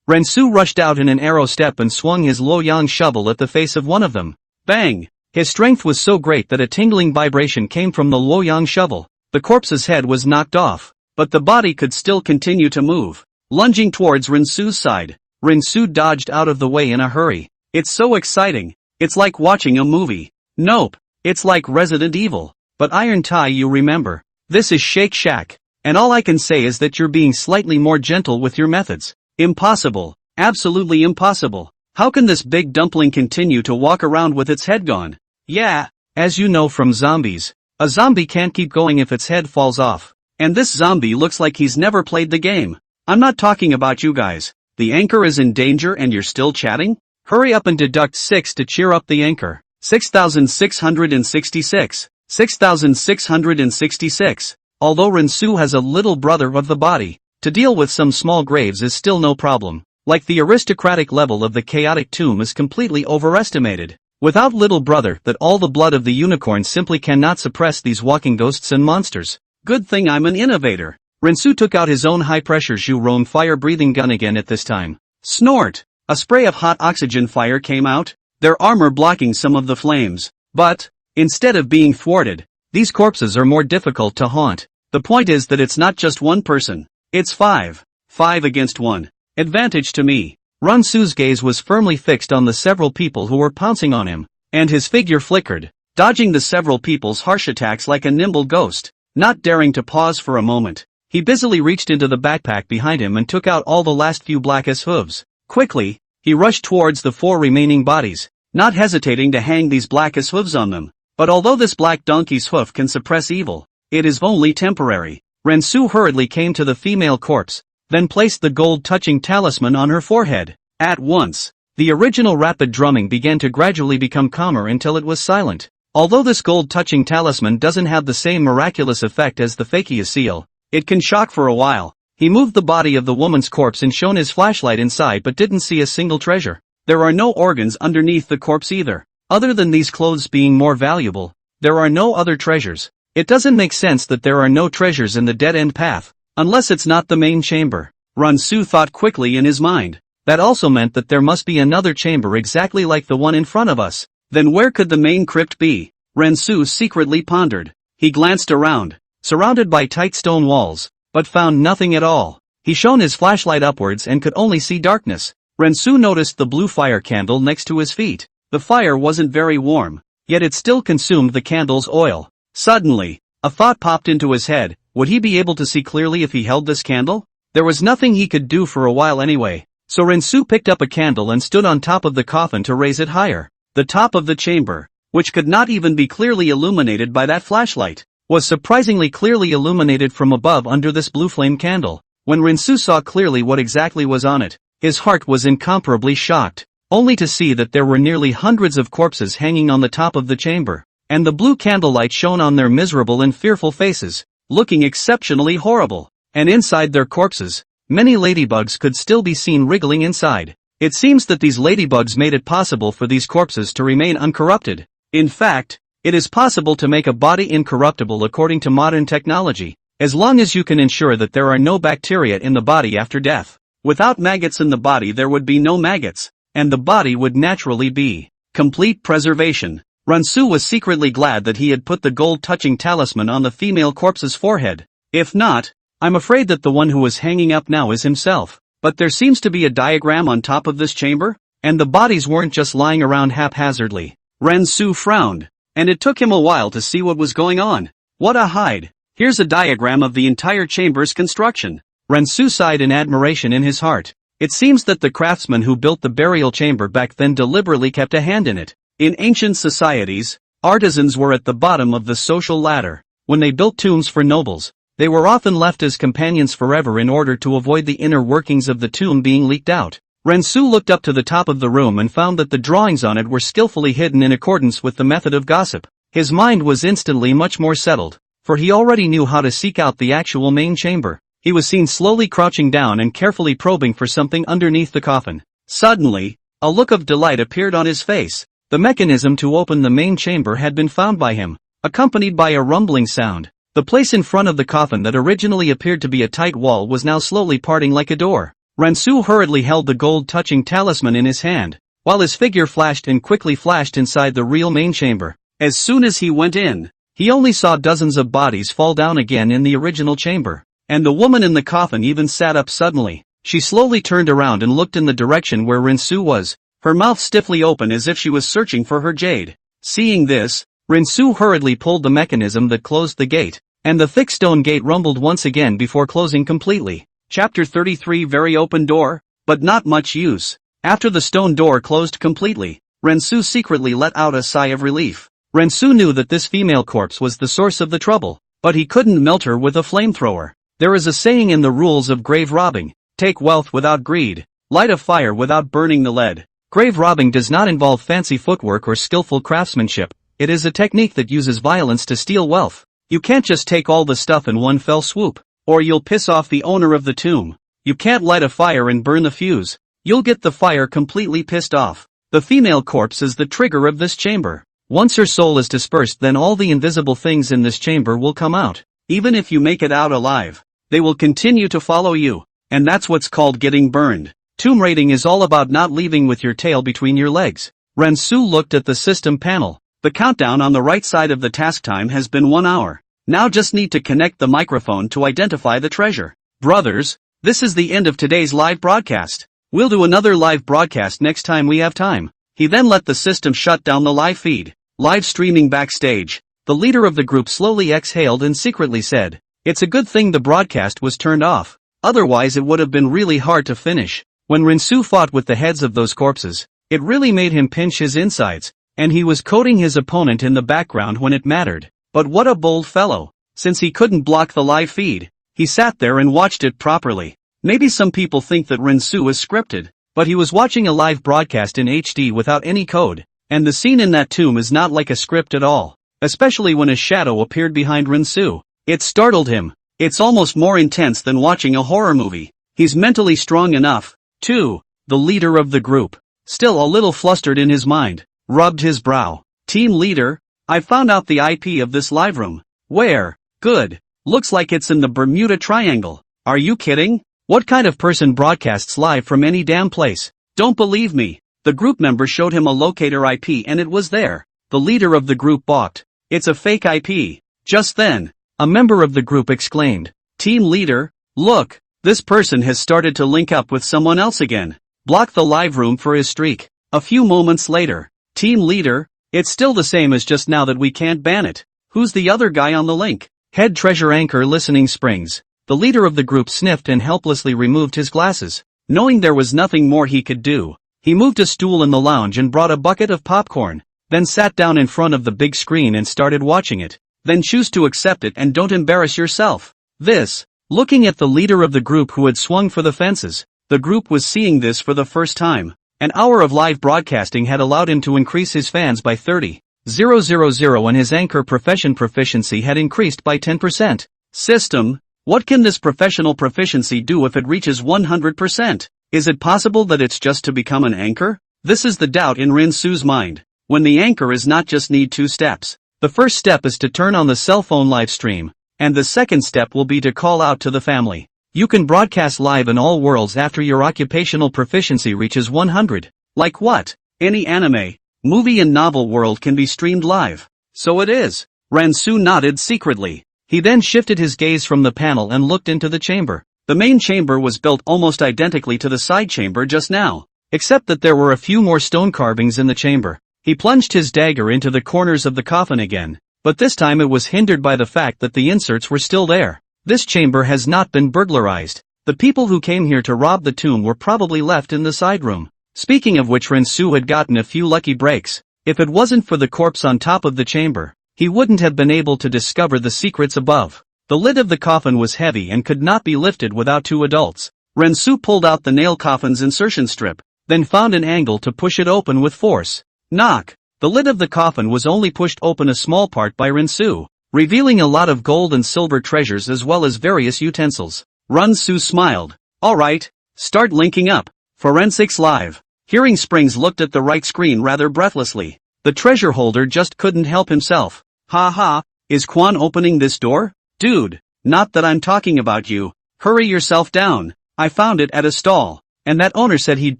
Ransu rushed out in an arrow step and swung his Luoyang shovel at the face of one of them. Bang! His strength was so great that a tingling vibration came from the Luoyang shovel. The corpse's head was knocked off, but the body could still continue to move, lunging towards Ransu's side. Ransu dodged out of the way in a hurry. It's so exciting. It's like watching a movie. Nope. It's like Resident Evil. But Iron Tai, you remember. This is Shake Shack. And all I can say is that you're being slightly more gentle with your methods. Impossible. Absolutely impossible. How can this big dumpling continue to walk around with its head gone? Yeah. As you know from zombies, a zombie can't keep going if its head falls off. And this zombie looks like he's never played the game. I'm not talking about you guys. The anchor is in danger and you're still chatting? Hurry up and deduct 6 to cheer up the anchor. 6,666. 6,666. Although Ransu has a little brother of the body, to deal with some small graves is still no problem. Like the aristocratic level of the chaotic tomb is completely overestimated. Without little brother, that all the blood of the unicorn simply cannot suppress these walking ghosts and monsters. Good thing I'm an innovator. Rensu took out his own high-pressure Zhurong fire-breathing gun again at this time. Snort! A spray of hot oxygen fire came out, their armor blocking some of the flames. But, instead of being thwarted, these corpses are more difficult to haunt. The point is that it's not just one person. It's 5. 5 against 1. Advantage to me. Rensu's gaze was firmly fixed on the several people who were pouncing on him, and his figure flickered, dodging the several people's harsh attacks like a nimble ghost. Not daring to pause for a moment, he busily reached into the backpack behind him and took out all the last few blackest hooves. Quickly, he rushed towards the 4 remaining bodies, not hesitating to hang these blackest hooves on them. But although this black donkey's hoof can suppress evil, it is only temporary. Rensu hurriedly came to the female corpse, then placed the gold-touching talisman on her forehead. At once, the original rapid drumming began to gradually become calmer until it was silent. Although this gold-touching talisman doesn't have the same miraculous effect as the Fakia seal, it can shock for a while. He moved the body of the woman's corpse and shone his flashlight inside but didn't see a single treasure. There are no organs underneath the corpse either. Other than these clothes being more valuable, there are no other treasures. It doesn't make sense that there are no treasures in the dead-end path, unless it's not the main chamber. Rensu thought quickly in his mind. That also meant that there must be another chamber exactly like the one in front of us. Then where could the main crypt be? Rensu secretly pondered. He glanced around, surrounded by tight stone walls, but found nothing at all. He shone his flashlight upwards and could only see darkness. Rensu noticed the blue fire candle next to his feet. The fire wasn't very warm, yet it still consumed the candle's oil. Suddenly, a thought popped into his head. Would he be able to see clearly if he held this candle? There was nothing he could do for a while anyway, so Rensu picked up a candle and stood on top of the coffin to raise it higher. The top of the chamber, which could not even be clearly illuminated by that flashlight, was surprisingly clearly illuminated from above under this blue flame candle. When Rensu saw clearly what exactly was on it, his heart was incomparably shocked, only to see that there were nearly hundreds of corpses hanging on the top of the chamber, and the blue candlelight shone on their miserable and fearful faces, looking exceptionally horrible. And inside their corpses, many ladybugs could still be seen wriggling inside. It seems that these ladybugs made it possible for these corpses to remain uncorrupted. In fact, it is possible to make a body incorruptible according to modern technology, as long as you can ensure that there are no bacteria in the body after death. Without maggots in the body there would be no maggots, and the body would naturally be complete preservation. Rensu was secretly glad that he had put the gold-touching talisman on the female corpse's forehead. If not, I'm afraid that the one who is hanging up now is himself. But there seems to be a diagram on top of this chamber, and the bodies weren't just lying around haphazardly. Rensu frowned, and it took him a while to see what was going on. What a hide! Here's a diagram of the entire chamber's construction. Rensu sighed in admiration in his heart. It seems that the craftsman who built the burial chamber back then deliberately kept a hand in it. In ancient societies, artisans were at the bottom of the social ladder. When they built tombs for nobles, they were often left as companions forever in order to avoid the inner workings of the tomb being leaked out. Rensu looked up to the top of the room and found that the drawings on it were skillfully hidden in accordance with the method of gossip. His mind was instantly much more settled, for he already knew how to seek out the actual main chamber. He was seen slowly crouching down and carefully probing for something underneath the coffin. Suddenly, a look of delight appeared on his face. The mechanism to open the main chamber had been found by him, accompanied by a rumbling sound. The place in front of the coffin that originally appeared to be a tight wall was now slowly parting like a door. Rensu hurriedly held the gold-touching talisman in his hand, while his figure flashed and quickly flashed inside the real main chamber. As soon as he went in, he only saw dozens of bodies fall down again in the original chamber, and the woman in the coffin even sat up suddenly. She slowly turned around and looked in the direction where Rensu was, her mouth stiffly open as if she was searching for her jade. Seeing this, Rensu hurriedly pulled the mechanism that closed the gate, and the thick stone gate rumbled once again before closing completely. Chapter 33 Very open door, but not much use. After the stone door closed completely, Rensu secretly let out a sigh of relief. Rensu knew that this female corpse was the source of the trouble, but he couldn't melt her with a flamethrower. There is a saying in the rules of grave robbing: take wealth without greed, light a fire without burning the lead. Grave robbing does not involve fancy footwork or skillful craftsmanship. It is a technique that uses violence to steal wealth. You can't just take all the stuff in one fell swoop, or you'll piss off the owner of the tomb. You can't light a fire and burn the fuse. You'll get the fire completely pissed off. The female corpse is the trigger of this chamber. Once her soul is dispersed, then all the invisible things in this chamber will come out. Even if you make it out alive, they will continue to follow you. And that's what's called getting burned. Tomb raiding is all about not leaving with your tail between your legs. Rensu looked at the system panel. The countdown on the right side of the task time has been 1 hour. Now just need to connect the microphone to identify the treasure. Brothers, this is the end of today's live broadcast. We'll do another live broadcast next time we have time. He then let the system shut down the live feed. Live streaming backstage. The leader of the group slowly exhaled and secretly said, "It's a good thing the broadcast was turned off. Otherwise it would have been really hard to finish." When Rinsu fought with the heads of those corpses, it really made him pinch his insides, and he was coating his opponent in the background when it mattered. But what a bold fellow. Since he couldn't block the live feed, he sat there and watched it properly. Maybe some people think that Rinsu is scripted, but he was watching a live broadcast in HD without any code, and the scene in that tomb is not like a script at all, especially when a shadow appeared behind Rinsu. It startled him. It's almost more intense than watching a horror movie. He's mentally strong enough, too. The leader of the group, still a little flustered in his mind, rubbed his brow. Team leader, I found out the IP of this live room. Where? Good. Looks like it's in the Bermuda Triangle. Are you kidding? What kind of person broadcasts live from any damn place? Don't believe me. The group member showed him a locator IP and it was there. The leader of the group balked. It's a fake IP. Just then, a member of the group exclaimed, "Team leader, look, this person has started to link up with someone else again. Block the live room for his streak." A few moments later, "Team leader, it's still the same as just now that we can't ban it. Who's the other guy on the link?" Head treasure anchor listening springs. The leader of the group sniffed and helplessly removed his glasses. Knowing there was nothing more he could do, he moved a stool in the lounge and brought a bucket of popcorn, then sat down in front of the big screen and started watching it. Then choose to accept it and don't embarrass yourself. This. Looking at the leader of the group who had swung for the fences, the group was seeing this for the first time. An hour of live broadcasting had allowed him to increase his fans by 30,000 and his anchor profession proficiency had increased by 10%. System, what can this professional proficiency do if it reaches 100%? Is it possible that it's just to become an anchor? This is the doubt in Rinsu's mind. When the anchor is not just need 2 steps. The first step is to turn on the cell phone live stream, and the second step will be to call out to the family. You can broadcast live in all worlds after your occupational proficiency reaches 100. Like what? Any anime, movie and novel world can be streamed live. So it is. Ransu nodded secretly. He then shifted his gaze from the panel and looked into the chamber. The main chamber was built almost identically to the side chamber just now, except that there were a few more stone carvings in the chamber. He plunged his dagger into the corners of the coffin again, but this time it was hindered by the fact that the inserts were still there. This chamber has not been burglarized. The people who came here to rob the tomb were probably left in the side room. Speaking of which, Rensu had gotten a few lucky breaks. If it wasn't for the corpse on top of the chamber, he wouldn't have been able to discover the secrets above. The lid of the coffin was heavy and could not be lifted without 2 adults. Rensu pulled out the nail coffin's insertion strip, then found an angle to push it open with force. Knock! The lid of the coffin was only pushed open a small part by Rensu, revealing a lot of gold and silver treasures as well as various utensils. Rensu smiled. Alright, start linking up. Forensics Live. Hearing Springs looked at the right screen rather breathlessly. The treasure holder just couldn't help himself. Ha ha, is Quan opening this door? Dude, not that I'm talking about you. Hurry yourself down. I found it at a stall, and that owner said he'd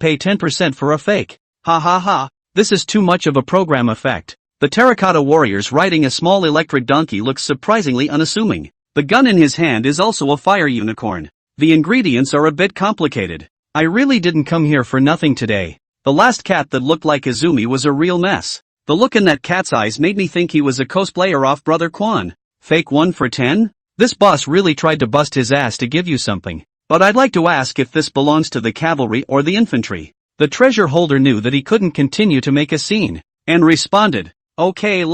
pay 10% for a fake. Ha ha ha, this is too much of a program effect. The terracotta warriors riding a small electric donkey looks surprisingly unassuming. The gun in his hand is also a fire unicorn. The ingredients are a bit complicated. I really didn't come here for nothing today. The last cat that looked like Izumi was a real mess. The look in that cat's eyes made me think he was a cosplayer off Brother Quan. Fake 1 for 10? This boss really tried to bust his ass to give you something. But I'd like to ask if this belongs to the cavalry or the infantry. The treasure holder knew that he couldn't continue to make a scene, and responded, Okay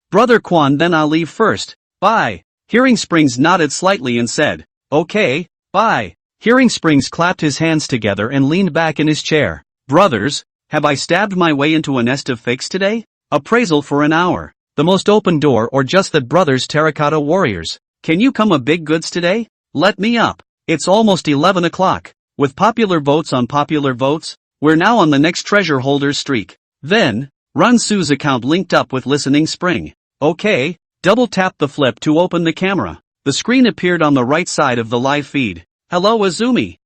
Brother Quan, then I'll leave first. Bye. Hearing Springs nodded slightly and said, Okay, bye. Hearing Springs clapped his hands together and leaned back in his chair. Brothers, have I stabbed my way into a nest of fakes today? Appraisal for an hour. The most open door or just that brothers terracotta warriors. Can you come a big goods today? Let me up. It's almost 11 o'clock. With popular votes on popular votes, we're now on the next treasure holder's streak. Then, Ransu's account linked up with Listening Spring. Okay, double tap the flip to open the camera. The screen appeared on the right side of the live feed. Hello Azumi.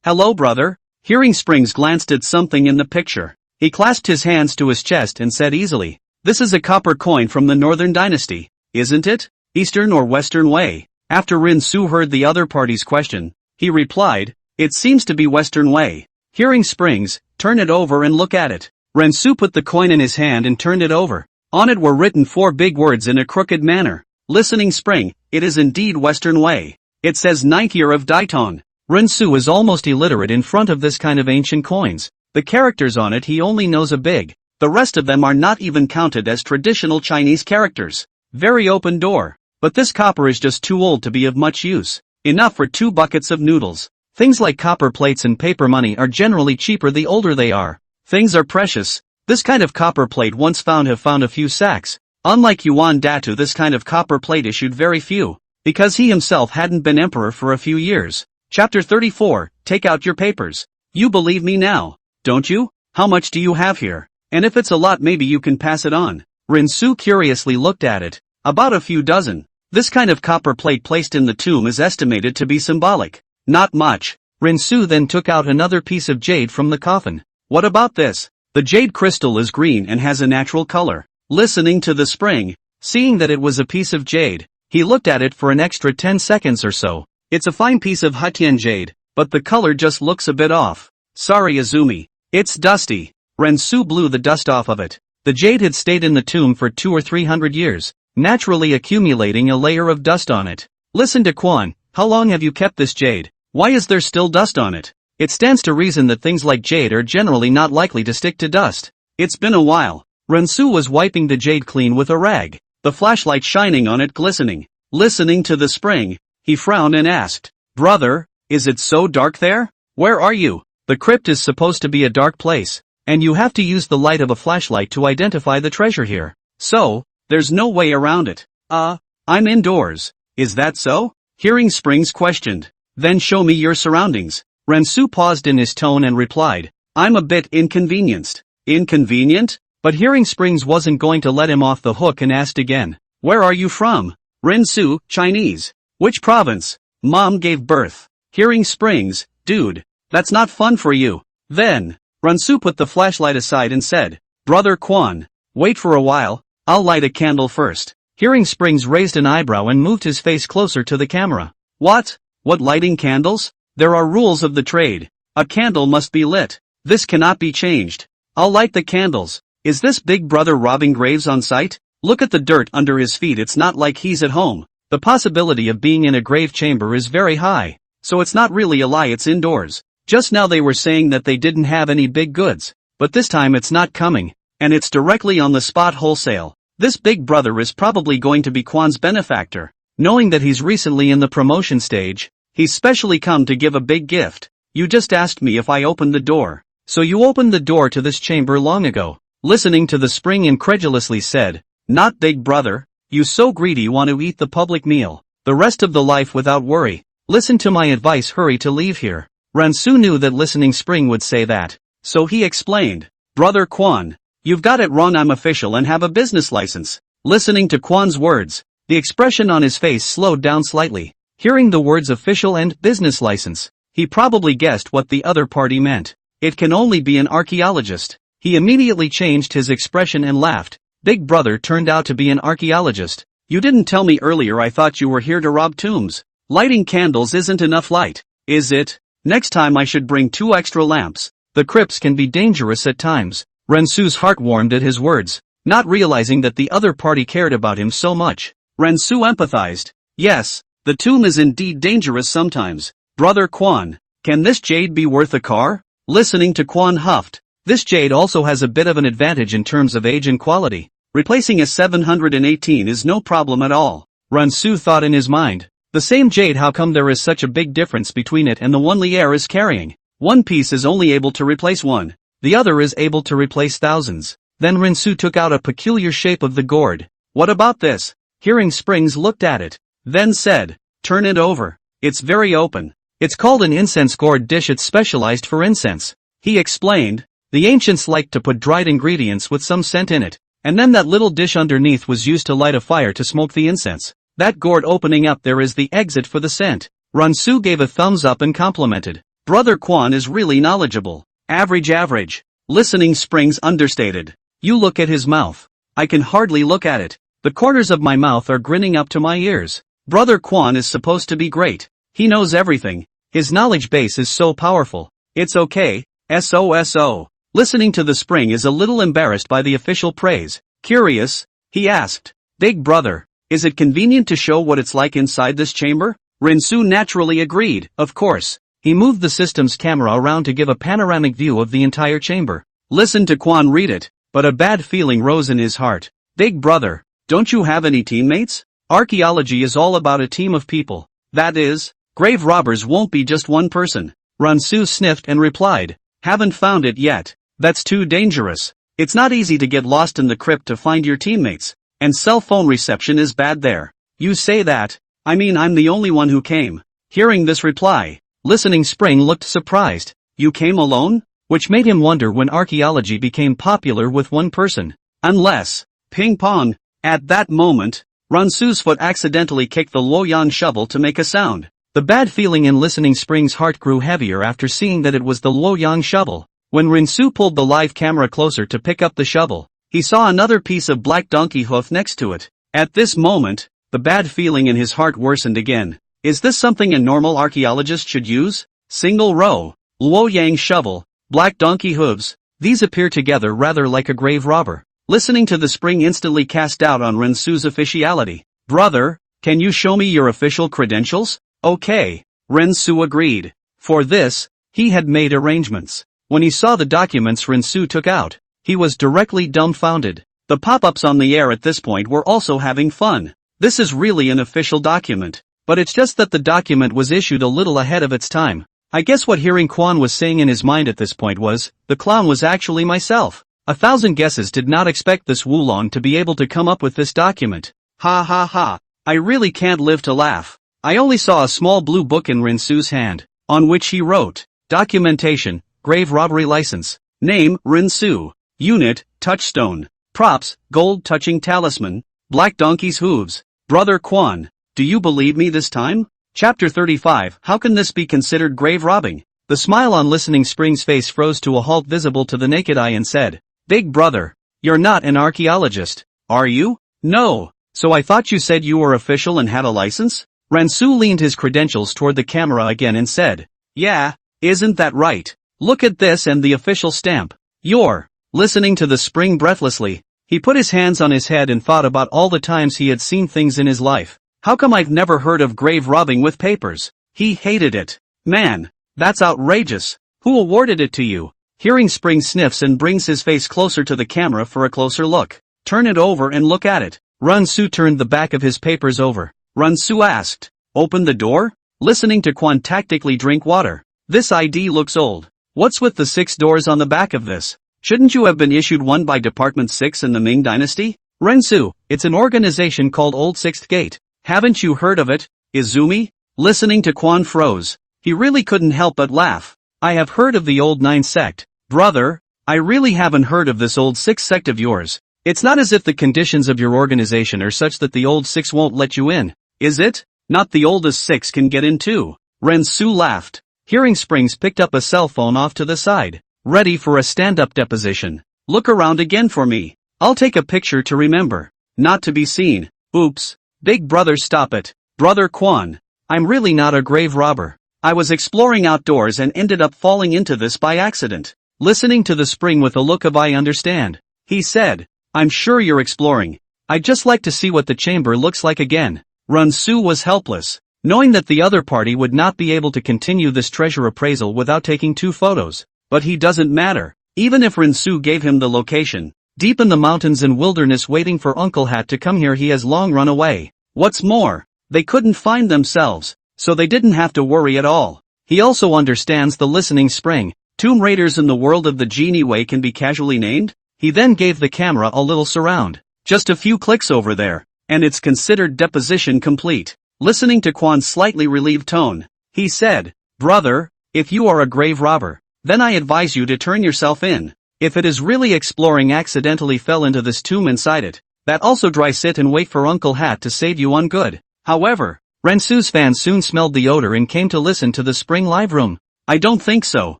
Hello brother. Hearing Springs glanced at something in the picture. He clasped his hands to his chest and said easily, "This is a copper coin from the Northern Dynasty, isn't it? Eastern or Western way?" After Rin-Su heard the other party's question, he replied, "It seems to be Western way." Hearing Springs, "Turn it over and look at it." Rin-Su put the coin in his hand and turned it over. On it were written 4 big words in a crooked manner. Listening Spring, "It is indeed Western way. It says 9th year of Daiton." Rin-Su is almost illiterate in front of this kind of ancient coins. The characters on it he only knows a big. The rest of them are not even counted as traditional Chinese characters. Very open door. But this copper is just too old to be of much use. Enough for 2 buckets of noodles. Things like copper plates and paper money are generally cheaper the older they are. Things are precious. This kind of copper plate once found have found a few sacks. Unlike Yuan Datu, this kind of copper plate issued very few, because he himself hadn't been emperor for a few years. Chapter 34, Take out your papers. You believe me now, don't you? How much do you have here? And if it's a lot maybe you can pass it on. Rin-Su curiously looked at it. About a few dozen. This kind of copper plate placed in the tomb is estimated to be symbolic. Not much. Rin-Su then took out another piece of jade from the coffin. What about this? The jade crystal is green and has a natural color. Listening to the spring, seeing that it was a piece of jade, he looked at it for an extra 10 seconds or so. It's a fine piece of Hutian jade, but the color just looks a bit off. Sorry Azumi. It's dusty. Rin-Su blew the dust off of it. The jade had stayed in the tomb for 200 or 300 years, naturally accumulating a layer of dust on it. Listen to Quan, how long have you kept this jade? Why is there still dust on it? It stands to reason that things like jade are generally not likely to stick to dust. It's been a while. Rin-Su was wiping the jade clean with a rag, the flashlight shining on it glistening. Listening to the spring, he frowned and asked, "Brother, is it so dark there? Where are you?" The crypt is supposed to be a dark place, and you have to use the light of a flashlight to identify the treasure here. So, there's no way around it. I'm indoors. Is that so? Hearing Springs questioned. Then show me your surroundings. Rin-Su paused in his tone and replied, "I'm a bit inconvenienced." Inconvenient? But Hearing Springs wasn't going to let him off the hook and asked again, "Where are you from?" Rin-Su, Chinese. Which province? Mom gave birth. Hearing Springs, dude, that's not fun for you. Then, Rin-Su put the flashlight aside and said, "Brother Quan, wait for a while, I'll light a candle first." Hearing Springs raised an eyebrow and moved his face closer to the camera. What lighting candles? There are rules of the trade. A candle must be lit. This cannot be changed. I'll light the candles. Is this big brother robbing graves on sight? Look at the dirt under his feet, it's not like he's at home. The possibility of being in a grave chamber is very high. So it's not really a lie, it's indoors. Just now they were saying that they didn't have any big goods. But this time it's not coming. And it's directly on the spot wholesale. This big brother is probably going to be Quan's benefactor. Knowing that he's recently in the promotion stage, he's specially come to give a big gift. You just asked me if I opened the door. So you opened the door to this chamber long ago. Listening to the spring incredulously said, "Not big brother, you so greedy want to eat the public meal. The rest of the life without worry. Listen to my advice, hurry to leave here." Rin-Su knew that Listening Spring would say that. So he explained, "Brother Quan, you've got it wrong, I'm official and have a business license." Listening to Quan's words, the expression on his face slowed down slightly. Hearing the words official and business license, he probably guessed what the other party meant. It can only be an archaeologist. He immediately changed his expression and laughed. Big brother turned out to be an archaeologist. You didn't tell me earlier, I thought you were here to rob tombs. Lighting candles isn't enough light, is it? Next time I should bring 2 extra lamps. The crypts can be dangerous at times. Rin-Su's heart warmed at his words, not realizing that the other party cared about him so much. Rin-Su empathized. Yes, the tomb is indeed dangerous sometimes. Brother Quan, can this jade be worth a car? Listening to Quan huffed. This jade also has a bit of an advantage in terms of age and quality. Replacing a 718 is no problem at all. Rin-Su thought in his mind. The same jade, how come there is such a big difference between it and the one Lier is carrying? One piece is only able to replace one. The other is able to replace thousands. Then Rin-Su took out a peculiar shape of the gourd. What about this? Hearing Springs looked at it. Then said, "Turn it over. It's very open. It's called an incense gourd dish, it's specialized for incense." He explained. The ancients liked to put dried ingredients with some scent in it, and then that little dish underneath was used to light a fire to smoke the incense. That gourd opening up there is the exit for the scent. Ransu gave a thumbs up and complimented. Brother Quan is really knowledgeable. Average. Listening Springs understated. You look at his mouth. I can hardly look at it. The corners of my mouth are grinning up to my ears. Brother Quan is supposed to be great. He knows everything. His knowledge base is so powerful. It's okay, SOSO. Listening to the Spring is a little embarrassed by the official praise. Curious, he asked. Big brother, is it convenient to show what it's like inside this chamber? Rinsu naturally agreed, of course. He moved the system's camera around to give a panoramic view of the entire chamber. Listen to Quan read it, but a bad feeling rose in his heart. Big brother, don't you have any teammates? Archaeology is all about a team of people. That is, grave robbers won't be just one person. Ransu sniffed and replied, haven't found it yet. That's too dangerous. It's not easy to get lost in the crypt to find your teammates, and cell phone reception is bad there. You say that, I mean I'm the only one who came. Hearing this reply, Listening Spring looked surprised. You came alone? Which made him wonder when archaeology became popular with one person. Unless, ping pong. At that moment, Ransu's foot accidentally kicked the Luoyang shovel to make a sound. The bad feeling in Listening Spring's heart grew heavier after seeing that it was the Luoyang shovel. When Rinsu pulled the live camera closer to pick up the shovel, he saw another piece of black donkey hoof next to it. At this moment, the bad feeling in his heart worsened again. Is this something a normal archaeologist should use? Single row, Luoyang shovel, black donkey hooves, these appear together rather like a grave robber. Listening to the Spring instantly cast doubt on Rensu's officiality. Brother, can you show me your official credentials? Okay, Rensu agreed. For this, he had made arrangements. When he saw the documents Rensu took out, he was directly dumbfounded. The pop-ups on the air at this point were also having fun. This is really an official document. But it's just that the document was issued a little ahead of its time. I guess what hearing Quan was saying in his mind at this point was, the clown was actually myself. 1,000 guesses did not expect this Wulong to be able to come up with this document. Ha ha ha. I really can't live to laugh. I only saw a small blue book in Rinsu's hand, on which he wrote, Documentation, Grave Robbery License. Name, Rinsu. Unit, Touchstone. Props, Gold Touching Talisman. Black Donkey's Hooves. Brother Quan. Do you believe me this time? Chapter 35. How can this be considered grave robbing? The smile on Listening Spring's face froze to a halt visible to the naked eye and said, Big brother, you're not an archaeologist, are you? No. So I thought you said you were official and had a license? Ransu leaned his credentials toward the camera again and said, Yeah, isn't that right? Look at this and the official stamp. You're listening to the Spring breathlessly. He put his hands on his head and thought about all the times he had seen things in his life. How come I've never heard of grave robbing with papers? He hated it. Man, that's outrageous. Who awarded it to you? Hearing Spring sniffs and brings his face closer to the camera for a closer look. Turn it over and look at it. Ransu turned the back of his papers over. Ransu asked, Open the door? Listening to Quan tactically drink water. This ID looks old. What's with the 6 doors on the back of this? Shouldn't you have been issued one by Department 6 in the Ming Dynasty? Rensu, it's an organization called Old Sixth Gate. Haven't you heard of it, Izumi? Listening to Quan froze. He really couldn't help but laugh. I have heard of the Old 9 sect. Brother, I really haven't heard of this Old 6 sect of yours. It's not as if the conditions of your organization are such that the Old 6 won't let you in, is it? Not the oldest 6 can get in too. Rensu laughed. Hearing Springs picked up a cell phone off to the side. Ready for a stand-up deposition. Look around again for me. I'll take a picture to remember. Not to be seen. Oops. Big brother, stop it. Brother Quan. I'm really not a grave robber. I was exploring outdoors and ended up falling into this by accident. Listening to the Spring with a look of I understand. He said, I'm sure you're exploring. I'd just like to see what the chamber looks like again. Ransu was helpless, knowing that the other party would not be able to continue this treasure appraisal without taking 2 photos. But he doesn't matter. Even if Rinsu gave him the location, deep in the mountains and wilderness waiting for Uncle Hat to come here, he has long run away. What's more, they couldn't find themselves, so they didn't have to worry at all. He also understands the Listening Spring. Tomb Raiders in the world of the Genie Way can be casually named. He then gave the camera a little surround. Just a few clicks over there, and it's considered deposition complete. Listening to Quan's slightly relieved tone, he said, Brother, if you are a grave robber, then I advise you to turn yourself in. If it is really exploring accidentally fell into this tomb inside it, That also dry sit and wait for Uncle Hat to save you on good. However, Rensu's fans soon smelled the odor and came to listen to the spring live room. I don't think so.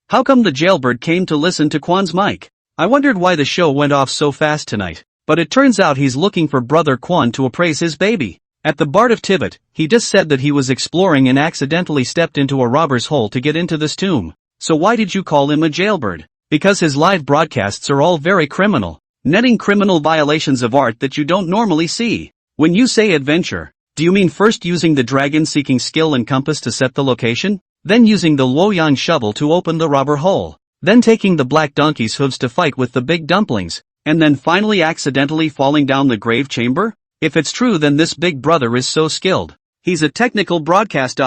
How come the jailbird came to listen to Kwan's mic? I wondered why the show went off so fast tonight. But it turns out he's looking for brother Kwan to appraise his baby. At the Bard of Tibet, he just said that he was exploring and accidentally stepped into a robber's hole to get into this tomb. So why did you call him a jailbird? Because his live broadcasts are all very criminal, netting criminal violations of art that you don't normally see. When you say adventure, do you mean first using the dragon-seeking skill and compass to set the location, then using the Luoyang shovel to open the robber hole, then taking the black donkey's hooves to fight with the big dumplings, and then finally accidentally falling down the grave chamber? If it's true, then this big brother is so skilled. He's a technical broadcast.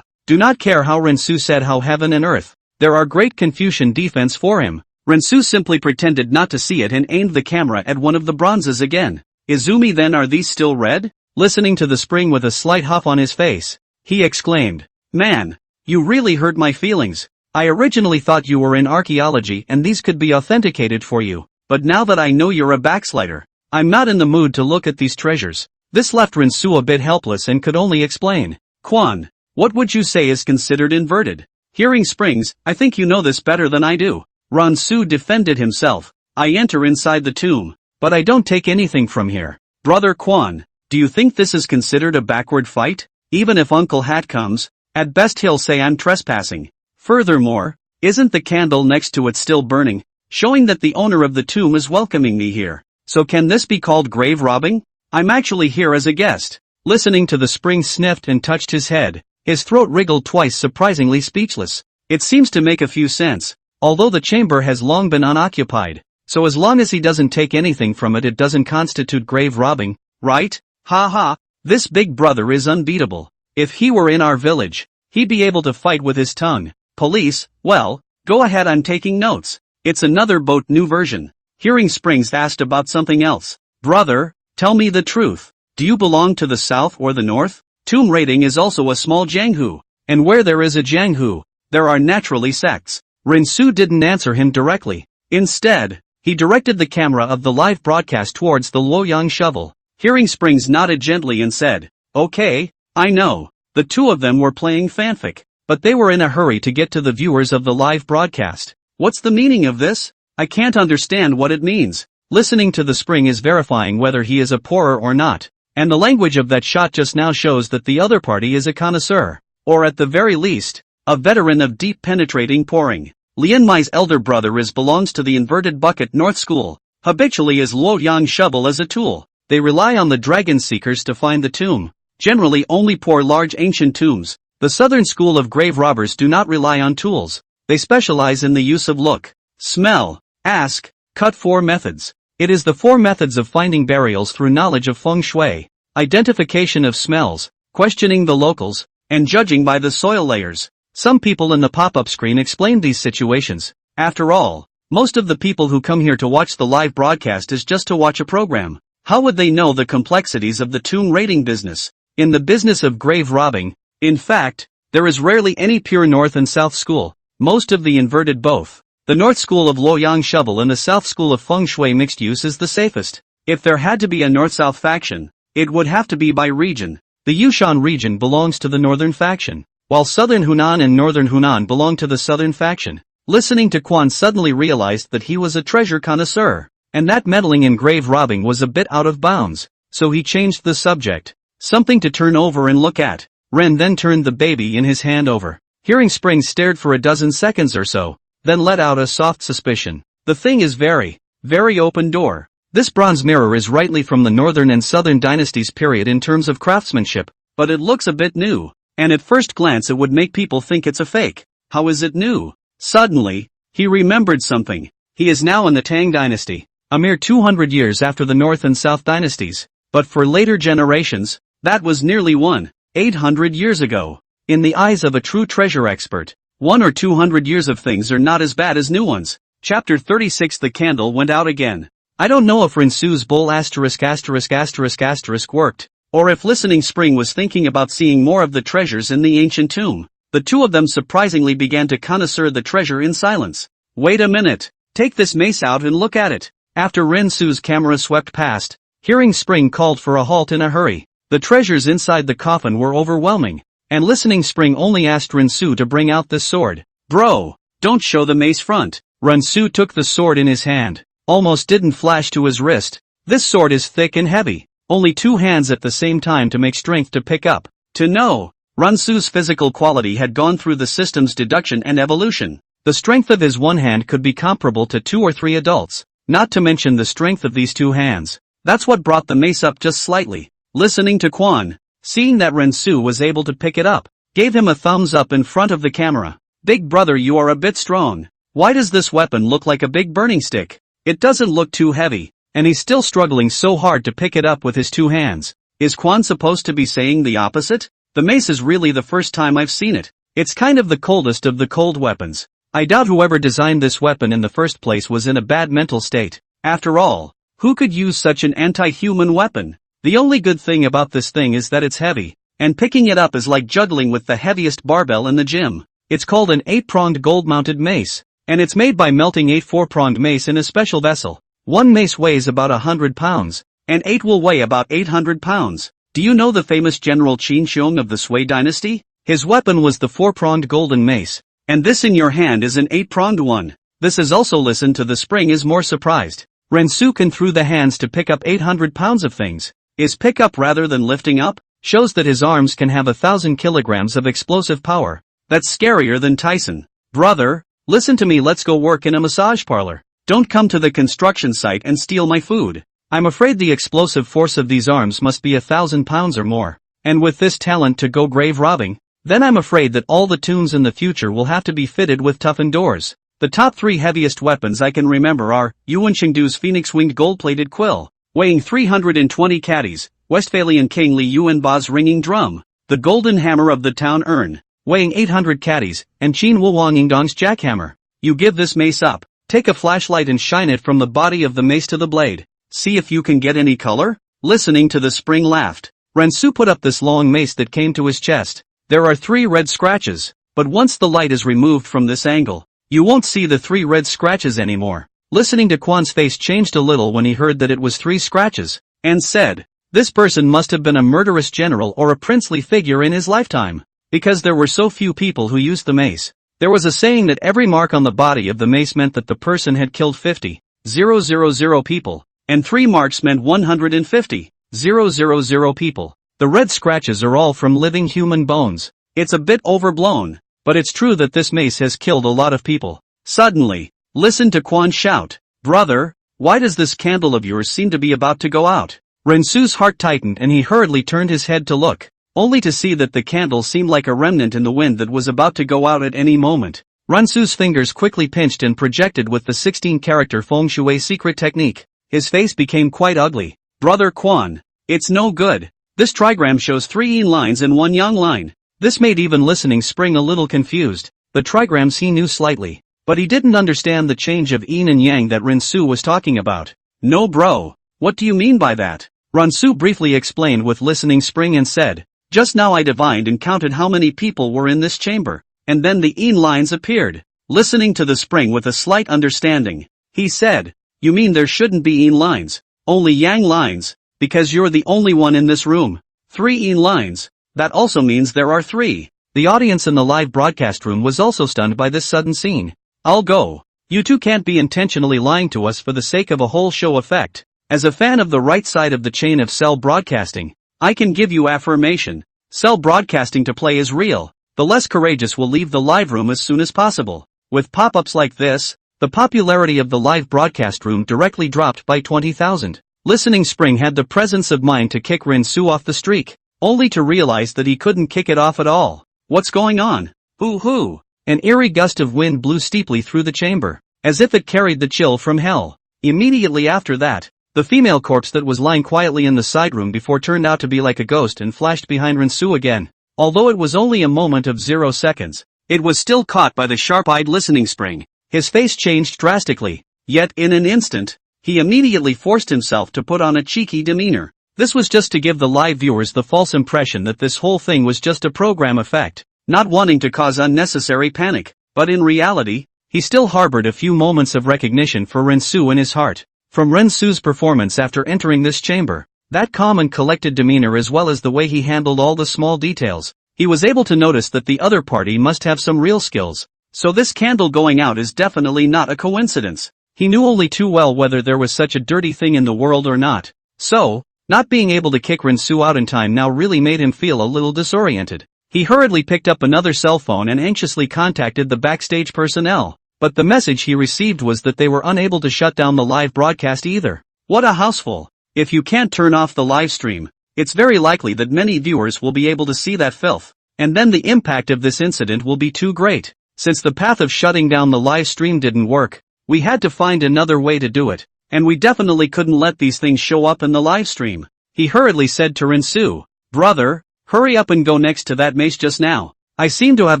Do not care how Rensu said how heaven and earth. There are great Confucian defense for him. Rensu simply pretended not to see it and aimed the camera at one of the bronzes again. Izumi, then are these still red? Listening to the spring with a slight huff on his face, he exclaimed, "Man, you really hurt my feelings. I originally thought you were in archaeology and these could be authenticated for you, but now that I know you're a backslider, I'm not in the mood to look at these treasures." This left Rensu a bit helpless and could only explain, "Kwan, what would you say is considered inverted?" Hearing Springs, "I think you know this better than I do." Rensu defended himself, "I enter inside the tomb, but I don't take anything from here. Brother Kwan, do you think this is considered a backward fight? Even if Uncle Hat comes, at best he'll say I'm trespassing. Furthermore, isn't the candle next to it still burning, showing that the owner of the tomb is welcoming me here? So can this be called grave robbing? I'm actually here as a guest." Listening to the spring sniffed and touched his head. His throat wriggled twice, surprisingly speechless. It seems to make a few sense, although the chamber has long been unoccupied. So as long as he doesn't take anything from it, it doesn't constitute grave robbing, right? Ha ha, this big brother is unbeatable. If he were in our village, he'd be able to fight with his tongue. Police, well, go ahead, I'm taking notes. It's another boat new version. Hearing Springs asked about something else. "Brother, tell me the truth. Do you belong to the south or the north? Tomb raiding is also a small jianghu, and where there is a jianghu, there are naturally sects." Rensu didn't answer him directly. Instead, he directed the camera of the live broadcast towards the Luoyang shovel. Hearing Springs nodded gently and said, "Okay, I know. The two of them were playing fanfic, but they were in a hurry to get to the viewers of the live broadcast. What's the meaning of this? I can't understand what it means." Listening to the spring is verifying whether he is a pourer or not, and the language of that shot just now shows that the other party is a connoisseur, or at the very least, a veteran of deep penetrating pouring. Lian Mai's elder brother belongs to the inverted bucket North School, habitually as Luoyang shovel as a tool. They rely on the dragon seekers to find the tomb, generally only pour large ancient tombs. The southern school of grave robbers do not rely on tools. They specialize in the use of look, smell, ask, cut 4 methods. It is the 4 methods of finding burials through knowledge of feng shui, identification of smells, questioning the locals, and judging by the soil layers. Some people in the pop-up screen explained these situations. After all, most of the people who come here to watch the live broadcast is just to watch a program. How would they know the complexities of the tomb raiding business? In the business of grave robbing, in fact, there is rarely any pure north and south school. Most of the inverted both. The north school of Luoyang shovel and the south school of feng shui mixed use is the safest. If there had to be a north-south faction, it would have to be by region. The Yushan region belongs to the northern faction, while southern Hunan and northern Hunan belong to the southern faction. Listening to Quan suddenly realized that he was a treasure connoisseur, and that meddling in grave robbing was a bit out of bounds, so he changed the subject. "Something to turn over and look at." Ren then turned the baby in his hand over. Hearing Springs stared for a dozen seconds or so, then let out a soft suspicion. "The thing is very open door. This bronze mirror is rightly from the northern and southern dynasties period in terms of craftsmanship, but it looks a bit new, and at first glance it would make people think it's a fake. How is it new?" Suddenly, he remembered something. He is now in the Tang dynasty, a mere 200 years after the North and South dynasties, but for later generations, that was nearly 1,800 years ago. In the eyes of a true treasure expert, 100 or 200 years of things are not as bad as new ones. Chapter 36. The candle went out again. I don't know if Rinsu's bowl **** worked, or if Listening Spring was thinking about seeing more of the treasures in the ancient tomb. The two of them surprisingly began to connoisseur the treasure in silence. "Wait a minute, take this mace out and look at it." After Rinsu's camera swept past, Hearing Spring called for a halt in a hurry. The treasures inside the coffin were overwhelming, and listening Spring only asked Rinsu to bring out this sword. Bro, don't show the mace front. Rinsu took the sword in his hand, almost didn't flash to his wrist. This sword is thick and heavy, only two hands at the same time to make strength to pick up. To know, Rinsu's physical quality had gone through the system's deduction and evolution. The strength of his one hand could be comparable to 2 or 3 adults, not to mention the strength of these two hands. That's what brought the mace up just slightly. Listening to Quan, seeing that Rinsu was able to pick it up, gave him a thumbs up in front of the camera. Big brother, you are a bit strong. Why does this weapon look like a big burning stick? It doesn't look too heavy, and he's still struggling so hard to pick it up with his two hands. Is Quan supposed to be saying the opposite? The mace is really the first time I've seen it. It's kind of the coldest of the cold weapons. I doubt whoever designed this weapon in the first place was in a bad mental state. After all, who could use such an anti-human weapon? The only good thing about this thing is that it's heavy, and picking it up is like juggling with the heaviest barbell in the gym. It's called an 8-pronged gold-mounted mace, and it's made by melting 8 4-pronged mace in a special vessel. One mace weighs about 100 pounds, and 8 will weigh about 800 pounds. Do you know the famous General Qin Xiong of the Sui dynasty? His weapon was the 4-pronged golden mace, and this in your hand is an 8-pronged one. This is also listen to the Spring is more surprised. Rinsu can through the hands to pick up 800 pounds of things. Is pick up rather than lifting up? Shows that his arms can have 1,000 kilograms of explosive power. That's scarier than Tyson. Brother, listen to me, let's go work in a massage parlor. Don't come to the construction site and steal my food. I'm afraid the explosive force of these arms must be 1,000 pounds or more. And with this talent to go grave robbing, then I'm afraid that all the tunes in the future will have to be fitted with toughened doors. The top 3 heaviest weapons I can remember are Yuan Chengdu's phoenix-winged gold-plated quill, weighing 320 caddies, Westphalian King Li Yuanba's ringing drum, the golden hammer of the town urn, weighing 800 caddies, and Qin Wuwang Yingdong's jackhammer. You give this mace up, take a flashlight and shine it from the body of the mace to the blade. See if you can get any color? Listening to the Spring laughed. Rinsu put up this long mace that came to his chest. There are 3 red scratches, but once the light is removed from this angle, you won't see the 3 red scratches anymore. Listening to Quan's face changed a little when he heard that it was 3 scratches, and said, this person must have been a murderous general or a princely figure in his lifetime, because there were so few people who used the mace. There was a saying that every mark on the body of the mace meant that the person had killed 50,000 people, and 3 marks meant 150,000 people. The red scratches are all from living human bones. It's a bit overblown, but it's true that this mace has killed a lot of people. Suddenly, listen to Quan shout, brother, why does this candle of yours seem to be about to go out? Rinsu's heart tightened and he hurriedly turned his head to look, only to see that the candle seemed like a remnant in the wind that was about to go out at any moment. Rinsu's fingers quickly pinched and projected with the 16-character feng shui secret technique. His face became quite ugly. Brother Quan, it's no good. This trigram shows 3 yin lines and 1 yang line. This made even listening Spring a little confused. The trigrams he knew slightly, but he didn't understand the change of yin and yang that Rinsu was talking about. No bro, what do you mean by that? Rinsu briefly explained with listening Spring and said, just now I divined and counted how many people were in this chamber, and then the yin lines appeared. Listening to the Spring with a slight understanding, he said, you mean there shouldn't be yin lines, only yang lines, because you're the only one in this room. 3 yin lines. That also means there are 3. The audience in the live broadcast room was also stunned by this sudden scene. I'll go. You two can't be intentionally lying to us for the sake of a whole show effect. As a fan of the right side of the chain of cell broadcasting, I can give you affirmation. Cell broadcasting to play is real. The less courageous will leave the live room as soon as possible. With pop-ups like this, the popularity of the live broadcast room directly dropped by 20,000. Listening Spring had the presence of mind to kick Rinsu off the streak, only to realize that he couldn't kick it off at all. What's going on? Hoo-hoo! An eerie gust of wind blew steeply through the chamber, as if it carried the chill from hell. Immediately after that, the female corpse that was lying quietly in the side room before turned out to be like a ghost and flashed behind Rinsu again. Although it was only a moment of 0 seconds, it was still caught by the sharp-eyed Listening Spring. His face changed drastically, yet in an instant, he immediately forced himself to put on a cheeky demeanor. This was just to give the live viewers the false impression that this whole thing was just a program effect, not wanting to cause unnecessary panic, but in reality, he still harbored a few moments of recognition for Rinsu in his heart. from Rensu's performance after entering this chamber. That calm and collected demeanor as well as the way he handled all the small details. He was able to notice that the other party must have some real skills. So this candle going out is definitely not a coincidence. He knew only too well whether there was such a dirty thing in the world or not. So, not being able to kick Rensu out in time now really made him feel a little disoriented. He hurriedly picked up another cell phone and anxiously contacted the backstage personnel. But the message he received was that they were unable to shut down the live broadcast either. What a houseful. If you can't turn off the live stream, it's very likely that many viewers will be able to see that filth. And then the impact of this incident will be too great. Since the path of shutting down the live stream didn't work, we had to find another way to do it. And we definitely couldn't let these things show up in the live stream. He hurriedly said to Rensu, "Brother, hurry up and go next to that mace just now. I seem to have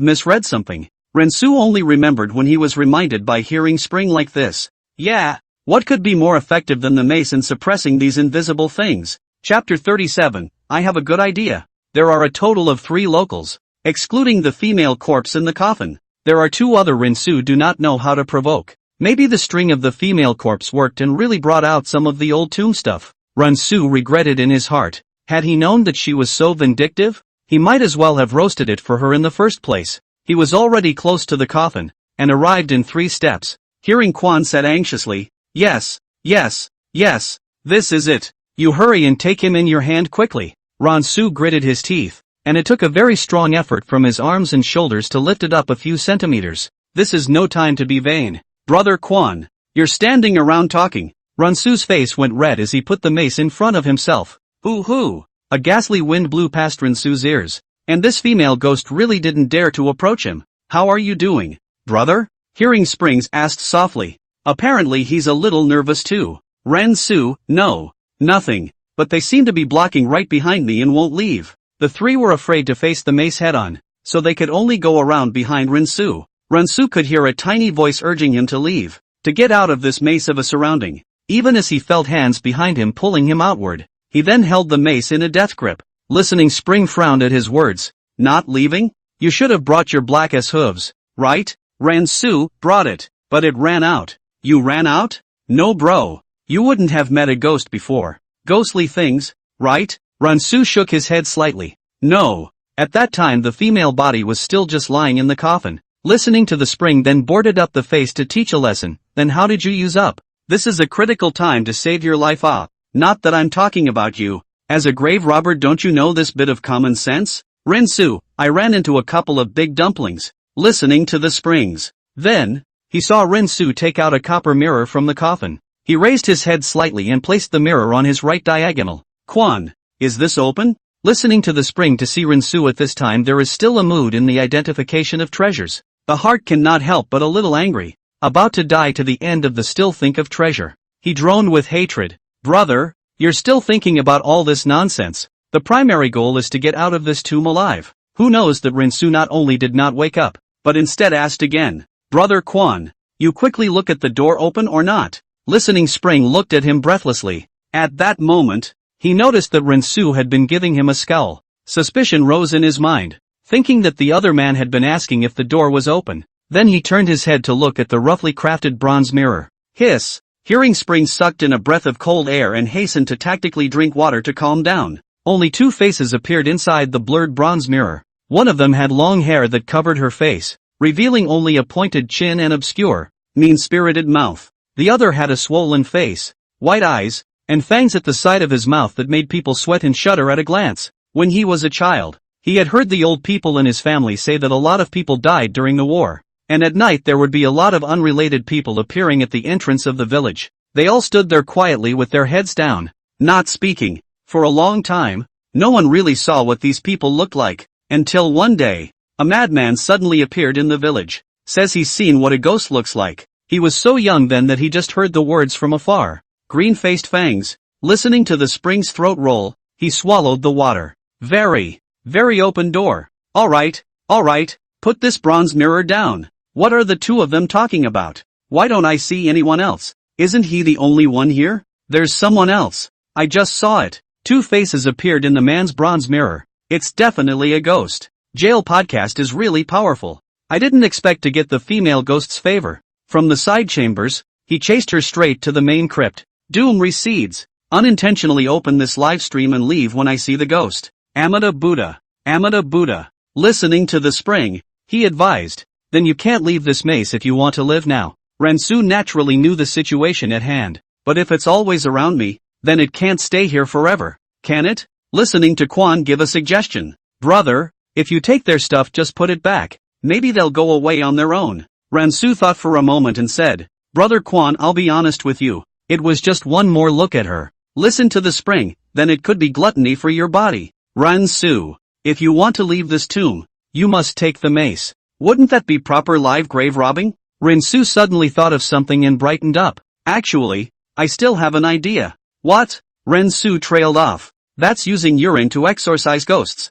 misread something." Rensu only remembered when he was reminded by hearing Spring like this. Yeah, what could be more effective than the mace in suppressing these invisible things? Chapter 37, I have a good idea. There are a total of 3 locals, excluding the female corpse in the coffin. There are 2 other Rensu do not know how to provoke. Maybe the string of the female corpse worked and really brought out some of the old tomb stuff. Rensu regretted in his heart. Had he known that she was so vindictive, he might as well have roasted it for her in the first place. He was already close to the coffin, and arrived in 3 steps. Hearing Quan said anxiously, "Yes, yes, yes, this is it. You hurry and take him in your hand quickly." Rensu gritted his teeth, and it took a very strong effort from his arms and shoulders to lift it up a few centimeters. This is no time to be vain. Brother Quan, you're standing around talking. Rensu's face went red as he put the mace in front of himself. Hoo-hoo! A ghastly wind blew past Rensu's ears, and this female ghost really didn't dare to approach him. "How are you doing, brother?" Hearing Springs asked softly. Apparently he's a little nervous too. Rensu, "No, nothing, but they seem to be blocking right behind me and won't leave." The 3 were afraid to face the mace head-on, so they could only go around behind Rensu. Rensu could hear a tiny voice urging him to leave, to get out of this maze of a surrounding, even as he felt hands behind him pulling him outward. He then held the mace in a death grip. Listening Spring frowned at his words. "Not leaving? You should have brought your black ass hooves, right?" Rensu brought it, but it ran out. "You ran out? No bro. You wouldn't have met a ghost before. Ghostly things, right?" Rensu shook his head slightly. "No. At that time the female body was still just lying in the coffin." Listening to the Spring then boarded up the face to teach a lesson. "Then how did you use up? This is a critical time to save your life ah. Not that I'm talking about you. As a grave robber, don't you know this bit of common sense?" Rensu, "I ran into a couple of big dumplings." Listening to the Springs. Then, he saw Rensu take out a copper mirror from the coffin. He raised his head slightly and placed the mirror on his right diagonal. "Quan, is this open?" Listening to the Spring to see Rensu at this time, there is still a mood in the identification of treasures. The heart cannot help but a little angry. About to die to the end of the still think of treasure. He droned with hatred. "Brother, you're still thinking about all this nonsense. The primary goal is to get out of this tomb alive." Who knows that Rensu not only did not wake up, but instead asked again, "Brother Quan, you quickly look at the door open or not?" Listening Spring looked at him breathlessly. At that moment, he noticed that Rensu had been giving him a scowl. Suspicion rose in his mind, thinking that the other man had been asking if the door was open. Then he turned his head to look at the roughly crafted bronze mirror. Hiss! Hearing Spring sucked in a breath of cold air and hastened to tactically drink water to calm down. Only 2 faces appeared inside the blurred bronze mirror. One of them had long hair that covered her face, revealing only a pointed chin and obscure, mean-spirited mouth. The other had a swollen face, white eyes, and fangs at the side of his mouth that made people sweat and shudder at a glance. When he was a child, he had heard the old people in his family say that a lot of people died during the war, and at night there would be a lot of unrelated people appearing at the entrance of the village. They all stood there quietly with their heads down, not speaking. For a long time, no one really saw what these people looked like, until one day, a madman suddenly appeared in the village. Says he's seen what a ghost looks like. He was so young then that he just heard the words from afar. Green-faced fangs. Listening to the Spring's throat roll, he swallowed the water. Very open door. All right, put this bronze mirror down. What are the 2 of them talking about? Why don't I see anyone else? Isn't he the only one here? There's someone else. I just saw it. 2 faces appeared in the man's bronze mirror. It's definitely a ghost. Jail podcast is really powerful. I didn't expect to get the female ghost's favor. From the side chambers, he chased her straight to the main crypt. Doom recedes. Unintentionally open this live stream and leave when I see the ghost. Amida Buddha. Amida Buddha. Listening to the spring, he advised. Then you can't leave this mace if you want to live now. Rensu naturally knew the situation at hand. But if it's always around me, then it can't stay here forever, can it? Listening to Quan give a suggestion. Brother, if you take their stuff just put it back. Maybe they'll go away on their own. Rensu thought for a moment and said, Brother Quan, I'll be honest with you. It was just one more look at her. Listen to the spring, then it could be gluttony for your body. Rensu, if you want to leave this tomb, you must take the mace. Wouldn't that be proper live grave robbing? Rensu suddenly thought of something and brightened up. Actually, I still have an idea. What? Rensu trailed off. That's using urine to exorcise ghosts.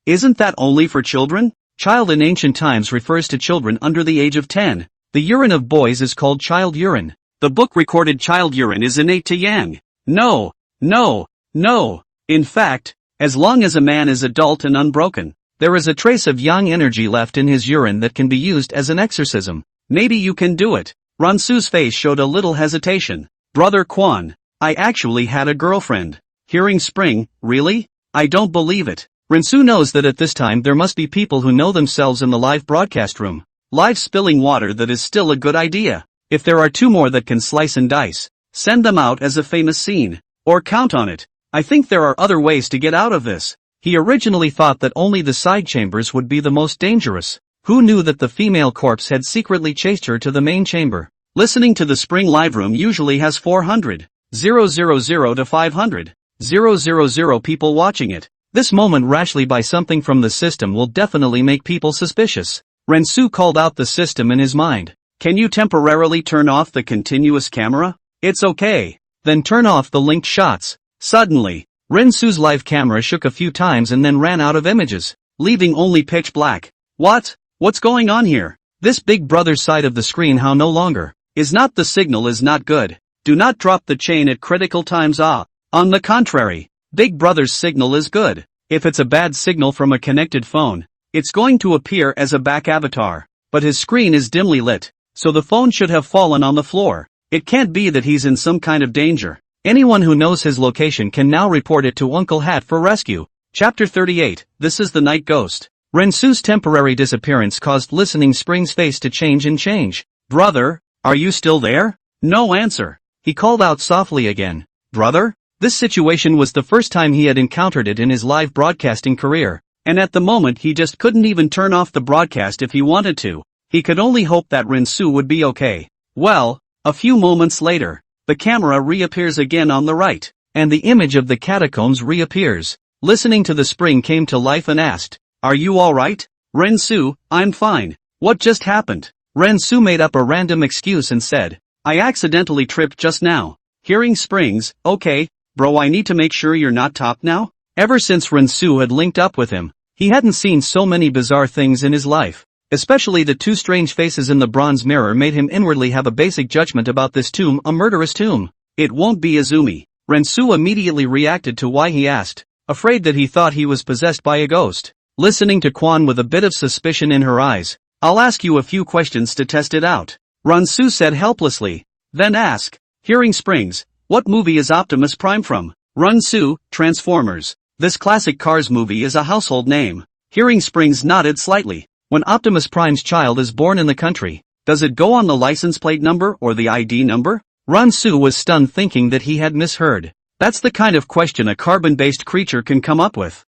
Isn't that only for children? Child in ancient times refers to children under the age of 10. The urine of boys is called child urine. The book recorded child urine is innate to Yang. No. In fact, as long as a man is adult and unbroken, there is a trace of Yang energy left in his urine that can be used as an exorcism. Maybe you can do it. Rensu's face showed a little hesitation. Brother Quan, I actually had a girlfriend. Hearing spring, really? I don't believe it. Rensu knows that at this time there must be people who know themselves in the live broadcast room. Live spilling water, that is still a good idea. If there are 2 more that can slice and dice, send them out as a famous scene. Or count on it. I think there are other ways to get out of this. He originally thought that only the side chambers would be the most dangerous. Who knew that the female corpse had secretly chased her to the main chamber? Listening to the spring live room usually has 400, 000 to 500, 000 people watching it. This moment rashly buy something from the system will definitely make people suspicious. Rensu called out the system in his mind. Can you temporarily turn off the continuous camera? It's okay. Then turn off the linked shots. Suddenly, Rensu's live camera shook a few times and then ran out of images, leaving only pitch black. What's going on here? This Big Brother's side of the screen how no longer. Is not the signal is not good. Do not drop the chain at critical times. On the contrary, Big Brother's signal is good. If it's a bad signal from a connected phone, it's going to appear as a back avatar. But his screen is dimly lit, so the phone should have fallen on the floor. It can't be that he's in some kind of danger. Anyone who knows his location can now report it to Uncle Hat for rescue. Chapter 38, This is the Night Ghost. Rensu's temporary disappearance caused Listening Spring's face to change. Brother, are you still there? No answer. He called out softly again. Brother? This situation was the first time he had encountered it in his live broadcasting career, and at the moment he just couldn't even turn off the broadcast if he wanted to. He could only hope that Rensu would be okay. Well, a few moments later, the camera reappears again on the right, and the image of the catacombs reappears. Listening to the spring came to life and asked, Are you alright? Rensu, I'm fine. What just happened? Rensu made up a random excuse and said, I accidentally tripped just now. Hearing springs, okay, bro, I need to make sure you're not top now? Ever since Rensu had linked up with him, he hadn't seen so many bizarre things in his life. Especially the 2 strange faces in the bronze mirror made him inwardly have a basic judgment about this tomb, a murderous tomb. It won't be Izumi. Rensu immediately reacted to why he asked, afraid that he thought he was possessed by a ghost. Listening to Quan with a bit of suspicion in her eyes, I'll ask you a few questions to test it out. Rensu said helplessly. Then ask. Hearing springs, what movie is Optimus Prime from? Rensu, Transformers. This classic Cars movie is a household name. Hearing springs nodded slightly. When Optimus Prime's child is born in the country, does it go on the license plate number or the ID number? Rensu was stunned thinking that he had misheard. That's the kind of question a carbon-based creature can come up with.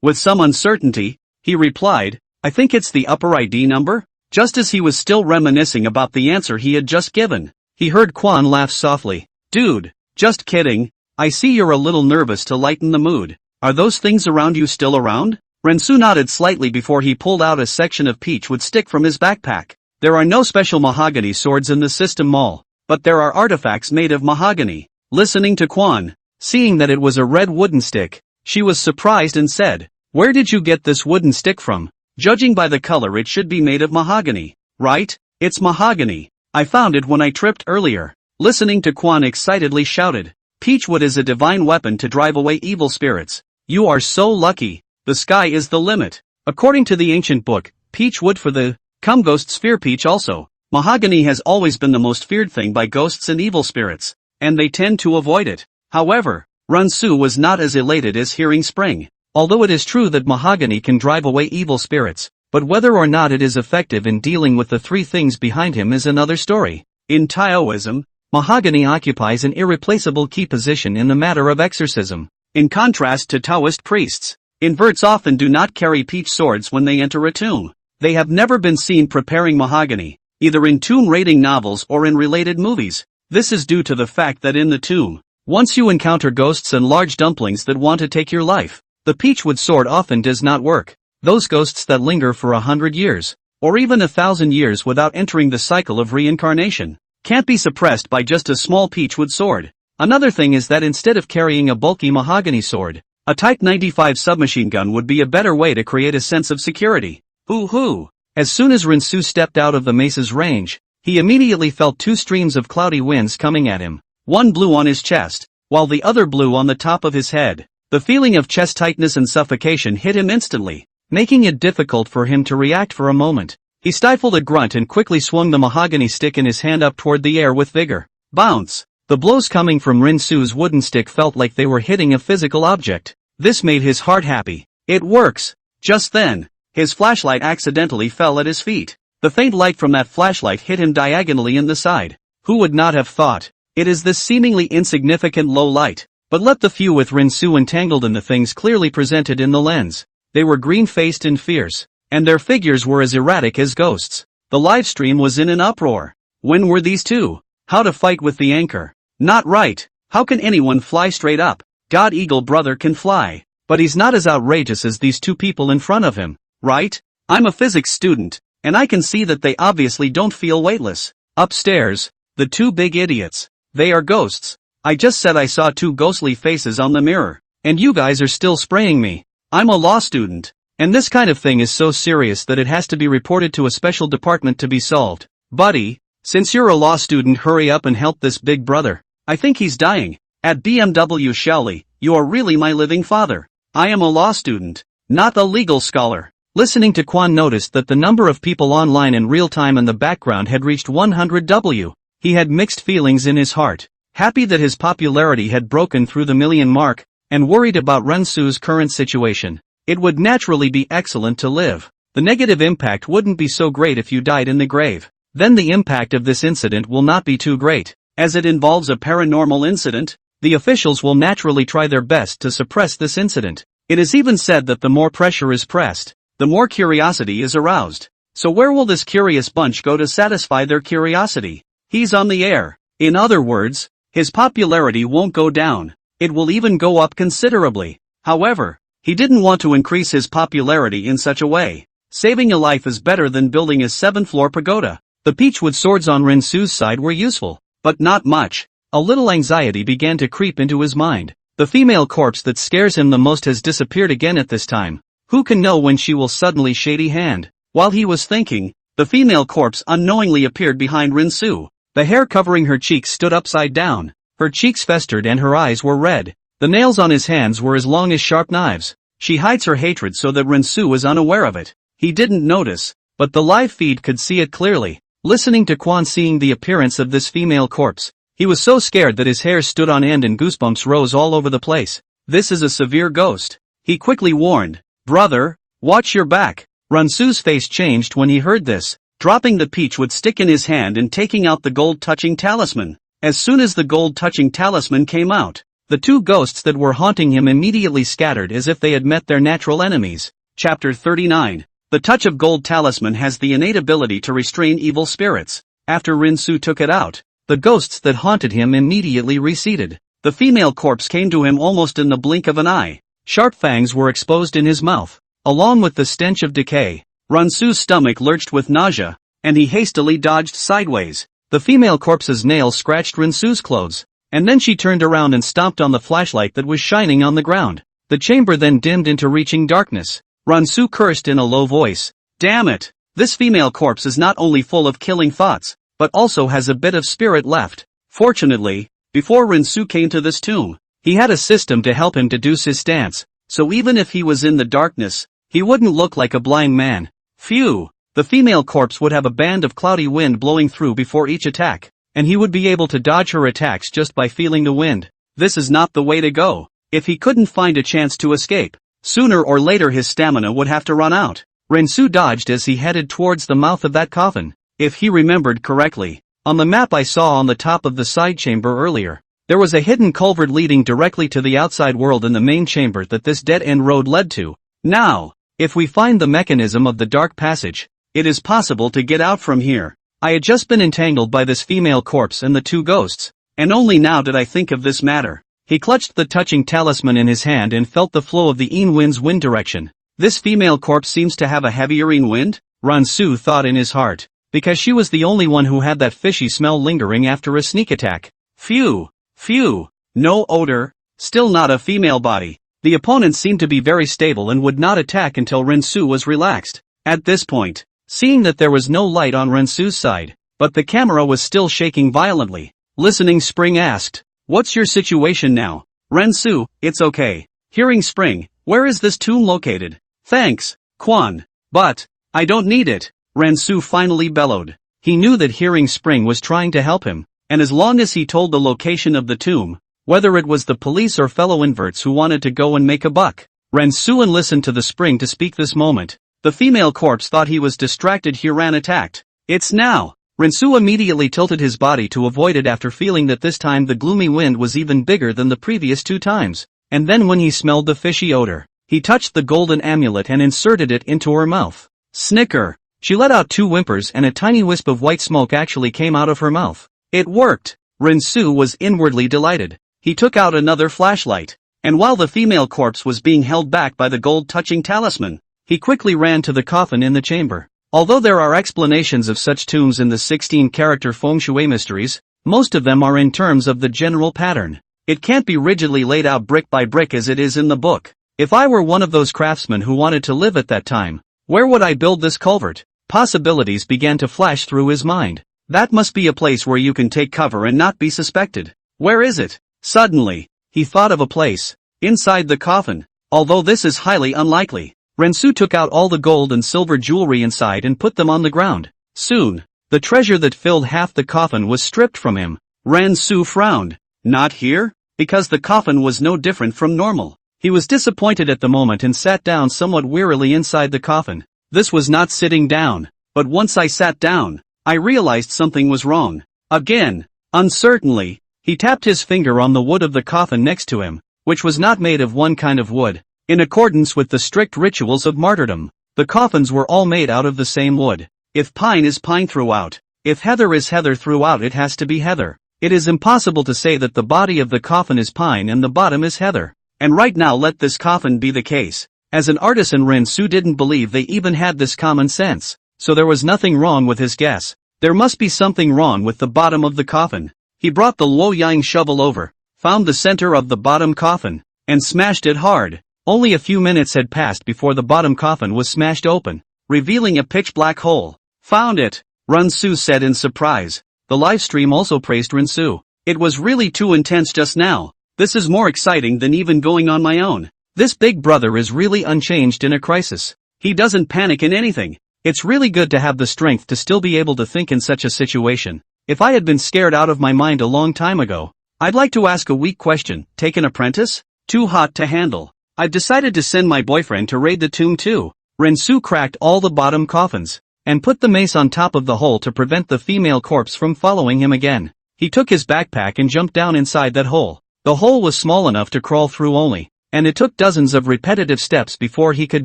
With some uncertainty, he replied, I think it's the upper ID number. Just as he was still reminiscing about the answer he had just given, he heard Quan laugh softly. Dude, just kidding. I see you're a little nervous to lighten the mood. Are those things around you still around? Rensu nodded slightly before he pulled out a section of peachwood stick from his backpack. There are no special mahogany swords in the system mall, but there are artifacts made of mahogany. Listening to Quan, seeing that it was a red wooden stick, she was surprised and said, Where did you get this wooden stick from? Judging by the color it should be made of mahogany, right? It's mahogany. I found it when I tripped earlier. Listening to Quan excitedly shouted, Peachwood is a divine weapon to drive away evil spirits. You are so lucky. The sky is the limit. According to the ancient book, peach wood for the ghosts fear peach also. Mahogany has always been the most feared thing by ghosts and evil spirits. and they tend to avoid it. However, Rensu was not as elated as hearing spring. Although it is true that mahogany can drive away evil spirits, but whether or not it is effective in dealing with the three things behind him is another story. In Taoism, mahogany occupies an irreplaceable key position in the matter of exorcism. In contrast to Taoist priests, inverts often do not carry peach swords when they enter a tomb. They have never been seen preparing mahogany, either in tomb raiding novels or in related movies. This is due to the fact that in the tomb, once you encounter ghosts and large dumplings that want to take your life, the peachwood sword often does not work. Those ghosts that linger for 100 years, or even 1,000 years without entering the cycle of reincarnation, can't be suppressed by just a small peachwood sword. Another thing is that instead of carrying a bulky mahogany sword, a Type 95 submachine gun would be a better way to create a sense of security. Hoo-hoo! As soon as Rensu stepped out of the mace's range, he immediately felt two streams of cloudy winds coming at him. One blew on his chest, while the other blew on the top of his head. The feeling of chest tightness and suffocation hit him instantly, making it difficult for him to react for a moment. He stifled a grunt and quickly swung the mahogany stick in his hand up toward the air with vigor. Bounce! The blows coming from Rensu's wooden stick felt like they were hitting a physical object. This made his heart happy. It works! Just then, his flashlight accidentally fell at his feet. The faint light from that flashlight hit him diagonally in the side. Who would not have thought? It is this seemingly insignificant low light. But let the few with Rensu entangled in the things clearly presented in the lens. They were green-faced and fierce, and their figures were as erratic as ghosts. The live stream was in an uproar. When were these two? How to fight with the anchor? Not right. How can anyone fly straight up? God Eagle Brother can fly, but he's not as outrageous as these two people in front of him, right? I'm a physics student, and I can see that they obviously don't feel weightless. Upstairs, the two big idiots. They are ghosts. I just said I saw two ghostly faces on the mirror, and you guys are still spraying me. I'm a law student, and this kind of thing is so serious that it has to be reported to a special department to be solved. Buddy, since you're a law student, hurry up and help this big brother. I think he's dying. At BMW Shelley, you are really my living father. I am a law student, not a legal scholar. Listening to Quan noticed that the number of people online in real time in the background had reached 100,000. He had mixed feelings in his heart. Happy that his popularity had broken through the million mark, and worried about Rensu's current situation. It would naturally be excellent to live. The negative impact wouldn't be so great if you died in the grave. Then the impact of this incident will not be too great. As it involves a paranormal incident, the officials will naturally try their best to suppress this incident. It is even said that the more pressure is pressed, the more curiosity is aroused. So where will this curious bunch go to satisfy their curiosity? He's on the air. In other words, his popularity won't go down. It will even go up considerably. However, he didn't want to increase his popularity in such a way. Saving a life is better than building a 7th-floor pagoda. The peachwood swords on Rensu's side were useful, but not much. A little anxiety began to creep into his mind. The female corpse that scares him the most has disappeared again at this time. Who can know when she will suddenly shady hand? While he was thinking, the female corpse unknowingly appeared behind Rensu. The hair covering her cheeks stood upside down. Her cheeks festered and her eyes were red. The nails on his hands were as long as sharp knives. She hides her hatred so that Rensu is unaware of it. He didn't notice, but the live feed could see it clearly. Listening to Quan seeing the appearance of this female corpse, he was so scared that his hair stood on end and goosebumps rose all over the place. This is a severe ghost. He quickly warned, "Brother, watch your back." Rensu's face changed when he heard this, dropping the peachwood stick in his hand and taking out the gold-touching talisman. As soon as the gold-touching talisman came out, the two ghosts that were haunting him immediately scattered as if they had met their natural enemies. Chapter 39. The touch of gold talisman has the innate ability to restrain evil spirits. After Rensu took it out, the ghosts that haunted him immediately receded. The female corpse came to him almost in the blink of an eye. Sharp fangs were exposed in his mouth, along with the stench of decay. Rensu's stomach lurched with nausea, and he hastily dodged sideways. The female corpse's nails scratched Rensu's clothes, and then she turned around and stomped on the flashlight that was shining on the ground. The chamber then dimmed into reaching darkness. Rensu cursed in a low voice. Damn it! This female corpse is not only full of killing thoughts, but also has a bit of spirit left. Fortunately, before Rensu came to this tomb, he had a system to help him deduce his stance, so even if he was in the darkness, he wouldn't look like a blind man. Phew! The female corpse would have a band of cloudy wind blowing through before each attack, and he would be able to dodge her attacks just by feeling the wind. This is not the way to go. If he couldn't find a chance to escape, sooner or later his stamina would have to run out. Rensu dodged as he headed towards the mouth of that coffin. If he remembered correctly, on the map I saw on the top of the side chamber earlier, there was a hidden culvert leading directly to the outside world in the main chamber that this dead-end road led to. Now, if we find the mechanism of the dark passage, it is possible to get out from here. I had just been entangled by this female corpse and the two ghosts, and only now did I think of this matter. He clutched the touching talisman in his hand and felt the flow of the Yin wind's wind direction. This female corpse seems to have a heavier Yin wind, Rensu thought in his heart, because she was the only one who had that fishy smell lingering after a sneak attack. Phew. Phew. No odor, still not a female body. The opponent seemed to be very stable and would not attack until Rensu was relaxed. At this point, seeing that there was no light on Rensu's side, but the camera was still shaking violently, listening Spring asked, "What's your situation now?" Rensu, "It's okay." Hearing Spring, "Where is this tomb located?" "Thanks, Quan. But, I don't need it," Rensu finally bellowed. He knew that Hearing Spring was trying to help him, and as long as he told the location of the tomb, whether it was the police or fellow inverts who wanted to go and make a buck, Rensu listened to the Spring to speak this moment. The female corpse thought he was distracted. Hiran attacked. "It's now." Rensu immediately tilted his body to avoid it after feeling that this time the gloomy wind was even bigger than the previous two times, and then when he smelled the fishy odor, he touched the golden amulet and inserted it into her mouth. Snicker. She let out two whimpers and a tiny wisp of white smoke actually came out of her mouth. It worked. Rensu was inwardly delighted. He took out another flashlight, and while the female corpse was being held back by the gold-touching talisman, he quickly ran to the coffin in the chamber. Although there are explanations of such tombs in the 16-character feng shui mysteries, most of them are in terms of the general pattern. It can't be rigidly laid out brick by brick as it is in the book. If I were one of those craftsmen who wanted to live at that time, where would I build this culvert? Possibilities began to flash through his mind. That must be a place where you can take cover and not be suspected. Where is it? Suddenly, he thought of a place. Inside the coffin. Although this is highly unlikely. Rensu took out all the gold and silver jewelry inside and put them on the ground. Soon, the treasure that filled half the coffin was stripped from him. Rensu frowned. Not here? Because the coffin was no different from normal. He was disappointed at the moment and sat down somewhat wearily inside the coffin. This was not sitting down, but once I sat down, I realized something was wrong. Again, uncertainly, he tapped his finger on the wood of the coffin next to him, which was not made of one kind of wood. In accordance with the strict rituals of martyrdom, the coffins were all made out of the same wood. If pine is pine throughout, if heather is heather throughout, it has to be heather. It is impossible to say that the body of the coffin is pine and the bottom is heather. And right now let this coffin be the case. As an artisan, Rensu didn't believe they even had this common sense, so there was nothing wrong with his guess. There must be something wrong with the bottom of the coffin. He brought the Luoyang shovel over, found the center of the bottom coffin, and smashed it hard. Only a few minutes had passed before the bottom coffin was smashed open, revealing a pitch-black hole. Found it, Rensu said in surprise. The livestream also praised Rensu. It was really too intense just now. This is more exciting than even going on my own. This big brother is really unchanged in a crisis. He doesn't panic in anything. It's really good to have the strength to still be able to think in such a situation. If I had been scared out of my mind a long time ago, I'd like to ask a weak question. Take an apprentice? Too hot to handle. I've decided to send my boyfriend to raid the tomb too. Rensu cracked all the bottom coffins, and put the mace on top of the hole to prevent the female corpse from following him again. He took his backpack and jumped down inside that hole. The hole was small enough to crawl through only, and it took dozens of repetitive steps before he could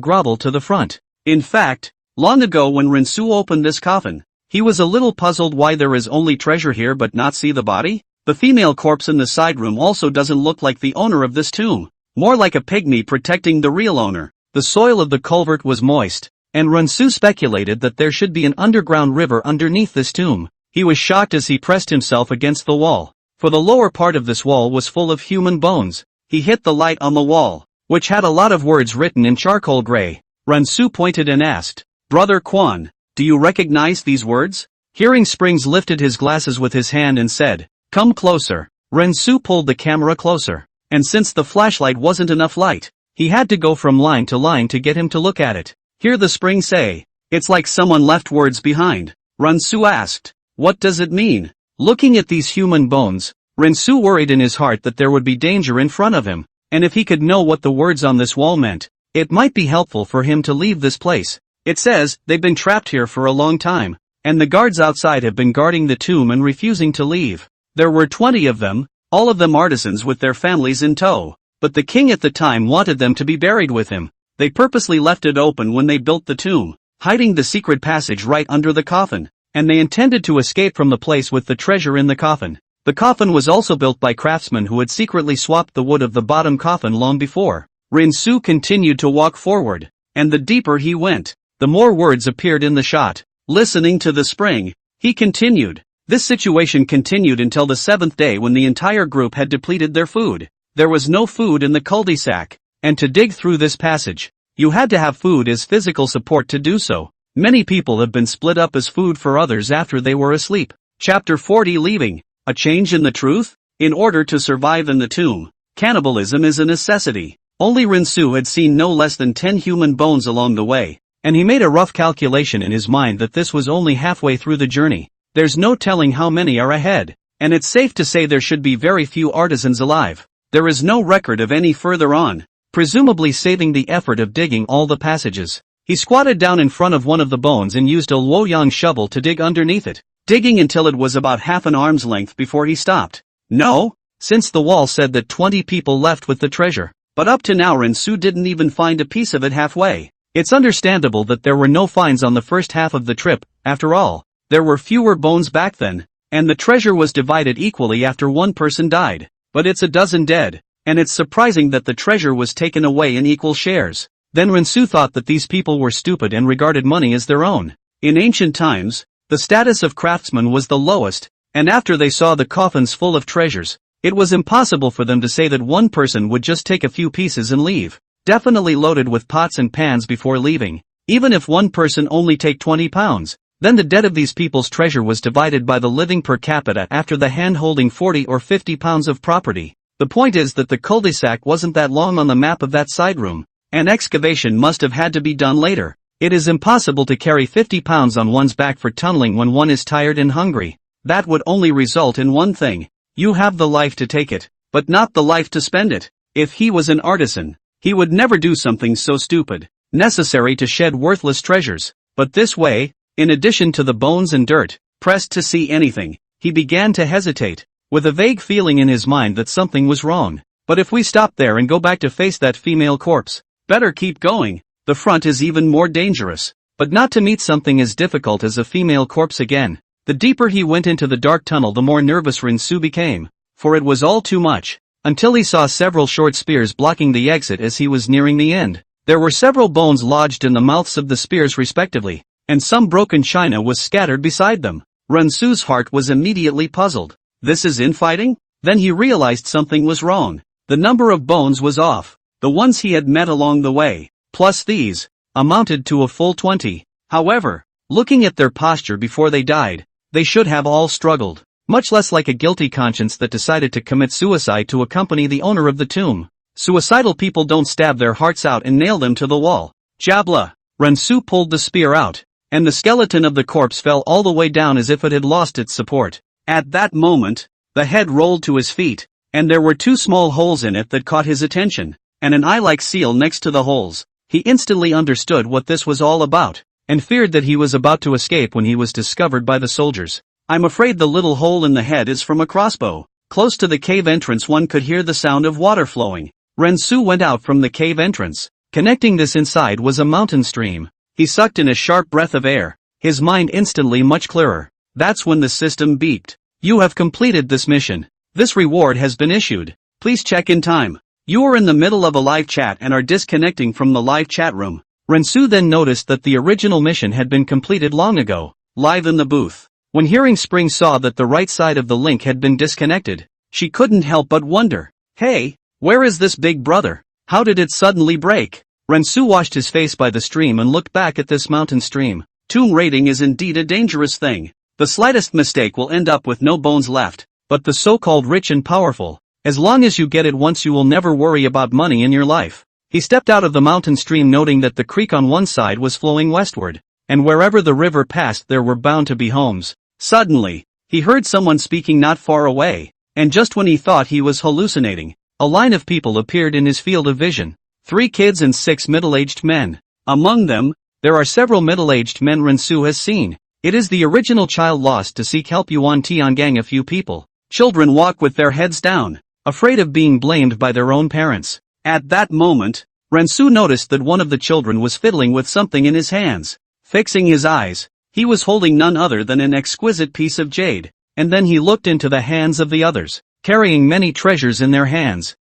grovel to the front. In fact, long ago when Rensu opened this coffin, he was a little puzzled why there is only treasure here but not see the body. The female corpse in the side room also doesn't look like the owner of this tomb. More like a pygmy protecting the real owner. The soil of the culvert was moist, and Rensu speculated that there should be an underground river underneath this tomb. He was shocked as he pressed himself against the wall, for the lower part of this wall was full of human bones. He hit the light on the wall, which had a lot of words written in charcoal gray. Rensu pointed and asked, "Brother Quan, do you recognize these words?" Hearing Springs lifted his glasses with his hand and said, "Come closer." Rensu pulled the camera closer. And since the flashlight wasn't enough light, he had to go from line to line to get him to look at it. Hear the Spring say, "It's like someone left words behind." Rensu asked, "What does it mean?" Looking at these human bones, Rensu worried in his heart that there would be danger in front of him, and if he could know what the words on this wall meant, it might be helpful for him to leave this place. It says, they've been trapped here for a long time, and the guards outside have been guarding the tomb and refusing to leave. There were 20 of them, all of them artisans with their families in tow, but the king at the time wanted them to be buried with him. They purposely left it open when they built the tomb, hiding the secret passage right under the coffin, and they intended to escape from the place with the treasure in the coffin. The coffin was also built by craftsmen who had secretly swapped the wood of the bottom coffin long before. Rensu continued to walk forward, and the deeper he went, the more words appeared in the shot. Listening to the spring, he continued. This situation continued until the 7th day when the entire group had depleted their food. There was no food in the cul-de-sac, and to dig through this passage, you had to have food as physical support to do so. Many people have been split up as food for others after they were asleep. Chapter 40 Leaving. A change in the truth? In order to survive in the tomb, cannibalism is a necessity. Only Rensu had seen no less than 10 human bones along the way, and he made a rough calculation in his mind that this was only halfway through the journey. There's no telling how many are ahead, and it's safe to say there should be very few artisans alive. There is no record of any further on, presumably saving the effort of digging all the passages. He squatted down in front of one of the bones and used a Luoyang shovel to dig underneath it, digging until it was about half an arm's length before he stopped. No, since the wall said that 20 people left with the treasure, but up to now Rensu didn't even find a piece of it halfway. It's understandable that there were no finds on the first half of the trip. After all, there were fewer bones back then, and the treasure was divided equally after one person died. But it's a dozen dead, and it's surprising that the treasure was taken away in equal shares. Then Rensu thought that these people were stupid and regarded money as their own. In ancient times, the status of craftsmen was the lowest, and after they saw the coffins full of treasures, it was impossible for them to say that one person would just take a few pieces and leave, definitely loaded with pots and pans before leaving. Even if one person only take 20 pounds, then the debt of these people's treasure was divided by the living per capita after the hand holding 40 or 50 pounds of property. The point is that the cul-de-sac wasn't that long on the map of that side room, and excavation must have had to be done later. It is impossible to carry 50 pounds on one's back for tunneling when one is tired and hungry. That would only result in one thing. You have the life to take it, but not the life to spend it. If he was an artisan, he would never do something so stupid, necessary to shed worthless treasures. But this way, in addition to the bones and dirt, pressed to see anything, he began to hesitate, with a vague feeling in his mind that something was wrong. But if we stop there and go back to face that female corpse, better keep going. The front is even more dangerous, but not to meet something as difficult as a female corpse again. The deeper he went into the dark tunnel, the more nervous Rensu became, for it was all too much, until he saw several short spears blocking the exit as he was nearing the end. There were several bones lodged in the mouths of the spears respectively, and some broken china was scattered beside them. Rensu's heart was immediately puzzled. This is infighting? Then he realized something was wrong. The number of bones was off. The ones he had met along the way, plus these, amounted to a full 20. However, looking at their posture before they died, they should have all struggled, much less like a guilty conscience that decided to commit suicide to accompany the owner of the tomb. Suicidal people don't stab their hearts out and nail them to the wall. Jabla! Rensu pulled the spear out, and the skeleton of the corpse fell all the way down as if it had lost its support. At that moment, the head rolled to his feet, and there were 2 small holes in it that caught his attention, and an eye-like seal next to the holes. He instantly understood what this was all about, and feared that he was about to escape when he was discovered by the soldiers. I'm afraid the little hole in the head is from a crossbow. Close to the cave entrance one could hear the sound of water flowing. Rensu went out from the cave entrance. Connecting this inside was a mountain stream. He sucked in a sharp breath of air, his mind instantly much clearer. That's when the system beeped. You have completed this mission. This reward has been issued. Please check in time. You are in the middle of a live chat and are disconnecting from the live chat room. Rensu then noticed that the original mission had been completed long ago. Live in the booth. When Hearing Spring saw that the right side of the link had been disconnected, she couldn't help but wonder. Hey, where is this big brother? How did it suddenly break? Rensu washed his face by the stream and looked back at this mountain stream. Tomb raiding is indeed a dangerous thing. The slightest mistake will end up with no bones left, but the so-called rich and powerful, as long as you get it once you will never worry about money in your life. He stepped out of the mountain stream noting that the creek on one side was flowing westward, and wherever the river passed there were bound to be homes. Suddenly, he heard someone speaking not far away, and just when he thought he was hallucinating, a line of people appeared in his field of vision. 3 kids and 6 middle-aged men. Among them, there are several middle-aged men Rensu has seen. It is the original child lost to seek help Yuan Tiangang. A few people. Children walk with their heads down, afraid of being blamed by their own parents. At that moment, Rensu noticed that one of the children was fiddling with something in his hands. Fixing his eyes, he was holding none other than an exquisite piece of jade, and then he looked into the hands of the others, carrying many treasures in their hands.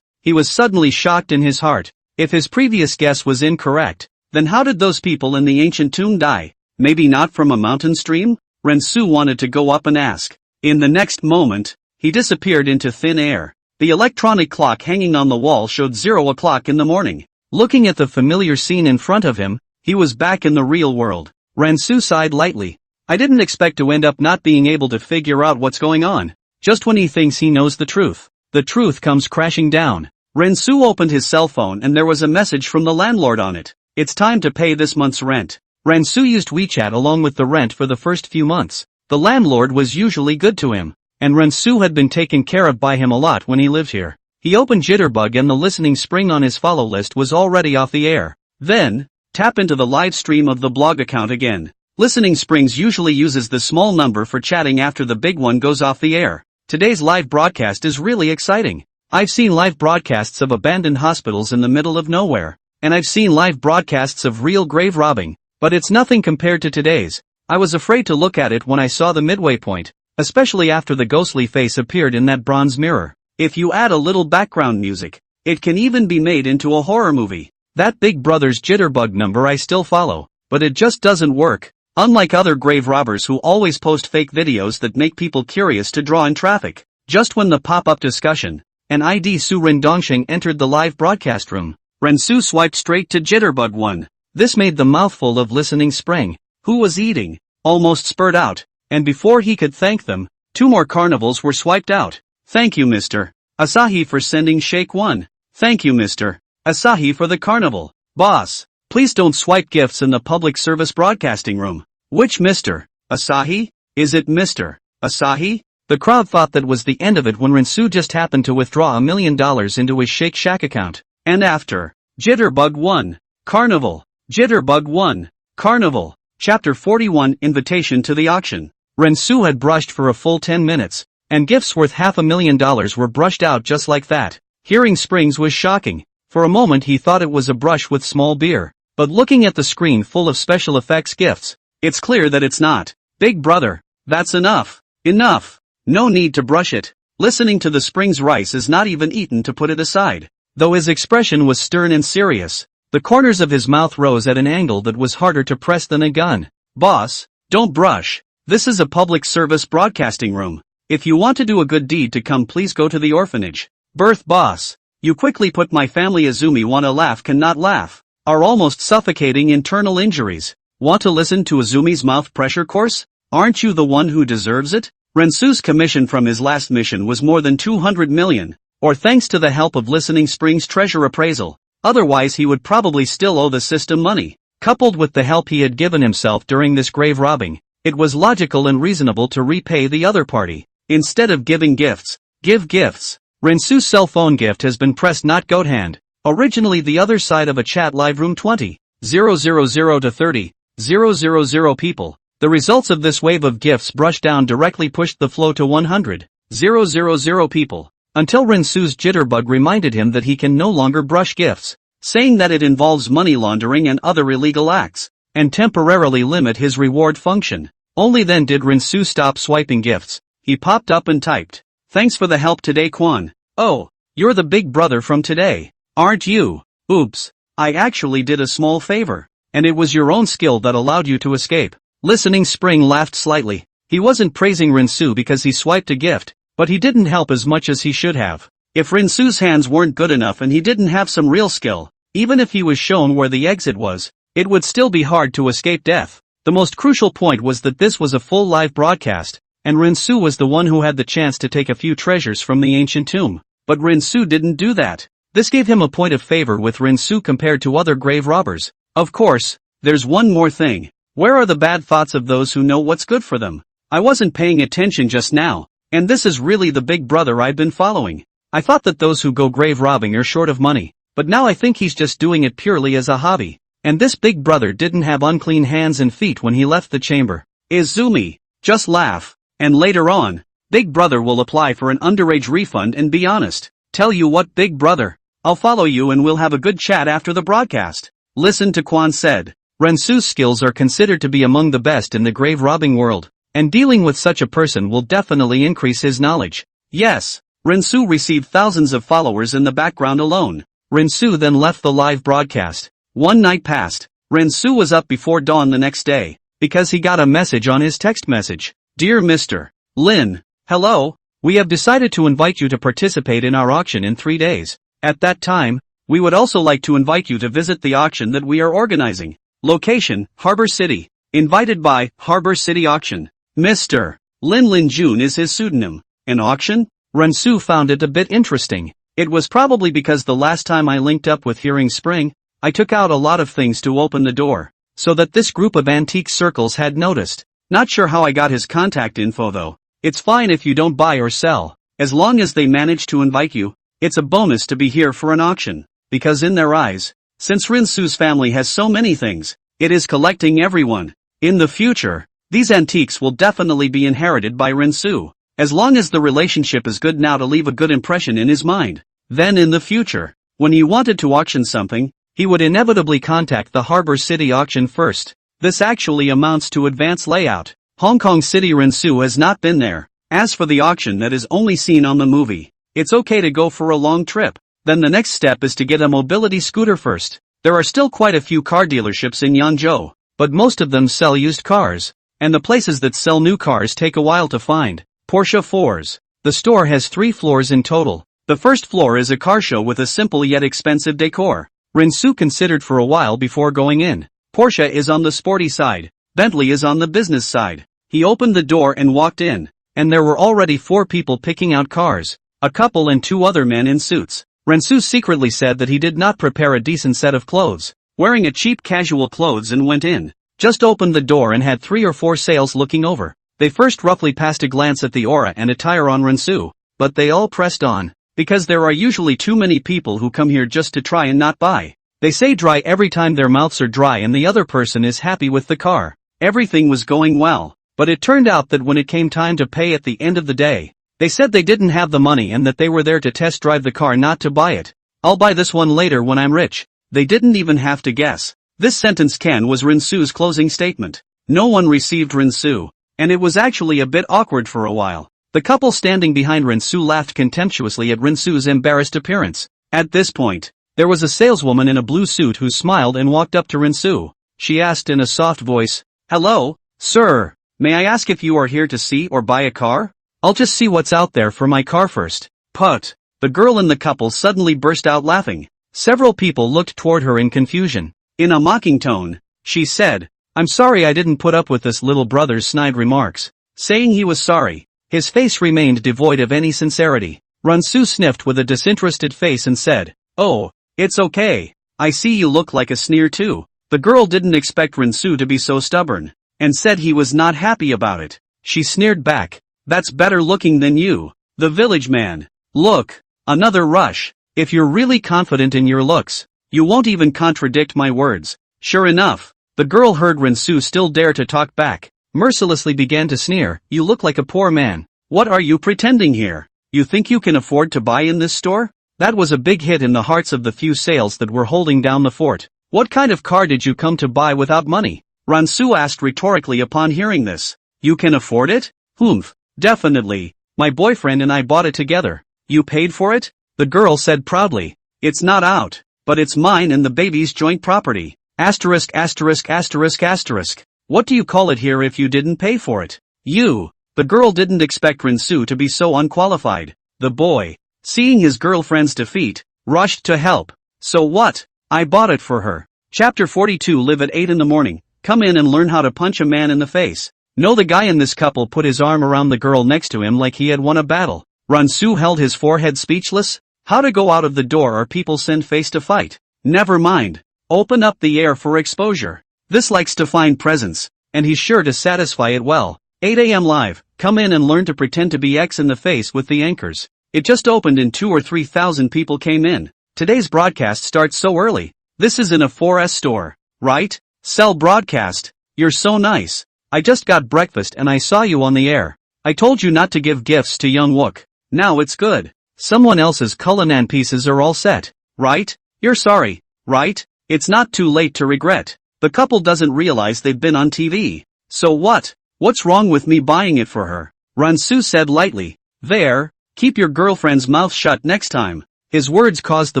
He was suddenly shocked in his heart. If his previous guess was incorrect, then how did those people in the ancient tomb die? Maybe not from a mountain stream? Rensu wanted to go up and ask. In the next moment, he disappeared into thin air. The electronic clock hanging on the wall showed 0 o'clock in the morning. Looking at the familiar scene in front of him, he was back in the real world. Rensu sighed lightly. I didn't expect to end up not being able to figure out what's going on. Just when he thinks he knows the truth comes crashing down. Rensu opened his cell phone and there was a message from the landlord on it. It's time to pay this month's rent. Rensu used WeChat along with the rent for the first few months. The landlord was usually good to him, and Rensu had been taken care of by him a lot when he lived here. He opened Jitterbug and the listening spring on his follow list was already off the air. Then, tap into the live stream of the blog account again. Listening Springs usually uses the small number for chatting after the big one goes off the air. Today's live broadcast is really exciting. I've seen live broadcasts of abandoned hospitals in the middle of nowhere, and I've seen live broadcasts of real grave robbing, but it's nothing compared to today's. I was afraid to look at it when I saw the midway point, especially after the ghostly face appeared in that bronze mirror. If you add a little background music, it can even be made into a horror movie. That Big Brother's Jitterbug number I still follow, but it just doesn't work. Unlike other grave robbers who always post fake videos that make people curious to draw in traffic. Just when the pop-up discussion, an ID Su Rindongsheng entered the live broadcast room, Rensu swiped straight to Jitterbug 1. This made the mouthful of Listening Spring, who was eating, almost spurt out, and before he could thank them, 2 more carnivals were swiped out. Thank you Mr. Asahi for sending Shake 1. Thank you Mr. Asahi for the carnival. Boss, please don't swipe gifts in the public service broadcasting room. Which Mr. Asahi? Is it Mr. Asahi? The crowd thought that was the end of it when Rensu just happened to withdraw $1 million into his Shake Shack account. And after, Jitterbug 1. Carnival. Jitterbug 1. Carnival. Chapter 41 Invitation to the Auction. Rensu had brushed for a full 10 minutes, and gifts worth $500,000 were brushed out just like that. Hearing Springs was shocking. For a moment he thought it was a brush with small beer, but looking at the screen full of special effects gifts, it's clear that it's not. Big brother, that's enough. Enough. No need to brush it. Listening to the Springs rice is not even eaten to put it aside. Though his expression was stern and serious, the corners of his mouth rose at an angle that was harder to press than a gun. Boss, don't brush. This is a public service broadcasting room. If you want to do a good deed to come please go to the orphanage. Birth boss. You quickly put my family Azumi wanna laugh cannot laugh. Are almost suffocating internal injuries. Want to listen to Azumi's mouth pressure course? Aren't you the one who deserves it? Rensu's commission from his last mission was more than 200 million, or thanks to the help of Listening Springs treasure appraisal. Otherwise he would probably still owe the system money. Coupled with the help he had given himself during this grave robbing, it was logical and reasonable to repay the other party. Instead of giving gifts, give gifts. Rensu's cell phone gift has been pressed not goat hand. Originally the other side of a chat live room 20, 000 to 30, 000 people. The results of this wave of gifts brushed down directly pushed the flow to 100, 000 people. Until Rensu's Jitterbug reminded him that he can no longer brush gifts, saying that it involves money laundering and other illegal acts, and temporarily limit his reward function. Only then did Rensu stop swiping gifts. He popped up and typed, "Thanks for the help today Quan." "Oh, you're the big brother from today, aren't you? Oops, I actually did a small favor, and it was your own skill that allowed you to escape." Listening Spring laughed slightly. He wasn't praising Rensu because he swiped a gift, but he didn't help as much as he should have. If Rensu's hands weren't good enough and he didn't have some real skill, even if he was shown where the exit was, it would still be hard to escape death. The most crucial point was that this was a full live broadcast, and Rensu was the one who had the chance to take a few treasures from the ancient tomb. But Rensu didn't do that. This gave him a point of favor with Rensu compared to other grave robbers. Of course, there's one more thing. Where are the bad thoughts of those who know what's good for them? I wasn't paying attention just now, and this is really the big brother I've been following. I thought that those who go grave robbing are short of money, but now I think he's just doing it purely as a hobby. And this big brother didn't have unclean hands and feet when he left the chamber. Izumi, just laugh, and later on, big brother will apply for an underage refund and be honest. Tell you what, big brother, I'll follow you and we'll have a good chat after the broadcast. Listen to Quan said. Rensu's skills are considered to be among the best in the grave robbing world, and dealing with such a person will definitely increase his knowledge. Yes, Rensu received thousands of followers in the background alone. Rensu then left the live broadcast. One night passed. Rensu was up before dawn the next day, because he got a message on his text message. Dear Mr. Lin, hello, we have decided to invite you to participate in our auction in 3 days. At that time, we would also like to invite you to visit the auction that we are organizing. Location, Harbor City. Invited by Harbor City Auction. Mr. Lin Jun is his pseudonym. An auction? Rensu found it a bit interesting. It was probably because the last time I linked up with Hearing Spring, I took out a lot of things to open the door, so that this group of antique circles had noticed. Not sure how I got his contact info though. It's fine if you don't buy or sell, as long as they manage to invite you. It's a bonus to be here for an auction, because in their eyes, since Rinsu's family has so many things, it is collecting everyone. In the future, these antiques will definitely be inherited by Rinsu, as long as the relationship is good now to leave a good impression in his mind. Then in the future, when he wanted to auction something, he would inevitably contact the Harbor City auction first. This actually amounts to advanced layout. Hong Kong City Rinsu has not been there. As for the auction that is only seen on the movie, it's okay to go for a long trip. Then the next step is to get a mobility scooter first. There are still quite a few car dealerships in Yangzhou, but most of them sell used cars, and the places that sell new cars take a while to find. Porsche Fours. The store has 3 floors in total. The first floor is a car show with a simple yet expensive decor. Rinsu considered for a while before going in. Porsche is on the sporty side, Bentley is on the business side. He opened the door and walked in, and there were already 4 people picking out cars. A couple and 2 other men in suits. Rensu secretly said that he did not prepare a decent set of clothes, wearing a cheap casual clothes and went in. Just opened the door and had 3 or 4 sales looking over. They first roughly passed a glance at the aura and attire on Rensu, but they all pressed on, because there are usually too many people who come here just to try and not buy. They say dry every time their mouths are dry and the other person is happy with the car. Everything was going well, but it turned out that when it came time to pay at the end of the day, they said they didn't have the money and that they were there to test drive the car, not to buy it. I'll buy this one later when I'm rich. They didn't even have to guess. This sentence was Rinsu's closing statement. No one received Rinsu, and it was actually a bit awkward for a while. The couple standing behind Rinsu laughed contemptuously at Rinsu's embarrassed appearance. At this point, there was a saleswoman in a blue suit who smiled and walked up to Rinsu. She asked in a soft voice, "Hello, sir, may I ask if you are here to see or buy a car? I'll just see what's out there for my car first." Put. The girl in the couple suddenly burst out laughing. Several people looked toward her in confusion. In a mocking tone, she said, "I'm sorry I didn't put up with this little brother's snide remarks." Saying he was sorry, his face remained devoid of any sincerity. Rinsu sniffed with a disinterested face and said, "Oh, it's okay. I see you look like a sneer too." The girl didn't expect Rinsu to be so stubborn, and said he was not happy about it. She sneered back, "That's better looking than you, the village man. Look, another rush. If you're really confident in your looks, you won't even contradict my words." Sure enough, the girl heard Rinsu still dare to talk back, mercilessly began to sneer, "You look like a poor man. What are you pretending here? You think you can afford to buy in this store?" That was a big hit in the hearts of the few sales that were holding down the fort. "What kind of car did you come to buy without money?" Rinsu asked rhetorically upon hearing this. "You can afford it?" "Humph. Definitely. My boyfriend and I bought it together." "You paid for it?" The girl said proudly. "It's not out, but it's mine and the baby's joint property. Asterisk asterisk asterisk asterisk. What do you call it here if you didn't pay for it?" "You." The girl didn't expect Rinsu to be so unqualified. The boy, seeing his girlfriend's defeat, rushed to help. "So what? I bought it for her." Chapter 42. Live at 8 in the morning. Come in and learn how to punch a man in the face. No, the guy in this couple put his arm around the girl next to him like he had won a battle. Rinsu held his forehead speechless. How to go out of the door or people send face to fight? Never mind. Open up the air for exposure. This likes to find presents, and he's sure to satisfy it well. 8 a.m. live, come in and learn to pretend to be X in the face with the anchors. It just opened and 2 or 3,000 people came in. Today's broadcast starts so early. This is in a 4S store, right? Sell broadcast. You're so nice. I just got breakfast and I saw you on the air. I told you not to give gifts to young Wook. Now it's good. Someone else's Cullinan pieces are all set, right? You're sorry, right? It's not too late to regret. The couple doesn't realize they've been on TV. So what? What's wrong with me buying it for her? Ransu said lightly. There, keep your girlfriend's mouth shut next time. His words caused the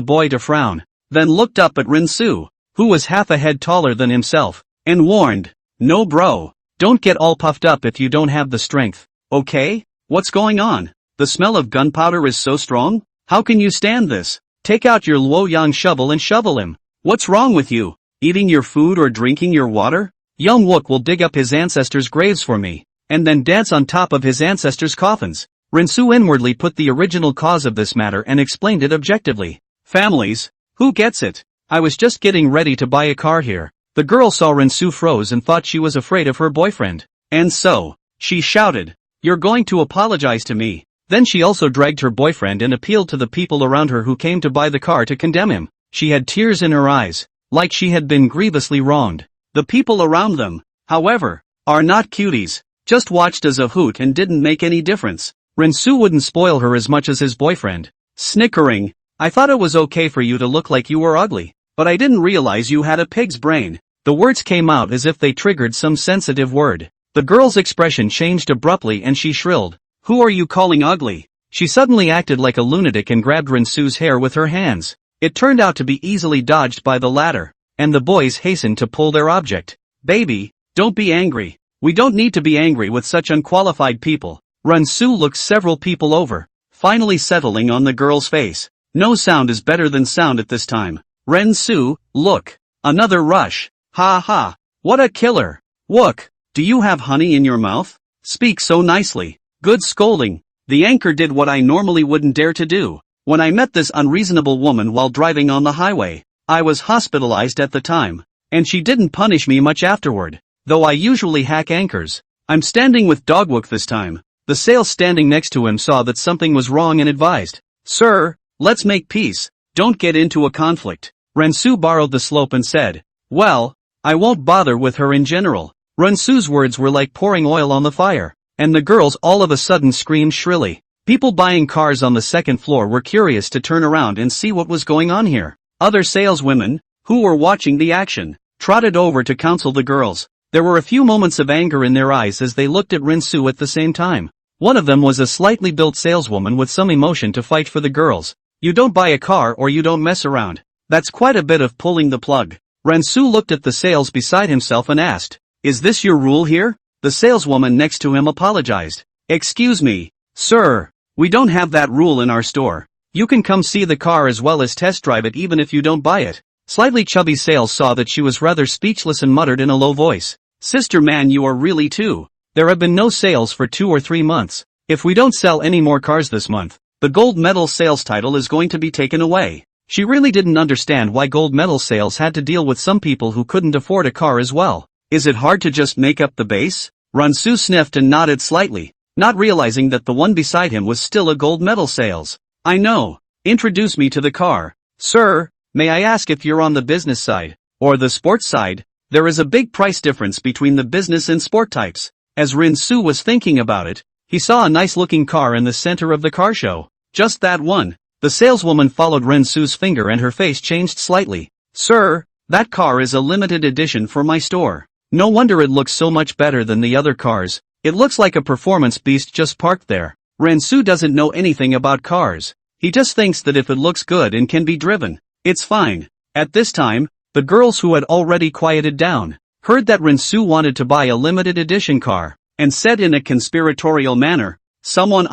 boy to frown, then looked up at Rinsu, who was half a head taller than himself, and warned, no bro, don't get all puffed up if you don't have the strength, okay? What's going on? The smell of gunpowder is so strong? How can you stand this? Take out your Luoyang shovel and shovel him. What's wrong with you? Eating your food or drinking your water? Young Wook will dig up his ancestors' graves for me, and then dance on top of his ancestors' coffins. Rinsu inwardly put the original cause of this matter and explained it objectively. Families? Who gets it? I was just getting ready to buy a car here. The girl saw Rinsu froze and thought she was afraid of her boyfriend. And so, she shouted, you're going to apologize to me. Then she also dragged her boyfriend and appealed to the people around her who came to buy the car to condemn him. She had tears in her eyes, like she had been grievously wronged. The people around them, however, are not cuties, just watched as a hoot and didn't make any difference. Rinsu wouldn't spoil her as much as his boyfriend. Snickering, I thought it was okay for you to look like you were ugly, but I didn't realize you had a pig's brain. The words came out as if they triggered some sensitive word. The girl's expression changed abruptly and she shrilled, who are you calling ugly? She suddenly acted like a lunatic and grabbed Rinsu's hair with her hands. It turned out to be easily dodged by the latter, and the boys hastened to pull their object. Baby, don't be angry. We don't need to be angry with such unqualified people. Rinsu looked several people over, finally settling on the girl's face. No sound is better than sound at this time. Rinsu, look. Another rush. Ha ha. What a killer. Wook, do you have honey in your mouth? Speak so nicely. Good scolding. The anchor did what I normally wouldn't dare to do. When I met this unreasonable woman while driving on the highway, I was hospitalized at the time, and she didn't punish me much afterward, though I usually hack anchors. I'm standing with Dogwook this time. The sales standing next to him saw that something was wrong and advised, sir, let's make peace, don't get into a conflict. Ransu borrowed the slope and said, well, I won't bother with her in general. Ransu's words were like pouring oil on the fire, and the girls all of a sudden screamed shrilly. People buying cars on the second floor were curious to turn around and see what was going on here. Other saleswomen, who were watching the action, trotted over to counsel the girls. There were a few moments of anger in their eyes as they looked at Rinsu at the same time. One of them was a slightly built saleswoman with some emotion to fight for the girls. You don't buy a car or you don't mess around. That's quite a bit of pulling the plug. Rinsu looked at the sales beside himself and asked, is this your rule here? The saleswoman next to him apologized. Excuse me, sir, we don't have that rule in our store. You can come see the car as well as test drive it even if you don't buy it. Slightly chubby sales saw that she was rather speechless and muttered in a low voice. Sister man, you are really too. There have been no sales for 2 or 3 months. If we don't sell any more cars this month, the gold medal sales title is going to be taken away. She really didn't understand why gold medal sales had to deal with some people who couldn't afford a car as well. Is it hard to just make up the base? Ransu sniffed and nodded slightly, not realizing that the one beside him was still a gold medal sales. I know. Introduce me to the car. Sir, may I ask if you're on the business side, or the sports side? There is a big price difference between the business and sport types. As Rinsu was thinking about it, he saw a nice-looking car in the center of the car show. Just that one. The saleswoman followed Rinsu's finger and her face changed slightly. Sir, that car is a limited edition for my store. No wonder it looks so much better than the other cars. It looks like a performance beast just parked there. Rinsu doesn't know anything about cars. He just thinks that if it looks good and can be driven, it's fine. At this time, the girls who had already quieted down, heard that Rinsu wanted to buy a limited edition car, and said in a conspiratorial manner, someone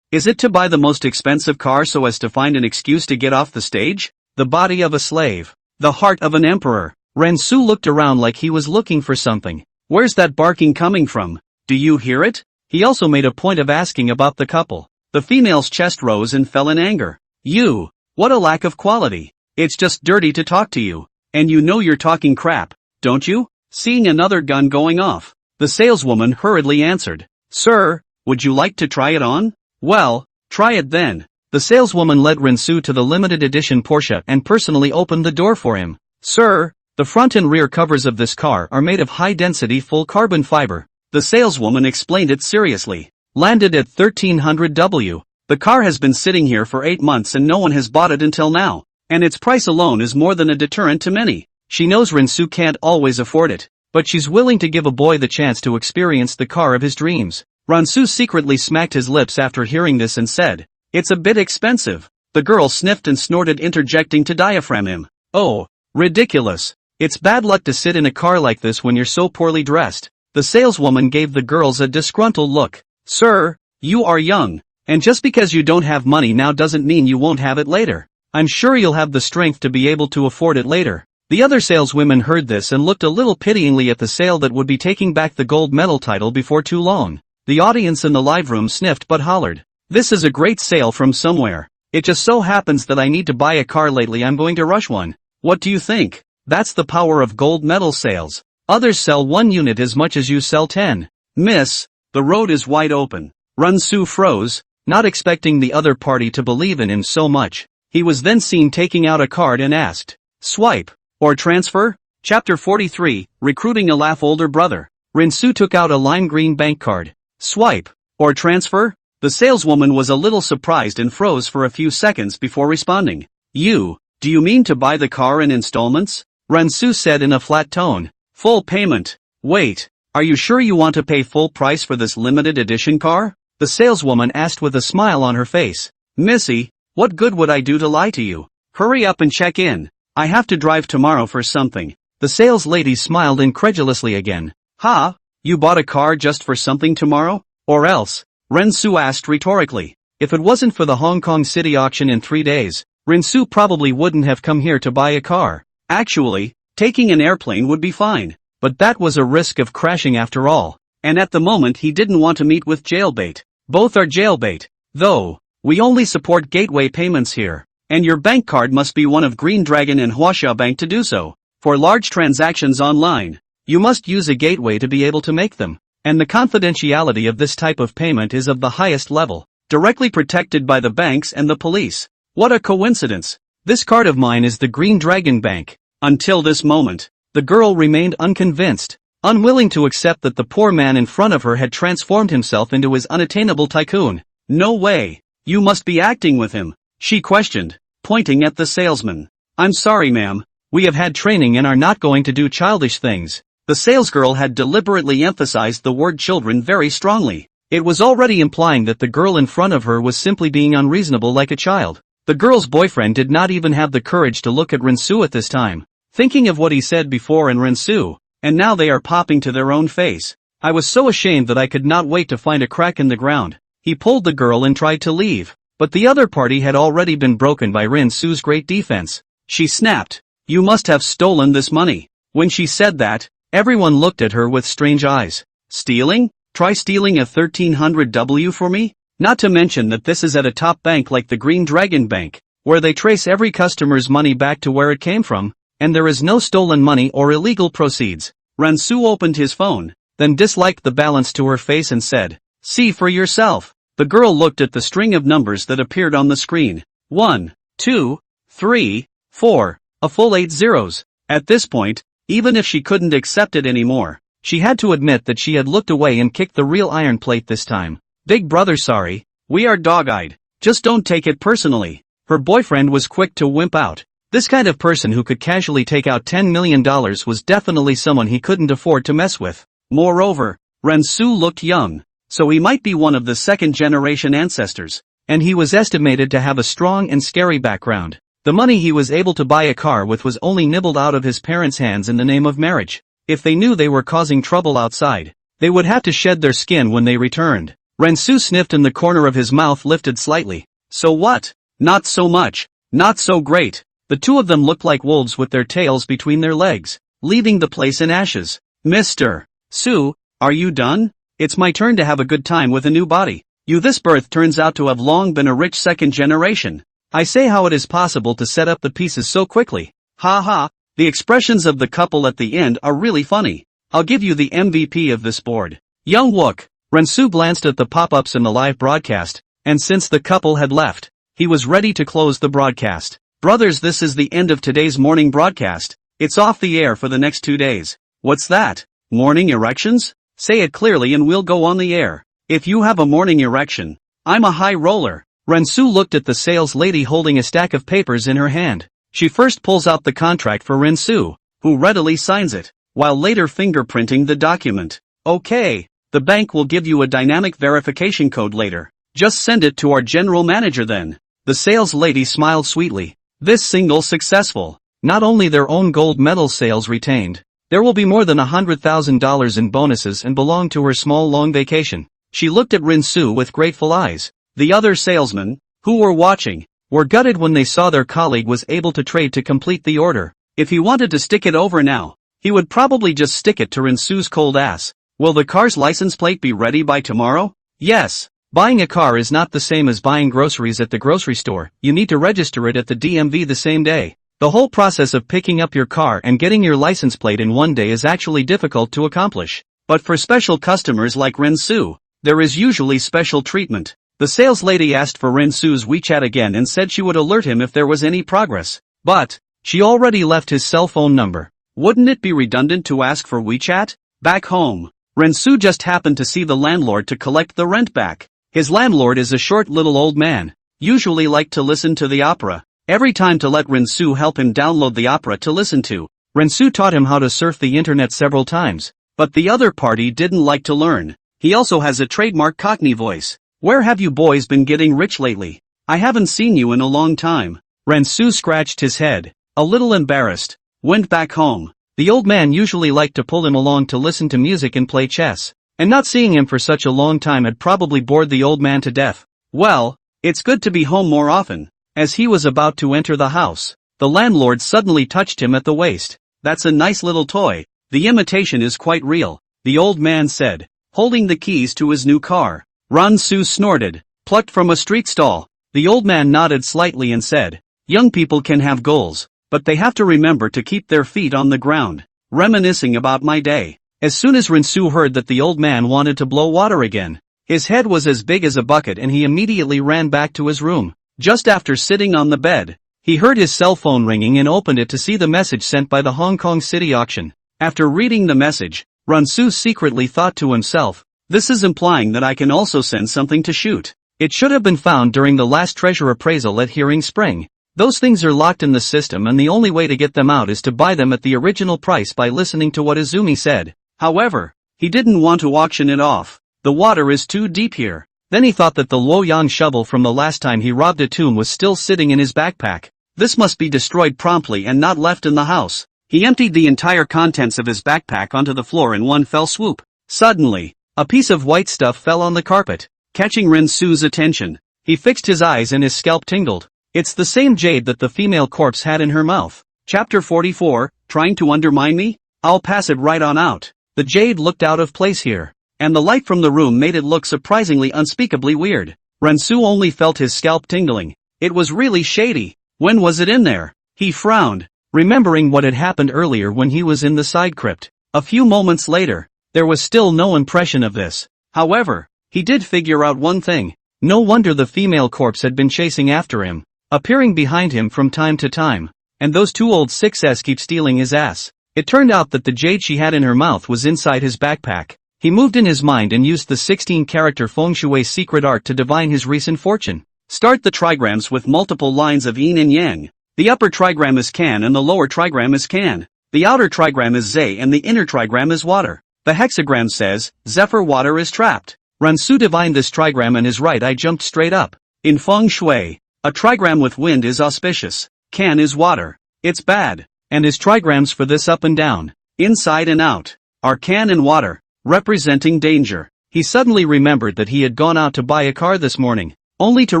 is it to buy the most expensive car so as to find an excuse to get off the stage? The body of a slave. The heart of an emperor. Rinsu looked around like he was looking for something. Where's that barking coming from? Do you hear it? He also made a point of asking about the couple. The female's chest rose and fell in anger. You, what a lack of quality. It's just dirty to talk to you. And you know you're talking crap, don't you? Seeing another gun going off, the saleswoman hurriedly answered. Sir, would you like to try it on? Well, try it then. The saleswoman led Rinsu to the limited edition Porsche and personally opened the door for him. Sir, the front and rear covers of this car are made of high-density full carbon fiber. The saleswoman explained it seriously. Landed at 1300W. The car has been sitting here for 8 months and no one has bought it until now. And its price alone is more than a deterrent to many. She knows Rinsu can't always afford it, but she's willing to give a boy the chance to experience the car of his dreams. Rinsu secretly smacked his lips after hearing this and said, "It's a bit expensive." The girl sniffed and snorted, interjecting to diaphragm him. "Oh, ridiculous. It's bad luck to sit in a car like this when you're so poorly dressed." The saleswoman gave the girls a disgruntled look. "Sir, you are young, and just because you don't have money now doesn't mean you won't have it later. I'm sure you'll have the strength to be able to afford it later." The other saleswomen heard this and looked a little pityingly at the sale that would be taking back the gold medal title before too long. The audience in the live room sniffed but hollered, "This is a great sale from somewhere. It just so happens that I need to buy a car lately. I'm going to rush one. What do you think? That's the power of gold medal sales. Others sell 1 unit as much as you sell 10. Miss, the road is wide open." Rinsu froze, not expecting the other party to believe in him so much. He was then seen taking out a card and asked, "Swipe or transfer?" Chapter 43, Recruiting a Laugh Older Brother. Rinsu took out a lime green bank card. "Swipe or transfer?" The saleswoman was a little surprised and froze for a few seconds before responding. Do you mean to buy the car in installments?" Rinsu said in a flat tone. "Full payment. Wait, are you sure you want to pay full price for this limited edition car?" The saleswoman asked with a smile on her face. "Missy, what good would I do to lie to you? Hurry up and check in. I have to drive tomorrow for something." The sales lady smiled incredulously again. "Ha? You bought a car just for something tomorrow? Or else?" Rinsu asked rhetorically. If it wasn't for the Hong Kong City auction in 3 days, Rinsu probably wouldn't have come here to buy a car. Actually, taking an airplane would be fine, but that was a risk of crashing after all. And at the moment he didn't want to meet with jailbait. Both are jailbait. Though, we only support gateway payments here. And your bank card must be one of Green Dragon and Huaxia Bank to do so. For large transactions online, you must use a gateway to be able to make them. And the confidentiality of this type of payment is of the highest level, directly protected by the banks and the police. What a coincidence. This card of mine is the Green Dragon Bank. Until this moment, the girl remained unconvinced, unwilling to accept that the poor man in front of her had transformed himself into his unattainable tycoon. "No way. You must be acting with him," she questioned, pointing at the salesman. "I'm sorry, ma'am. We have had training and are not going to do childish things." The salesgirl had deliberately emphasized the word children very strongly. It was already implying that the girl in front of her was simply being unreasonable like a child. The girl's boyfriend did not even have the courage to look at Rinsu at this time, thinking of what he said before and Rinsu, and now they are popping to their own face. "I was so ashamed that I could not wait to find a crack in the ground." He pulled the girl and tried to leave, but the other party had already been broken by Rinsu's great defense. She snapped, "You must have stolen this money." When she said that, everyone looked at her with strange eyes. "Stealing? Try stealing a 1300W for me? Not to mention that this is at a top bank like the Green Dragon Bank, where they trace every customer's money back to where it came from, and there is no stolen money or illegal proceeds." Rinsu opened his phone, then disliked the balance to her face and said, "See for yourself." The girl looked at the string of numbers that appeared on the screen. 1, 2, 3, 4, a full 8 zeros. At this point, even if she couldn't accept it anymore, she had to admit that she had looked away and kicked the real iron plate this time. "Big brother, sorry. We are dog-eyed. Just don't take it personally." Her boyfriend was quick to wimp out. This kind of person who could casually take out $10 million was definitely someone he couldn't afford to mess with. Moreover, Rinsu looked young, so he might be one of the second-generation ancestors, and he was estimated to have a strong and scary background. The money he was able to buy a car with was only nibbled out of his parents' hands in the name of marriage. If they knew they were causing trouble outside, they would have to shed their skin when they returned. Rinsu sniffed and the corner of his mouth lifted slightly. So what? Not so much. Not so great. The two of them looked like wolves with their tails between their legs, leaving the place in ashes. "Mr. Su, are you done? It's my turn to have a good time with a new body. This birth turns out to have long been a rich second generation. I say, how it is possible to set up the pieces so quickly. Ha ha, the expressions of the couple at the end are really funny. I'll give you the MVP of this board. Young Wook." Rensu glanced at the pop-ups in the live broadcast, and since the couple had left, he was ready to close the broadcast. Brothers, this is the end of today's morning broadcast. It's off the air for the next 2 days. What's that? Morning erections? Say it clearly and we'll go on the air. If you have a morning erection, I'm a high roller. Rensu looked at the sales lady holding a stack of papers in her hand. She first pulls out the contract for Rensu, who readily signs it, while later fingerprinting the document. Okay, the bank will give you a dynamic verification code later. Just send it to our general manager then. The sales lady smiled sweetly. This single successful. Not only their own gold medal sales retained, there will be more than $100,000 in bonuses and belong to her small long vacation. She looked at Rensu with grateful eyes. The other salesmen, who were watching, were gutted when they saw their colleague was able to trade to complete the order. If he wanted to stick it over now, he would probably just stick it to Rensu's cold ass. Will the car's license plate be ready by tomorrow? Yes. Buying a car is not the same as buying groceries at the grocery store. You need to register it at the DMV the same day. The whole process of picking up your car and getting your license plate in one day is actually difficult to accomplish. But for special customers like Rensu, there is usually special treatment. The sales lady asked for Rensu's WeChat again and said she would alert him if there was any progress. But she already left his cell phone number. Wouldn't it be redundant to ask for WeChat? Back home, Rensu just happened to see the landlord to collect the rent back. His landlord is a short little old man, usually liked to listen to the opera. Every time to let Rensu help him download the opera to listen to. Rensu taught him how to surf the internet several times, but the other party didn't like to learn. He also has a trademark Cockney voice. Where have you boys been getting rich lately? I haven't seen you in a long time. Rensu scratched his head, a little embarrassed. Went back home. The old man usually liked to pull him along to listen to music and play chess, and not seeing him for such a long time had probably bored the old man to death. Well, it's good to be home more often. As he was about to enter the house, the landlord suddenly touched him at the waist. That's a nice little toy. The imitation is quite real, the old man said, holding the keys to his new car. Rensu snorted. Plucked from a street stall. The old man nodded slightly and said, young people can have goals, but they have to remember to keep their feet on the ground. Reminiscing about my day. As soon as Rensu heard that the old man wanted to blow water again, his head was as big as a bucket and he immediately ran back to his room. Just after sitting on the bed, he heard his cell phone ringing and opened it to see the message sent by the Hong Kong City Auction. After reading the message, Rensu secretly thought to himself, this is implying that I can also send something to shoot. It should have been found during the last treasure appraisal at Hearing Spring. Those things are locked in the system and the only way to get them out is to buy them at the original price by listening to what Izumi said. However, he didn't want to auction it off. The water is too deep here. Then he thought that the Luoyang shovel from the last time he robbed a tomb was still sitting in his backpack. This must be destroyed promptly and not left in the house. He emptied the entire contents of his backpack onto the floor in one fell swoop. Suddenly, a piece of white stuff fell on the carpet, catching Rensu's attention. He fixed his eyes and his scalp tingled. It's the same jade that the female corpse had in her mouth. Chapter 44, trying to undermine me? I'll pass it right on out. The jade looked out of place here, and the light from the room made it look surprisingly unspeakably weird. Rensu only felt his scalp tingling. It was really shady. When was it in there? He frowned, remembering what had happened earlier when he was in the side crypt. A few moments later, there was still no impression of this. However, he did figure out one thing. No wonder the female corpse had been chasing after him, appearing behind him from time to time. And those two old 6s keep stealing his ass. It turned out that the jade she had in her mouth was inside his backpack. He moved in his mind and used the 16-character feng shui secret art to divine his recent fortune. Start the trigrams with multiple lines of yin and yang. The upper trigram is can and the lower trigram is can. The outer trigram is zay and the inner trigram is water. The hexagram says, Zephyr water is trapped. Rensu divined this trigram and his right eye jumped straight up. In feng shui, a trigram with wind is auspicious. Can is water. It's bad. And his trigrams for this up and down, inside and out, are can and water, representing danger. He suddenly remembered that he had gone out to buy a car this morning, only to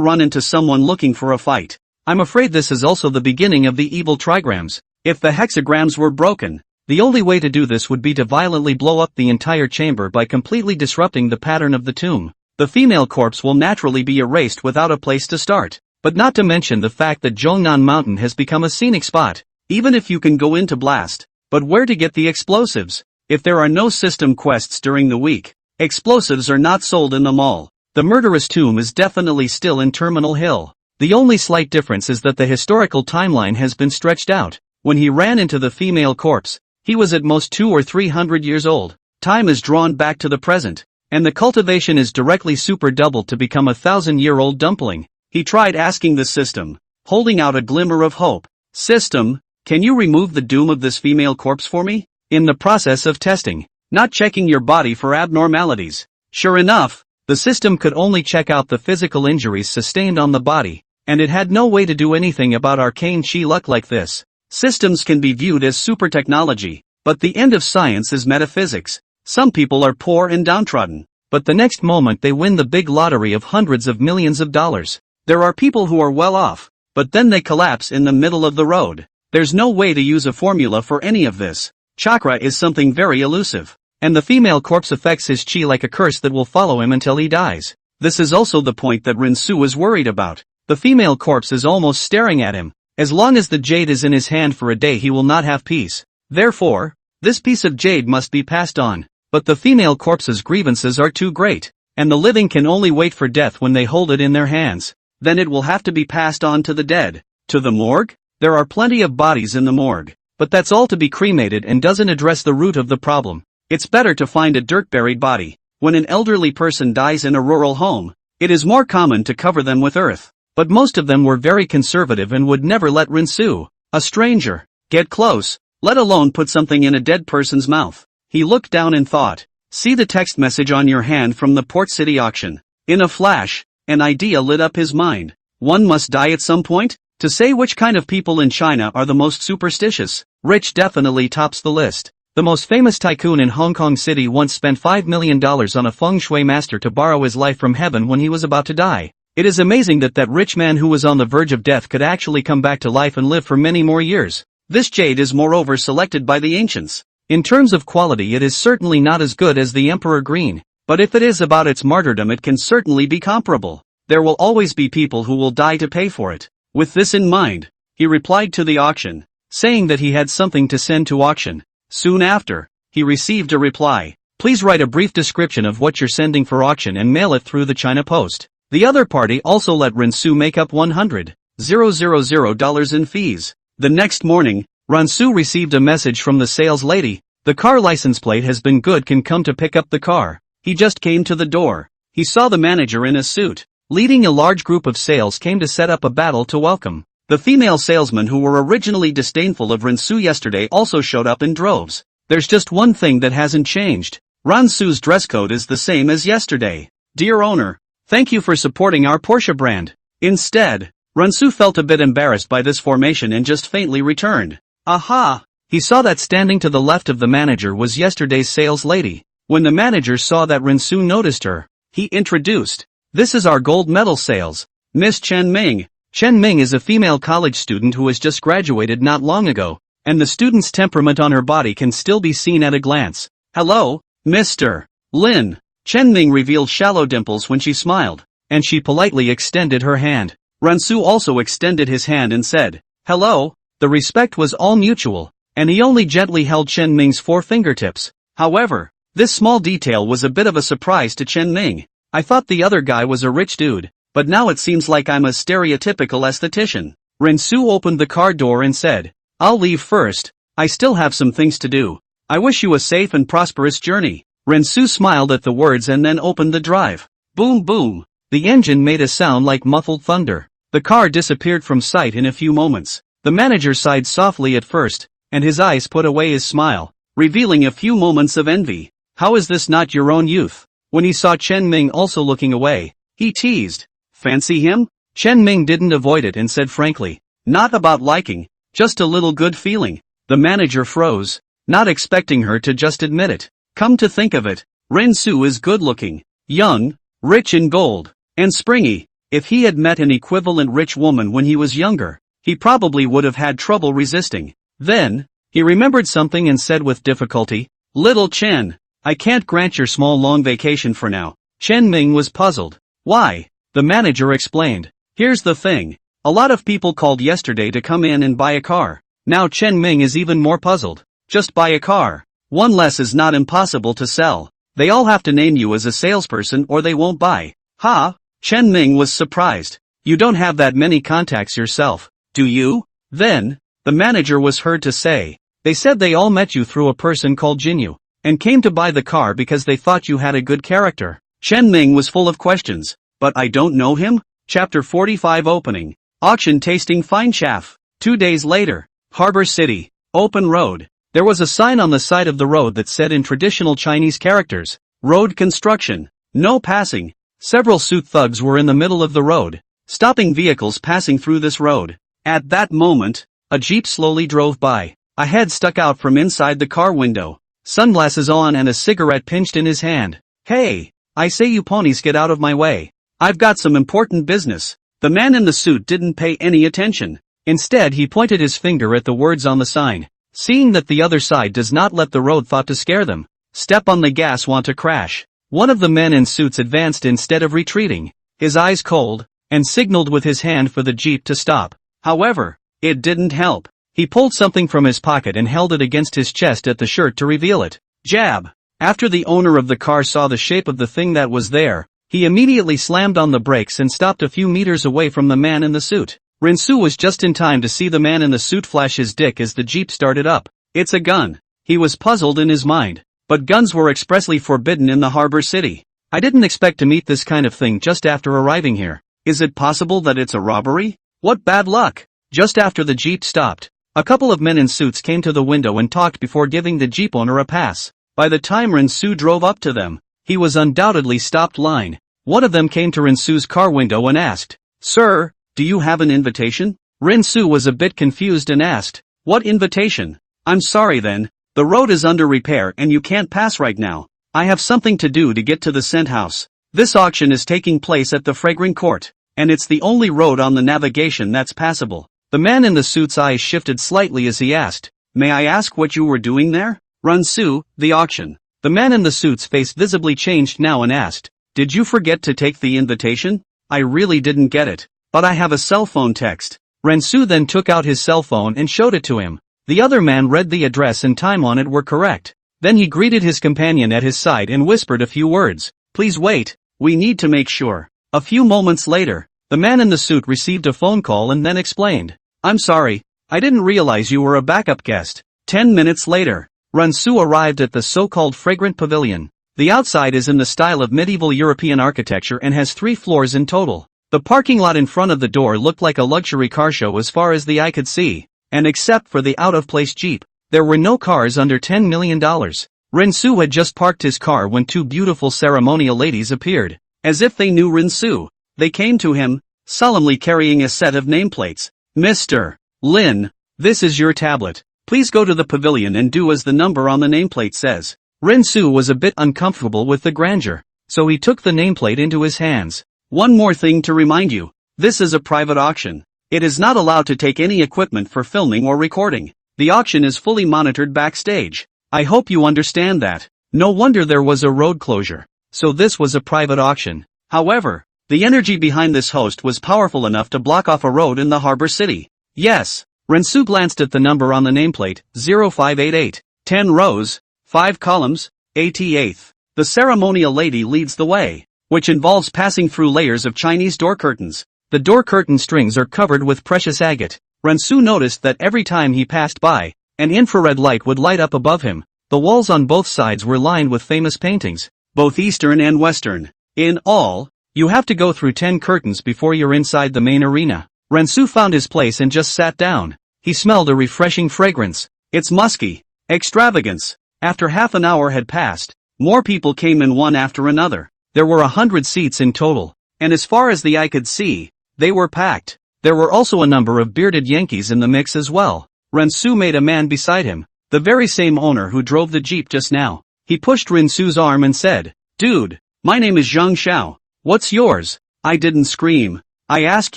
run into someone looking for a fight. I'm afraid this is also the beginning of the evil trigrams. If the hexagrams were broken, the only way to do this would be to violently blow up the entire chamber by completely disrupting the pattern of the tomb. The female corpse will naturally be erased without a place to start. But not to mention the fact that Zhongnan Mountain has become a scenic spot, even if you can go into blast. But where to get the explosives? If there are no system quests during the week, Explosives are not sold in the mall. The murderous tomb is definitely still in Terminal Hill. The only slight difference is that the historical timeline has been stretched out. When he ran into the female corpse, he was at most 200 or 300 years old. Time is drawn back to the present, and the cultivation is directly super doubled to become a 1,000-year-old dumpling. He tried asking the system, holding out a glimmer of hope. System, can you remove the doom of this female corpse for me? In the process of testing, not checking your body for abnormalities. Sure enough, the system could only check out the physical injuries sustained on the body, and it had no way to do anything about arcane chi luck like this. Systems can be viewed as super technology, but the end of science is metaphysics. Some people are poor and downtrodden, but the next moment they win the big lottery of hundreds of millions of dollars. There are people who are well off, but then they collapse in the middle of the road. There's no way to use a formula for any of this. Chakra is something very elusive, and the female corpse affects his chi like a curse that will follow him until he dies. This is also the point that Rinsu is worried about. The female corpse is almost staring at him. As long as the jade is in his hand for a day he will not have peace. Therefore, this piece of jade must be passed on. But the female corpse's grievances are too great, and the living can only wait for death when they hold it in their hands. Then it will have to be passed on to the dead. To the morgue? There are plenty of bodies in the morgue, but that's all to be cremated and doesn't address the root of the problem. It's better to find a dirt-buried body. When an elderly person dies in a rural home, it is more common to cover them with earth. But most of them were very conservative and would never let Rinsu, a stranger, get close, let alone put something in a dead person's mouth. He looked down and thought, see the text message on your hand from the Port City auction. In a flash, an idea lit up his mind. One must die at some point? To say which kind of people in China are the most superstitious, rich definitely tops the list. The most famous tycoon in Hong Kong City once spent $5 million on a feng shui master to borrow his life from heaven when he was about to die. It is amazing that rich man who was on the verge of death could actually come back to life and live for many more years. This jade is moreover selected by the ancients. In terms of quality it is certainly not as good as the Emperor Green, but if it is about its martyrdom it can certainly be comparable. There will always be people who will die to pay for it. With this in mind, he replied to the auction, saying that he had something to send to auction. Soon after, he received a reply. Please write a brief description of what you're sending for auction and mail it through the China Post. The other party also let Rinsu make up $100,000 in fees. The next morning, Rinsu received a message from the sales lady. The car license plate has been good, can come to pick up the car. He just came to the door. He saw the manager in a suit, leading a large group of sales came to set up a battle to welcome. The female salesmen who were originally disdainful of Rinsu yesterday also showed up in droves. There's just one thing that hasn't changed. Rinsu's dress code is the same as yesterday. Dear owner, thank you for supporting our Porsche brand. Instead, Rinsu felt a bit embarrassed by this formation and just faintly returned. Aha! He saw that standing to the left of the manager was yesterday's sales lady. When the manager saw that Rinsu noticed her, he introduced, this is our gold medal sales, Miss Chen Ming. Chen Ming is a female college student who has just graduated not long ago, and the student's temperament on her body can still be seen at a glance. Hello, Mr. Lin. Chen Ming revealed shallow dimples when she smiled, and she politely extended her hand. Rinsu also extended his hand and said, hello. The respect was all mutual, and he only gently held Chen Ming's 4 fingertips. However, this small detail was a bit of a surprise to Chen Ming. I thought the other guy was a rich dude, but now it seems like I'm a stereotypical esthetician. Rinsu opened the car door and said, I'll leave first, I still have some things to do. I wish you a safe and prosperous journey. Rinsu smiled at the words and then opened the drive. Boom boom. The engine made a sound like muffled thunder. The car disappeared from sight in a few moments. The manager sighed softly at first, and his eyes put away his smile, revealing a few moments of envy. How is this not your own youth? When he saw Chen Ming also looking away, he teased, fancy him? Chen Ming didn't avoid it and said frankly, not about liking, just a little good feeling. The manager froze, not expecting her to just admit it. Come to think of it, Rinsu is good-looking, young, rich in gold, and springy. If he had met an equivalent rich woman when he was younger, he probably would have had trouble resisting. Then, he remembered something and said with difficulty, Little Chen, I can't grant your small long vacation for now. Chen Ming was puzzled. Why? The manager explained. Here's the thing. A lot of people called yesterday to come in and buy a car. Now Chen Ming is even more puzzled. Just buy a car. One less is not impossible to sell. They all have to name you as a salesperson or they won't buy. Ha! Chen Ming was surprised. You don't have that many contacts yourself, do you? Then, the manager was heard to say, they said they all met you through a person called Jinyu, and came to buy the car because they thought you had a good character. Chen Ming was full of questions. But I don't know him? Chapter 45 Opening. Auction tasting fine chaff. 2 days later. Harbor City. Open road. There was a sign on the side of the road that said in traditional Chinese characters, road construction. No passing. Several suit thugs were in the middle of the road, stopping vehicles passing through this road. At that moment, a jeep slowly drove by. A head stuck out from inside the car window, sunglasses on and a cigarette pinched in his hand. Hey, I say you ponies get out of my way. I've got some important business. The man in the suit didn't pay any attention. Instead he pointed his finger at the words on the sign. Seeing that the other side does not let the road thought to scare them. Step on the gas, want to crash. One of the men in suits advanced instead of retreating, his eyes cold, and signaled with his hand for the jeep to stop. However, it didn't help. He pulled something from his pocket and held it against his chest at the shirt to reveal it. Jab! After the owner of the car saw the shape of the thing that was there, he immediately slammed on the brakes and stopped a few meters away from the man in the suit. Rinsu was just in time to see the man in the suit flash his dick as the jeep started up. It's a gun. He was puzzled in his mind. But guns were expressly forbidden in the harbor city. I didn't expect to meet this kind of thing just after arriving here. Is it possible that it's a robbery? What bad luck! Just after the jeep stopped, a couple of men in suits came to the window and talked before giving the jeep owner a pass. By the time Rinsu drove up to them, he was undoubtedly stopped line. One of them came to Rinsu's car window and asked, "Sir, do you have an invitation?" Rinsu was a bit confused and asked, "What invitation?" "I'm sorry then, the road is under repair and you can't pass right now. I have something to do to get to the scent house. This auction is taking place at the Fragrant Court, and it's the only road on the navigation that's passable." The man in the suit's eyes shifted slightly as he asked, "May I ask what you were doing there?" "Rinsu, the auction." The man in the suit's face visibly changed now and asked, "Did you forget to take the invitation?" "I really didn't get it, but I have a cell phone text." Rinsu then took out his cell phone and showed it to him. The other man read the address and time on it were correct. Then he greeted his companion at his side and whispered a few words. "Please wait, we need to make sure." A few moments later, the man in the suit received a phone call and then explained, "I'm sorry, I didn't realize you were a backup guest." 10 minutes later, Rinsu arrived at the so-called Fragrant Pavilion. The outside is in the style of medieval European architecture and has 3 floors in total. The parking lot in front of the door looked like a luxury car show as far as the eye could see, and except for the out-of-place Jeep, there were no cars under $10 million. Rinsu had just parked his car when 2 beautiful ceremonial ladies appeared. As if they knew Rinsu, they came to him, solemnly carrying a set of nameplates. "Mr. Lin, this is your tablet. Please go to the pavilion and do as the number on the nameplate says." Rinsu was a bit uncomfortable with the grandeur, so he took the nameplate into his hands. "One more thing to remind you, this is a private auction. It is not allowed to take any equipment for filming or recording. The auction is fully monitored backstage. I hope you understand that." No wonder there was a road closure. So this was a private auction. However, the energy behind this host was powerful enough to block off a road in the harbor city. "Yes." Rinsu glanced at the number on the nameplate, 0588. 10 rows, 5 columns, 88th. The ceremonial lady leads the way, which involves passing through layers of Chinese door curtains. The door curtain strings are covered with precious agate. Rinsu noticed that every time he passed by, an infrared light would light up above him. The walls on both sides were lined with famous paintings, both Eastern and Western. In all, you have to go through 10 curtains before you're inside the main arena. Rinsu found his place and just sat down. He smelled a refreshing fragrance. It's musky. Extravagance. After half an hour had passed, more people came in one after another. There were 100 seats in total, and as far as the eye could see, they were packed. There were also a number of bearded Yankees in the mix as well. Rinsu made a man beside him, the very same owner who drove the jeep just now. He pushed Rinsu's arm and said, "Dude, my name is Zhang Xiao. What's yours?" "I didn't scream. I asked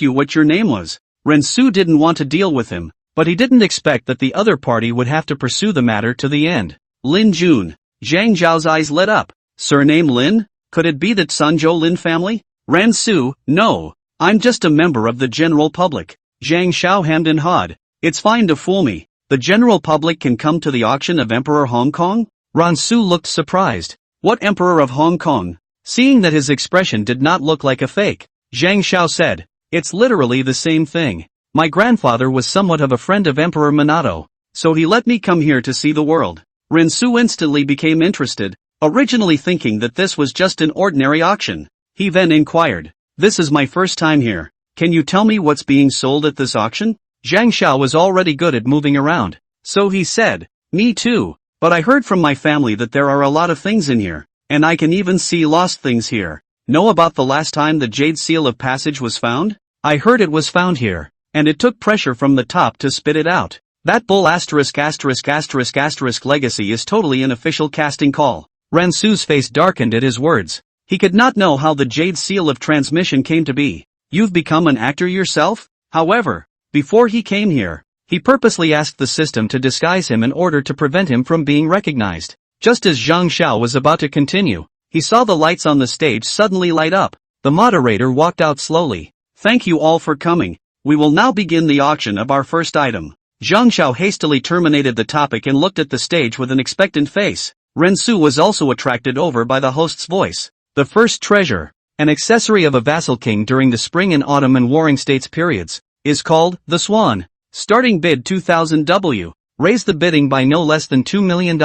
you what your name was." Rinsu didn't want to deal with him, but he didn't expect that the other party would have to pursue the matter to the end. "Lin Jun." Zhang Zhao's eyes lit up. "Surname Lin? Could it be the Sanzhou Lin family?" "Rinsu, no. I'm just a member of the general public." Zhang Xiao hemmed and hawed. "It's fine to fool me. The general public can come to the auction of Emperor Hong Kong?" Rinsu looked surprised. What Emperor of Hong Kong? Seeing that his expression did not look like a fake, Zhang Xiao said, "It's literally the same thing. My grandfather was somewhat of a friend of Emperor Minato, so he let me come here to see the world." Rinsu instantly became interested, originally thinking that this was just an ordinary auction. He then inquired, "This is my first time here. Can you tell me what's being sold at this auction?" Zhang Xiao was already good at moving around, so he said, "Me too, but I heard from my family that there are a lot of things in here, and I can even see lost things here. Know about the last time the Jade Seal of Passage was found? I heard it was found here, and it took pressure from the top to spit it out. That bull ***** legacy is totally an official casting call." Ransu's face darkened at his words. He could not know how the Jade Seal of Transmission came to be. "You've become an actor yourself?" However, before he came here, he purposely asked the system to disguise him in order to prevent him from being recognized. Just as Zhang Xiao was about to continue, he saw the lights on the stage suddenly light up. The moderator walked out slowly. "Thank you all for coming. We will now begin the auction of our first item." Zhang Xiao hastily terminated the topic and looked at the stage with an expectant face. Rensu was also attracted over by the host's voice. The first treasure, an accessory of a vassal king during the spring and autumn and warring states periods, is called the Swan. Starting bid 2000 W. Raise the bidding by no less than $2 million,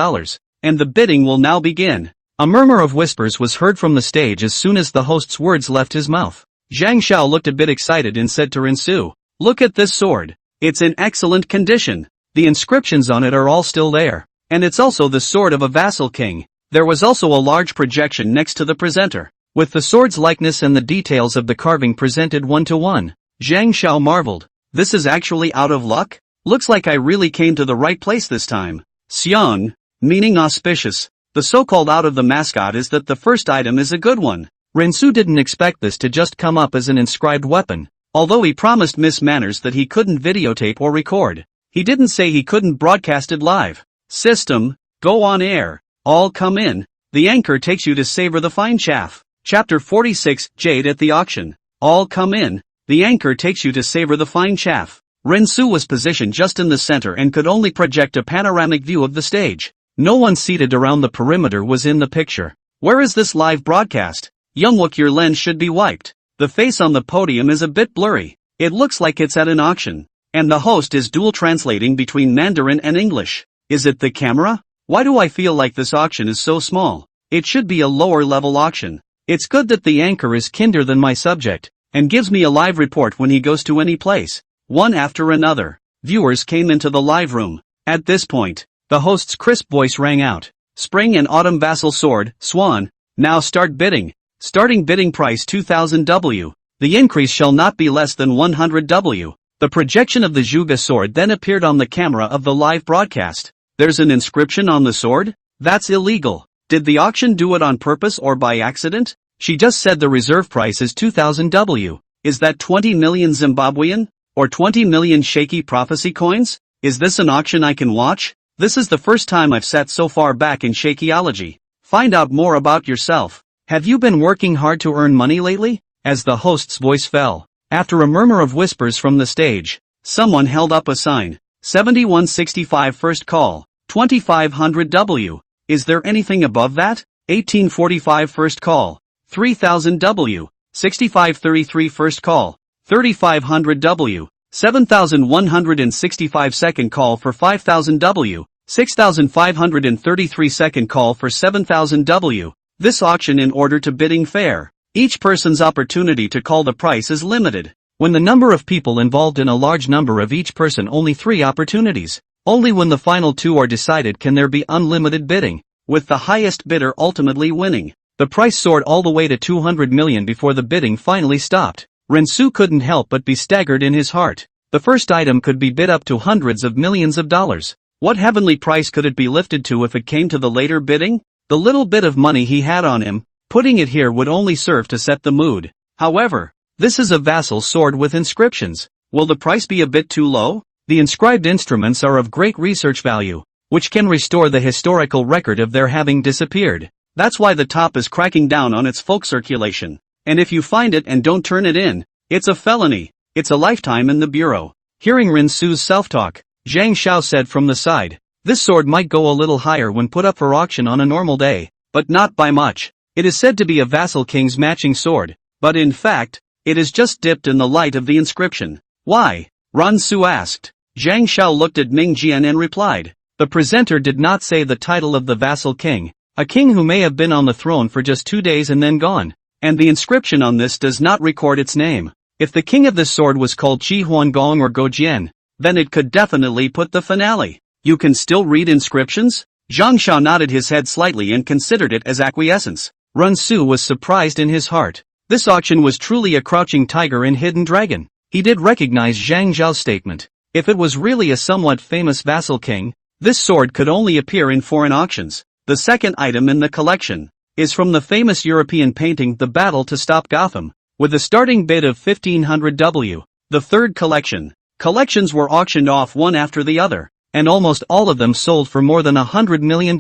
and the bidding will now begin. A murmur of whispers was heard from the stage as soon as the host's words left his mouth. Zhang Xiao looked a bit excited and said to Rinsu, "Look at this sword. It's in excellent condition. The inscriptions on it are all still there. And it's also the sword of a vassal king." There was also a large projection next to the presenter, with the sword's likeness and the details of the carving presented one to one. Zhang Xiao marveled. "This is actually out of luck? Looks like I really came to the right place this time." Xiang, meaning auspicious. The so-called out of the mascot is that the first item is a good one. Rinsu didn't expect this to just come up as an inscribed weapon, although he promised Miss Manners that he couldn't videotape or record. He didn't say he couldn't broadcast it live. System, go on air. All come in. The anchor takes you to savor the fine chaff. Chapter 46, Jade at the auction. All come in. The anchor takes you to savor the fine chaff. Rinsu was positioned just in the center and could only project a panoramic view of the stage. No one seated around the perimeter was in the picture. Where is this live broadcast? Youngwook, your lens should be wiped. The face on the podium is a bit blurry. It looks like it's at an auction. And the host is dual translating between Mandarin and English. Is it the camera? Why do I feel like this auction is so small? It should be a lower level auction. It's good that the anchor is kinder than my subject, and gives me a live report when he goes to any place. One after another, viewers came into the live room. At this point, the host's crisp voice rang out. "Spring and Autumn Vassal Sword, Swan. Now start bidding. Starting bidding price 2000 W. The increase shall not be less than 100 W." The projection of the Zhuge sword then appeared on the camera of the live broadcast. There's an inscription on the sword? That's illegal. Did the auction do it on purpose or by accident? She just said the reserve price is 2000 W. Is that 20 million Zimbabwean? Or 20 million shaky prophecy coins? Is this an auction I can watch? This is the first time I've sat so far back in shakeology. Find out more about yourself. Have you been working hard to earn money lately? As the host's voice fell, after a murmur of whispers from the stage, someone held up a sign. 7165 first call, 2500 W. Is there anything above that? 1845 first call, 3000 W. 6533 first call, 3500 W. 7165 second call for 5000 W. 6533 second call for 7000 W. This auction in order to bidding fair. Each person's opportunity to call the price is limited. When the number of people involved in a large number of each person only 3 opportunities. Only when the final 2 are decided can there be unlimited bidding, with the highest bidder ultimately winning. The price soared all the way to 200 million before the bidding finally stopped. Rensu couldn't help but be staggered in his heart. The first item could be bid up to hundreds of millions of dollars. What heavenly price could it be lifted to if it came to the later bidding? The little bit of money he had on him, putting it here would only serve to set the mood. However, this is a vassal sword with inscriptions. Will the price be a bit too low? The inscribed instruments are of great research value, which can restore the historical record of their having disappeared. That's why the top is cracking down on its folk circulation. And if you find it and don't turn it in, it's a felony. It's a lifetime in the bureau. Hearing Rinsu's self-talk, Zhang Xiao said from the side, "This sword might go a little higher when put up for auction on a normal day, but not by much. It is said to be a vassal king's matching sword, but in fact, it is just dipped in the light of the inscription. Why? Ran Su asked. Zhang Xiao looked at Ming Jian and replied. The presenter did not say the title of the vassal king, a king who may have been on the throne for just 2 days and then gone, and the inscription on this does not record its name. If the king of this sword was called Qi Huan Gong or Go Jian, then it could definitely put the finale. You can still read inscriptions? Zhang Xiao nodded his head slightly and considered it as acquiescence. Ran Su was surprised in his heart. This auction was truly a crouching tiger and hidden dragon. He did recognize Zhang Zhao's statement. If it was really a somewhat famous vassal king, this sword could only appear in foreign auctions. The second item in the collection is from the famous European painting The Battle to Stop Gotham, with a starting bid of 1500 W. The third collections were auctioned off one after the other, and almost all of them sold for more than $100 million.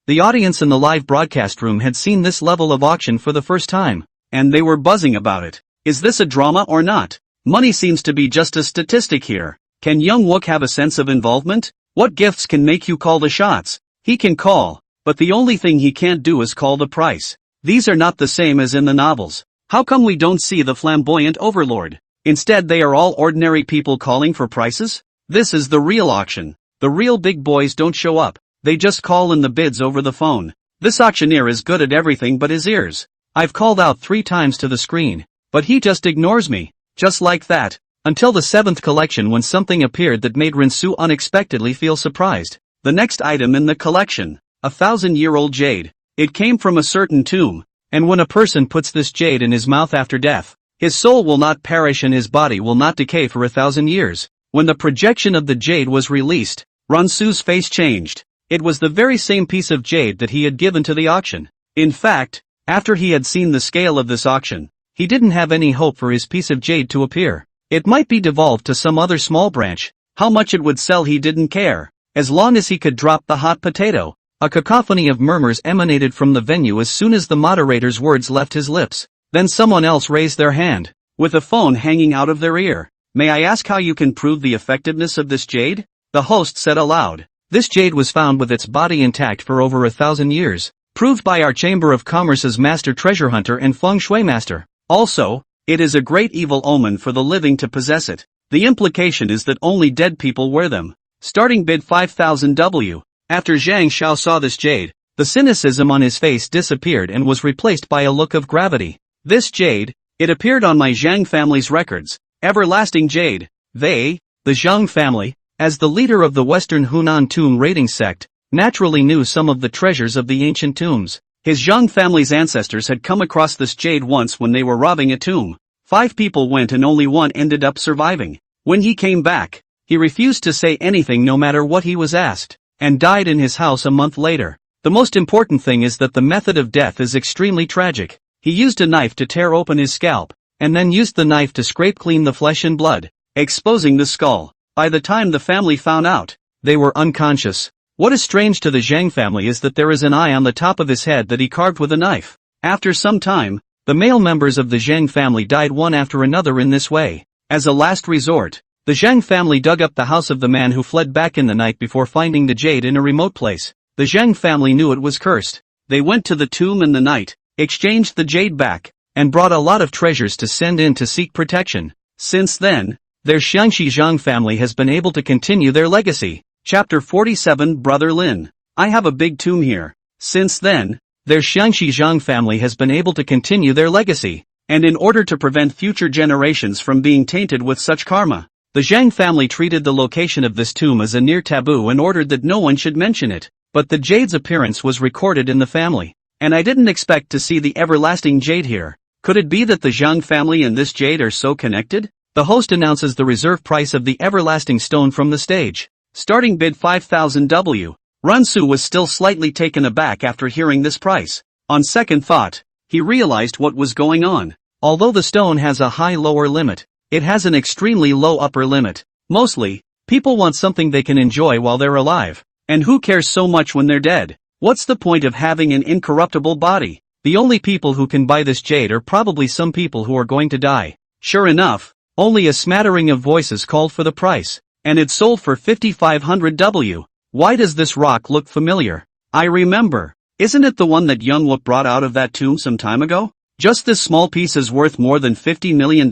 The audience in the live broadcast room had seen this level of auction for the first time, and they were buzzing about it. Is this a drama or not? Money seems to be just a statistic here. Can Young Wook have a sense of involvement? What gifts can make you call the shots? He can call, but the only thing he can't do is call the price. These are not the same as in the novels. How come we don't see the flamboyant overlord? Instead they are all ordinary people calling for prices? This is the real auction. The real big boys don't show up. They just call in the bids over the phone. This auctioneer is good at everything but his ears. I've called out 3 times to the screen, but he just ignores me. Just like that. Until the 7th collection when something appeared that made Ran Su unexpectedly feel surprised. The next item in the collection, a 1,000-year-old jade. It came from a certain tomb, and when a person puts this jade in his mouth after death, his soul will not perish and his body will not decay for 1,000 years. When the projection of the jade was released, Ran Su's face changed. It was the very same piece of jade that he had given to the auction. In fact, after he had seen the scale of this auction, he didn't have any hope for his piece of jade to appear. It might be devolved to some other small branch. How much it would sell he didn't care, as long as he could drop the hot potato. A cacophony of murmurs emanated from the venue as soon as the moderator's words left his lips. Then someone else raised their hand, with a phone hanging out of their ear. May I ask how you can prove the effectiveness of this jade? The host said aloud. This jade was found with its body intact for over 1,000 years, proved by our Chamber of Commerce's master treasure hunter and feng shui master. Also, it is a great evil omen for the living to possess it. The implication is that only dead people wear them. Starting bid 5,000 W. After Zhang Xiao saw this jade, the cynicism on his face disappeared and was replaced by a look of gravity. This jade, it appeared on my Zhang family's records. Everlasting jade. They, the Zhang family, as the leader of the Western Hunan tomb raiding sect, naturally knew some of the treasures of the ancient tombs. His Zhang family's ancestors had come across this jade once when they were robbing a tomb. 5 people went and only one ended up surviving. When he came back, he refused to say anything no matter what he was asked, and died in his house a month later. The most important thing is that the method of death is extremely tragic. He used a knife to tear open his scalp, and then used the knife to scrape clean the flesh and blood, exposing the skull. By the time the family found out, they were unconscious. What is strange to the Zhang family is that there is an eye on the top of his head that he carved with a knife. After some time, the male members of the Zhang family died one after another in this way. As a last resort, the Zhang family dug up the house of the man who fled back in the night before finding the jade in a remote place. The Zhang family knew it was cursed. They went to the tomb in the night, exchanged the jade back, and brought a lot of treasures to send in to seek protection. Since then, their Xiangxi Zhang family has been able to continue their legacy. Chapter 47 Brother Lin. I have a big tomb here. Since then, their Xiangxi Zhang family has been able to continue their legacy, and in order to prevent future generations from being tainted with such karma, the Zhang family treated the location of this tomb as a near taboo and ordered that no one should mention it. But the jade's appearance was recorded in the family, and I didn't expect to see the everlasting jade here. Could it be that the Zhang family and this jade are so connected? The host announces the reserve price of the everlasting stone from the stage. Starting bid 5,000 W. Ran Su was still slightly taken aback after hearing this price. On second thought, he realized what was going on. Although the stone has a high lower limit, it has an extremely low upper limit. Mostly, people want something they can enjoy while they're alive. And who cares so much when they're dead? What's the point of having an incorruptible body? The only people who can buy this jade are probably some people who are going to die. Sure enough, only a smattering of voices called for the price, and it sold for 5,500 W. Why does this rock look familiar? I remember. Isn't it the one that Young Wook brought out of that tomb some time ago? Just this small piece is worth more than $50 million?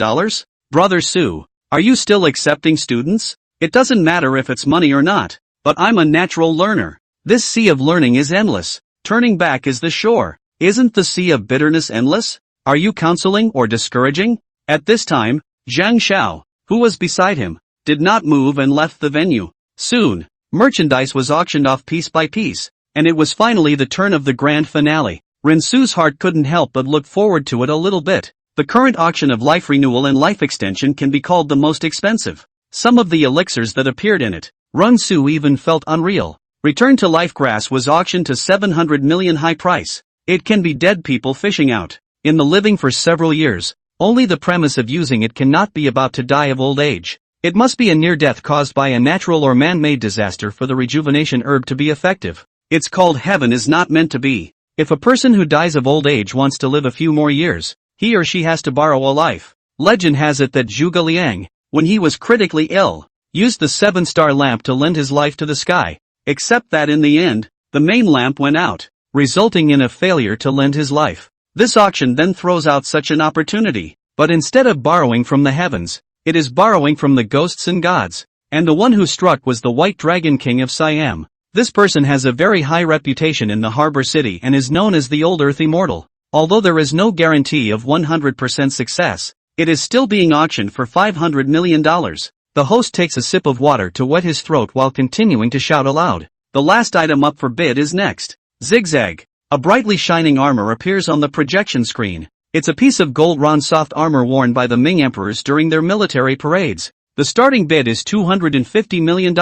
Brother Su, are you still accepting students? It doesn't matter if it's money or not, but I'm a natural learner. This sea of learning is endless. Turning back is the shore. Isn't the sea of bitterness endless? Are you counseling or discouraging? At this time, Zhang Xiao, who was beside him, did not move and left the venue. Soon, merchandise was auctioned off piece by piece, and it was finally the turn of the grand finale. Rensu's heart couldn't help but look forward to it a little bit. The current auction of life renewal and life extension can be called the most expensive. Some of the elixirs that appeared in it, Rensu even felt unreal. Return to life grass was auctioned to 700 million high price. It can be dead people fishing out. In the living for several years, only the premise of using it cannot be about to die of old age. It must be a near-death caused by a natural or man-made disaster for the rejuvenation herb to be effective. It's called heaven is not meant to be. If a person who dies of old age wants to live a few more years, he or she has to borrow a life. Legend has it that Zhuge Liang, when he was critically ill, used the 7-star lamp to lend his life to the sky. Except that in the end, the main lamp went out, resulting in a failure to lend his life. This auction then throws out such an opportunity, but instead of borrowing from the heavens, it is borrowing from the ghosts and gods. And the one who struck was the White Dragon King of Siam. This person has a very high reputation in the harbor city and is known as the Old Earth Immortal. Although there is no guarantee of 100% success, it is still being auctioned for $500 million. The host takes a sip of water to wet his throat while continuing to shout aloud. The last item up for bid is next. Zigzag. A brightly shining armor appears on the projection screen. It's a piece of gold Ron soft armor worn by the Ming emperors during their military parades. The starting bid is $250 million.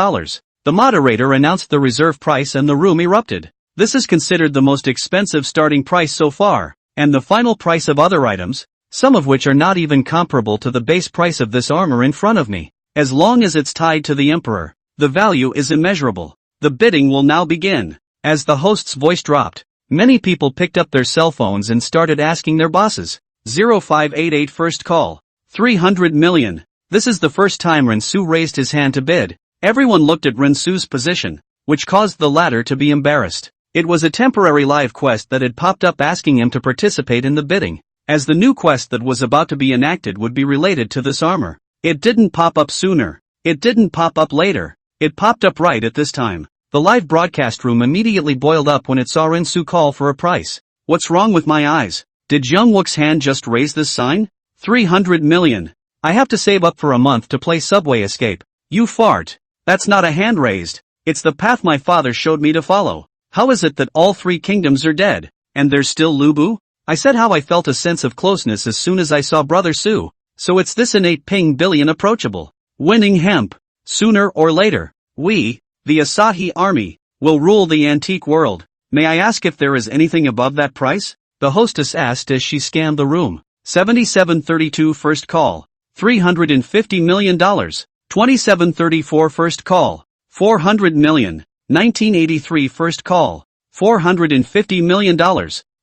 The moderator announced the reserve price and the room erupted. This is considered the most expensive starting price so far, and the final price of other items, some of which are not even comparable to the base price of this armor in front of me. As long as it's tied to the emperor, the value is immeasurable. The bidding will now begin. As the host's voice dropped, many people picked up their cell phones and started asking their bosses. 0588 first call. 300 million. This is the first time Rensu raised his hand to bid. Everyone looked at Rensu's position, which caused the latter to be embarrassed. It was a temporary live quest that had popped up asking him to participate in the bidding, as the new quest that was about to be enacted would be related to this armor. It didn't pop up sooner. It didn't pop up later. It popped up right at this time. The live broadcast room immediately boiled up when it saw Rensu call for a price. What's wrong with my eyes? Did Young Wook's hand just raise this sign? 300 million. I have to save up for a month to play Subway Escape. You fart. That's not a hand raised. It's the path my father showed me to follow. How is it that all 3 kingdoms are dead, and there's still Lubu? I said how I felt a sense of closeness as soon as I saw Brother Su. So it's this innate ping billion approachable. Winning hemp. Sooner or later, we, the Asahi army, will rule the antique world. May I ask if there is anything above that price? The hostess asked as she scanned the room. 7732 first call. $350 million. 2734 first call. 400 million. 1983 first call. $450 million.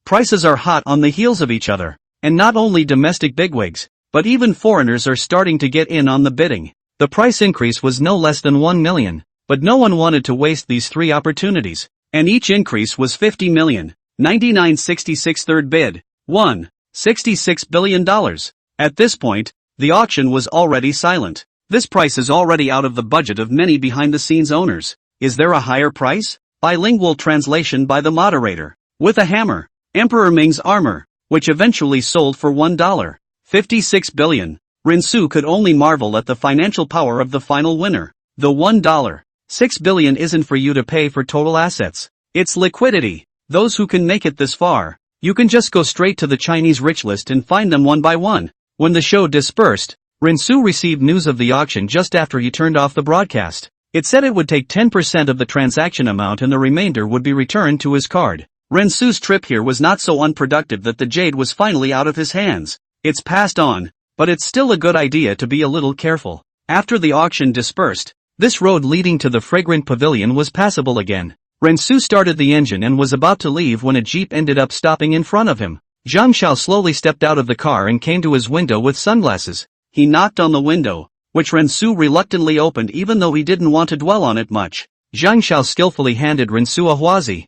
Prices are hot on the heels of each other. And not only domestic bigwigs, but even foreigners are starting to get in on the bidding. The price increase was no less than 1 million, but no one wanted to waste these 3 opportunities, and each increase was 50 million. 9966 third bid. $1.66 billion. At this point, the auction was already silent. This price is already out of the budget of many behind-the-scenes owners. Is there a higher price? Bilingual translation by the moderator. With a hammer, Emperor Ming's armor, which eventually sold for $1.56 billion. Rensu could only marvel at the financial power of the final winner. The $1.6 billion isn't for you to pay for total assets. It's liquidity. Those who can make it this far, you can just go straight to the Chinese rich list and find them one by one. When the show dispersed, Rensu received news of the auction just after he turned off the broadcast. It said it would take 10% of the transaction amount and the remainder would be returned to his card. Rensu's trip here was not so unproductive that the jade was finally out of his hands. It's passed on, but it's still a good idea to be a little careful. After the auction dispersed, this road leading to the fragrant pavilion was passable again. Rensu started the engine and was about to leave when a jeep ended up stopping in front of him. Zhang Xiao slowly stepped out of the car and came to his window with sunglasses. He knocked on the window, which Rensu reluctantly opened even though he didn't want to dwell on it much. Zhang Xiao skillfully handed Rensu a huazi.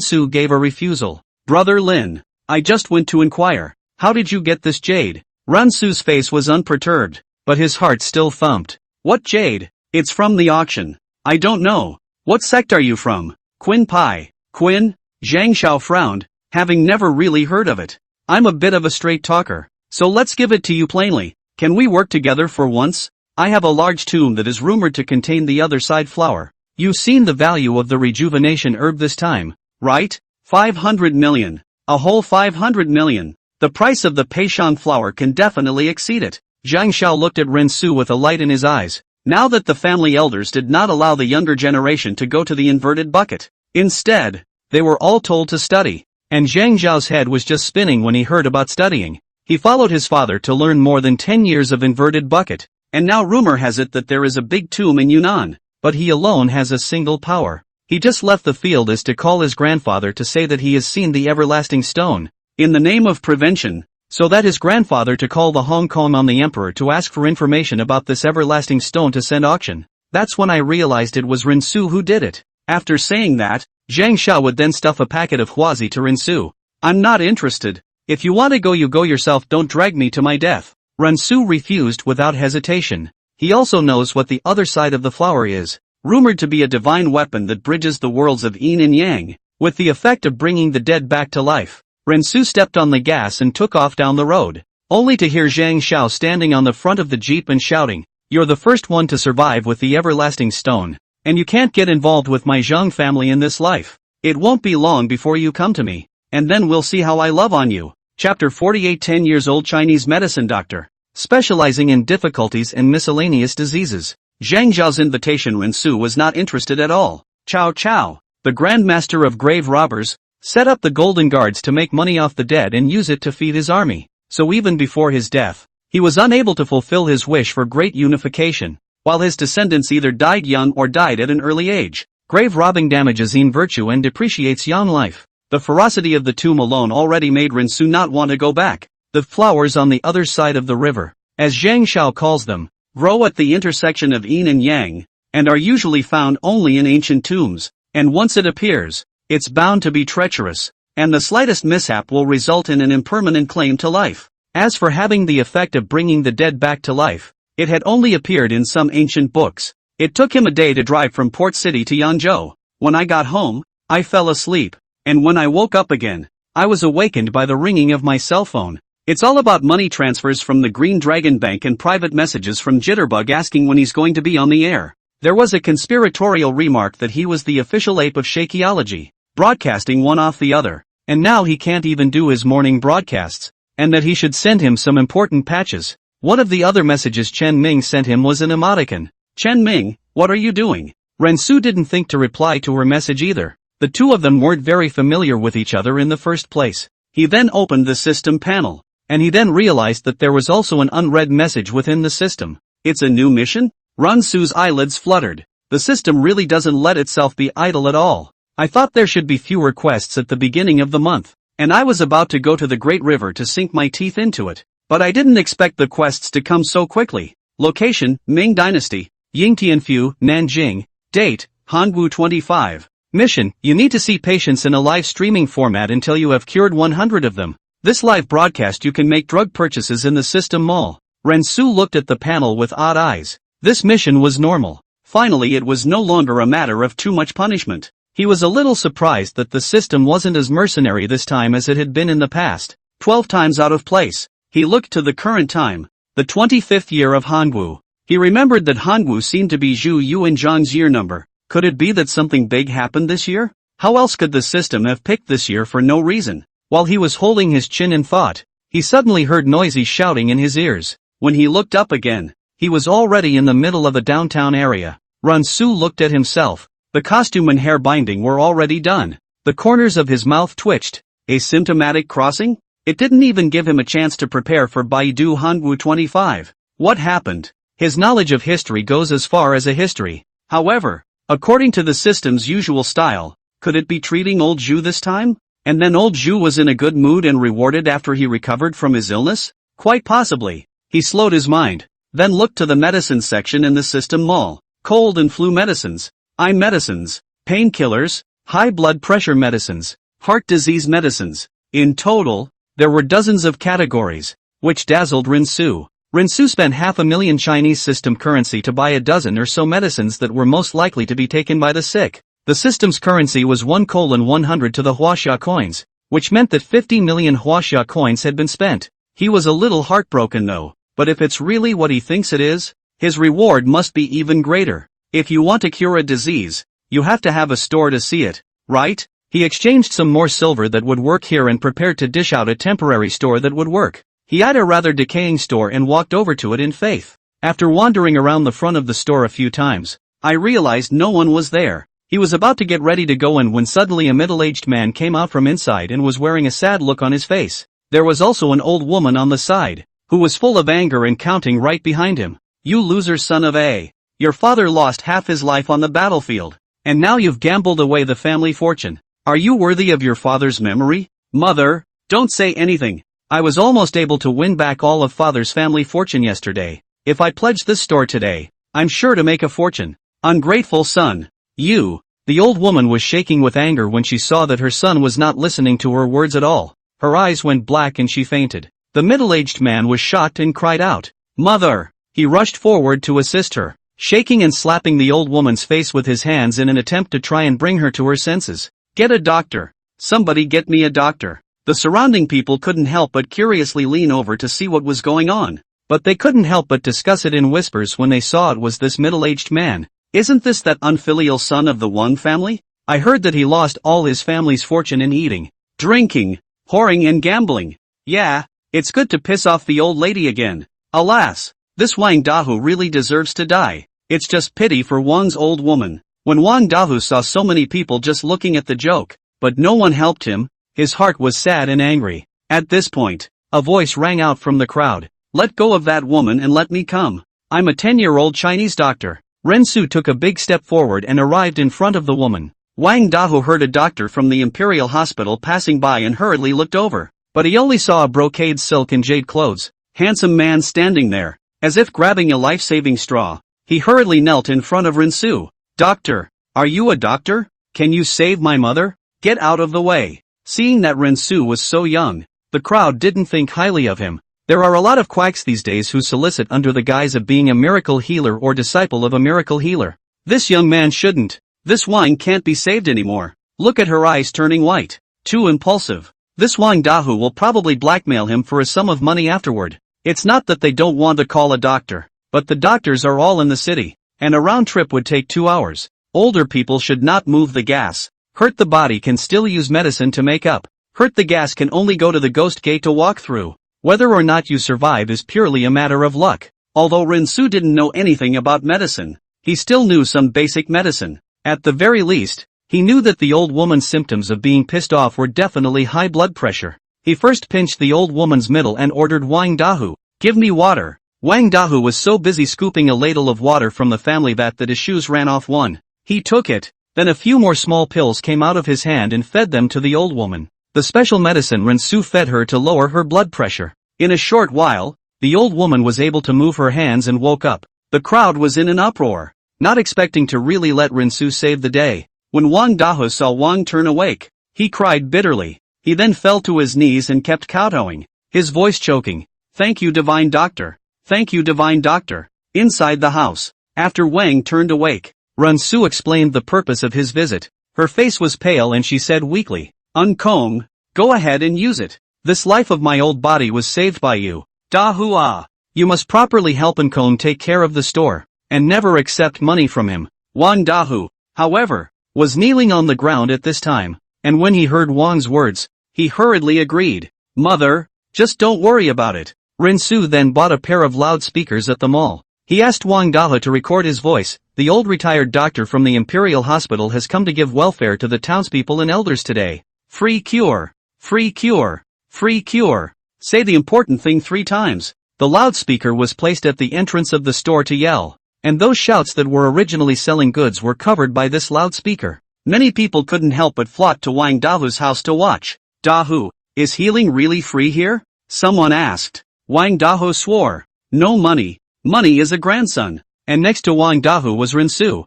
Su gave a refusal. Brother Lin, I just went to inquire. How did you get this jade? Su's face was unperturbed, but his heart still thumped. What jade? It's from the auction. I don't know. What sect are you from? Qin Pai. Qin? Zhang Xiao frowned, having never really heard of it. I'm a bit of a straight talker, so let's give it to you plainly. Can we work together for once? I have a large tomb that is rumored to contain the other side flower. You've seen the value of the rejuvenation herb this time, right? 500 million. A whole 500 million. The price of the Peishan flower can definitely exceed it. Zhang Xiao looked at Su with a light in his eyes. Now that the family elders did not allow the younger generation to go to the inverted bucket. Instead, they were all told to study. And Zhang Xiao's head was just spinning when he heard about studying. He followed his father to learn more than 10 years of inverted bucket. And now rumor has it that there is a big tomb in Yunnan. But he alone has a single power. He just left the field as to call his grandfather to say that he has seen the everlasting stone. In the name of prevention, so that his grandfather to call the Hong Kong on the emperor to ask for information about this everlasting stone to send auction. That's when I realized it was Su who did it. After saying that, Zhang Xiao would then stuff a packet of huazi to Su. I'm not interested. If you want to go, you go yourself, don't drag me to my death. Su refused without hesitation. He also knows what the other side of the flower is, rumored to be a divine weapon that bridges the worlds of yin and yang, with the effect of bringing the dead back to life. Su stepped on the gas and took off down the road, only to hear Zhang Xiao standing on the front of the jeep and shouting, "You're the first one to survive with the everlasting stone, and you can't get involved with my Zhang family in this life. It won't be long before you come to me, and then we'll see how I love on you." Chapter 48. 10 years old Chinese medicine doctor, specializing in difficulties and miscellaneous diseases. Zhang Zhao's invitation Su was not interested at all. Cao Cao, the Grand Master of grave robbers, set up the Golden Guards to make money off the dead and use it to feed his army. So even before his death, he was unable to fulfill his wish for great unification, while his descendants either died young or died at an early age. Grave robbing damages in virtue and depreciates young life. The ferocity of the tomb alone already made Su not want to go back. The flowers on the other side of the river, as Zhang Xiao calls them, grow at the intersection of yin and yang, and are usually found only in ancient tombs, and once it appears, it's bound to be treacherous, and the slightest mishap will result in an impermanent claim to life. As for having the effect of bringing the dead back to life, it had only appeared in some ancient books. It took him a day to drive from Port City to Yangzhou. When I got home, I fell asleep, and when I woke up again, I was awakened by the ringing of my cell phone. It's all about money transfers from the Green Dragon Bank and private messages from Jitterbug asking when he's going to be on the air. There was a conspiratorial remark that he was the official ape of Shakeology, broadcasting one off the other, and now he can't even do his morning broadcasts, and that he should send him some important patches. One of the other messages Chen Ming sent him was an emoticon. "Chen Ming, what are you doing?" Su didn't think to reply to her message either. The two of them weren't very familiar with each other in the first place. He then opened the system panel, and he then realized that there was also an unread message within the system. "It's a new mission?" Su's eyelids fluttered. The system really doesn't let itself be idle at all. I thought there should be fewer quests at the beginning of the month, and I was about to go to the Great River to sink my teeth into it. But I didn't expect the quests to come so quickly. Location, Ming Dynasty, Yingtianfu, Nanjing. Date, Hangu 25. Mission, you need to see patients in a live streaming format until you have cured 100 of them. This live broadcast you can make drug purchases in the system mall. Su looked at the panel with odd eyes. This mission was normal. Finally, it was no longer a matter of too much punishment. He was a little surprised that the system wasn't as mercenary this time as it had been in the past. 12 times out of place. He looked to the current time, the 25th year of Hangu. He remembered that Hangu seemed to be Zhu Yu and Zhang's year number. Could it be that something big happened this year? How else could the system have picked this year for no reason? While he was holding his chin in thought, he suddenly heard noisy shouting in his ears. When he looked up again, he was already in the middle of a downtown area. Su looked at himself. The costume and hair binding were already done. The corners of his mouth twitched. Asymptomatic crossing? It didn't even give him a chance to prepare for Baidu Hangu 25. What happened? His knowledge of history goes as far as a history. However, according to the system's usual style, could it be treating old Zhu this time? And then old Zhu was in a good mood and rewarded after he recovered from his illness? Quite possibly. He slowed his mind, then looked to the medicine section in the system mall. Cold and flu medicines, eye medicines, painkillers, high blood pressure medicines, heart disease medicines. In total, there were dozens of categories, which dazzled Rinsu. Rinsu spent 500,000 Chinese system currency to buy a dozen or so medicines that were most likely to be taken by the sick. The system's currency was 1:100 to the Huaxia coins, which meant that 50 million Huaxia coins had been spent. He was a little heartbroken though, but if it's really what he thinks it is, his reward must be even greater. If you want to cure a disease, you have to have a store to see it, right? He exchanged some more silver that would work here and prepared to dish out a temporary store that would work. He eyed a rather decaying store and walked over to it in faith. After wandering around the front of the store a few times, I realized no one was there. He was about to get ready to go in when suddenly a middle-aged man came out from inside and was wearing a sad look on his face. There was also an old woman on the side, who was full of anger and counting right behind him. You loser son of a. Your father lost half his life on the battlefield, and now you've gambled away the family fortune. Are you worthy of your father's memory? Mother, don't say anything. I was almost able to win back all of father's family fortune yesterday. If I pledge this store today, I'm sure to make a fortune. Ungrateful son. You. The old woman was shaking with anger when she saw that her son was not listening to her words at all. Her eyes went black and she fainted. The middle-aged man was shocked and cried out, "Mother!" He rushed forward to assist her, shaking and slapping the old woman's face with his hands in an attempt to try and bring her to her senses. Get a doctor. Somebody get me a doctor. The surrounding people couldn't help but curiously lean over to see what was going on. But they couldn't help but discuss it in whispers when they saw it was this middle-aged man. Isn't this that unfilial son of the Wang family? I heard that he lost all his family's fortune in eating, drinking, whoring and gambling. Yeah, it's good to piss off the old lady again. Alas, this Wang Dahu really deserves to die. It's just pity for Wang's old woman. When Wang Dahu saw so many people just looking at the joke, but no one helped him, his heart was sad and angry. At this point, a voice rang out from the crowd. Let go of that woman and let me come. I'm a 10-year-old Chinese doctor. Rensu took a big step forward and arrived in front of the woman. Wang Dahu heard a doctor from the Imperial Hospital passing by and hurriedly looked over. But he only saw a brocade silk and jade clothes, handsome man standing there, as if grabbing a life-saving straw. He hurriedly knelt in front of Rensu. Doctor, are you a doctor? Can you save my mother? Get out of the way. Seeing that Rensu was so young, the crowd didn't think highly of him. There are a lot of quacks these days who solicit under the guise of being a miracle healer or disciple of a miracle healer. This young man shouldn't. This wine can't be saved anymore. Look at her eyes turning white. Too impulsive. This Wang Dahu will probably blackmail him for a sum of money afterward. It's not that they don't want to call a doctor, but the doctors are all in the city, and a round trip would take 2 hours. Older people should not move the gas. Hurt the body can still use medicine to make up. Hurt the gas can only go to the ghost gate to walk through. Whether or not you survive is purely a matter of luck. Although Rinsu didn't know anything about medicine, he still knew some basic medicine. At the very least, he knew that the old woman's symptoms of being pissed off were definitely high blood pressure. He first pinched the old woman's middle and ordered Wang Dahu, "Give me water." Wang Dahu was so busy scooping a ladle of water from the family vat that his shoes ran off one. He took it. Then a few more small pills came out of his hand and fed them to the old woman. The special medicine Rensu fed her to lower her blood pressure. In a short while, the old woman was able to move her hands and woke up. The crowd was in an uproar, not expecting to really let Rensu save the day. When Wang Dahu saw Wang turn awake, he cried bitterly. He then fell to his knees and kept kowtowing, his voice choking. "Thank you, divine doctor. Thank you, divine doctor." Inside the house, after Wang turned awake, Rensu explained the purpose of his visit. Her face was pale and she said weakly, "Unkong, go ahead and use it. This life of my old body was saved by you. Dahua. You must properly help Unkong take care of the store, and never accept money from him." Wang Dahu, however, was kneeling on the ground at this time, and when he heard Wang's words, he hurriedly agreed. "Mother, just don't worry about it." Rensu then bought a pair of loudspeakers at the mall. He asked Wang Dahu to record his voice. "The old retired doctor from the Imperial Hospital has come to give welfare to the townspeople and elders today. Free cure. Free cure. Free cure. Say the important thing 3 times. The loudspeaker was placed at the entrance of the store to yell, and those shouts that were originally selling goods were covered by this loudspeaker. Many people couldn't help but flock to Wang Dahu's house to watch. "Dahu, is healing really free here?" someone asked. Wang Dahu swore. "No money. Money is a grandson." And next to Wang Dahu was Rinsu.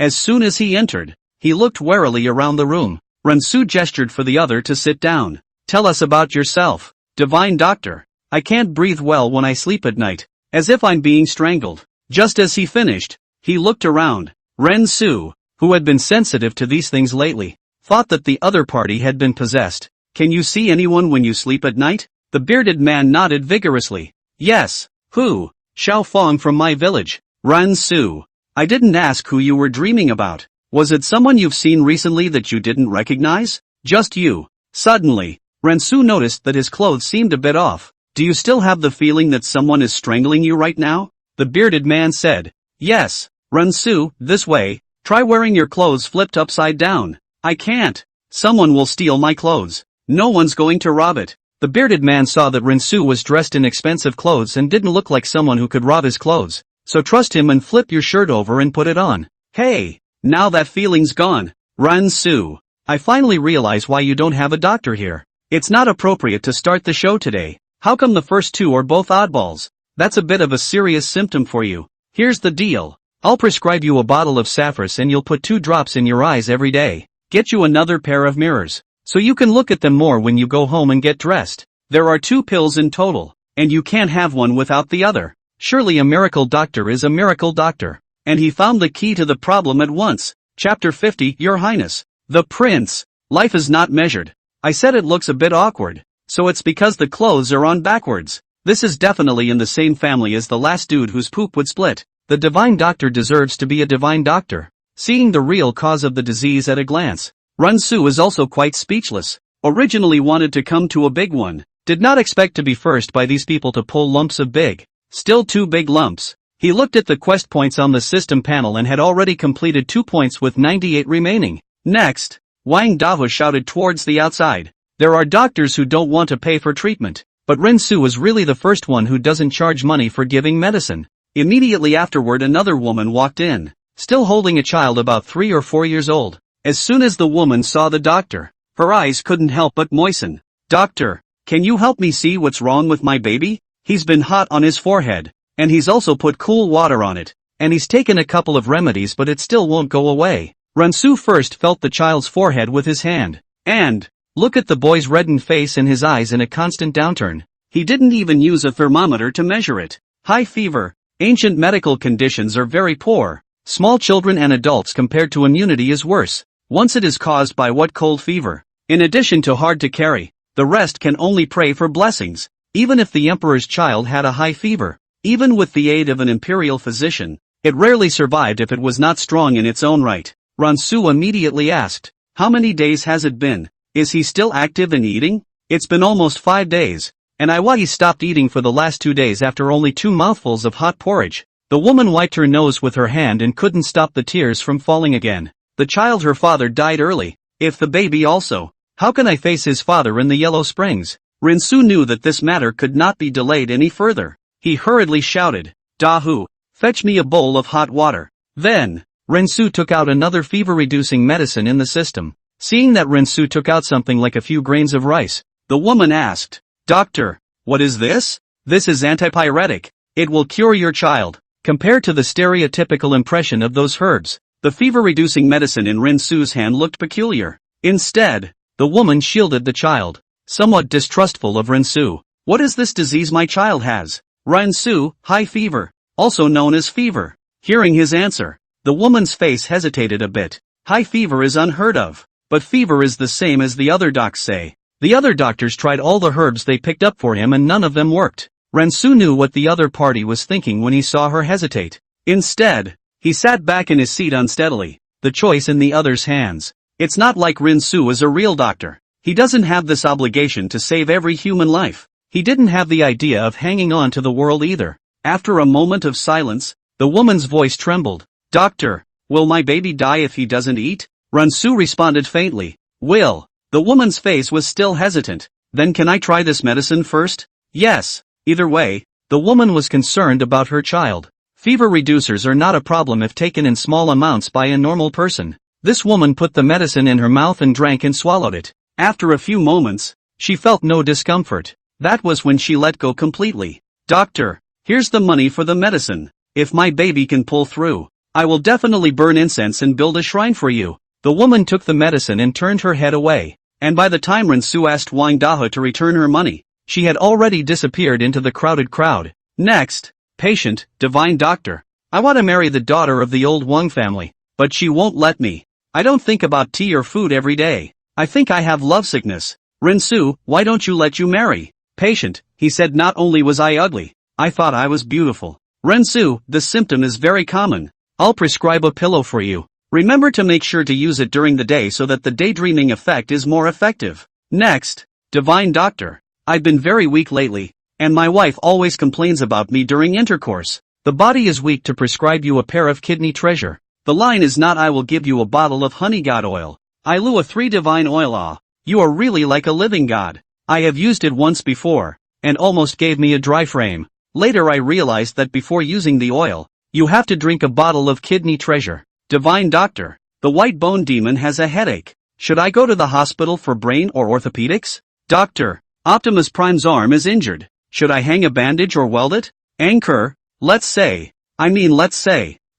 As soon as he entered, he looked warily around the room. Rensu gestured for the other to sit down. Tell us about yourself, divine doctor. I can't breathe well when I sleep at night, as if I'm being strangled. Just as he finished, he looked around. Rensu, who had been sensitive to these things lately, thought that the other party had been possessed. Can you see anyone when you sleep at night? The bearded man nodded vigorously. Yes. Who? Xiao Fong from my village. Rensu. I didn't ask who you were dreaming about. Was it someone you've seen recently that you didn't recognize? Just you. Suddenly, Rensu noticed that his clothes seemed a bit off. Do you still have the feeling that someone is strangling you right now? The bearded man said. Yes. Rensu, this way. Try wearing your clothes flipped upside down. I can't. Someone will steal my clothes. No one's going to rob it. The bearded man saw that Rensu was dressed in expensive clothes and didn't look like someone who could rob his clothes. So trust him and flip your shirt over and put it on. Hey, now that feeling's gone. Rensu, I finally realize why you don't have a doctor here. It's not appropriate to start the show today. How come the first two are both oddballs? That's a bit of a serious symptom for you. Here's the deal. I'll prescribe you a bottle of saffron and you'll put 2 drops in your eyes every day. Get you another pair of mirrors, so you can look at them more when you go home and get dressed. There are 2 pills in total, and you can't have one without the other. Surely a miracle doctor is a miracle doctor. And he found the key to the problem at once. Chapter 50, Your Highness. The Prince. Life is not measured. I said it looks a bit awkward. So it's because the clothes are on backwards. This is definitely in the same family as the last dude whose poop would split. The divine doctor deserves to be a divine doctor. Seeing the real cause of the disease at a glance, Rensu is also quite speechless. Originally wanted to come to a big one. Did not expect to be first by these people to pull lumps of big. Still 2 big lumps. He looked at the quest points on the system panel and had already completed 2 points with 98 remaining. Next, Wang Dahua shouted towards the outside. There are doctors who don't want to pay for treatment, but Rensu is really the first one who doesn't charge money for giving medicine. Immediately afterward another woman walked in, still holding a child about 3 or 4 years old. As soon as the woman saw the doctor, her eyes couldn't help but moisten. Doctor, can you help me see what's wrong with my baby? He's been hot on his forehead, and he's also put cool water on it, and he's taken a couple of remedies but it still won't go away. Rensu first felt the child's forehead with his hand, and, look at the boy's reddened face and his eyes in a constant downturn. He didn't even use a thermometer to measure it. High fever. Ancient medical conditions are very poor. Small children and adults compared to immunity is worse. Once it is caused by what cold fever. In addition to hard to carry, the rest can only pray for blessings. Even if the emperor's child had a high fever, even with the aid of an imperial physician, it rarely survived if it was not strong in its own right. Rensu immediately asked, how many days has it been? Is he still active and eating? It's been almost 5 days. And he stopped eating for the last 2 days after only 2 mouthfuls of hot porridge. The woman wiped her nose with her hand and couldn't stop the tears from falling again. The child her father died early. If the baby also, how can I face his father in the Yellow Springs? Rensu knew that this matter could not be delayed any further. He hurriedly shouted, Dahu, fetch me a bowl of hot water. Then, Rensu took out another fever-reducing medicine in the system. Seeing that Rensu took out something like a few grains of rice, the woman asked, Doctor, what is this? This is antipyretic. It will cure your child. Compared to the stereotypical impression of those herbs, the fever-reducing medicine in Rensu's hand looked peculiar. Instead, the woman shielded the child, somewhat distrustful of Rensu. What is this disease my child has? Rensu, high fever, also known as fever. Hearing his answer, the woman's face hesitated a bit. High fever is unheard of, but fever is the same as the other docs say. The other doctors tried all the herbs they picked up for him and none of them worked. Rensu knew what the other party was thinking when he saw her hesitate. Instead, he sat back in his seat unsteadily, the choice in the other's hands. It's not like Rensu is a real doctor. He doesn't have this obligation to save every human life. He didn't have the idea of hanging on to the world either. After a moment of silence, the woman's voice trembled. Doctor, will my baby die if he doesn't eat? Rensu responded faintly. Will. The woman's face was still hesitant. Then can I try this medicine first? Yes. Either way, the woman was concerned about her child. Fever reducers are not a problem if taken in small amounts by a normal person. This woman put the medicine in her mouth and drank and swallowed it. After a few moments, she felt no discomfort. That was when she let go completely. Doctor, here's the money for the medicine. If my baby can pull through, I will definitely burn incense and build a shrine for you. The woman took the medicine and turned her head away. And by the time Rensu asked Wang Daha to return her money, she had already disappeared into the crowded crowd. Next, patient, divine doctor. I want to marry the daughter of the old Wang family, but she won't let me. I don't think about tea or food every day. I think I have lovesickness. Rensu, why don't you let you marry? Patient, he said, not only was I ugly, I thought I was beautiful. Rensu, this symptom is very common. I'll prescribe a pillow for you. Remember to make sure to use it during the day so that the daydreaming effect is more effective. Next, divine doctor. I've been very weak lately, and my wife always complains about me during intercourse. The body is weak to prescribe you a pair of kidney treasure. The line is not I will give you a bottle of honey god oil. I lure 3 divine oil. Ah, you are really like a living god. I have used it once before, and almost gave me a dry frame. Later I realized that before using the oil, you have to drink a bottle of kidney treasure. Divine doctor, the white bone demon has a headache. Should I go to the hospital for brain or orthopedics? Doctor, Optimus Prime's arm is injured. Should I hang a bandage or weld it? Anchor, let's say.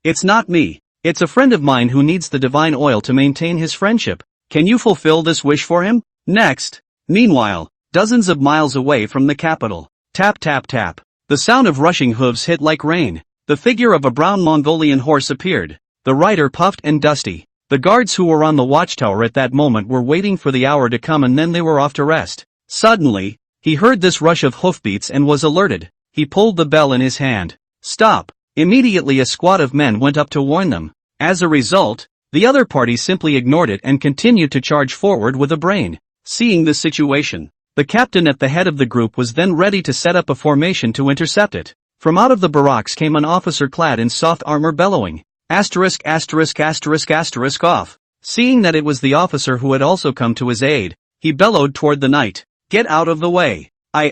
It's not me. It's a friend of mine who needs the divine oil to maintain his friendship. Can you fulfill this wish for him? Next. Meanwhile, dozens of miles away from the capital. Tap tap tap. The sound of rushing hooves hit like rain. The figure of a brown Mongolian horse appeared. The rider puffed and dusty. The guards who were on the watchtower at that moment were waiting for the hour to come, and then they were off to rest. Suddenly, he heard this rush of hoofbeats and was alerted. He pulled the bell in his hand. Stop! Immediately a squad of men went up to warn them. As a result, the other party simply ignored it and continued to charge forward with a brain. Seeing the situation, the captain at the head of the group was then ready to set up a formation to intercept it. From out of the barracks came an officer clad in soft armor bellowing. Off. Seeing that it was the officer who had also come to his aid, he bellowed toward the knight. Get out of the way. I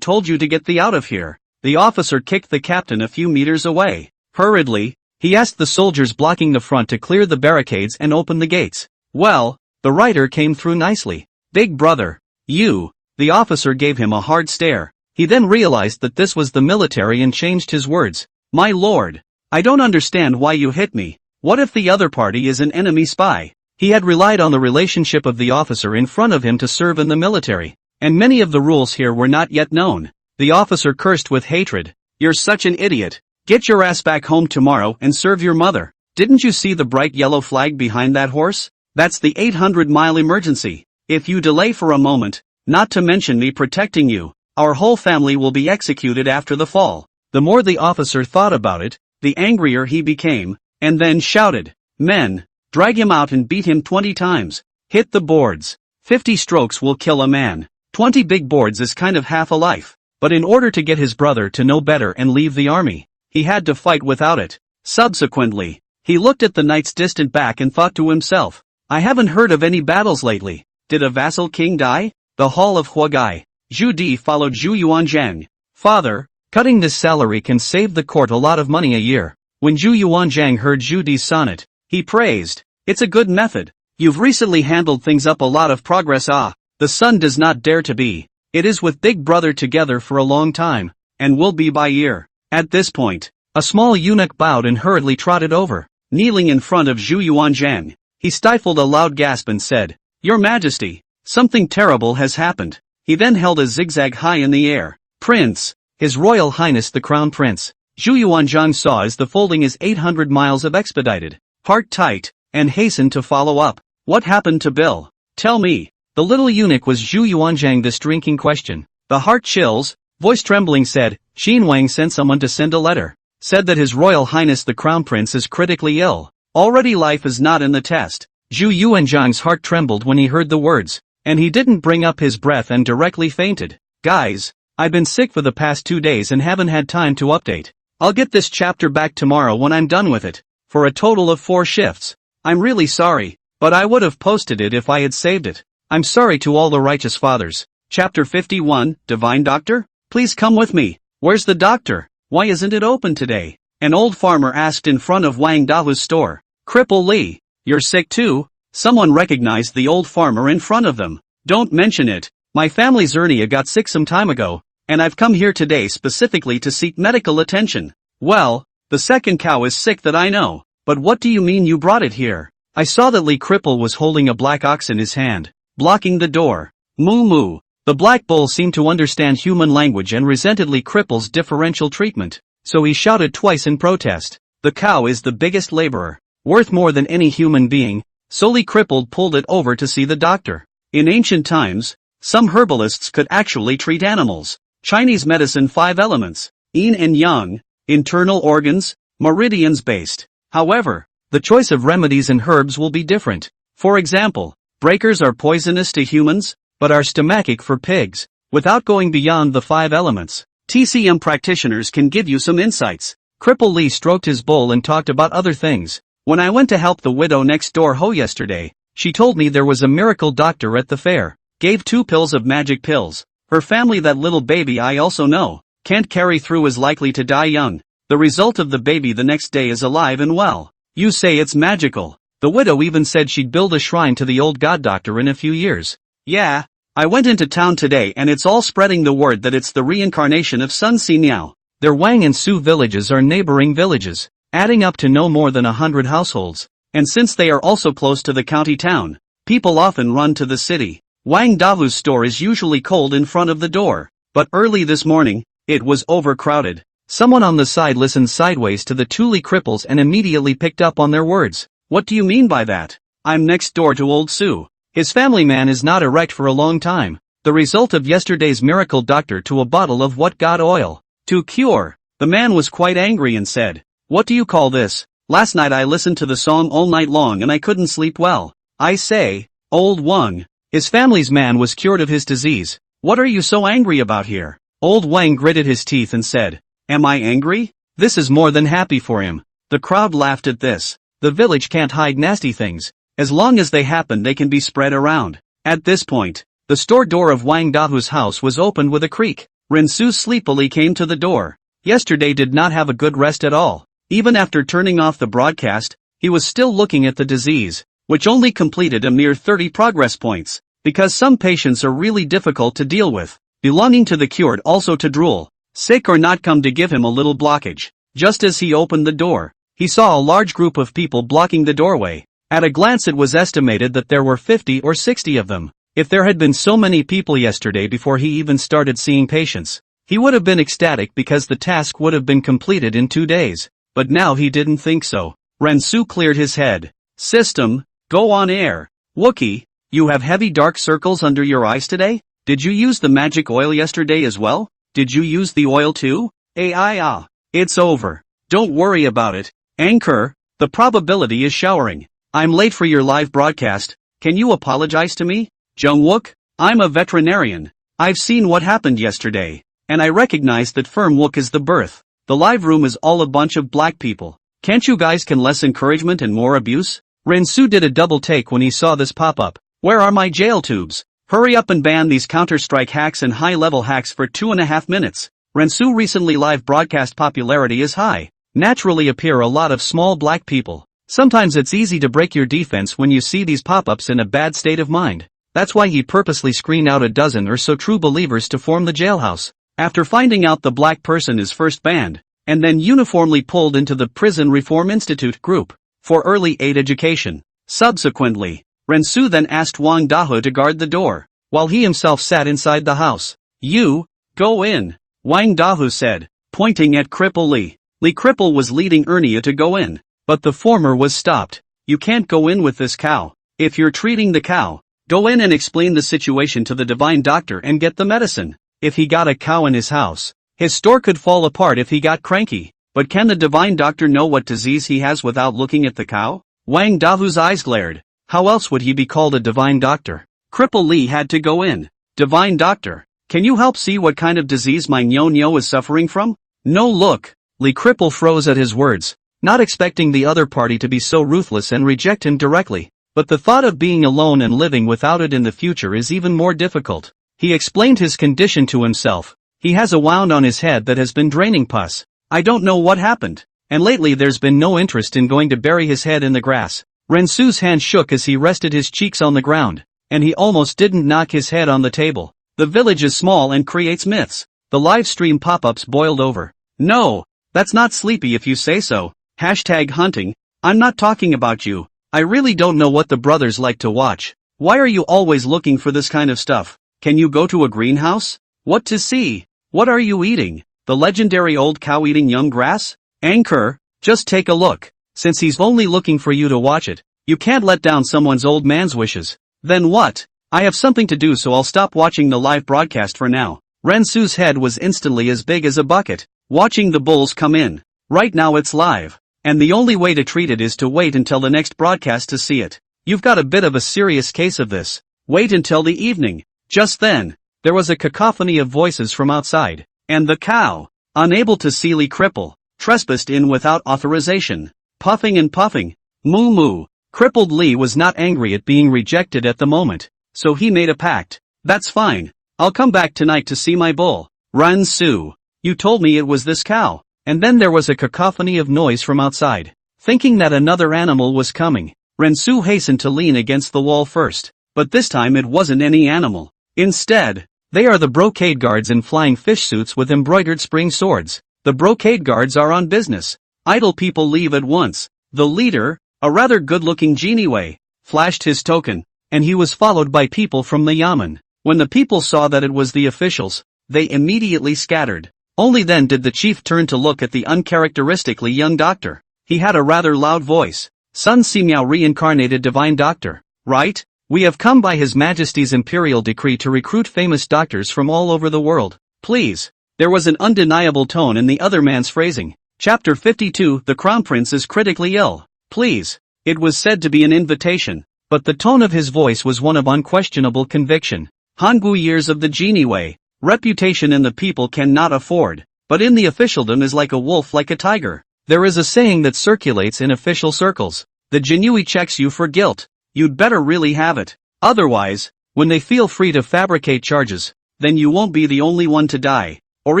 told you to get thee out of here. The officer kicked the captain a few meters away. Hurriedly, he asked the soldiers blocking the front to clear the barricades and open the gates. Well, the rider came through nicely. Big brother, you. The officer gave him a hard stare. He then realized that this was the military and changed his words. My lord. I don't understand why you hit me. What if the other party is an enemy spy? He had relied on the relationship of the officer in front of him to serve in the military, and many of the rules here were not yet known. The officer cursed with hatred. You're such an idiot. Get your ass back home tomorrow and serve your mother. Didn't you see the bright yellow flag behind that horse? That's the 800-mile emergency. If you delay for a moment, not to mention me protecting you, our whole family will be executed after the fall. The more the officer thought about it, the angrier he became, and then shouted, Men, drag him out and beat him 20 times. Hit the boards. 50 strokes will kill a man. 20 big boards is kind of half a life. But in order to get his brother to know better and leave the army, he had to fight without it. Subsequently, he looked at the knight's distant back and thought to himself, I haven't heard of any battles lately. Did a vassal king die? The hall of Huagai. Zhu Di followed Zhu Yuanzhang. Father, cutting this salary can save the court a lot of money a year. When Zhu Yuanzhang heard Zhu Di's sonnet, he praised, It's a good method. You've recently handled things up, a lot of progress. The son does not dare to be. It is with big brother together for a long time, and will be by year. At this point, a small eunuch bowed and hurriedly trotted over. Kneeling in front of Zhu Yuanzhang, he stifled a loud gasp and said, Your Majesty, something terrible has happened. He then held a zigzag high in the air. Prince, His Royal Highness the Crown Prince. Zhu Yuanzhang saw as the folding is 800 miles of expedited, heart tight, and hastened to follow up. What happened to Bill? Tell me. The little eunuch was Zhu Yuanzhang this drinking question. The heart chills, voice trembling said, Xin Wang sent someone to send a letter. Said that His Royal Highness the Crown Prince is critically ill. Already life is not in the test. Zhu Yuanzhang's heart trembled when he heard the words, and he didn't bring up his breath and directly fainted. Guys, I've been sick for the past 2 days and haven't had time to update. I'll get this chapter back tomorrow when I'm done with it, for a total of 4 shifts. I'm really sorry, but I would have posted it if I had saved it. I'm sorry to all the righteous fathers. Chapter 51, Divine Doctor? Please come with me. Where's the doctor? Why isn't it open today? An old farmer asked in front of Wang Dahu's store. Cripple Li, you're sick too? Someone recognized the old farmer in front of them. Don't mention it. My family's Ernia got sick some time ago, and I've come here today specifically to seek medical attention. Well, The second cow is sick that I know. But what do you mean you brought it here? I saw that Lee Cripple was holding a black ox in his hand, blocking the door. Moo moo. The black bull seemed to understand human language and resented Lee Cripple's differential treatment, so he shouted twice in protest. The cow is the biggest laborer, worth more than any human being, so Lee Cripple pulled it over to see the doctor. In ancient times, some herbalists could actually treat animals. Chinese medicine 5 elements, yin and yang, internal organs, meridians based. However, the choice of remedies and herbs will be different. For example, breakers are poisonous to humans, but are stomachic for pigs. Without going beyond the 5 elements, TCM practitioners can give you some insights. Cripple Lee stroked his bull and talked about other things. When I went to help the widow next door hoe yesterday, she told me there was a miracle doctor at the fair. Gave 2 pills of magic pills. Her family, that little baby I also know, can't carry through, is likely to die young. The result of the baby the next day is alive and well. You say it's magical. The widow even said she'd build a shrine to the old god doctor in a few years. Yeah, I went into town today and it's all spreading the word that it's the reincarnation of Sun Si Miao. Their Wang and Su villages are neighboring villages, adding up to no more than 100 households. And since they are also close to the county town, people often run to the city. Wang Dahu's store is usually cold in front of the door, but early this morning, it was overcrowded. Someone on the side listened sideways to the 2 Lee Cripples and immediately picked up on their words. What do you mean by that? I'm next door to old Su. His family man is not erect for a long time. The result of yesterday's miracle doctor to a bottle of what god oil. To cure. The man was quite angry and said, "What do you call this? Last night I listened to the song all night long and I couldn't sleep well. I say, old Wang. His family's man was cured of his disease. What are you so angry about here?" Old Wang gritted his teeth and said, "Am I angry? This is more than happy for him." The crowd laughed at this. The village can't hide nasty things. As long as they happen, they can be spread around. At this point, the store door of Wang Dahu's house was opened with a creak. Rensu sleepily came to the door. Yesterday did not have a good rest at all. Even after turning off the broadcast, he was still looking at the disease, which only completed a mere 30 progress points, because some patients are really difficult to deal with, belonging to the cured also to drool, sick or not, come to give him a little blockage. Just as he opened the door, he saw a large group of people blocking the doorway. At a glance it was estimated that there were 50 or 60 of them. If there had been so many people yesterday before he even started seeing patients, he would have been ecstatic because the task would have been completed in 2 days. But now he didn't think so. Rensu cleared his head. System, go on air. Wookie, you have heavy dark circles under your eyes today? Did you use the magic oil yesterday as well? Did you use the oil too? It's over. Don't worry about it. Anchor, the probability is showering. I'm late for your live broadcast. Can you apologize to me? Jungwook, I'm a veterinarian. I've seen what happened yesterday, and I recognize that Firm Wook is the birth. The live room is all a bunch of black people. Can't you guys can less encouragement and more abuse? Rensu did a double take when he saw this pop up. Where are my jail tubes? Hurry up and ban these Counter-Strike hacks and high-level hacks for 2.5 minutes. Rensu recently live broadcast popularity is high. Naturally appear a lot of small black people. Sometimes it's easy to break your defense when you see these pop-ups in a bad state of mind. That's why he purposely screened out a dozen or so true believers to form the jailhouse. After finding out the black person is first banned, and then uniformly pulled into the Prison Reform Institute group for early aid education. Subsequently, Rensu then asked Wang Dahu to guard the door, while he himself sat inside the house. You, go in, Wang Dahu said, pointing at Cripple Lee. Lee Cripple was leading Ernia to go in, but the former was stopped. You can't go in with this cow. If you're treating the cow, go in and explain the situation to the divine doctor and get the medicine. If he got a cow in his house, his store could fall apart if he got cranky. But can the divine doctor know what disease he has without looking at the cow? Wang Dahu's eyes glared. How else would he be called a divine doctor? Cripple Lee had to go in. Divine doctor, can you help see what kind of disease my Nyo is suffering from? No, look. Lee Cripple froze at his words, not expecting the other party to be so ruthless and reject him directly. But the thought of being alone and living without it in the future is even more difficult. He explained his condition to himself. He has a wound on his head that has been draining pus. I don't know what happened. And lately there's been no interest in going to bury his head in the grass. Rensu's hand shook as he rested his cheeks on the ground, and he almost didn't knock his head on the table. The village is small and creates myths. The live stream pop-ups boiled over. No, That's not sleepy if you say so. Hashtag hunting. I'm not talking about you. I really don't know what the brothers like to watch. Why are you always looking for this kind of stuff? Can you go to a greenhouse? What to see? What are you eating? The legendary old cow eating young grass? Anchor, just take a look. Since he's only looking for you to watch it, you can't let down someone's old man's wishes. Then what? I have something to do, so I'll stop watching the live broadcast for now. Rensu's head was instantly as big as a bucket, watching the bulls come in. Right now it's live, and the only way to treat it is to wait until the next broadcast to see it. You've got a bit of a serious case of this. Wait until the evening. Just then, there was a cacophony of voices from outside, and the cow, unable to see cripple, trespassed in without authorization, puffing and puffing. Moo moo. Crippled Lee was not angry at being rejected at the moment, so he made a pact. That's fine. I'll come back tonight to see my bull. Rensu, you told me it was this cow. And then there was a cacophony of noise from outside. Thinking that another animal was coming, Rensu hastened to lean against the wall first. But this time it wasn't any animal. Instead, they are the brocade guards in flying fish suits with embroidered spring swords. The brocade guards are on business. Idle people leave at once. The leader, a rather good-looking Geniwei, flashed his token, and he was followed by people from the yamen. When the people saw that it was the officials, they immediately scattered. Only then did the chief turn to look at the uncharacteristically young doctor. He had a rather loud voice. Sun Simiao, reincarnated divine doctor, right? We have come by His Majesty's imperial decree to recruit famous doctors from all over the world. Please. There was an undeniable tone in the other man's phrasing. Chapter 52, The Crown Prince is critically ill. Please. It was said to be an invitation, but the tone of his voice was one of unquestionable conviction. Hangu years of the Geniwei. Reputation in the people cannot afford, but in the officialdom is like a wolf like a tiger. There is a saying that circulates in official circles. The Jinui checks you for guilt. You'd better really have it. Otherwise, when they feel free to fabricate charges, then you won't be the only one to die, or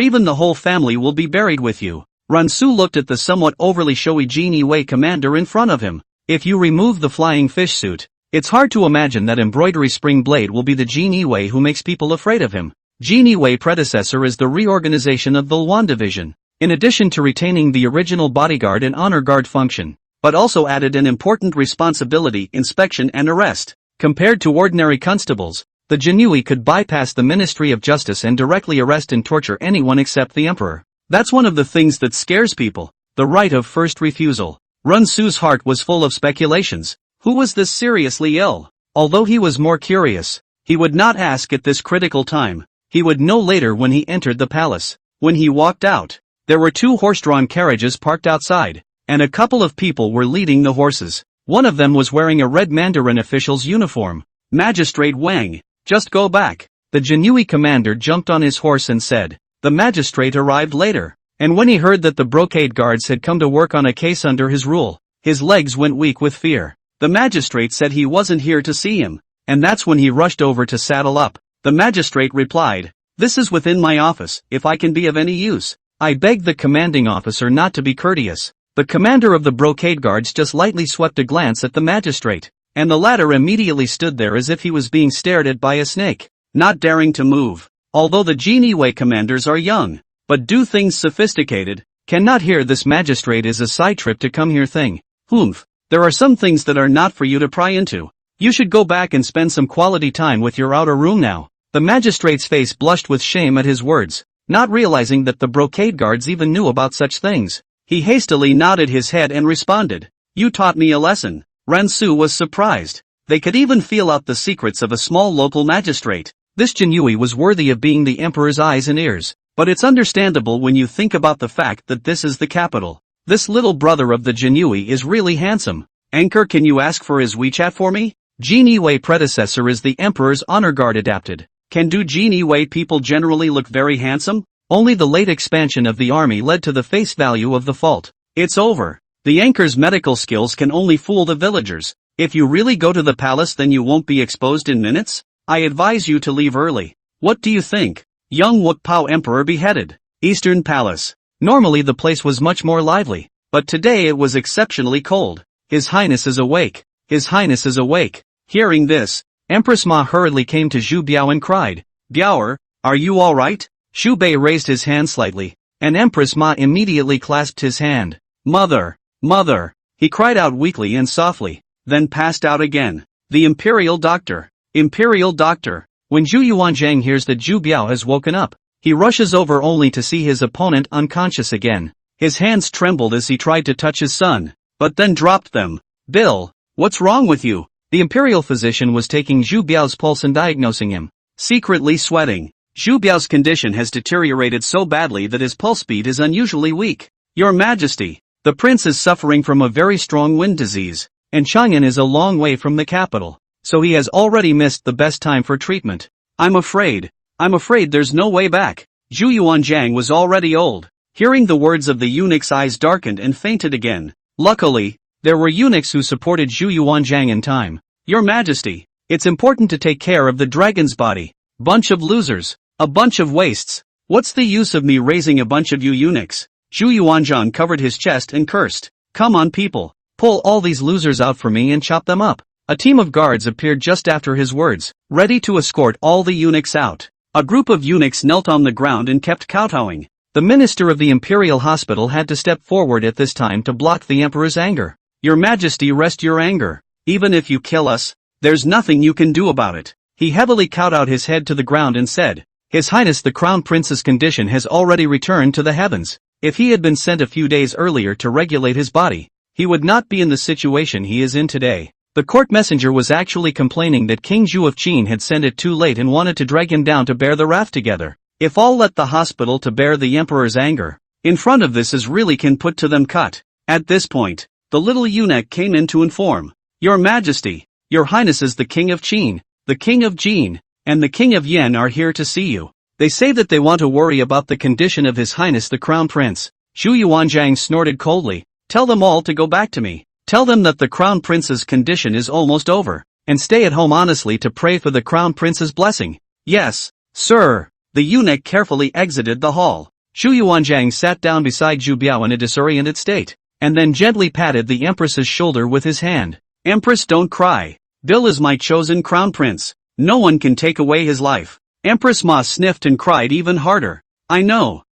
even the whole family will be buried with you. Rensu looked at the somewhat overly showy Geniwei commander in front of him. If you remove the flying fish suit, it's hard to imagine that embroidery spring blade will be the Geniwei who makes people afraid of him. Geniwei predecessor is the reorganization of the Luan division, in addition to retaining the original bodyguard and honor guard function, but also added an important responsibility: inspection and arrest. Compared to ordinary constables, the Jinui could bypass the Ministry of Justice and directly arrest and torture anyone except the emperor. That's one of the things that scares people, the right of first refusal. Rensu's heart was full of speculations. Who was this seriously ill? Although he was more curious, he would not ask at this critical time. He would know later when he entered the palace. When he walked out, there were 2 horse-drawn carriages parked outside, and a couple of people were leading the horses. One of them was wearing a red Mandarin official's uniform. Magistrate Wang, just go back. The Jinui commander jumped on his horse and said. The magistrate arrived later, and when he heard that the brocade guards had come to work on a case under his rule, his legs went weak with fear. The magistrate said he wasn't here to see him, and that's when he rushed over to saddle up. The magistrate replied, "This is within my office. If I can be of any use, I begged the commanding officer not to be courteous." The commander of the brocade guards just lightly swept a glance at the magistrate, and the latter immediately stood there as if he was being stared at by a snake, not daring to move. Although the Geniwei commanders are young, but do things sophisticated, cannot hear this magistrate is a side trip to come here thing. Humph, there are some things that are not for you to pry into. You should go back and spend some quality time with your outer room now. The magistrate's face blushed with shame at his words, not realizing that the brocade guards even knew about such things. He hastily nodded his head and responded, "You taught me a lesson." Rensu was surprised. They could even feel out the secrets of a small local magistrate. This Jinui was worthy of being the emperor's eyes and ears, but it's understandable when you think about the fact that this is the capital. This little brother of the Jinui is really handsome. Anchor, can you ask for his WeChat for me? Geniwei predecessor is the emperor's honor guard adapted. Can do Geniwei people generally look very handsome? Only the late expansion of the army led to the face value of the fault. It's over. The anchor's medical skills can only fool the villagers. If you really go to the palace, then you won't be exposed in minutes? I advise you to leave early. What do you think? Young Wukpao Emperor beheaded. Eastern Palace. Normally the place was much more lively, but today it was exceptionally cold. His Highness is awake. His Highness is awake. Hearing this, Empress Ma hurriedly came to Zhu Biao and cried, "Biaoer, are you all right?" Xu Bei raised his hand slightly, and Empress Ma immediately clasped his hand. "Mother! Mother!" he cried out weakly and softly, then passed out again. The Imperial Doctor! Imperial Doctor! When Zhu Yuanzhang hears that Zhu Biao has woken up, he rushes over only to see his opponent unconscious again. His hands trembled as he tried to touch his son, but then dropped them. "Bill, what's wrong with you?" The imperial physician was taking Zhu Biao's pulse and diagnosing him. Secretly sweating. "Zhu Biao's condition has deteriorated so badly that his pulse beat is unusually weak. Your Majesty, the prince is suffering from a very strong wind disease, and Chang'an is a long way from the capital, so he has already missed the best time for treatment. I'm afraid there's no way back." Zhu Yuanzhang was already old. Hearing the words of the eunuch's eyes darkened and fainted again. Luckily, there were eunuchs who supported Zhu Yuanzhang in time. "Your Majesty, it's important to take care of the dragon's body. Bunch of losers. A bunch of wastes. What's the use of me raising a bunch of you eunuchs?" Zhu Yuanzhang covered his chest and cursed. "Come on people, pull all these losers out for me and chop them up." A team of guards appeared just after his words, ready to escort all the eunuchs out. A group of eunuchs knelt on the ground and kept kowtowing. The minister of the imperial hospital had to step forward at this time to block the emperor's anger. "Your Majesty, rest your anger. Even if you kill us, there's nothing you can do about it." He heavily cowed his head to the ground and said, "His Highness the Crown Prince's condition has already returned to the heavens. If he had been sent a few days earlier to regulate his body, he would not be in the situation he is in today." The court messenger was actually complaining that King Zhu of Qin had sent it too late and wanted to drag him down to bear the wrath together. If all let the hospital to bear the emperor's anger, in front of this is really can put to them cut. At this point, the little eunuch came in to inform, "Your Majesty, your Highnesses the King of Qin, the King of Jin, and the King of Yen are here to see you. They say that they want to worry about the condition of His Highness the Crown Prince." Zhu Yuanzhang snorted coldly, "Tell them all to go back to me. Tell them that the Crown Prince's condition is almost over, and stay at home honestly to pray for the Crown Prince's blessing." "Yes, sir." The eunuch carefully exited the hall. Zhu Yuanzhang sat down beside Zhu Biao in a disoriented state, and then gently patted the Empress's shoulder with his hand. "Empress, don't cry. Bill is my chosen crown prince. No one can take away his life." Empress Ma sniffed and cried even harder. I know.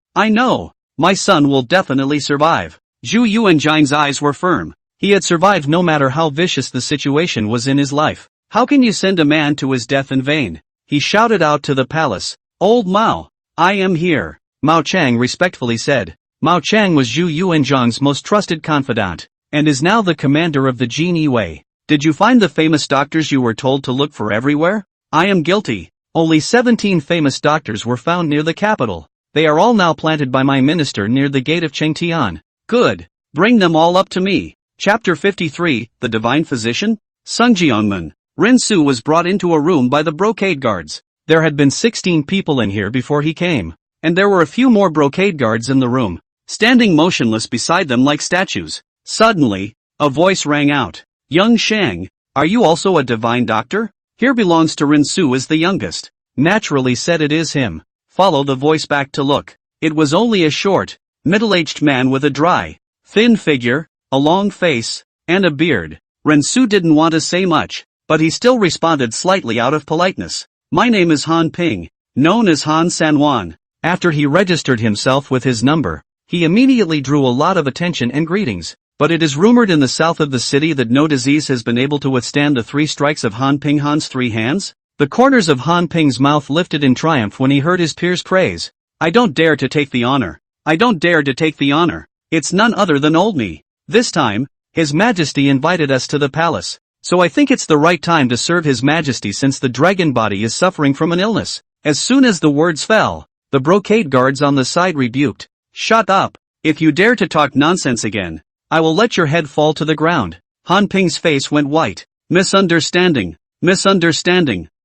My son will definitely survive." Zhu Yuanzhang's eyes were firm. He had survived no matter how vicious the situation was in his life. "How can you send a man to his death in vain?" He shouted out to the palace. "Old Mao, I am here." Mao Chang respectfully said. Mao Chang was Zhu Yuanzhang's most trusted confidant, and is now the commander of the Jin Yiwei. "Did you find the famous doctors you were told to look for everywhere?" "I am guilty. Only 17 famous doctors were found near the capital. They are all now planted by my minister near the gate of Chengtian." "Good. Bring them all up to me." Chapter 53, The Divine Physician? Sungjiangmen. Ren Su was brought into a room by the brocade guards. There had been 16 people in here before he came, and there were a few more brocade guards in the room, standing motionless beside them like statues. Suddenly, a voice rang out. "Young Shang, are you also a divine doctor? Here belongs to Ren Su as the youngest." Naturally said it is him. Follow the voice back to look. It was only a short, middle-aged man with a dry, thin figure, a long face, and a beard. Ren Su didn't want to say much, but he still responded slightly out of politeness. "My name is Han Ping, known as Han Sanwan." After he registered himself with his number, he immediately drew a lot of attention and greetings. But it is rumored in the south of the city that no disease has been able to withstand the 3 strikes of Han Ping Han's 3 hands? The corners of Han Ping's mouth lifted in triumph when he heard his peers' praise. "I don't dare to take the honor. I don't dare to take the honor. It's none other than old me. This time, His Majesty invited us to the palace, so I think it's the right time to serve His Majesty since the dragon body is suffering from an illness." As soon as the words fell, the brocade guards on the side rebuked. "Shut up. If you dare to talk nonsense again, I will let your head fall to the ground." Han Ping's face went white. Misunderstanding.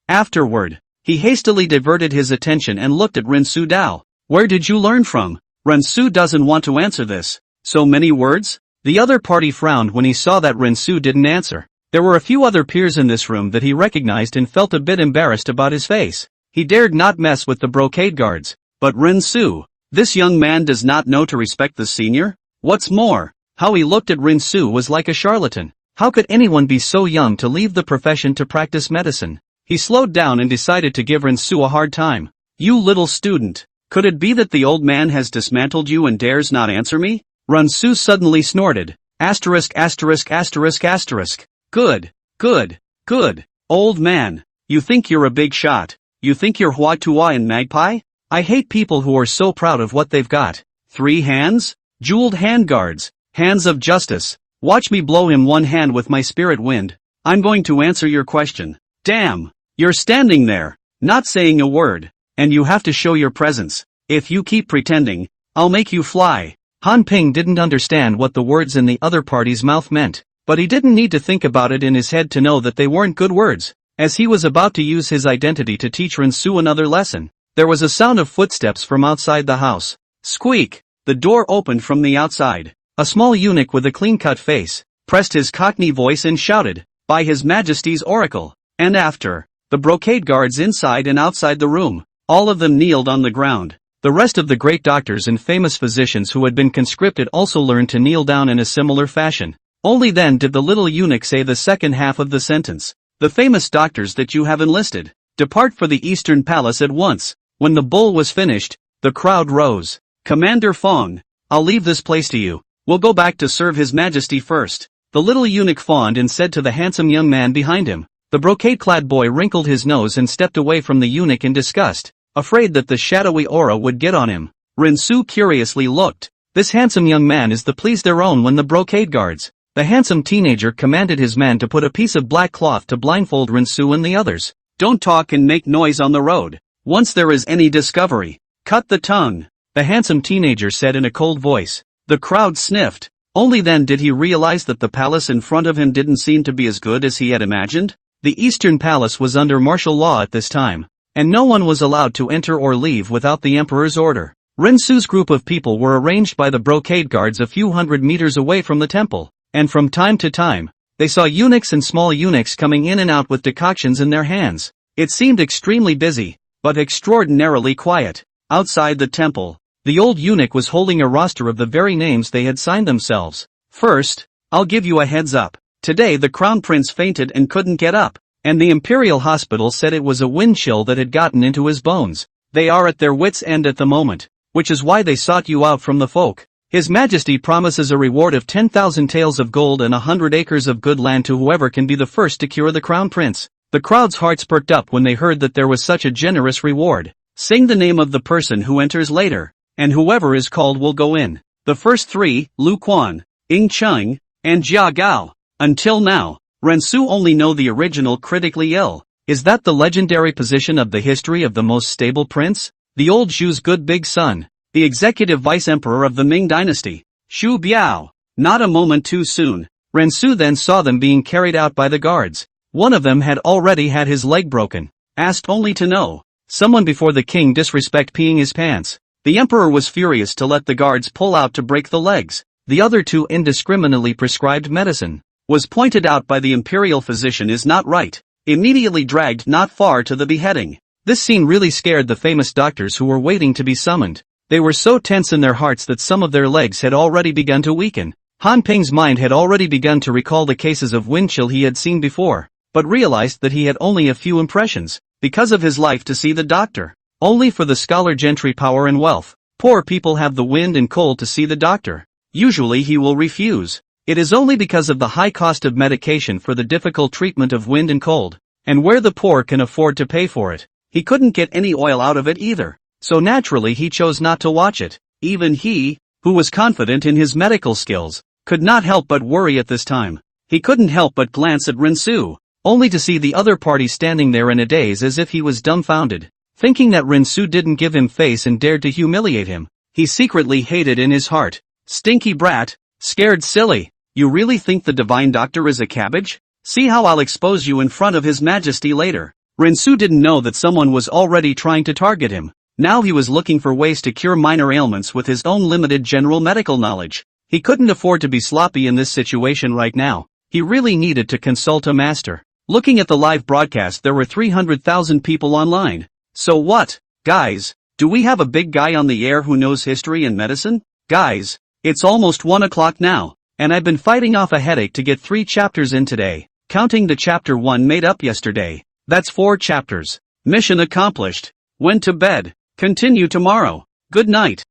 Afterward, he hastily diverted his attention and looked at Ren Su Dao. "Where did you learn from?" Ren Su doesn't want to answer this. "So many words?" The other party frowned when he saw that Ren Su didn't answer. There were a few other peers in this room that he recognized and felt a bit embarrassed about his face. He dared not mess with the brocade guards. But Ren Su, this young man does not know to respect the senior? What's more, how he looked at Ren Su was like a charlatan. How could anyone be so young to leave the profession to practice medicine? He slowed down and decided to give Ren Su a hard time. "You little student, Could it be that the old man has dismantled you and dares not answer me? Rensu suddenly snorted. Asterisk asterisk asterisk asterisk. Good, good, good. Old man, you think you're a big shot. You think you're Hua Tua and Magpie? I hate people who are so proud of what they've got. 3 hands? Jeweled handguards. Hands of justice. Watch me blow him one hand with my spirit wind. I'm going to answer your question. Damn! You're standing there, not saying a word. And you have to show your presence. If you keep pretending, I'll make you fly. Han Ping didn't understand what the words in the other party's mouth meant, but he didn't need to think about it in his head to know that they weren't good words. As he was about to use his identity to teach Rensu another lesson, there was a sound of footsteps from outside the house. Squeak! The door opened from the outside. A small eunuch with a clean-cut face pressed his cockney voice and shouted, "By His Majesty's oracle!" And after, the brocade guards inside and outside the room, all of them kneeled on the ground. The rest of the great doctors and famous physicians who had been conscripted also learned to kneel down in a similar fashion. Only then did the little eunuch say the second half of the sentence. "The famous doctors that you have enlisted, depart for the Eastern Palace at once." When the bull was finished, the crowd rose. "Commander Fong, I'll leave this place to you. We'll go back to serve His Majesty first." The little eunuch fawned and said to the handsome young man behind him. The brocade-clad boy wrinkled his nose and stepped away from the eunuch in disgust, afraid that the shadowy aura would get on him. Rensu curiously looked. This handsome young man is the please their own when the brocade guards. The handsome teenager commanded his man to put a piece of black cloth to blindfold Rensu and the others. "Don't talk and make noise on the road. Once there is any discovery, cut the tongue," the handsome teenager said in a cold voice. The crowd sniffed. Only then did he realize that the palace in front of him didn't seem to be as good as he had imagined. The Eastern Palace was under martial law at this time, and no one was allowed to enter or leave without the emperor's order. Rensu's group of people were arranged by the brocade guards a few hundred meters away from the temple, and from time to time, they saw eunuchs and small eunuchs coming in and out with decoctions in their hands. It seemed extremely busy, but extraordinarily quiet. Outside the temple, the old eunuch was holding a roster of the very names they had signed themselves. "First, I'll give you a heads up. Today the crown prince fainted and couldn't get up, and the imperial hospital said it was a wind chill that had gotten into his bones. They are at their wits' end at the moment, which is why they sought you out from the folk. His Majesty promises a reward of 10,000 taels of gold and 100 acres of good land to whoever can be the first to cure the crown prince." The crowd's hearts perked up when they heard that there was such a generous reward. "Sing the name of the person who enters later, and whoever is called will go in." The first 3, Lu Quan, Ing Chung, and Jia Gao. Until now, Rensu only know the original critically ill. Is that the legendary position of the history of the most stable prince? The old Zhu's good big son, the executive vice-emperor of the Ming dynasty, Xu Biao. Not a moment too soon, Rensu then saw them being carried out by the guards. One of them had already had his leg broken. Asked only to know. Someone before the king disrespect peeing his pants. The emperor was furious to let the guards pull out to break the legs. The other 2 indiscriminately prescribed medicine. Was pointed out by the imperial physician is not right. Immediately dragged not far to the beheading. This scene really scared the famous doctors who were waiting to be summoned. They were so tense in their hearts that some of their legs had already begun to weaken. Han Ping's mind had already begun to recall the cases of wind chill he had seen before, but realized that he had only a few impressions, because of his life to see the doctor. Only for the scholar gentry power and wealth. Poor people have the wind and cold to see the doctor. Usually he will refuse. It is only because of the high cost of medication for the difficult treatment of wind and cold, and where the poor can afford to pay for it. He couldn't get any oil out of it either, so naturally he chose not to watch it. Even he, who was confident in his medical skills, could not help but worry at this time. He couldn't help but glance at Rensu, only to see the other party standing there in a daze as if he was dumbfounded. Thinking that Rensu didn't give him face and dared to humiliate him, he secretly hated in his heart. Stinky brat, scared silly, you really think the divine doctor is a cabbage? See how I'll expose you in front of His Majesty later. Rensu didn't know that someone was already trying to target him. Now he was looking for ways to cure minor ailments with his own limited general medical knowledge. He couldn't afford to be sloppy in this situation right now. He really needed to consult a master. Looking at the live broadcast, there were 300,000 people online. So what, guys, do we have a big guy on the air who knows history and medicine? Guys, it's almost 1 o'clock now, and I've been fighting off a headache to get 3 chapters in today, counting the chapter 1 made up yesterday. That's 4 chapters. Mission accomplished. Went to bed. Continue tomorrow. Good night.